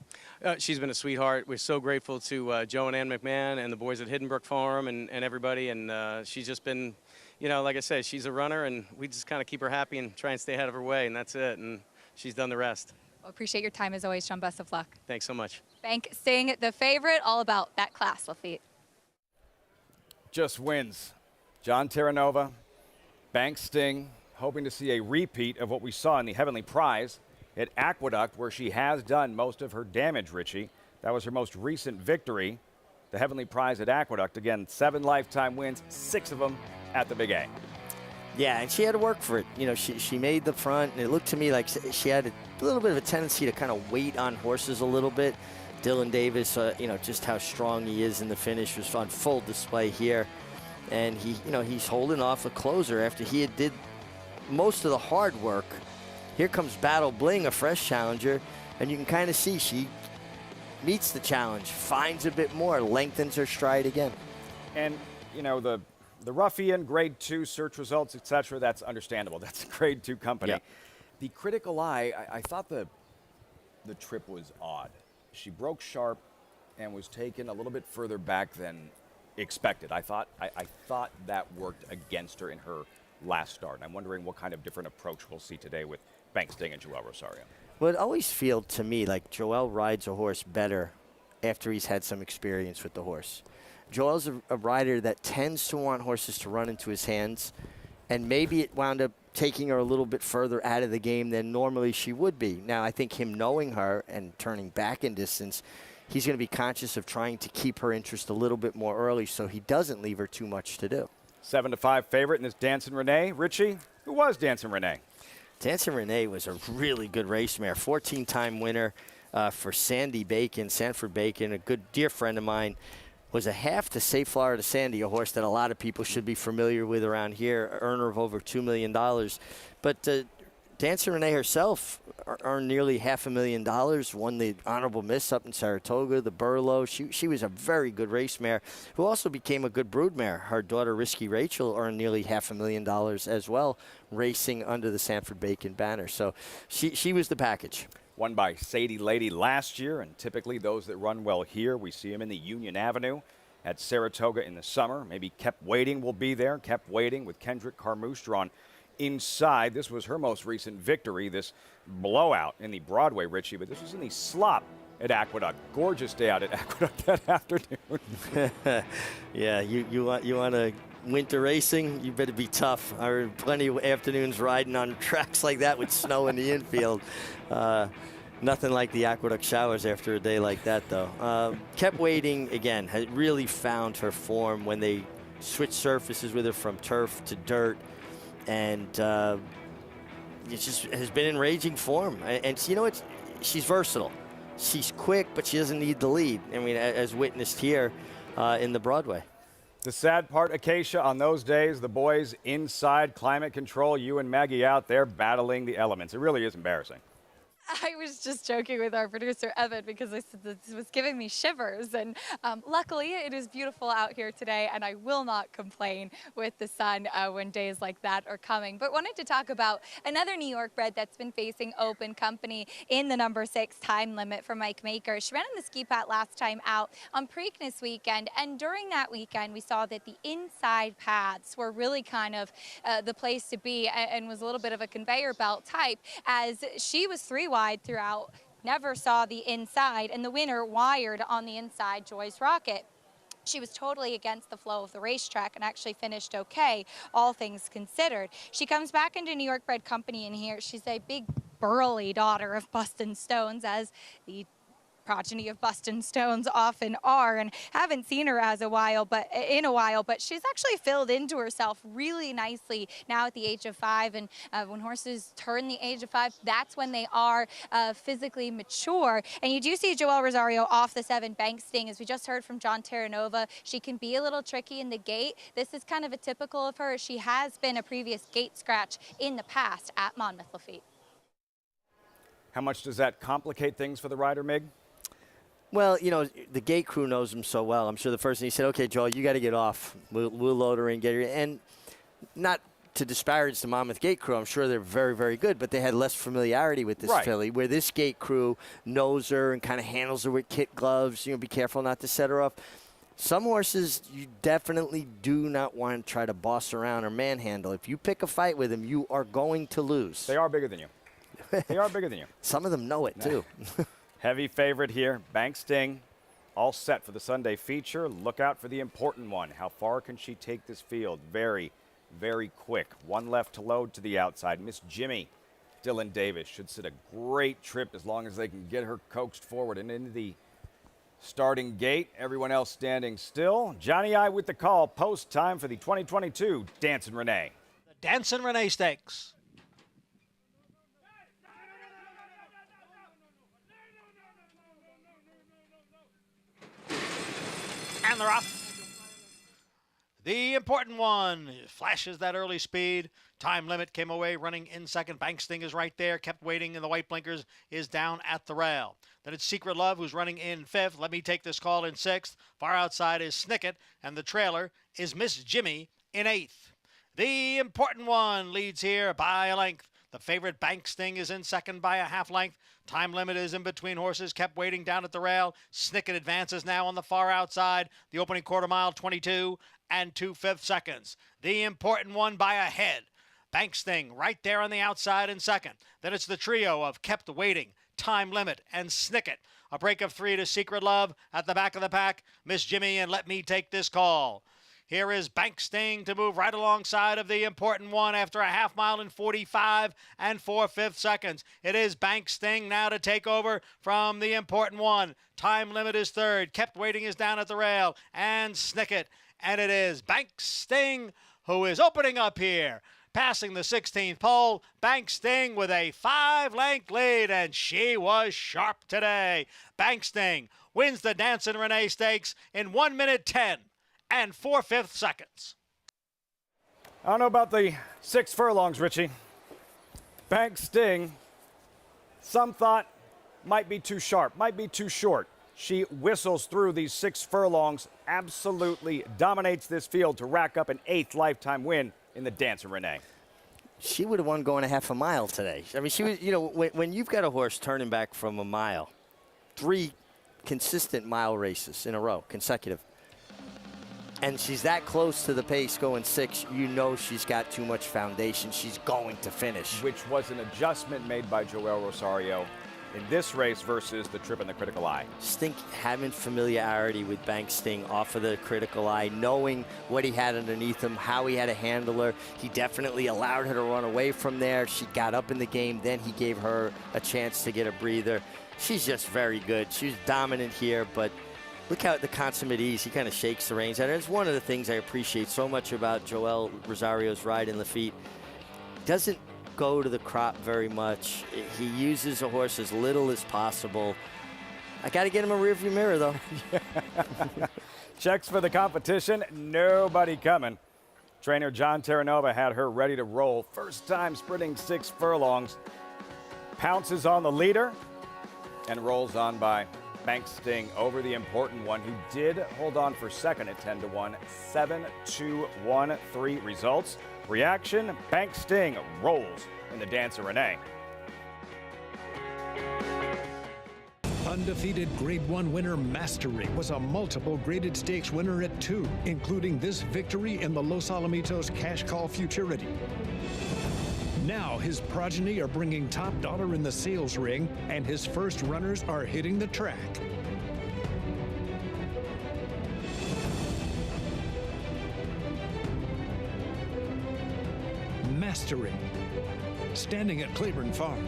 She's been a sweetheart. We're so grateful to Joe and Ann McMahon and the boys at Hidden Brook Farm and everybody. And she's just been, you know, like I said, she's a runner, and we just kind of keep her happy and try and stay out of her way, and that's it. And she's done the rest. Well, appreciate your time as always, John. Best of luck. Thanks so much. Bank Sting, the favorite, all about that class, Lafitte. Just wins. John Terranova, Bank Sting, hoping to see a repeat of what we saw in the Heavenly Prize at Aqueduct, where she has done most of her damage, Richie. That was her most recent victory, the Heavenly Prize at Aqueduct. Again, 7 lifetime wins, 6 of them at the Big A. Yeah, and she had to work for it. You know, she made the front, and it looked to me like she had a little bit of a tendency to kind of wait on horses a little bit. Dylan Davis, you know, just how strong he is in the finish was on full display here. And he, you know, he's holding off a closer after he had did most of the hard work. Here comes Battle Bling, a fresh challenger, and you can kind of see she meets the challenge, finds a bit more, lengthens her stride again. And, you know, the ruffian, grade 2 search results, etc., that's understandable. That's a grade 2 company. Yeah. The critical eye, I thought the trip was odd. She broke sharp and was taken a little bit further back than expected. I thought that worked against her in her last start. I'm wondering what kind of different approach we'll see today with Bank Sting and Joel Rosario. Well, it always feels to me like Joel rides a horse better after he's had some experience with the horse. Joel's a rider that tends to want horses to run into his hands, and maybe it wound up taking her a little bit further out of the game than normally she would be. Now, I think him knowing her and turning back in distance, he's going to be conscious of trying to keep her interest a little bit more early so he doesn't leave her too much to do. 7-5 favorite in this Dancin' Renee. Richie, who was Dancin' Renee? Dancin' Renee was a really good race mare, 14-time winner for Sandy Bacon, Sanford Bacon, a good dear friend of mine. Was a half to Say Florida Sandy, a horse that a lot of people should be familiar with around here, earner of over $2 million. But Dancin' Renee herself earned nearly $500,000, won the Honorable Miss up in Saratoga, the Burlow. She was a very good race mare who also became a good brood mare. Her daughter, Risky Rachel, earned nearly $500,000 as well, racing under the Sanford Bacon banner. So she was the package. Won by Sadie Lady last year, and typically those that run well here, we see them in the Union Avenue at Saratoga in the summer. Maybe Kept Waiting will be there. Kept Waiting with Kendrick Carmouche drawn inside. This was her most recent victory, this blowout in the Broadway, Richie, but this was in the slop at Aqueduct. Gorgeous day out at Aqueduct that afternoon. Yeah, you want to winter racing, you better be tough. I heard plenty of afternoons riding on tracks like that with snow in the infield. Nothing like the Aqueduct showers after a day like that, though. Kept Waiting, again, had really found her form when they switched surfaces with her from turf to dirt. And it just has been in raging form. And you know what? She's versatile. She's quick, but she doesn't need the lead. I mean, as witnessed here in the Broadway. The sad part, Acacia, on those days, the boys inside climate control, you and Maggie out there battling the elements. It really is embarrassing. I was just joking with our producer, Evan, because I said this was giving me shivers. And luckily, it is beautiful out here today, and I will not complain with the sun when days like that are coming. But wanted to talk about another New York bred that's been facing open company in the number 6 time limit for Mike Maker. She ran in the ski pat last time out on Preakness weekend, and during that weekend, we saw that the inside paths were really kind of the place to be and was a little bit of a conveyor belt type, as she was 3 wide throughout, never saw the inside, and the winner wired on the inside, Joyce Rocket. She was totally against the flow of the racetrack and actually finished okay, all things considered. She comes back into New York bred company in here. She's a big burly daughter of Bustin' Stones, as the progeny of Bustin' Stones often are, and haven't seen her in a while, but she's actually filled into herself really nicely now at the age of 5. And when horses turn the age of 5, that's when they are physically mature. And you do see Joelle Rosario off the 7 Bank Sting, as we just heard from John Terranova. She can be a little tricky in the gate. This is kind of a typical of her. She has been a previous gate scratch in the past at Monmouth Lafitte. How much does that complicate things for the rider, Mig? Well, you know, the gate crew knows him so well. I'm sure the first thing he said, okay, Joel, you got to get off. We'll load her in, get her in. And not to disparage the Monmouth gate crew. I'm sure they're very, very good, but they had less familiarity with this filly, where this gate crew knows her and kind of handles her with kit gloves. You know, be careful not to set her up. Some horses, you definitely do not want to try to boss around or manhandle. If you pick a fight with them, you are going to lose. They are bigger than you. They are bigger than you. Some of them know it, too. Heavy favorite here, Bank Sting, all set for the Sunday feature. Look out for the important one. How far can she take this field? Very, very quick. 1 left to load to the outside. Miss Jimmy, Dylan Davis, should sit a great trip as long as they can get her coaxed forward and into the starting gate. Everyone else standing still. Johnny I with the call. Post time for the 2022 Dancin' Renee. The Dancin' Renee Stakes. And they're off. The important one flashes that early speed. Time limit came away running in second. Bank Sting is right there, kept waiting, and the white blinkers is down at the rail. Then it's Secret Love, who's running in 5th. Let Me Take This Call in 6th. Far outside is Snicket, and the trailer is Miss Jimmy in 8th. The important one leads here by a length. The favorite Bank Sting is in second by a half length. Time limit is in between horses, kept waiting down at the rail. Snicket advances now on the far outside. The opening quarter mile, 22 and 2/5 seconds. The important one by a head. Bank Sting right there on the outside in second. Then it's the trio of Kept Waiting, Time Limit, and Snicket. A break of 3 to Secret Love at the back of the pack. Miss Jimmy and Let Me Take This Call. Here is Bank Sting to move right alongside of the important one after a half mile in 45 and 4/5 seconds. It is Bank Sting now to take over from the important one. Time limit is 3rd. Kept Waiting is down at the rail. And Snicket. And it is Bank Sting who is opening up here. Passing the 16th pole, Bank Sting with a 5-length lead, and she was sharp today. Bank Sting wins the Dancin' Renee Stakes in 1 minute 10 and 4/5 seconds. I don't know about the 6 furlongs, Richie. Bank Sting, some thought might be too sharp, might be too short. She whistles through these 6 furlongs, absolutely dominates this field to rack up an 8th lifetime win in the Dancin' Renee. She would have won going a half a mile today. I mean, she was, you know, when you've got a horse turning back from a mile, 3 consistent mile races in a row, consecutive, and she's that close to the pace going 6, you know she's got too much foundation. She's going to finish. Which was an adjustment made by Joelle Rosario in this race versus the trip in the Critical Eye. Stink having familiarity with Bank Sting off of the Critical Eye, knowing what he had underneath him, how he had to handle her. He definitely allowed her to run away from there. She got up in the game, then he gave her a chance to get a breather. She's just very good. She was dominant here, but look how the consummate ease, he kind of shakes the reins. And it's one of the things I appreciate so much about Joelle Rosario's ride in Lafitte. Doesn't go to the crop very much. He uses a horse as little as possible. I got to get him a rearview mirror, though. Checks for the competition, nobody coming. Trainer John Terranova had her ready to roll. First time sprinting 6 furlongs. pounces on the leader and rolls on by Bank Sting over the important one, who did hold on for second at 10-1, 7-2-1-3 results. Reaction, Bank Sting rolls in the Dancer Renee. Undefeated Grade 1 winner Mastery was a multiple graded stakes winner at 2, including this victory in the Los Alamitos Cash Call Futurity. Now his progeny are bringing top dollar in the sales ring, and his first runners are hitting the track. Mastery, standing at Claiborne Farm.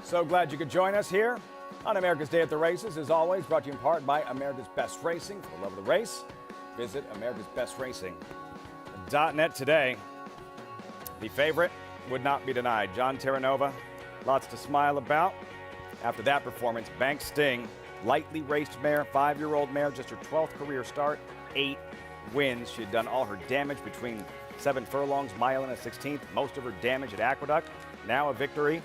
So glad you could join us here on America's Day at the Races. As always, brought to you in part by America's Best Racing. For the love of the race, visit americasbestracing.net today. The favorite would not be denied. John Terranova, lots to smile about. After that performance, Bank Sting, lightly raced mare, 5-year-old mare, just her 12th career start, 8 wins. She had done all her damage between 7 furlongs, mile and a 16th, most of her damage at Aqueduct. Now a victory,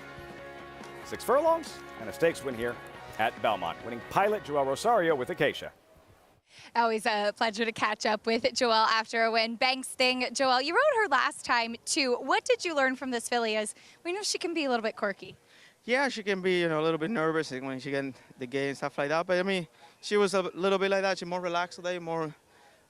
6 furlongs, and a stakes win here at Belmont. Winning pilot Joel Rosario with Acacia. Always a pleasure to catch up with Joelle after a win. Bank Sting, Joelle, you rode her last time too. What did you learn from this filly, as we know she can be a little bit quirky? Yeah, she can be, a little bit nervous when she gets the gate and stuff like that. But I mean, she was a little bit like that. She's more relaxed today,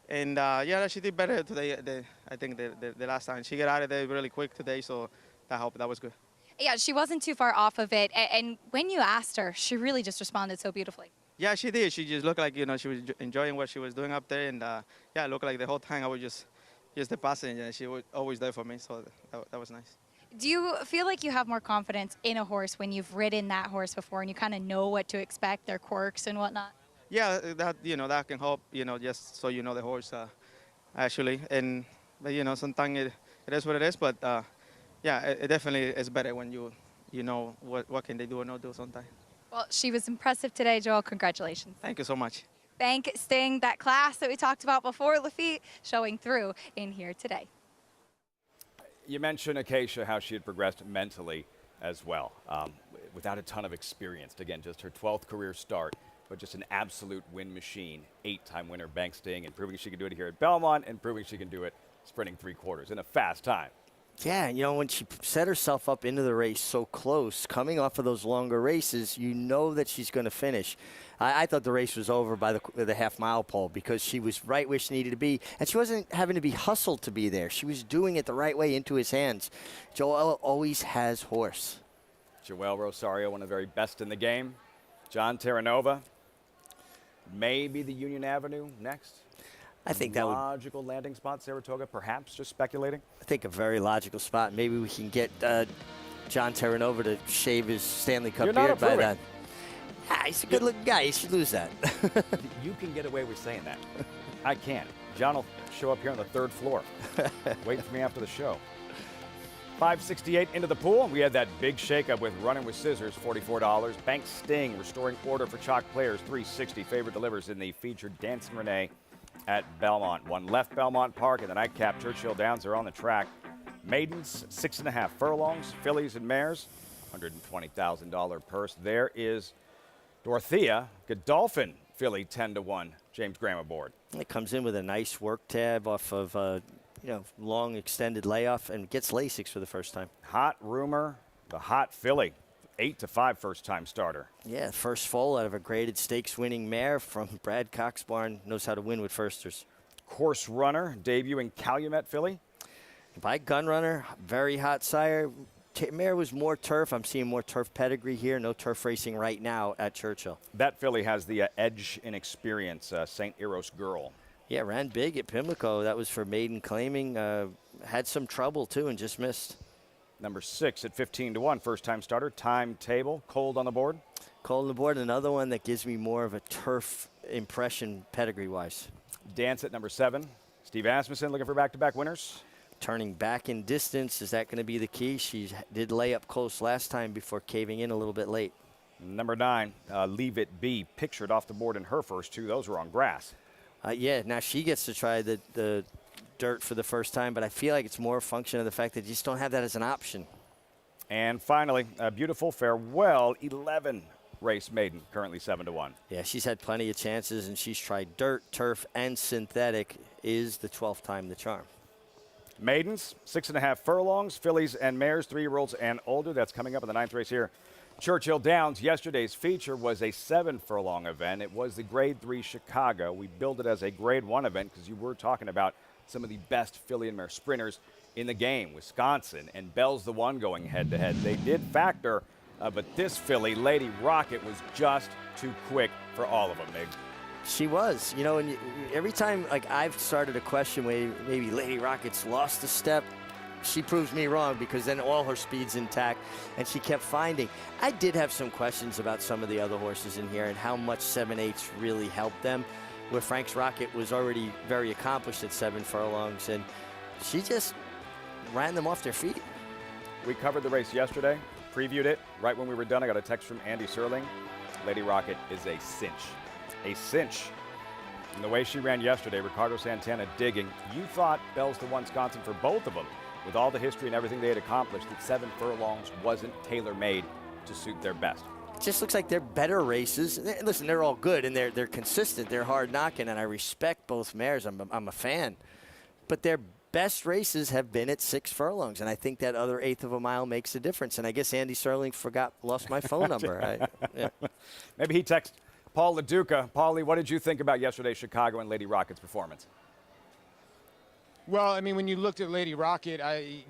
and yeah, she did better today. I think the last time she got out of there really quick today, so that helped. That was good. Yeah, she wasn't too far off of it. And when you asked her, she really just responded so beautifully. Yeah, she did. She just looked like, she was enjoying what she was doing up there. And, yeah, it looked like the whole time I was just the passenger. And she was always there for me, so that was nice. Do you feel like you have more confidence in a horse when you've ridden that horse before and you kind of know what to expect, their quirks and whatnot? Yeah, that, that can help, just so you know the horse, actually. But, sometimes it is what it is. But, yeah, it definitely is better when you know what can they do or not do sometimes. Well, she was impressive today, Joel. Congratulations. Thank you so much. Bank Sting, that class that we talked about before, Lafitte, showing through in here today. You mentioned Acacia, how she had progressed mentally as well, without a ton of experience. Again, just her 12th career start, but just an absolute win machine. 8-time winner, Bank Sting, and proving she can do it here at Belmont and proving she can do it sprinting 3/4 in a fast time. Yeah, when she set herself up into the race so close, coming off of those longer races, you know that she's going to finish. I thought the race was over by the half-mile pole because she was right where she needed to be, and she wasn't having to be hustled to be there. She was doing it the right way into his hands. Joel always has horse. Joel Rosario, one of the very best in the game. John Terranova, maybe the Union Avenue next. I think that would logical landing spot, Saratoga, perhaps, just speculating. I think a very logical spot. Maybe we can get John Terranova to shave his Stanley Cup You're not beard by approving. then. Ah, he's a good-looking guy. He should lose that. You can get away with saying that. I can't. John will show up here on the 3rd floor. Wait for me after the show. 568 into the pool. We had that big shakeup with Running with Scissors, $44. Bank Sting, restoring order for chalk players, $360. Favorite delivers in the featured Dancing Renee at Belmont. One left Belmont Park in the nightcap. Churchill Downs are on the track. Maidens, 6.5 furlongs. Fillies and mares, $120,000 purse. There is Dorothea Godolphin, filly 10-1. James Graham aboard. It comes in with a nice work tab off of long extended layoff and gets Lasix for the first time. Hot Rumor, the hot filly, 8-5 first-time starter. Yeah, first foal out of a graded stakes winning mare from Brad Cox barn. Knows how to win with firsters. Course Runner, debuting Calumet filly. By Gun Runner, very hot sire. Mare was more turf. I'm seeing more turf pedigree here. No turf racing right now at Churchill. That filly has the edge in experience, St. Eros Girl. Yeah, ran big at Pimlico. That was for maiden claiming. Had some trouble, too, and just missed. Number 6 at 15-1, first-time starter. Timetable, Cold on the board. Cold on the board, another one that gives me more of a turf impression pedigree-wise. Dance at number 7. Steve Asmussen looking for back-to-back winners. Turning back in distance, is that going to be the key? She did lay up close last time before caving in a little bit late. Number 9, Leave It Be, pictured off the board in her first 2. Those were on grass. Yeah, now she gets to try the dirt for the first time, but I feel like it's more a function of the fact that you just don't have that as an option. And finally, a Beautiful Farewell, 11 race maiden, currently 7-1. Yeah, she's had plenty of chances, and she's tried dirt, turf, and synthetic. Is the 12th time the charm. Maidens, 6.5 furlongs, fillies and mares, 3-year-olds and older. That's coming up in the 9th race here. Churchill Downs, yesterday's feature was a 7-furlong event. It was the Grade 3 Chicago. We billed it as a Grade 1 event because you were talking about some of the best filly and mare sprinters in the game. Wisconsin and Bell's the one going head-to-head. They did factor, but this filly, Lady Rocket, was just too quick for all of them, Mig. She was. You know, and every time like I've started a question where maybe Lady Rocket's lost a step, she proves me wrong because then all her speed's intact, and she kept finding. I did have some questions about some of the other horses in here and how much 7/8 really helped them, where Frank's Rocket was already very accomplished at 7 furlongs, and she just ran them off their feet. We covered the race yesterday, previewed it. Right when we were done, I got a text from Andy Serling. Lady Rocket is a cinch. A cinch. And the way she ran yesterday, Ricardo Santana digging. You thought Bell's the one Wisconsin for both of them, with all the history and everything they had accomplished, that 7 furlongs wasn't tailor-made to suit their best. It just looks like they're better races. Listen, they're all good, and they're consistent. They're hard knocking, and I respect both mares. I'm a fan. But their best races have been at 6 furlongs, and I think that other 1/8 of a mile makes a difference. And I guess Andy Serling lost my phone number. Yeah. Maybe he texted Paul LaDuca. Paulie, what did you think about yesterday's Chicago and Lady Rocket's performance? Well, I mean, when you looked at Lady Rocket,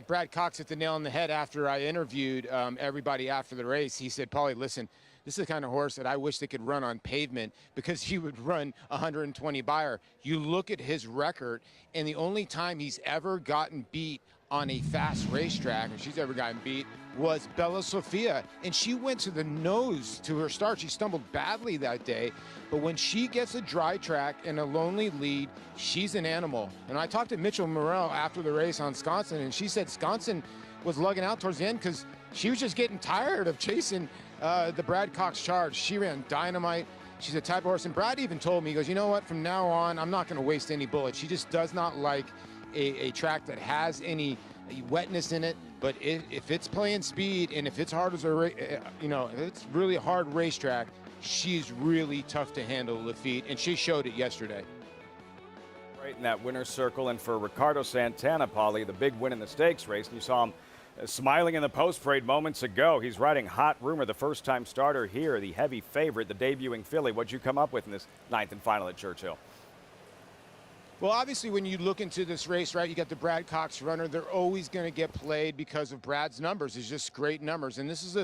Brad Cox hit the nail on the head after I interviewed everybody after the race. He said, Paulie, listen, this is the kind of horse that I wish they could run on pavement because he would run 120 by her. You look at his record, and the only time he's ever gotten beat on a fast racetrack, or she's ever gotten beat, was Bella Sofia. And she went to the nose to her start. She stumbled badly that day. But when she gets a dry track and a lonely lead, she's an animal. And I talked to Mitchell Morrell after the race on Sconson, and she said Sconson was lugging out towards the end because she was just getting tired of chasing the Brad Cox charge. She ran dynamite. She's a type of horse. And Brad even told me, he goes, you know what, from now on, I'm not going to waste any bullets. She just does not like a track that has any wetness in it. But if it's playing speed and if it's hard as if it's really a hard racetrack, she's really tough to handle the feet, and she showed it yesterday. Right in that winner's circle, and for Ricardo Santana, Paulie, the big win in the stakes race, and you saw him smiling in the post parade moments ago. He's riding Hot Rumor, the first-time starter here, the heavy favorite, the debuting filly. What'd you come up with in this 9th and final at Churchill? Well, obviously, when you look into this race, right, you got the Brad Cox runner. They're always going to get played because of Brad's numbers. It's just great numbers. And this is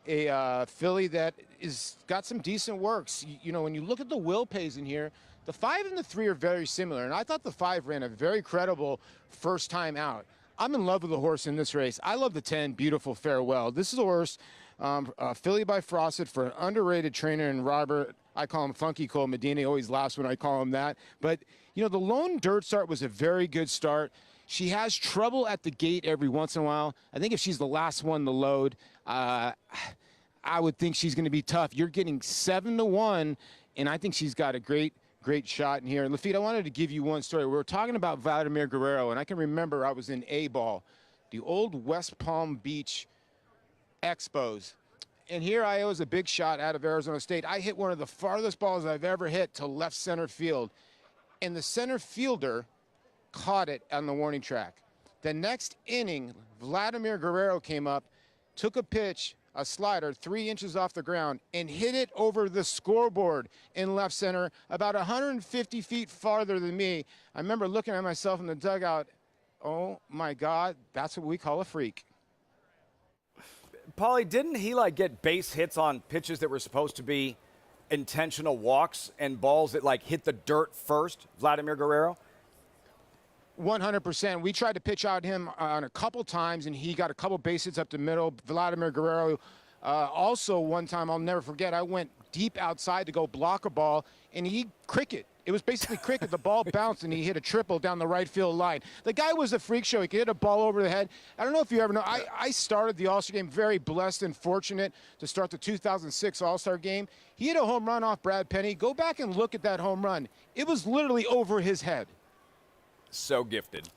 a filly that is got some decent works. You know, when you look at the Will Pays in here, the 5 and the 3 are very similar. And I thought the 5 ran a very credible first time out. I'm in love with the horse in this race. I love the 10, Beautiful Farewell. This is a horse, filly by Frosted, for an underrated trainer in Robert. I call him Funky Cole Medina. He always laughs when I call him that. But, you know, the lone dirt start was a very good start. She has trouble at the gate every once in a while. I think if she's the last one to load, I would think she's going to be tough. You're getting 7-1, and I think she's got a great shot in here. And Lafitte, I wanted to give you one story. We were talking about Vladimir Guerrero, and I can remember I was in A-Ball, the old West Palm Beach Expos. And here I was a big shot out of Arizona State. I hit one of the farthest balls I've ever hit to left center field. And the center fielder caught it on the warning track. The next inning, Vladimir Guerrero came up, took a pitch, a slider 3 inches off the ground, and hit it over the scoreboard in left center about 150 feet farther than me. I remember looking at myself in the dugout. Oh my God, that's what we call a freak. Paulie, didn't he like get base hits on pitches that were supposed to be intentional walks and balls that like hit the dirt first, Vladimir Guerrero? 100%. We tried to pitch out him on a couple times, and he got a couple base hits up the middle. Vladimir Guerrero, also one time I'll never forget, I went deep outside to go block a ball, and he cricket. It was basically cricket. The ball bounced, and he hit a triple down the right field line. The guy was a freak show. He could hit a ball over the head. I don't know if you ever know. I started the All-Star game very blessed and fortunate to start the 2006 All-Star game. He hit a home run off Brad Penny. Go back and look at that home run. It was literally over his head. So gifted.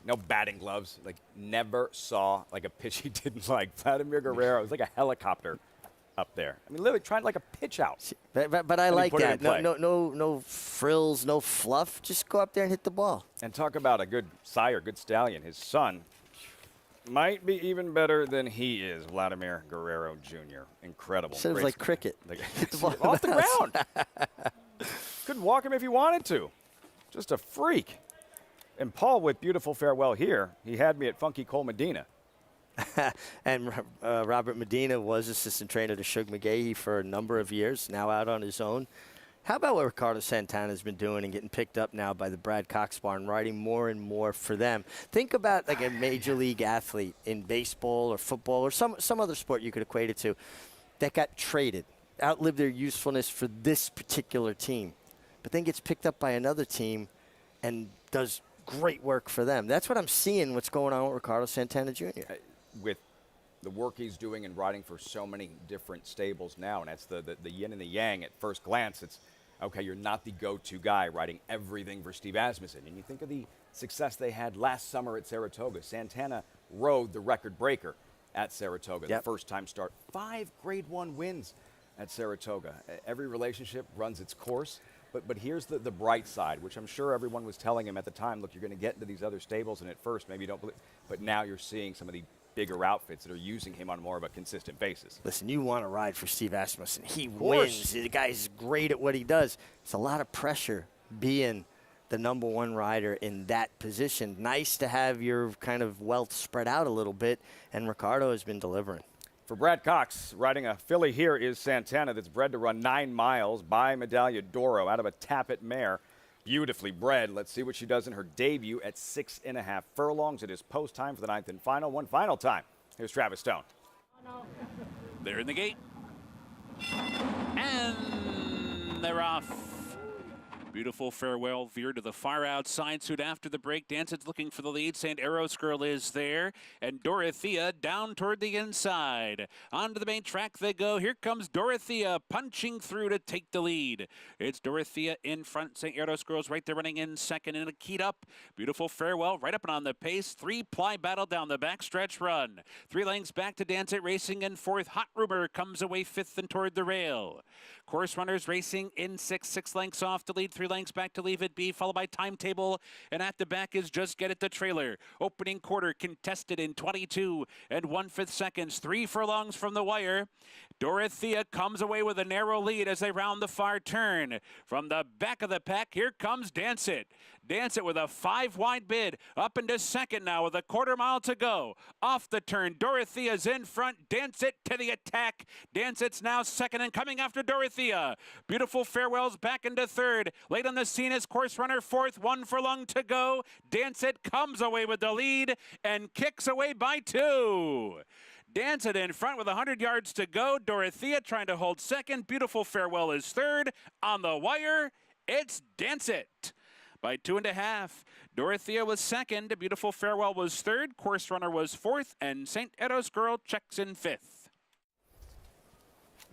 No batting gloves. Like, never saw like a pitch he didn't like. Vladimir Guerrero, it was like a helicopter up there. I mean, literally trying like a pitch out. But I like that. No frills, no fluff. Just go up there and hit the ball. And talk about a good sire, good stallion. His son might be even better than he is, Vladimir Guerrero Jr. Incredible. Said it was like cricket. Hit the ball off the ground. Couldn't walk him if he wanted to. Just a freak. And Paul, with Beautiful Farewell here, he had me at Funky Cole Medina. And Robert Medina was assistant trainer to Shug McGahee for a number of years, now out on his own. How about what Ricardo Santana's been doing and getting picked up now by the Brad Cox Barn, writing more and more for them? Think about like a major league athlete in baseball or football or some other sport you could equate it to that got traded, outlived their usefulness for this particular team, but then gets picked up by another team and does great work for them. That's what I'm seeing, what's going on with Ricardo Santana Jr. With the work he's doing and writing for so many different stables now, and that's the yin and the yang at first glance. It's, okay, you're not the go-to guy writing everything for Steve Asmussen. And you think of the success they had last summer at Saratoga. Santana rode the record breaker at Saratoga, the first-time start. 5 Grade 1 wins at Saratoga. Every relationship runs its course. But here's the bright side, which I'm sure everyone was telling him at the time. Look, you're going to get into these other stables, and at first maybe you don't believe. But now you're seeing some of the bigger outfits that are using him on more of a consistent basis. Listen, you want to ride for Steve Asmussen. He wins. The guy's great at what he does. It's a lot of pressure being the number one rider in that position. Nice to have your kind of wealth spread out a little bit, and Ricardo has been delivering. For Brad Cox, riding a filly here is Santana, that's bred to run 9 miles by Medaglia d'Oro out of a Tappet mare. Beautifully bred. Let's see what she does in her debut at 6.5 furlongs. It is post time for the 9th and final. One final time. Here's Travis Stone. They're in the gate. And they're off. Beautiful Farewell veer to the far outside. Soon after the break, Danson's looking for the lead. St. Eros Girl is there. And Dorothea down toward the inside. Onto the main track they go. Here comes Dorothea punching through to take the lead. It's Dorothea in front. St. Eros Girl's right there running in second. And a keyed up. Beautiful Farewell right up and on the pace. 3-ply battle down the backstretch run. 3 lengths back to Dancet racing in 4th. Hot Rumor comes away 5th and toward the rail. Course runners racing in 6 lengths off to lead. 3 lengths back to Leave It Be, followed by Timetable, and at the back is Just Get It the trailer. Opening quarter contested in 22 1/5 seconds. 3 furlongs from the wire. Dorothea comes away with a narrow lead as they round the far turn. From the back of the pack, here comes Dance It. Dance It with a 5-wide bid. Up into second now with a quarter mile to go. Off the turn, Dorothea's in front. Dance It to the attack. Dance It's now second and coming after Dorothea. Beautiful Farewell's back into third. Late on the scene is Course Runner fourth. 1 furlong to go. Dance It comes away with the lead and kicks away by 2. Dance It in front with 100 yards to go. Dorothea trying to hold second. Beautiful Farewell is third. On the wire, it's Dance It by 2.5. Dorothea was second. Beautiful Farewell was third. Course Runner was fourth. And St. Edo's Girl checks in fifth.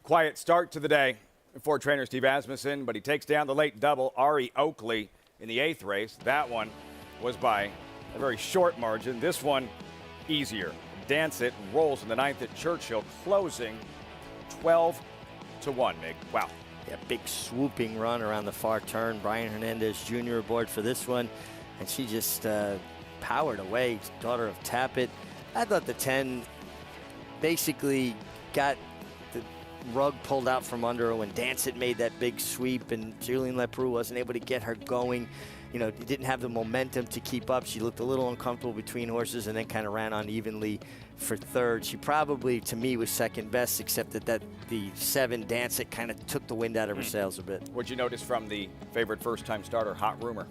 Quiet start to the day for trainer Steve Asmussen, but he takes down the late double, Ari Oakley, in the 8th race. That one was by a very short margin. This one, easier. Dance It rolls in the 9th at Churchill, closing 12-1, Mig. Wow. Yeah, big swooping run around the far turn. Brian Hernandez Jr. aboard for this one, and she just powered away. Daughter of Tappet. I thought the 10 basically got the rug pulled out from under her when Dance It made that big sweep, and Julian Leproux wasn't able to get her going. You know, didn't have the momentum to keep up. She looked a little uncomfortable between horses and then kind of ran unevenly for third. She probably, to me, was second best, except that the 7 Dance It kind of took the wind out of her sails a bit. What'd you notice from the favorite first-time starter, Hot Rumor?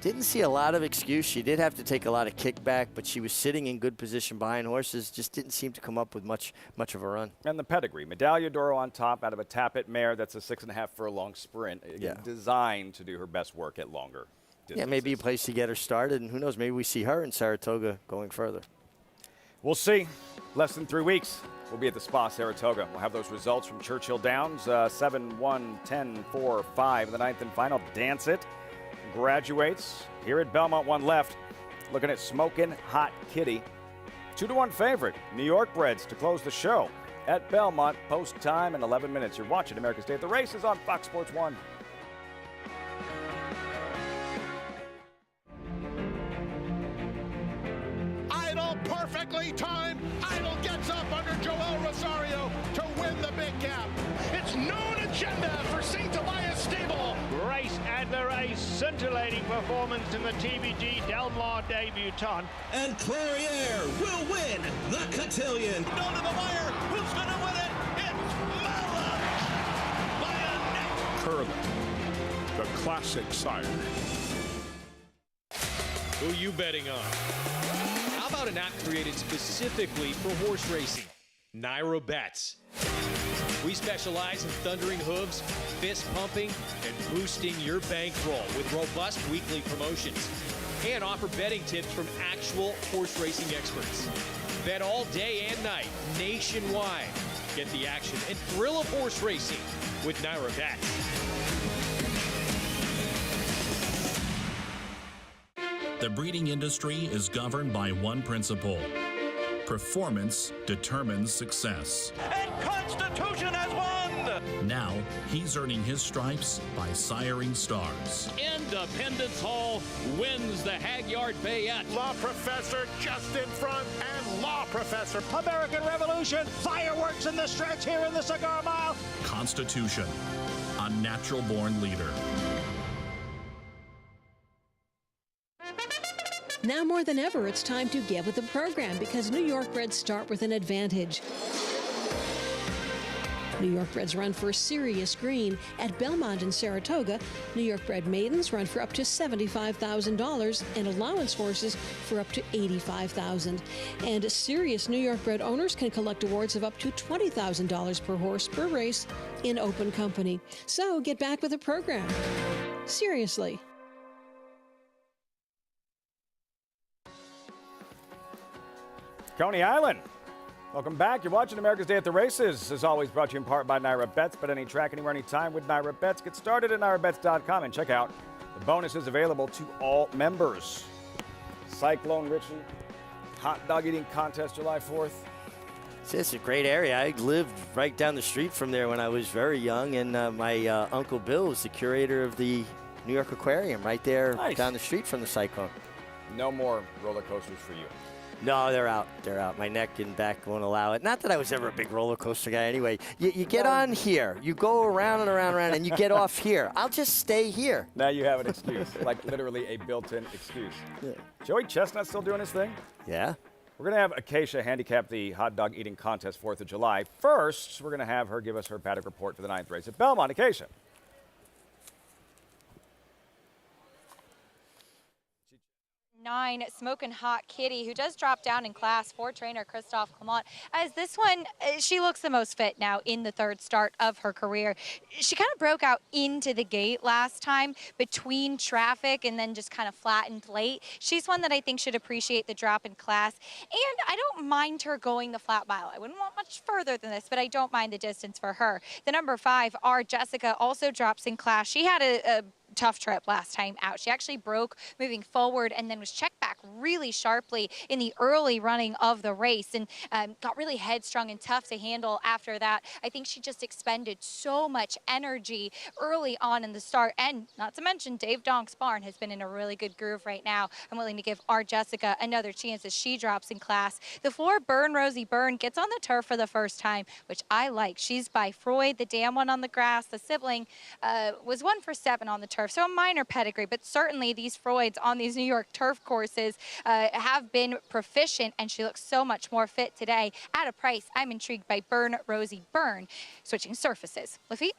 Didn't see a lot of excuse. She did have to take a lot of kickback, but she was sitting in good position behind horses. Just didn't seem to come up with much of a run. And the pedigree. Medaglia d'Oro on top out of a Tappet mare. That's a 6.5 furlong sprint. Designed to do her best work at longer distances. Yeah, maybe a place to get her started, and who knows, maybe we see her in Saratoga going further. We'll see. Less than 3 weeks. We'll be at the Spa, Saratoga. We'll have those results from Churchill Downs, 7-1, 10, 4, 5 in the 9th and final. Dance It graduates here at Belmont, 1 left. Looking at Smokin' Hot Kitty. 2-1 favorite. New York Breds to close the show at Belmont. Post time in 11 minutes. You're watching America's Day at the Races on Fox Sports 1. Idol perfectly timed. Idol gets up under Joel Rosario to win the big gap. It's known agenda for St. Elias Stable. Race and the race, scintillating performance in the TVG Delmar debutante. And Clariere will win the cotillion. Down to the wire. Who's going to win it? It's Mala by a neck. Curling, the classic sire. Who you betting on? How about an app created specifically for horse racing? Naira Bets. We specialize in thundering hooves, fist pumping, and boosting your bankroll with robust weekly promotions. And offer betting tips from actual horse racing experts. Bet all day and night, nationwide. Get the action and thrill of horse racing with Naira Bets. The breeding industry is governed by one principle. Performance determines success. And Constitution has won! Now, he's earning his stripes by siring stars. Independence Hall wins the Hagyard Bayette. Law Professor just in front and Law Professor. American Revolution, fireworks in the stretch here in the Cigar Mile. Constitution, a natural-born leader. Now more than ever, it's time to get with the program because New York Breds start with an advantage. New York Breds run for serious green. At Belmont and Saratoga, New York Bred maidens run for up to $75,000 and allowance horses for up to $85,000. And serious New York Bred owners can collect awards of up to $20,000 per horse per race in open company. So get back with the program. Seriously. Coney Island. Welcome back. You're watching America's Day at the Races. As always, brought to you in part by Naira Bets. Bet any track, anywhere, anytime with Naira Bets. Get started at NairaBets.com and check out the bonuses available to all members. Cyclone Richie, hot dog eating contest July 4th. It's a great area. I lived right down the street from there when I was very young, and my Uncle Bill was the curator of the New York Aquarium right there down the street from the Cyclone. No more roller coasters for you. No, they're out. They're out. My neck and back won't allow it. Not that I was ever a big roller coaster guy anyway. You get on here. You go around and around and around, and you get off here. I'll just stay here. Now you have an excuse, like literally a built-in excuse. Yeah. Joey Chestnut still doing his thing? Yeah. We're going to have Acacia handicap the hot dog eating contest 4th of July. First, we're going to have her give us her paddock report for the 9th race at Belmont. Acacia. 9, Smokin' Hot Kitty, who does drop down in class for trainer Christophe Clement. As this one, she looks the most fit now in the 3rd start of her career. She kind of broke out into the gate last time between traffic and then just kind of flattened late. She's one that I think should appreciate the drop in class. And I don't mind her going the flat mile. I wouldn't want much further than this, but I don't mind the distance for her. The number 5, our Jessica, also drops in class. She had a tough trip last time out. She actually broke moving forward and then was checked back really sharply in the early running of the race and got really headstrong and tough to handle after that. I think she just expended so much energy early on in the start, and not to mention Dave Donk's barn has been in a really good groove right now. I'm willing to give our Jessica another chance as she drops in class. The 4, Burn Rosie Burn, gets on the turf for the first time, which I like. She's by Freud, the dam one on the grass. The sibling was 1 for 7 on the turf. So a minor pedigree, but certainly these Freuds on these New York turf courses have been proficient, and she looks so much more fit today. At a price, I'm intrigued by Burn Rosie Burn, switching surfaces. Lafitte?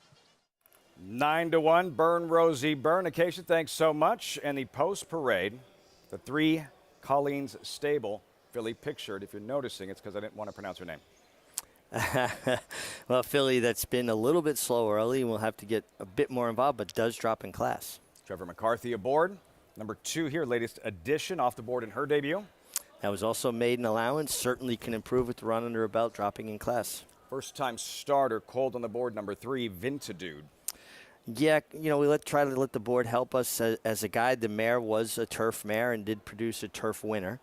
9-1, Burn Rosie Burn. Acacia, thanks so much. And the post parade, the 3 Colleen's Stable filly pictured. If you're noticing, it's because I didn't want to pronounce her name. Well, filly that's been a little bit slow early and will have to get a bit more involved, but does drop in class. Trevor McCarthy aboard. Number 2 here, latest addition off the board in her debut. That was also maiden allowance. Certainly can improve with the run under her belt, dropping in class. First-time starter, cold on the board, number 3, Vintadude. Yeah, you know, we try to let the board help us as a guide. The mare was a turf mare and did produce a turf winner.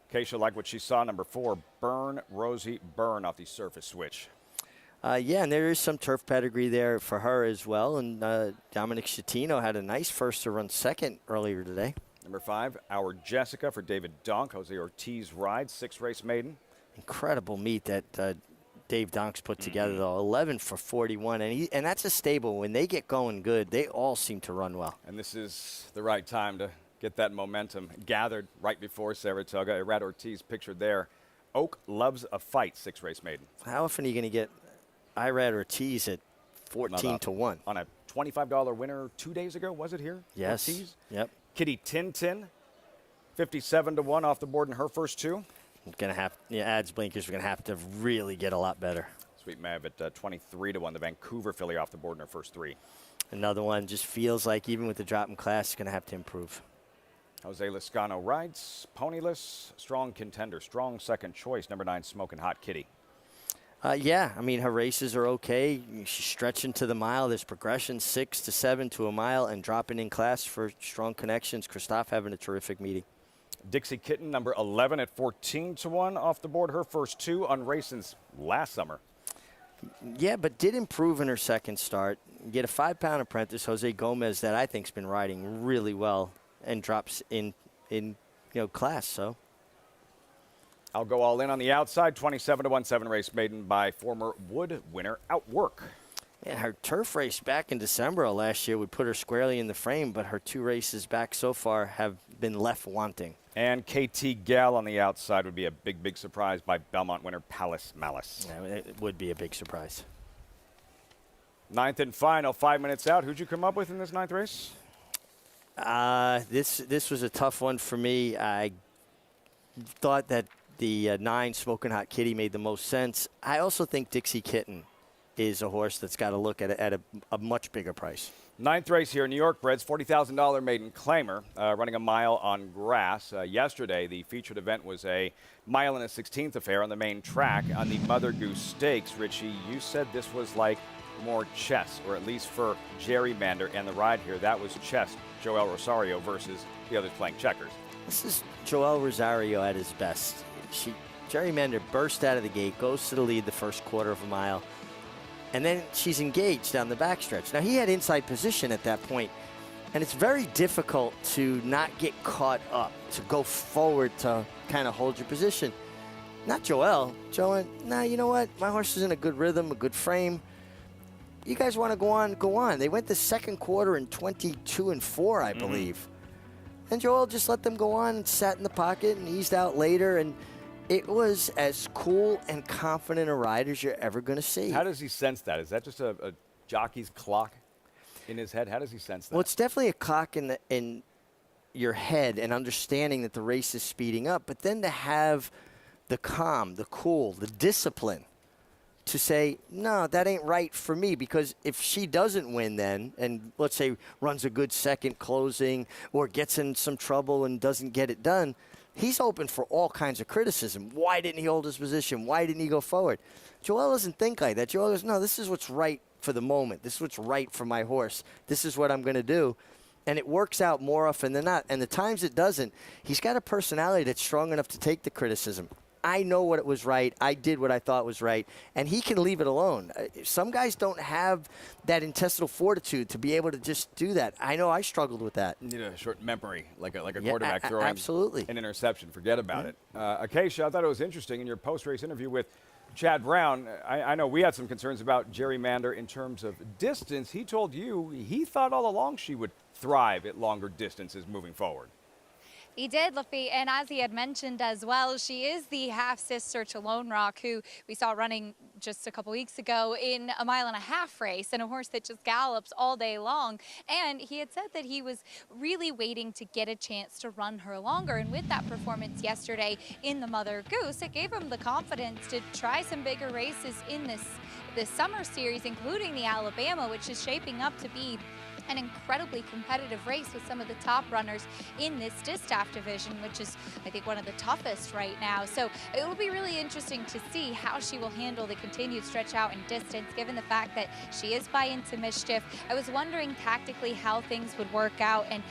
Acacia liked what she saw, number 4, Burn Rosie Burn off the surface switch. Yeah, and there is some turf pedigree there for her as well. And Dominic Schettino had a nice first to run second earlier today. Number 5, Our Jessica for David Donk. Jose Ortiz rides, 6-race maiden. Incredible meet that Dave Donk's put together, though. 11 for 41, and that's a stable. When they get going good, they all seem to run well. And this is the right time to get that momentum gathered right before Saratoga. Irad Ortiz pictured there. Oak Loves a Fight, 6-race maiden. How often are you going to get Irad Ortiz at 14-1? On a $25 winner 2 days ago, was it here? Yes. Ortiz? Yep. Kitty Tintin, 57-1 off the board in her first 2. Gonna have ads blinkers. We're gonna have to really get a lot better. Sweet Mav at 23-1. The Vancouver filly off the board in her first 3. Another one just feels like even with the drop in class, it's gonna have to improve. Jose Lascano rides, ponyless, strong contender, strong second choice. Number 9, Smokin' Hot Kitty. Yeah, I mean her races are okay. She's stretching to the mile. There's progression 6 to 7 to a mile, and dropping in class for strong connections. Christophe having a terrific meeting. Dixie Kitten, number 11 at 14-1 off the board. Her first 2 on race since last summer. Yeah, but did improve in her second start. Get a 5-pound apprentice, Jose Gomez, that I think's been riding really well and drops in class. So I'll go all in on the outside. 27-1, 7-race maiden by former Wood winner Outwork. Yeah, her turf race back in December of last year would put her squarely in the frame, but her 2 races back so far have been left wanting. And KT Gal on the outside would be a big, big surprise by Belmont winner Palace Malice. Yeah, it would be a big surprise. 9th and final, 5 minutes out. Who'd you come up with in this 9th race? This was a tough one for me. I thought that the 9 Smokin' Hot Kitty made the most sense. I also think Dixie Kitten is a horse that's got to look at a much bigger price. 9th race here in New York, Breds, $40,000 maiden claimer, running a mile on grass. Yesterday, the featured event was a 1 1/16 affair on the main track on the Mother Goose Stakes. Richie, you said this was like more chess, or at least for Gerrymander and the ride here, that was chess. Joel Rosario versus the others playing checkers. This is Joel Rosario at his best. Gerrymander burst out of the gate, goes to the lead the first quarter of a mile, and then she's engaged down the backstretch. Now, he had inside position at that point, And it's very difficult to not get caught up, to go forward to kind of hold your position. Not Joel. Joel, nah, you know what? My horse is in a good rhythm, a good frame. You guys want to go on, go on. They went the second quarter in 22-4, I believe. And Joel just let them go on and sat in the pocket and eased out later. And it was as cool and confident a ride as you're ever going to see. How does he sense that? Is that just a jockey's clock in his head? How does he sense that? Well, it's definitely a clock in your head and understanding that the race is speeding up. But then to have the calm, the cool, the discipline to say, no, that ain't right for me, because if she doesn't win then, and let's say runs a good second closing or gets in some trouble and doesn't get it done, he's open for all kinds of criticism. Why didn't he hold his position? Why didn't he go forward? Joel doesn't think like that. Joel goes, no, this is what's right for the moment. This is what's right for my horse. This is what I'm going to do. And it works out more often than not. And the times it doesn't, he's got a personality that's strong enough to take the criticism. I know what it was right. I did what I thought was right. And he can leave it alone. Some guys don't have that intestinal fortitude to be able to just do that. I know I struggled with that. You need a short memory, like a quarterback throwing absolutely an interception. Forget about it. Acacia, I thought it was interesting in your post-race interview with Chad Brown. I know we had some concerns about Gerrymander in terms of distance. He told you he thought all along she would thrive at longer distances moving forward. He did, Lafitte, and as he had mentioned as well, she is the half-sister to Lone Rock, who we saw running just a couple weeks ago in a 1.5-mile race, and a horse that just gallops all day long. And he had said that he was really waiting to get a chance to run her longer, and with that performance yesterday in the Mother Goose, it gave him the confidence to try some bigger races in this summer series, including the Alabama, which is shaping up to be an incredibly competitive race with some of the top runners in this distaff division, which is, I think, one of the toughest right now. So it will be really interesting to see how she will handle the continued stretch out in distance, given the fact that she is by into mischief. I was wondering tactically how things would work out, and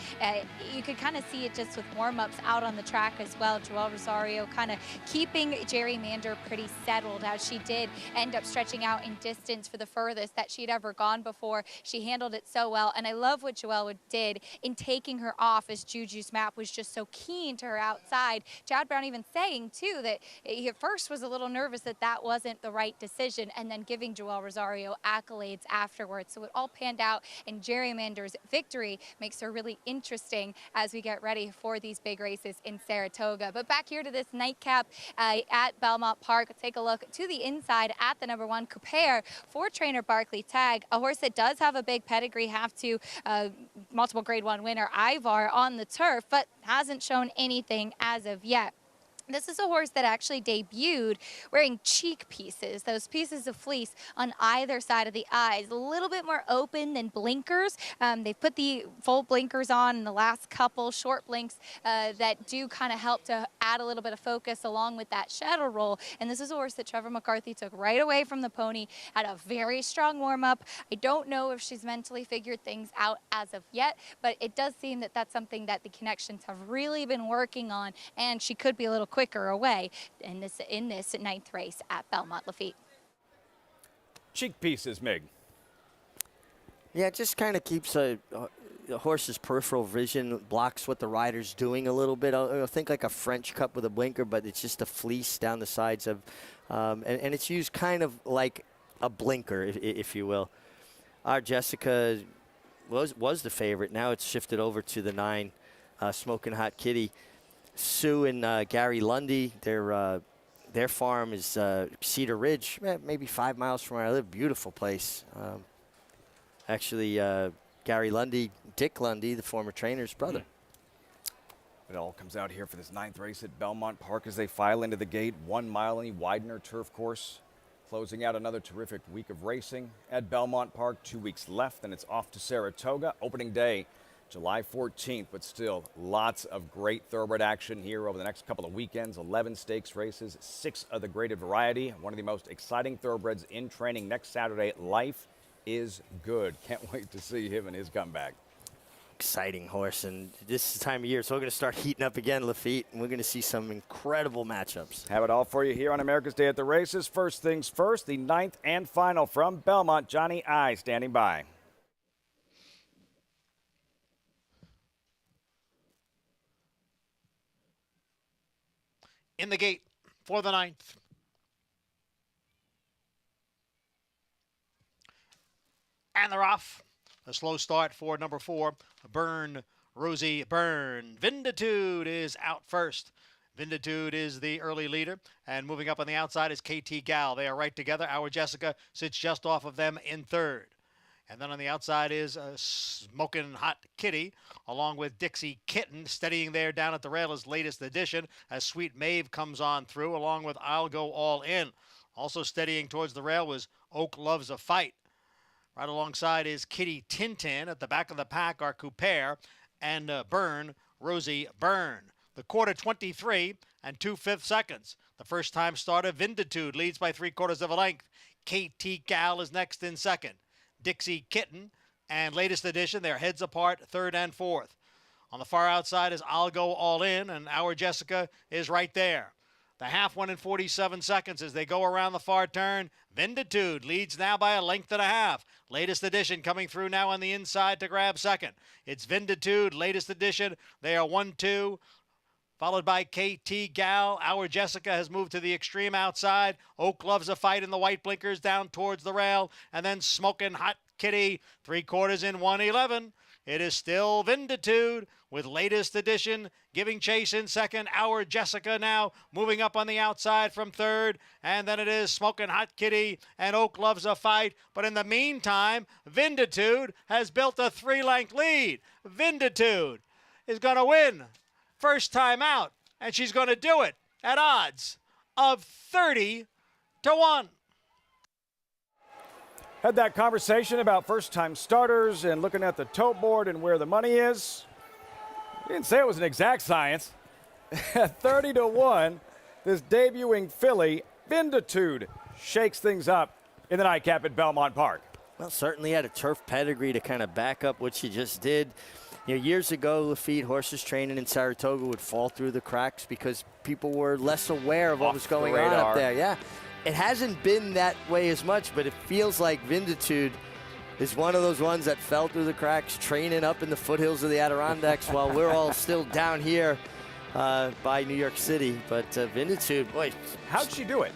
you could kind of see it just with warm-ups out on the track as well. Joel Rosario kind of keeping Gerrymander pretty settled, as she did end up stretching out in distance for the furthest that she'd ever gone before. She handled it so well, and I love what Joel did in taking her off, as Juju's map was just so keen to her outside. Chad Brown even saying, too, that he at first was a little nervous that that wasn't the right decision, and then giving Joel Rosario accolades afterwards. So it all panned out, and Gerrymander's victory makes her really interesting as we get ready for these big races in Saratoga. But back here to this nightcap at Belmont Park, take a look to the inside at the #1 Coupe for trainer Barkley Tagg, a horse that does have a big pedigree, multiple Grade 1 winner Ivar on the turf, but hasn't shown anything as of yet. This is a horse that actually debuted wearing cheek pieces, those pieces of fleece on either side of the eyes, a little bit more open than blinkers. They've put the full blinkers on in the last couple, short blinks that do kind of help to add a little bit of focus along with that shadow roll. And this is a horse that Trevor McCarthy took right away from the pony, had a very strong warm-up. I don't know if she's mentally figured things out as of yet, but it does seem that that's something that the connections have really been working on, and she could be a little quicker away in this 9th race at Belmont. Lafitte. Cheek pieces, Mig. Yeah, it just kind of keeps the horse's peripheral vision, blocks what the rider's doing a little bit. I think like a French cup with a blinker, but it's just a fleece down the sides of, and it's used kind of like a blinker, if you will. Our Jessica was the favorite. Now it's shifted over to the 9, Smoking Hot Kitty. Sue and Gary Lundy, their farm is Cedar Ridge, maybe 5 miles from where I live. Beautiful place. Actually, Gary Lundy, Dick Lundy, the former trainer's brother. It all comes out here for this 9th race at Belmont Park as they file into the gate. 1 mile in the Widener turf course. Closing out another terrific week of racing at Belmont Park. 2 weeks left, and it's off to Saratoga. Opening day, July 14th, but still lots of great thoroughbred action here over the next couple of weekends. 11 stakes races, 6 of the graded variety. One of the most exciting thoroughbreds in training next Saturday. Life is Good. Can't wait to see him and his comeback. Exciting horse, and this is the time of year, so we're going to start heating up again, Lafitte, and we're going to see some incredible matchups. Have it all for you here on America's Day at the Races. First things first, the 9th and final from Belmont. Johnny I standing by. in the gate for the 9th. And they're off. A slow start for number 4, Burn, Rosie Byrne. Vinditude is out first. Vinditude is the early leader, and moving up on the outside is KT Gal. They are right together. Our Jessica sits just off of them in 3rd. And then on the outside is Smoking Hot Kitty, along with Dixie Kitten, steadying there down at the rail as latest addition, as Sweet Maeve comes on through, along with I'll Go All In. Also steadying towards the rail was Oak Loves a Fight. Right alongside is Kitty Tintin. At the back of the pack are Couper and Byrne, Rosie Byrne. The quarter 23 and 2/5 seconds. The first time starter, Vinditude, leads by 3/4 of a length. KT Gal is next in 2nd. Dixie Kitten and latest addition, they're heads apart, 3rd and 4th. On the far outside is I'll Go All In, and Our Jessica is right there. The half 1 and 47 seconds as they go around the far turn. Vinditude leads now by a length and a half. Latest edition coming through now on the inside to grab 2nd. It's Vinditude, latest edition. They are 1-2. Followed by KT Gal. Our Jessica has moved to the extreme outside. Oak Loves a Fight in the white blinkers down towards the rail. And then Smoking Hot Kitty, 3/4 in 1:11. It is still Vinditude with latest edition giving chase in 2nd. Our Jessica now moving up on the outside from 3rd. And then it is Smoking Hot Kitty and Oak Loves a Fight. But in the meantime, Vinditude has built a 3-length lead. Vinditude is going to win first time out, and she's going to do it at odds of 30-1. Had that conversation about first-time starters and looking at the tote board and where the money is. You didn't say it was an exact science. 30-1, this debuting filly, Vinditude, shakes things up in the nightcap at Belmont Park. Well, certainly had a turf pedigree to kind of back up what she just did. You know, years ago, Lafitte horses training in Saratoga would fall through the cracks because people were less aware of what was going on up there. Yeah, it hasn't been that way as much, but it feels like Vinditude is one of those ones that fell through the cracks training up in the foothills of the Adirondacks while we're all still down here by New York City. But Vinditude, boy. How'd she do it?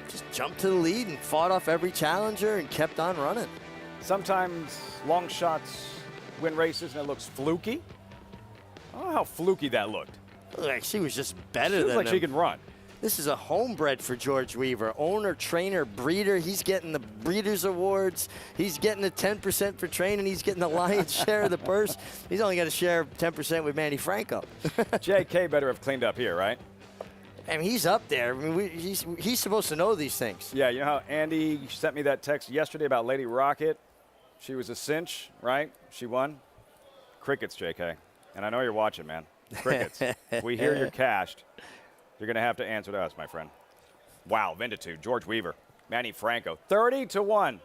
Just jumped to the lead and fought off every challenger and kept on running. Sometimes long shots win races and it looks fluky. I don't know how fluky that looked. Like she was just better Feels than like them. she can run. This is a homebred for George Weaver. Owner, trainer, breeder. He's getting the Breeders' Awards. He's getting the 10% for training. He's getting the lion's share of the purse. He's only got to share 10% with Manny Franco. JK better have cleaned up here, right? I mean, he's up there. I mean, he's supposed to know these things. Yeah, you know how Andy sent me that text yesterday about Lady Rocket? She was a cinch, right? She won. Crickets, JK. And I know you're watching, man. Crickets. If we hear you're cashed, you're going to have to answer to us, my friend. Wow, Vinditude, George Weaver, Manny Franco. 30-1.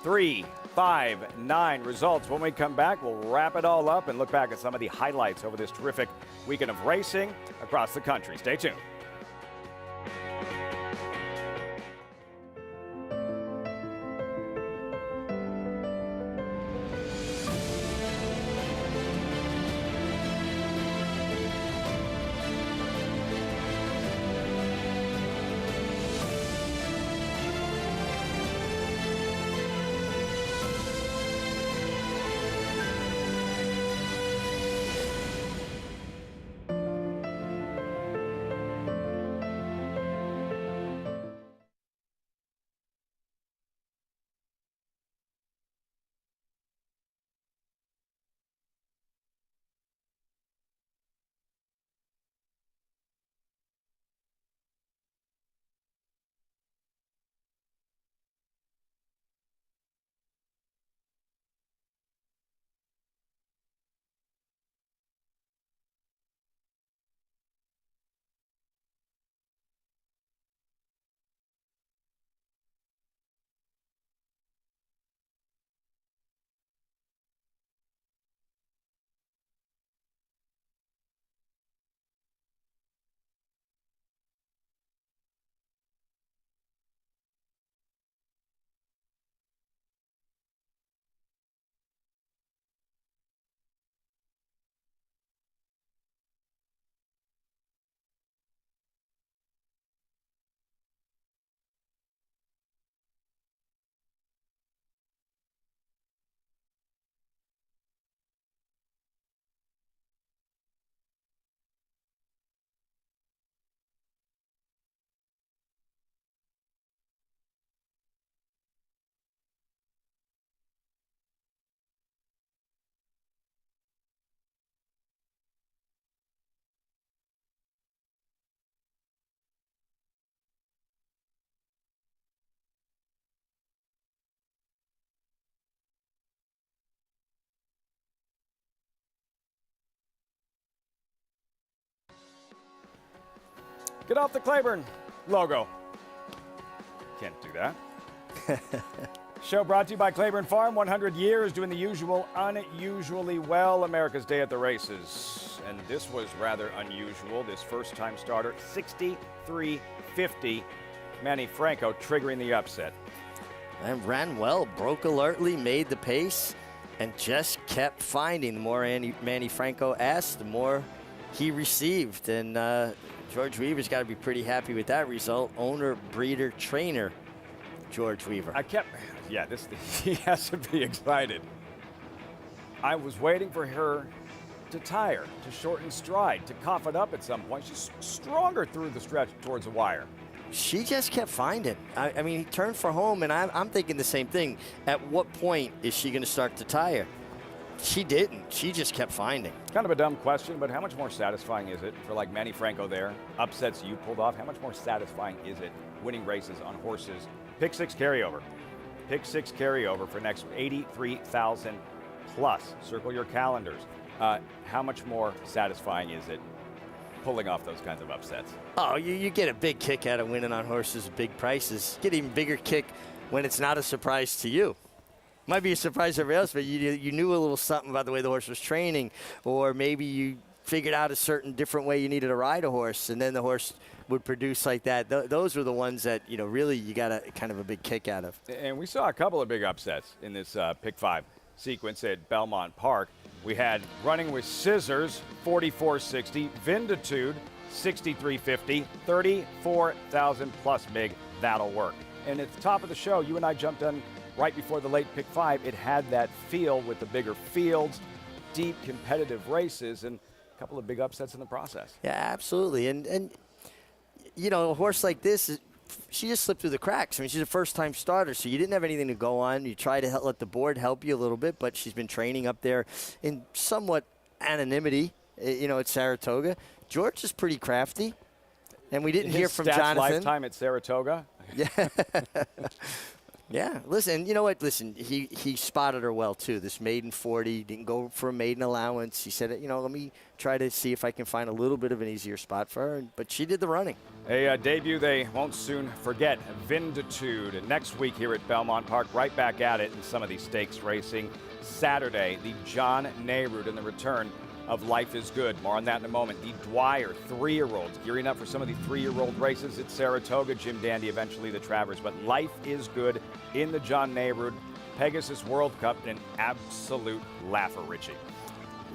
3, 5, 9 results. When we come back, we'll wrap it all up and look back at some of the highlights over this terrific weekend of racing across the country. Stay tuned. Get off the Claiborne logo. Can't do that. Show brought to you by Claiborne Farm, 100 years doing the usual unusually well, America's Day at the Races. And this was rather unusual. This first-time starter, 63.50. Manny Franco triggering the upset. And ran well, broke alertly, made the pace, and just kept finding. The more Manny Franco asked, the more he received. And George Weaver's got to be pretty happy with that result. Owner, breeder, trainer, George Weaver. He has to be excited. I was waiting for her to tire, to shorten stride, to cough it up at some point. She's stronger through the stretch towards the wire. She just kept finding. I mean, he turned for home, and I'm thinking the same thing. At what point is she going to start to tire? She didn't. She just kept finding. Kind of a dumb question, but how much more satisfying is it for like Manny Franco there, upsets you pulled off? How much more satisfying is it winning races on horses? Pick six carryover. Pick six carryover for next 83,000 plus. Circle your calendars. How much more satisfying is it pulling off those kinds of upsets? Oh, you get a big kick out of winning on horses with big prices. Get an even bigger kick when it's not a surprise to you. Might be a surprise to everybody else, but you knew a little something about the way the horse was training, or maybe you figured out a certain different way you needed to ride a horse, and then the horse would produce like that. Those were the ones that, really you got a kind of a big kick out of. And we saw a couple of big upsets in this pick five sequence at Belmont Park. We had Running with Scissors, 44.60, Vinditude, 63.50, 34,000 plus big. That'll work. And at the top of the show, you and I jumped on right before the late pick five. It had that feel with the bigger fields, deep competitive races, and a couple of big upsets in the process. Yeah, absolutely. And a horse like this, she just slipped through the cracks. I mean, she's a first-time starter, so you didn't have anything to go on. You try to let the board help you a little bit, but she's been training up there in somewhat anonymity, at Saratoga. George is pretty crafty, and we didn't hear from Jonathan. Lifetime at Saratoga. Yeah. Yeah, listen, you know what? Listen, he spotted her well, too. This maiden 40, didn't go for a maiden allowance. He said, let me try to see if I can find a little bit of an easier spot for her. But she did the running. A debut they won't soon forget, Vinditude. And next week here at Belmont Park, right back at it in some of these stakes racing. Saturday, the John Nehru and the return of Life is Good. More on that in a moment. The Dwyer 3-year-olds gearing up for some of the 3-year-old races at Saratoga. Jim Dandy, eventually the Travers. But Life is Good in the John Nehru Pegasus World Cup, an absolute laugher, Richie.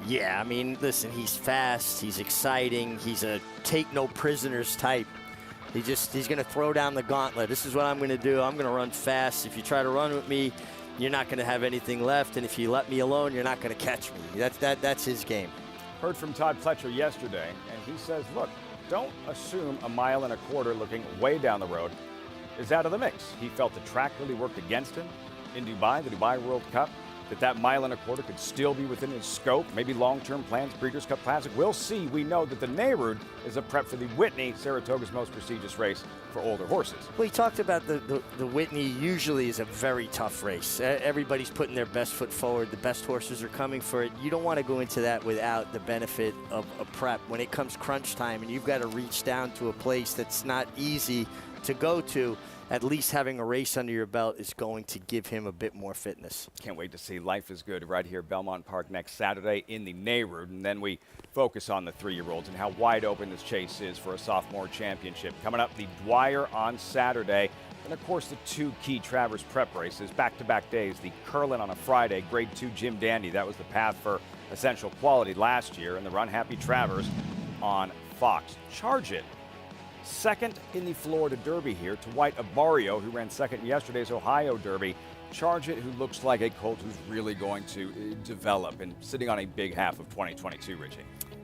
Yeah, I mean, listen, he's fast, he's exciting, he's a take no prisoners type. He's going to throw down the gauntlet. This is what I'm going to do. I'm going to run fast. If you try to run with me, you're not going to have anything left, and if you let me alone, you're not going to catch me. That's his game. Heard from Todd Pletcher yesterday, and he says, look, don't assume a mile and a quarter looking way down the road is out of the mix. He felt the track really worked against him in Dubai, the Dubai World Cup, that mile and a quarter could still be within his scope, maybe long-term plans, Breeders' Cup Classic. We'll see. We know that the Nehru is a prep for the Whitney, Saratoga's most prestigious race for older horses. Well, he talked about the Whitney usually is a very tough race. Everybody's putting their best foot forward. The best horses are coming for it. You don't want to go into that without the benefit of a prep. When it comes crunch time and you've got to reach down to a place that's not easy to go to, at least having a race under your belt is going to give him a bit more fitness. Can't wait to see Life is Good right here at Belmont Park next Saturday in the Nehru. And then we focus on the 3-year-olds and how wide open this chase is for a sophomore championship. Coming up, the Dwyer on Saturday. And, of course, the 2 key Travers prep races, back-to-back days. The Curlin on a Friday, Grade 2 Jim Dandy. That was the path for essential quality last year. And the Run Happy Travers on Fox. Charge It. Second in the Florida Derby here to White Abario, who ran second in yesterday's Ohio Derby. Charge It, who looks like a colt who's really going to develop and sitting on a big half of 2022, Richie.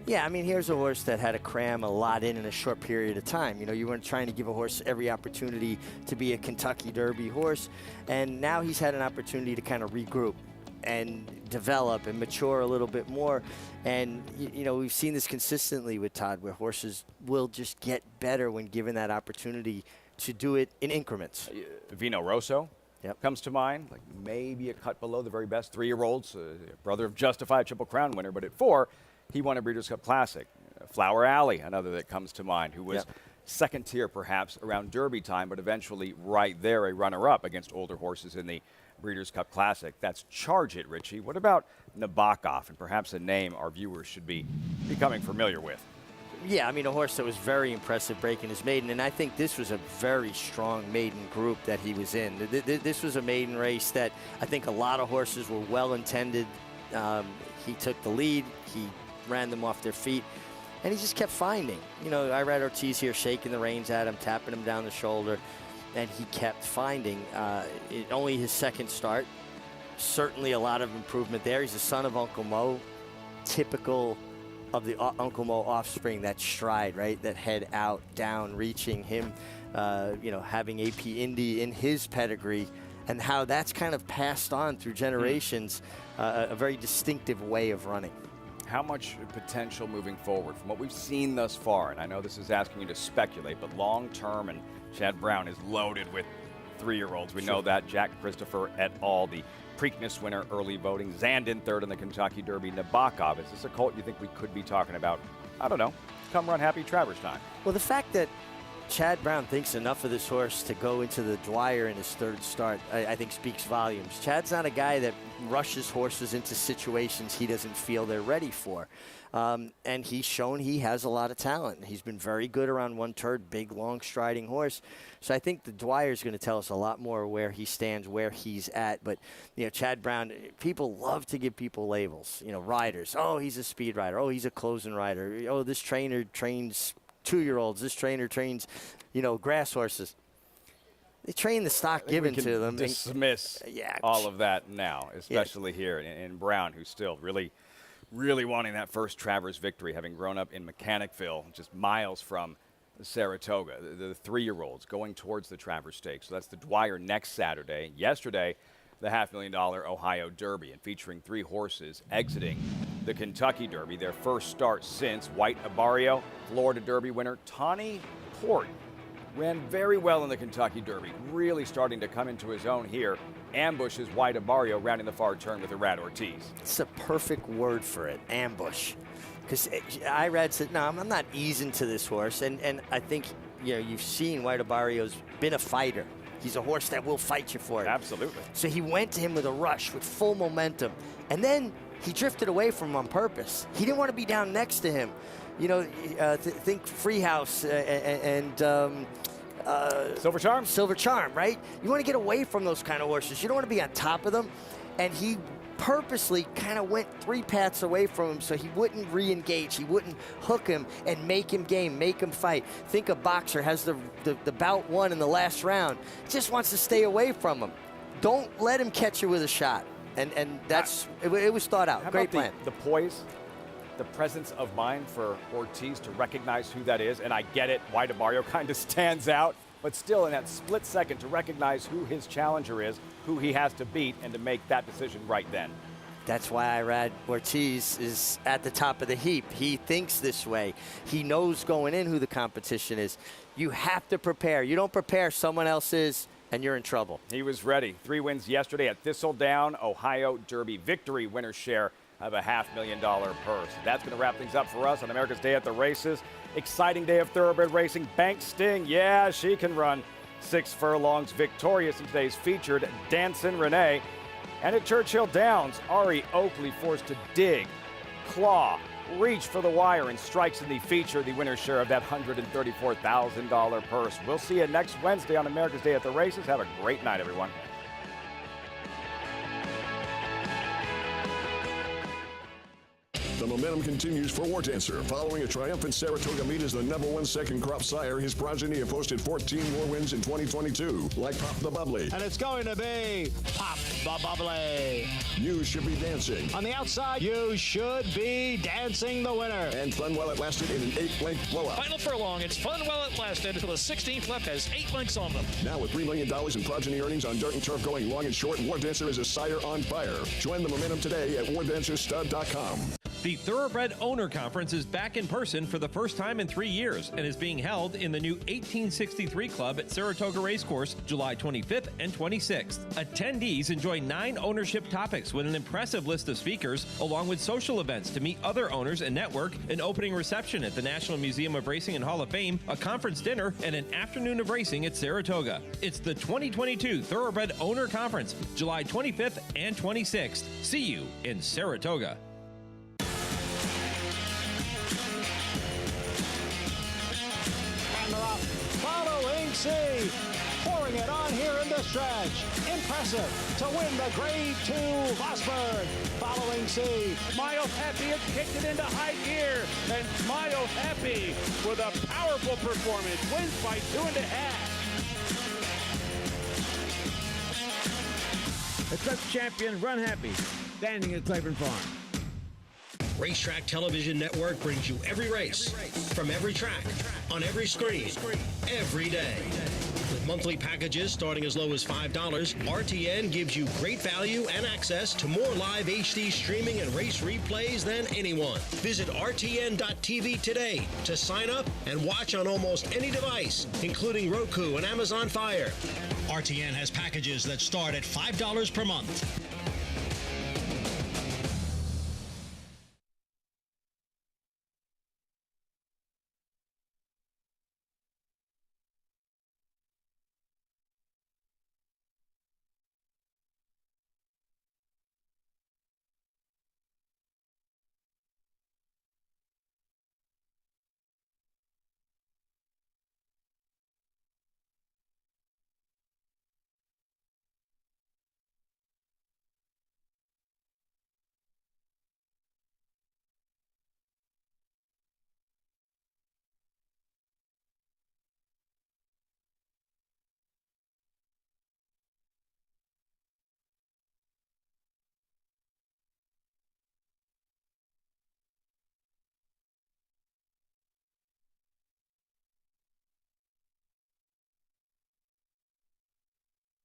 Yeah, I mean, here's a horse that had to cram a lot in a short period of time. You weren't trying to give a horse every opportunity to be a Kentucky Derby horse, and now he's had an opportunity to kind of regroup and develop and mature a little bit more. And, we've seen this consistently with Todd, where horses will just get better when given that opportunity to do it in increments. Vino Rosso comes to mind, like maybe a cut below the very best 3-year-olds, brother of Justified Triple Crown winner, but at 4, he won a Breeders' Cup Classic. Flower Alley, another that comes to mind, who was second tier perhaps around Derby time, but eventually right there, a runner-up against older horses in the Breeders' Cup Classic. That's Charge It, Richie. What about Nabokov, and perhaps a name our viewers should be becoming familiar with? Yeah, I mean, a horse that was very impressive breaking his maiden, and I think this was a very strong maiden group that he was in. This was a maiden race that I think a lot of horses were well intended. He took the lead, he ran them off their feet, and he just kept finding. You know, I read Ortiz here shaking the reins at him, tapping him down the shoulder, and he kept finding. Only his second start. Certainly a lot of improvement there. He's the son of Uncle Mo, typical of the Uncle Mo offspring, that stride, right? That head out, down, reaching him, you know, having AP Indy in his pedigree, and how that's kind of passed on through generations, a very distinctive way of running. How much potential moving forward from what we've seen thus far? And I know this is asking you to speculate, but long term, and Chad Brown is loaded with 3-year-olds. We know that. Jack Christopher et al., the Preakness winner, early voting. Zandon third in the Kentucky Derby. Nabokov, is this a colt you think we could be talking about? I don't know. Come run happy Travers time. Well, the fact that Chad Brown thinks enough of this horse to go into the Dwyer in his third start, I think speaks volumes. Chad's not a guy that rushes horses into situations he doesn't feel they're ready for. And he's shown he has a lot of talent. He's been very good around one turn, big, long, striding horse. So I think the Dwyer is going to tell us a lot more where he stands, where he's at. But, you know, Chad Brown, people love to give people labels. You know, riders. Oh, he's a speed rider. Oh, he's a closing rider. Oh, this trainer trains 2-year-olds. This trainer trains, you know, grass horses. They train the stock given to them. Dismiss all of that now, especially here in Brown, who's still really wanting that first Travers victory, having grown up in Mechanicville, just miles from Saratoga. The 3-year-olds going towards the Travers Stakes. So that's the Dwyer next Saturday. Yesterday, the $500,000 Ohio Derby, and featuring 3 horses exiting the Kentucky Derby. Their first start since White Abarrio, Florida Derby winner Tawny Port, ran very well in the Kentucky Derby, really starting to come into his own here. Ambushes White Abarrio rounding the far turn with Irad Ortiz. It's a perfect word for it, ambush. Because Irad said, no, I'm not easing to this horse. And I think, you know, you've seen White Abarrio's been a fighter. He's a horse that will fight you for it. Absolutely. So he went to him with a rush, with full momentum. And then he drifted away from him on purpose. He didn't want to be down next to him. You know, think Freehouse and Silver Charm? Silver Charm, right? You want to get away from those kind of horses. You don't want to be on top of them. And he purposely kind of went 3 paths away from him so he wouldn't re-engage. He wouldn't hook him and make him game, make him fight. Think a boxer has the bout won in the last round. Just wants to stay away from him. Don't let him catch you with a shot. And that's, it was thought out. Great plan. The poise, the presence of mind for Ortiz to recognize who that is, and I get it, White Abarrio kind of stands out, but still in that split second to recognize who his challenger is, who he has to beat, and to make that decision right then. That's why Irad Ortiz is at the top of the heap. He thinks this way. He knows going in who the competition is. You have to prepare. You don't prepare, someone else is, and you're in trouble. He was ready. 3 wins yesterday at Thistledown, Ohio Derby victory, winner's share of a $500,000 purse. That's going to wrap things up for us on America's Day at the Races. Exciting day of thoroughbred racing. Bank Sting, yeah, she can run 6 furlongs, victorious in today's featured Dancin' Renee. And at Churchill Downs, Ari Oakley forced to dig, claw, reach for the wire, and strikes in the feature, the winner's share of that $134,000 purse. We'll see you next Wednesday on America's Day at the Races. Have a great night, everyone. The momentum continues for War Dancer. Following a triumphant Saratoga meet as the #1 second crop sire, his progeny have posted 14 more wins in 2022, like Pop the Bubbly. And it's going to be Pop the Bubbly. You Should Be Dancing. On the outside, You Should Be Dancing, the winner. And Fun While It Lasted in an 8-length blowout. Final furlong, it's Fun While It Lasted until the 16th left has 8 lengths on them. Now with $3 million in progeny earnings on dirt and turf going long and short, War Dancer is a sire on fire. Join the momentum today at wardancerstud.com. The Thoroughbred Owner Conference is back in person for the first time in 3 years and is being held in the new 1863 Club at Saratoga Racecourse, July 25th and 26th. Attendees enjoy 9 ownership topics with an impressive list of speakers, along with social events to meet other owners and network, an opening reception at the National Museum of Racing and Hall of Fame, a conference dinner, and an afternoon of racing at Saratoga. It's the 2022 Thoroughbred Owner Conference, July 25th and 26th. See you in Saratoga. Following C, pouring it on here in the stretch. Impressive to win the Grade 2 Vosburg. Following C, Mayo Happy has kicked it into high gear, and Mayo Happy with a powerful performance wins by 2.5. The Truck Champion Run Happy, standing at Claiborne Farm. Racetrack Television Network brings you every race, from every track, on every screen, every day. With monthly packages starting as low as $5, RTN gives you great value and access to more live HD streaming and race replays than anyone. Visit RTN.tv today to sign up and watch on almost any device, including Roku and Amazon Fire. RTN has packages that start at $5 per month.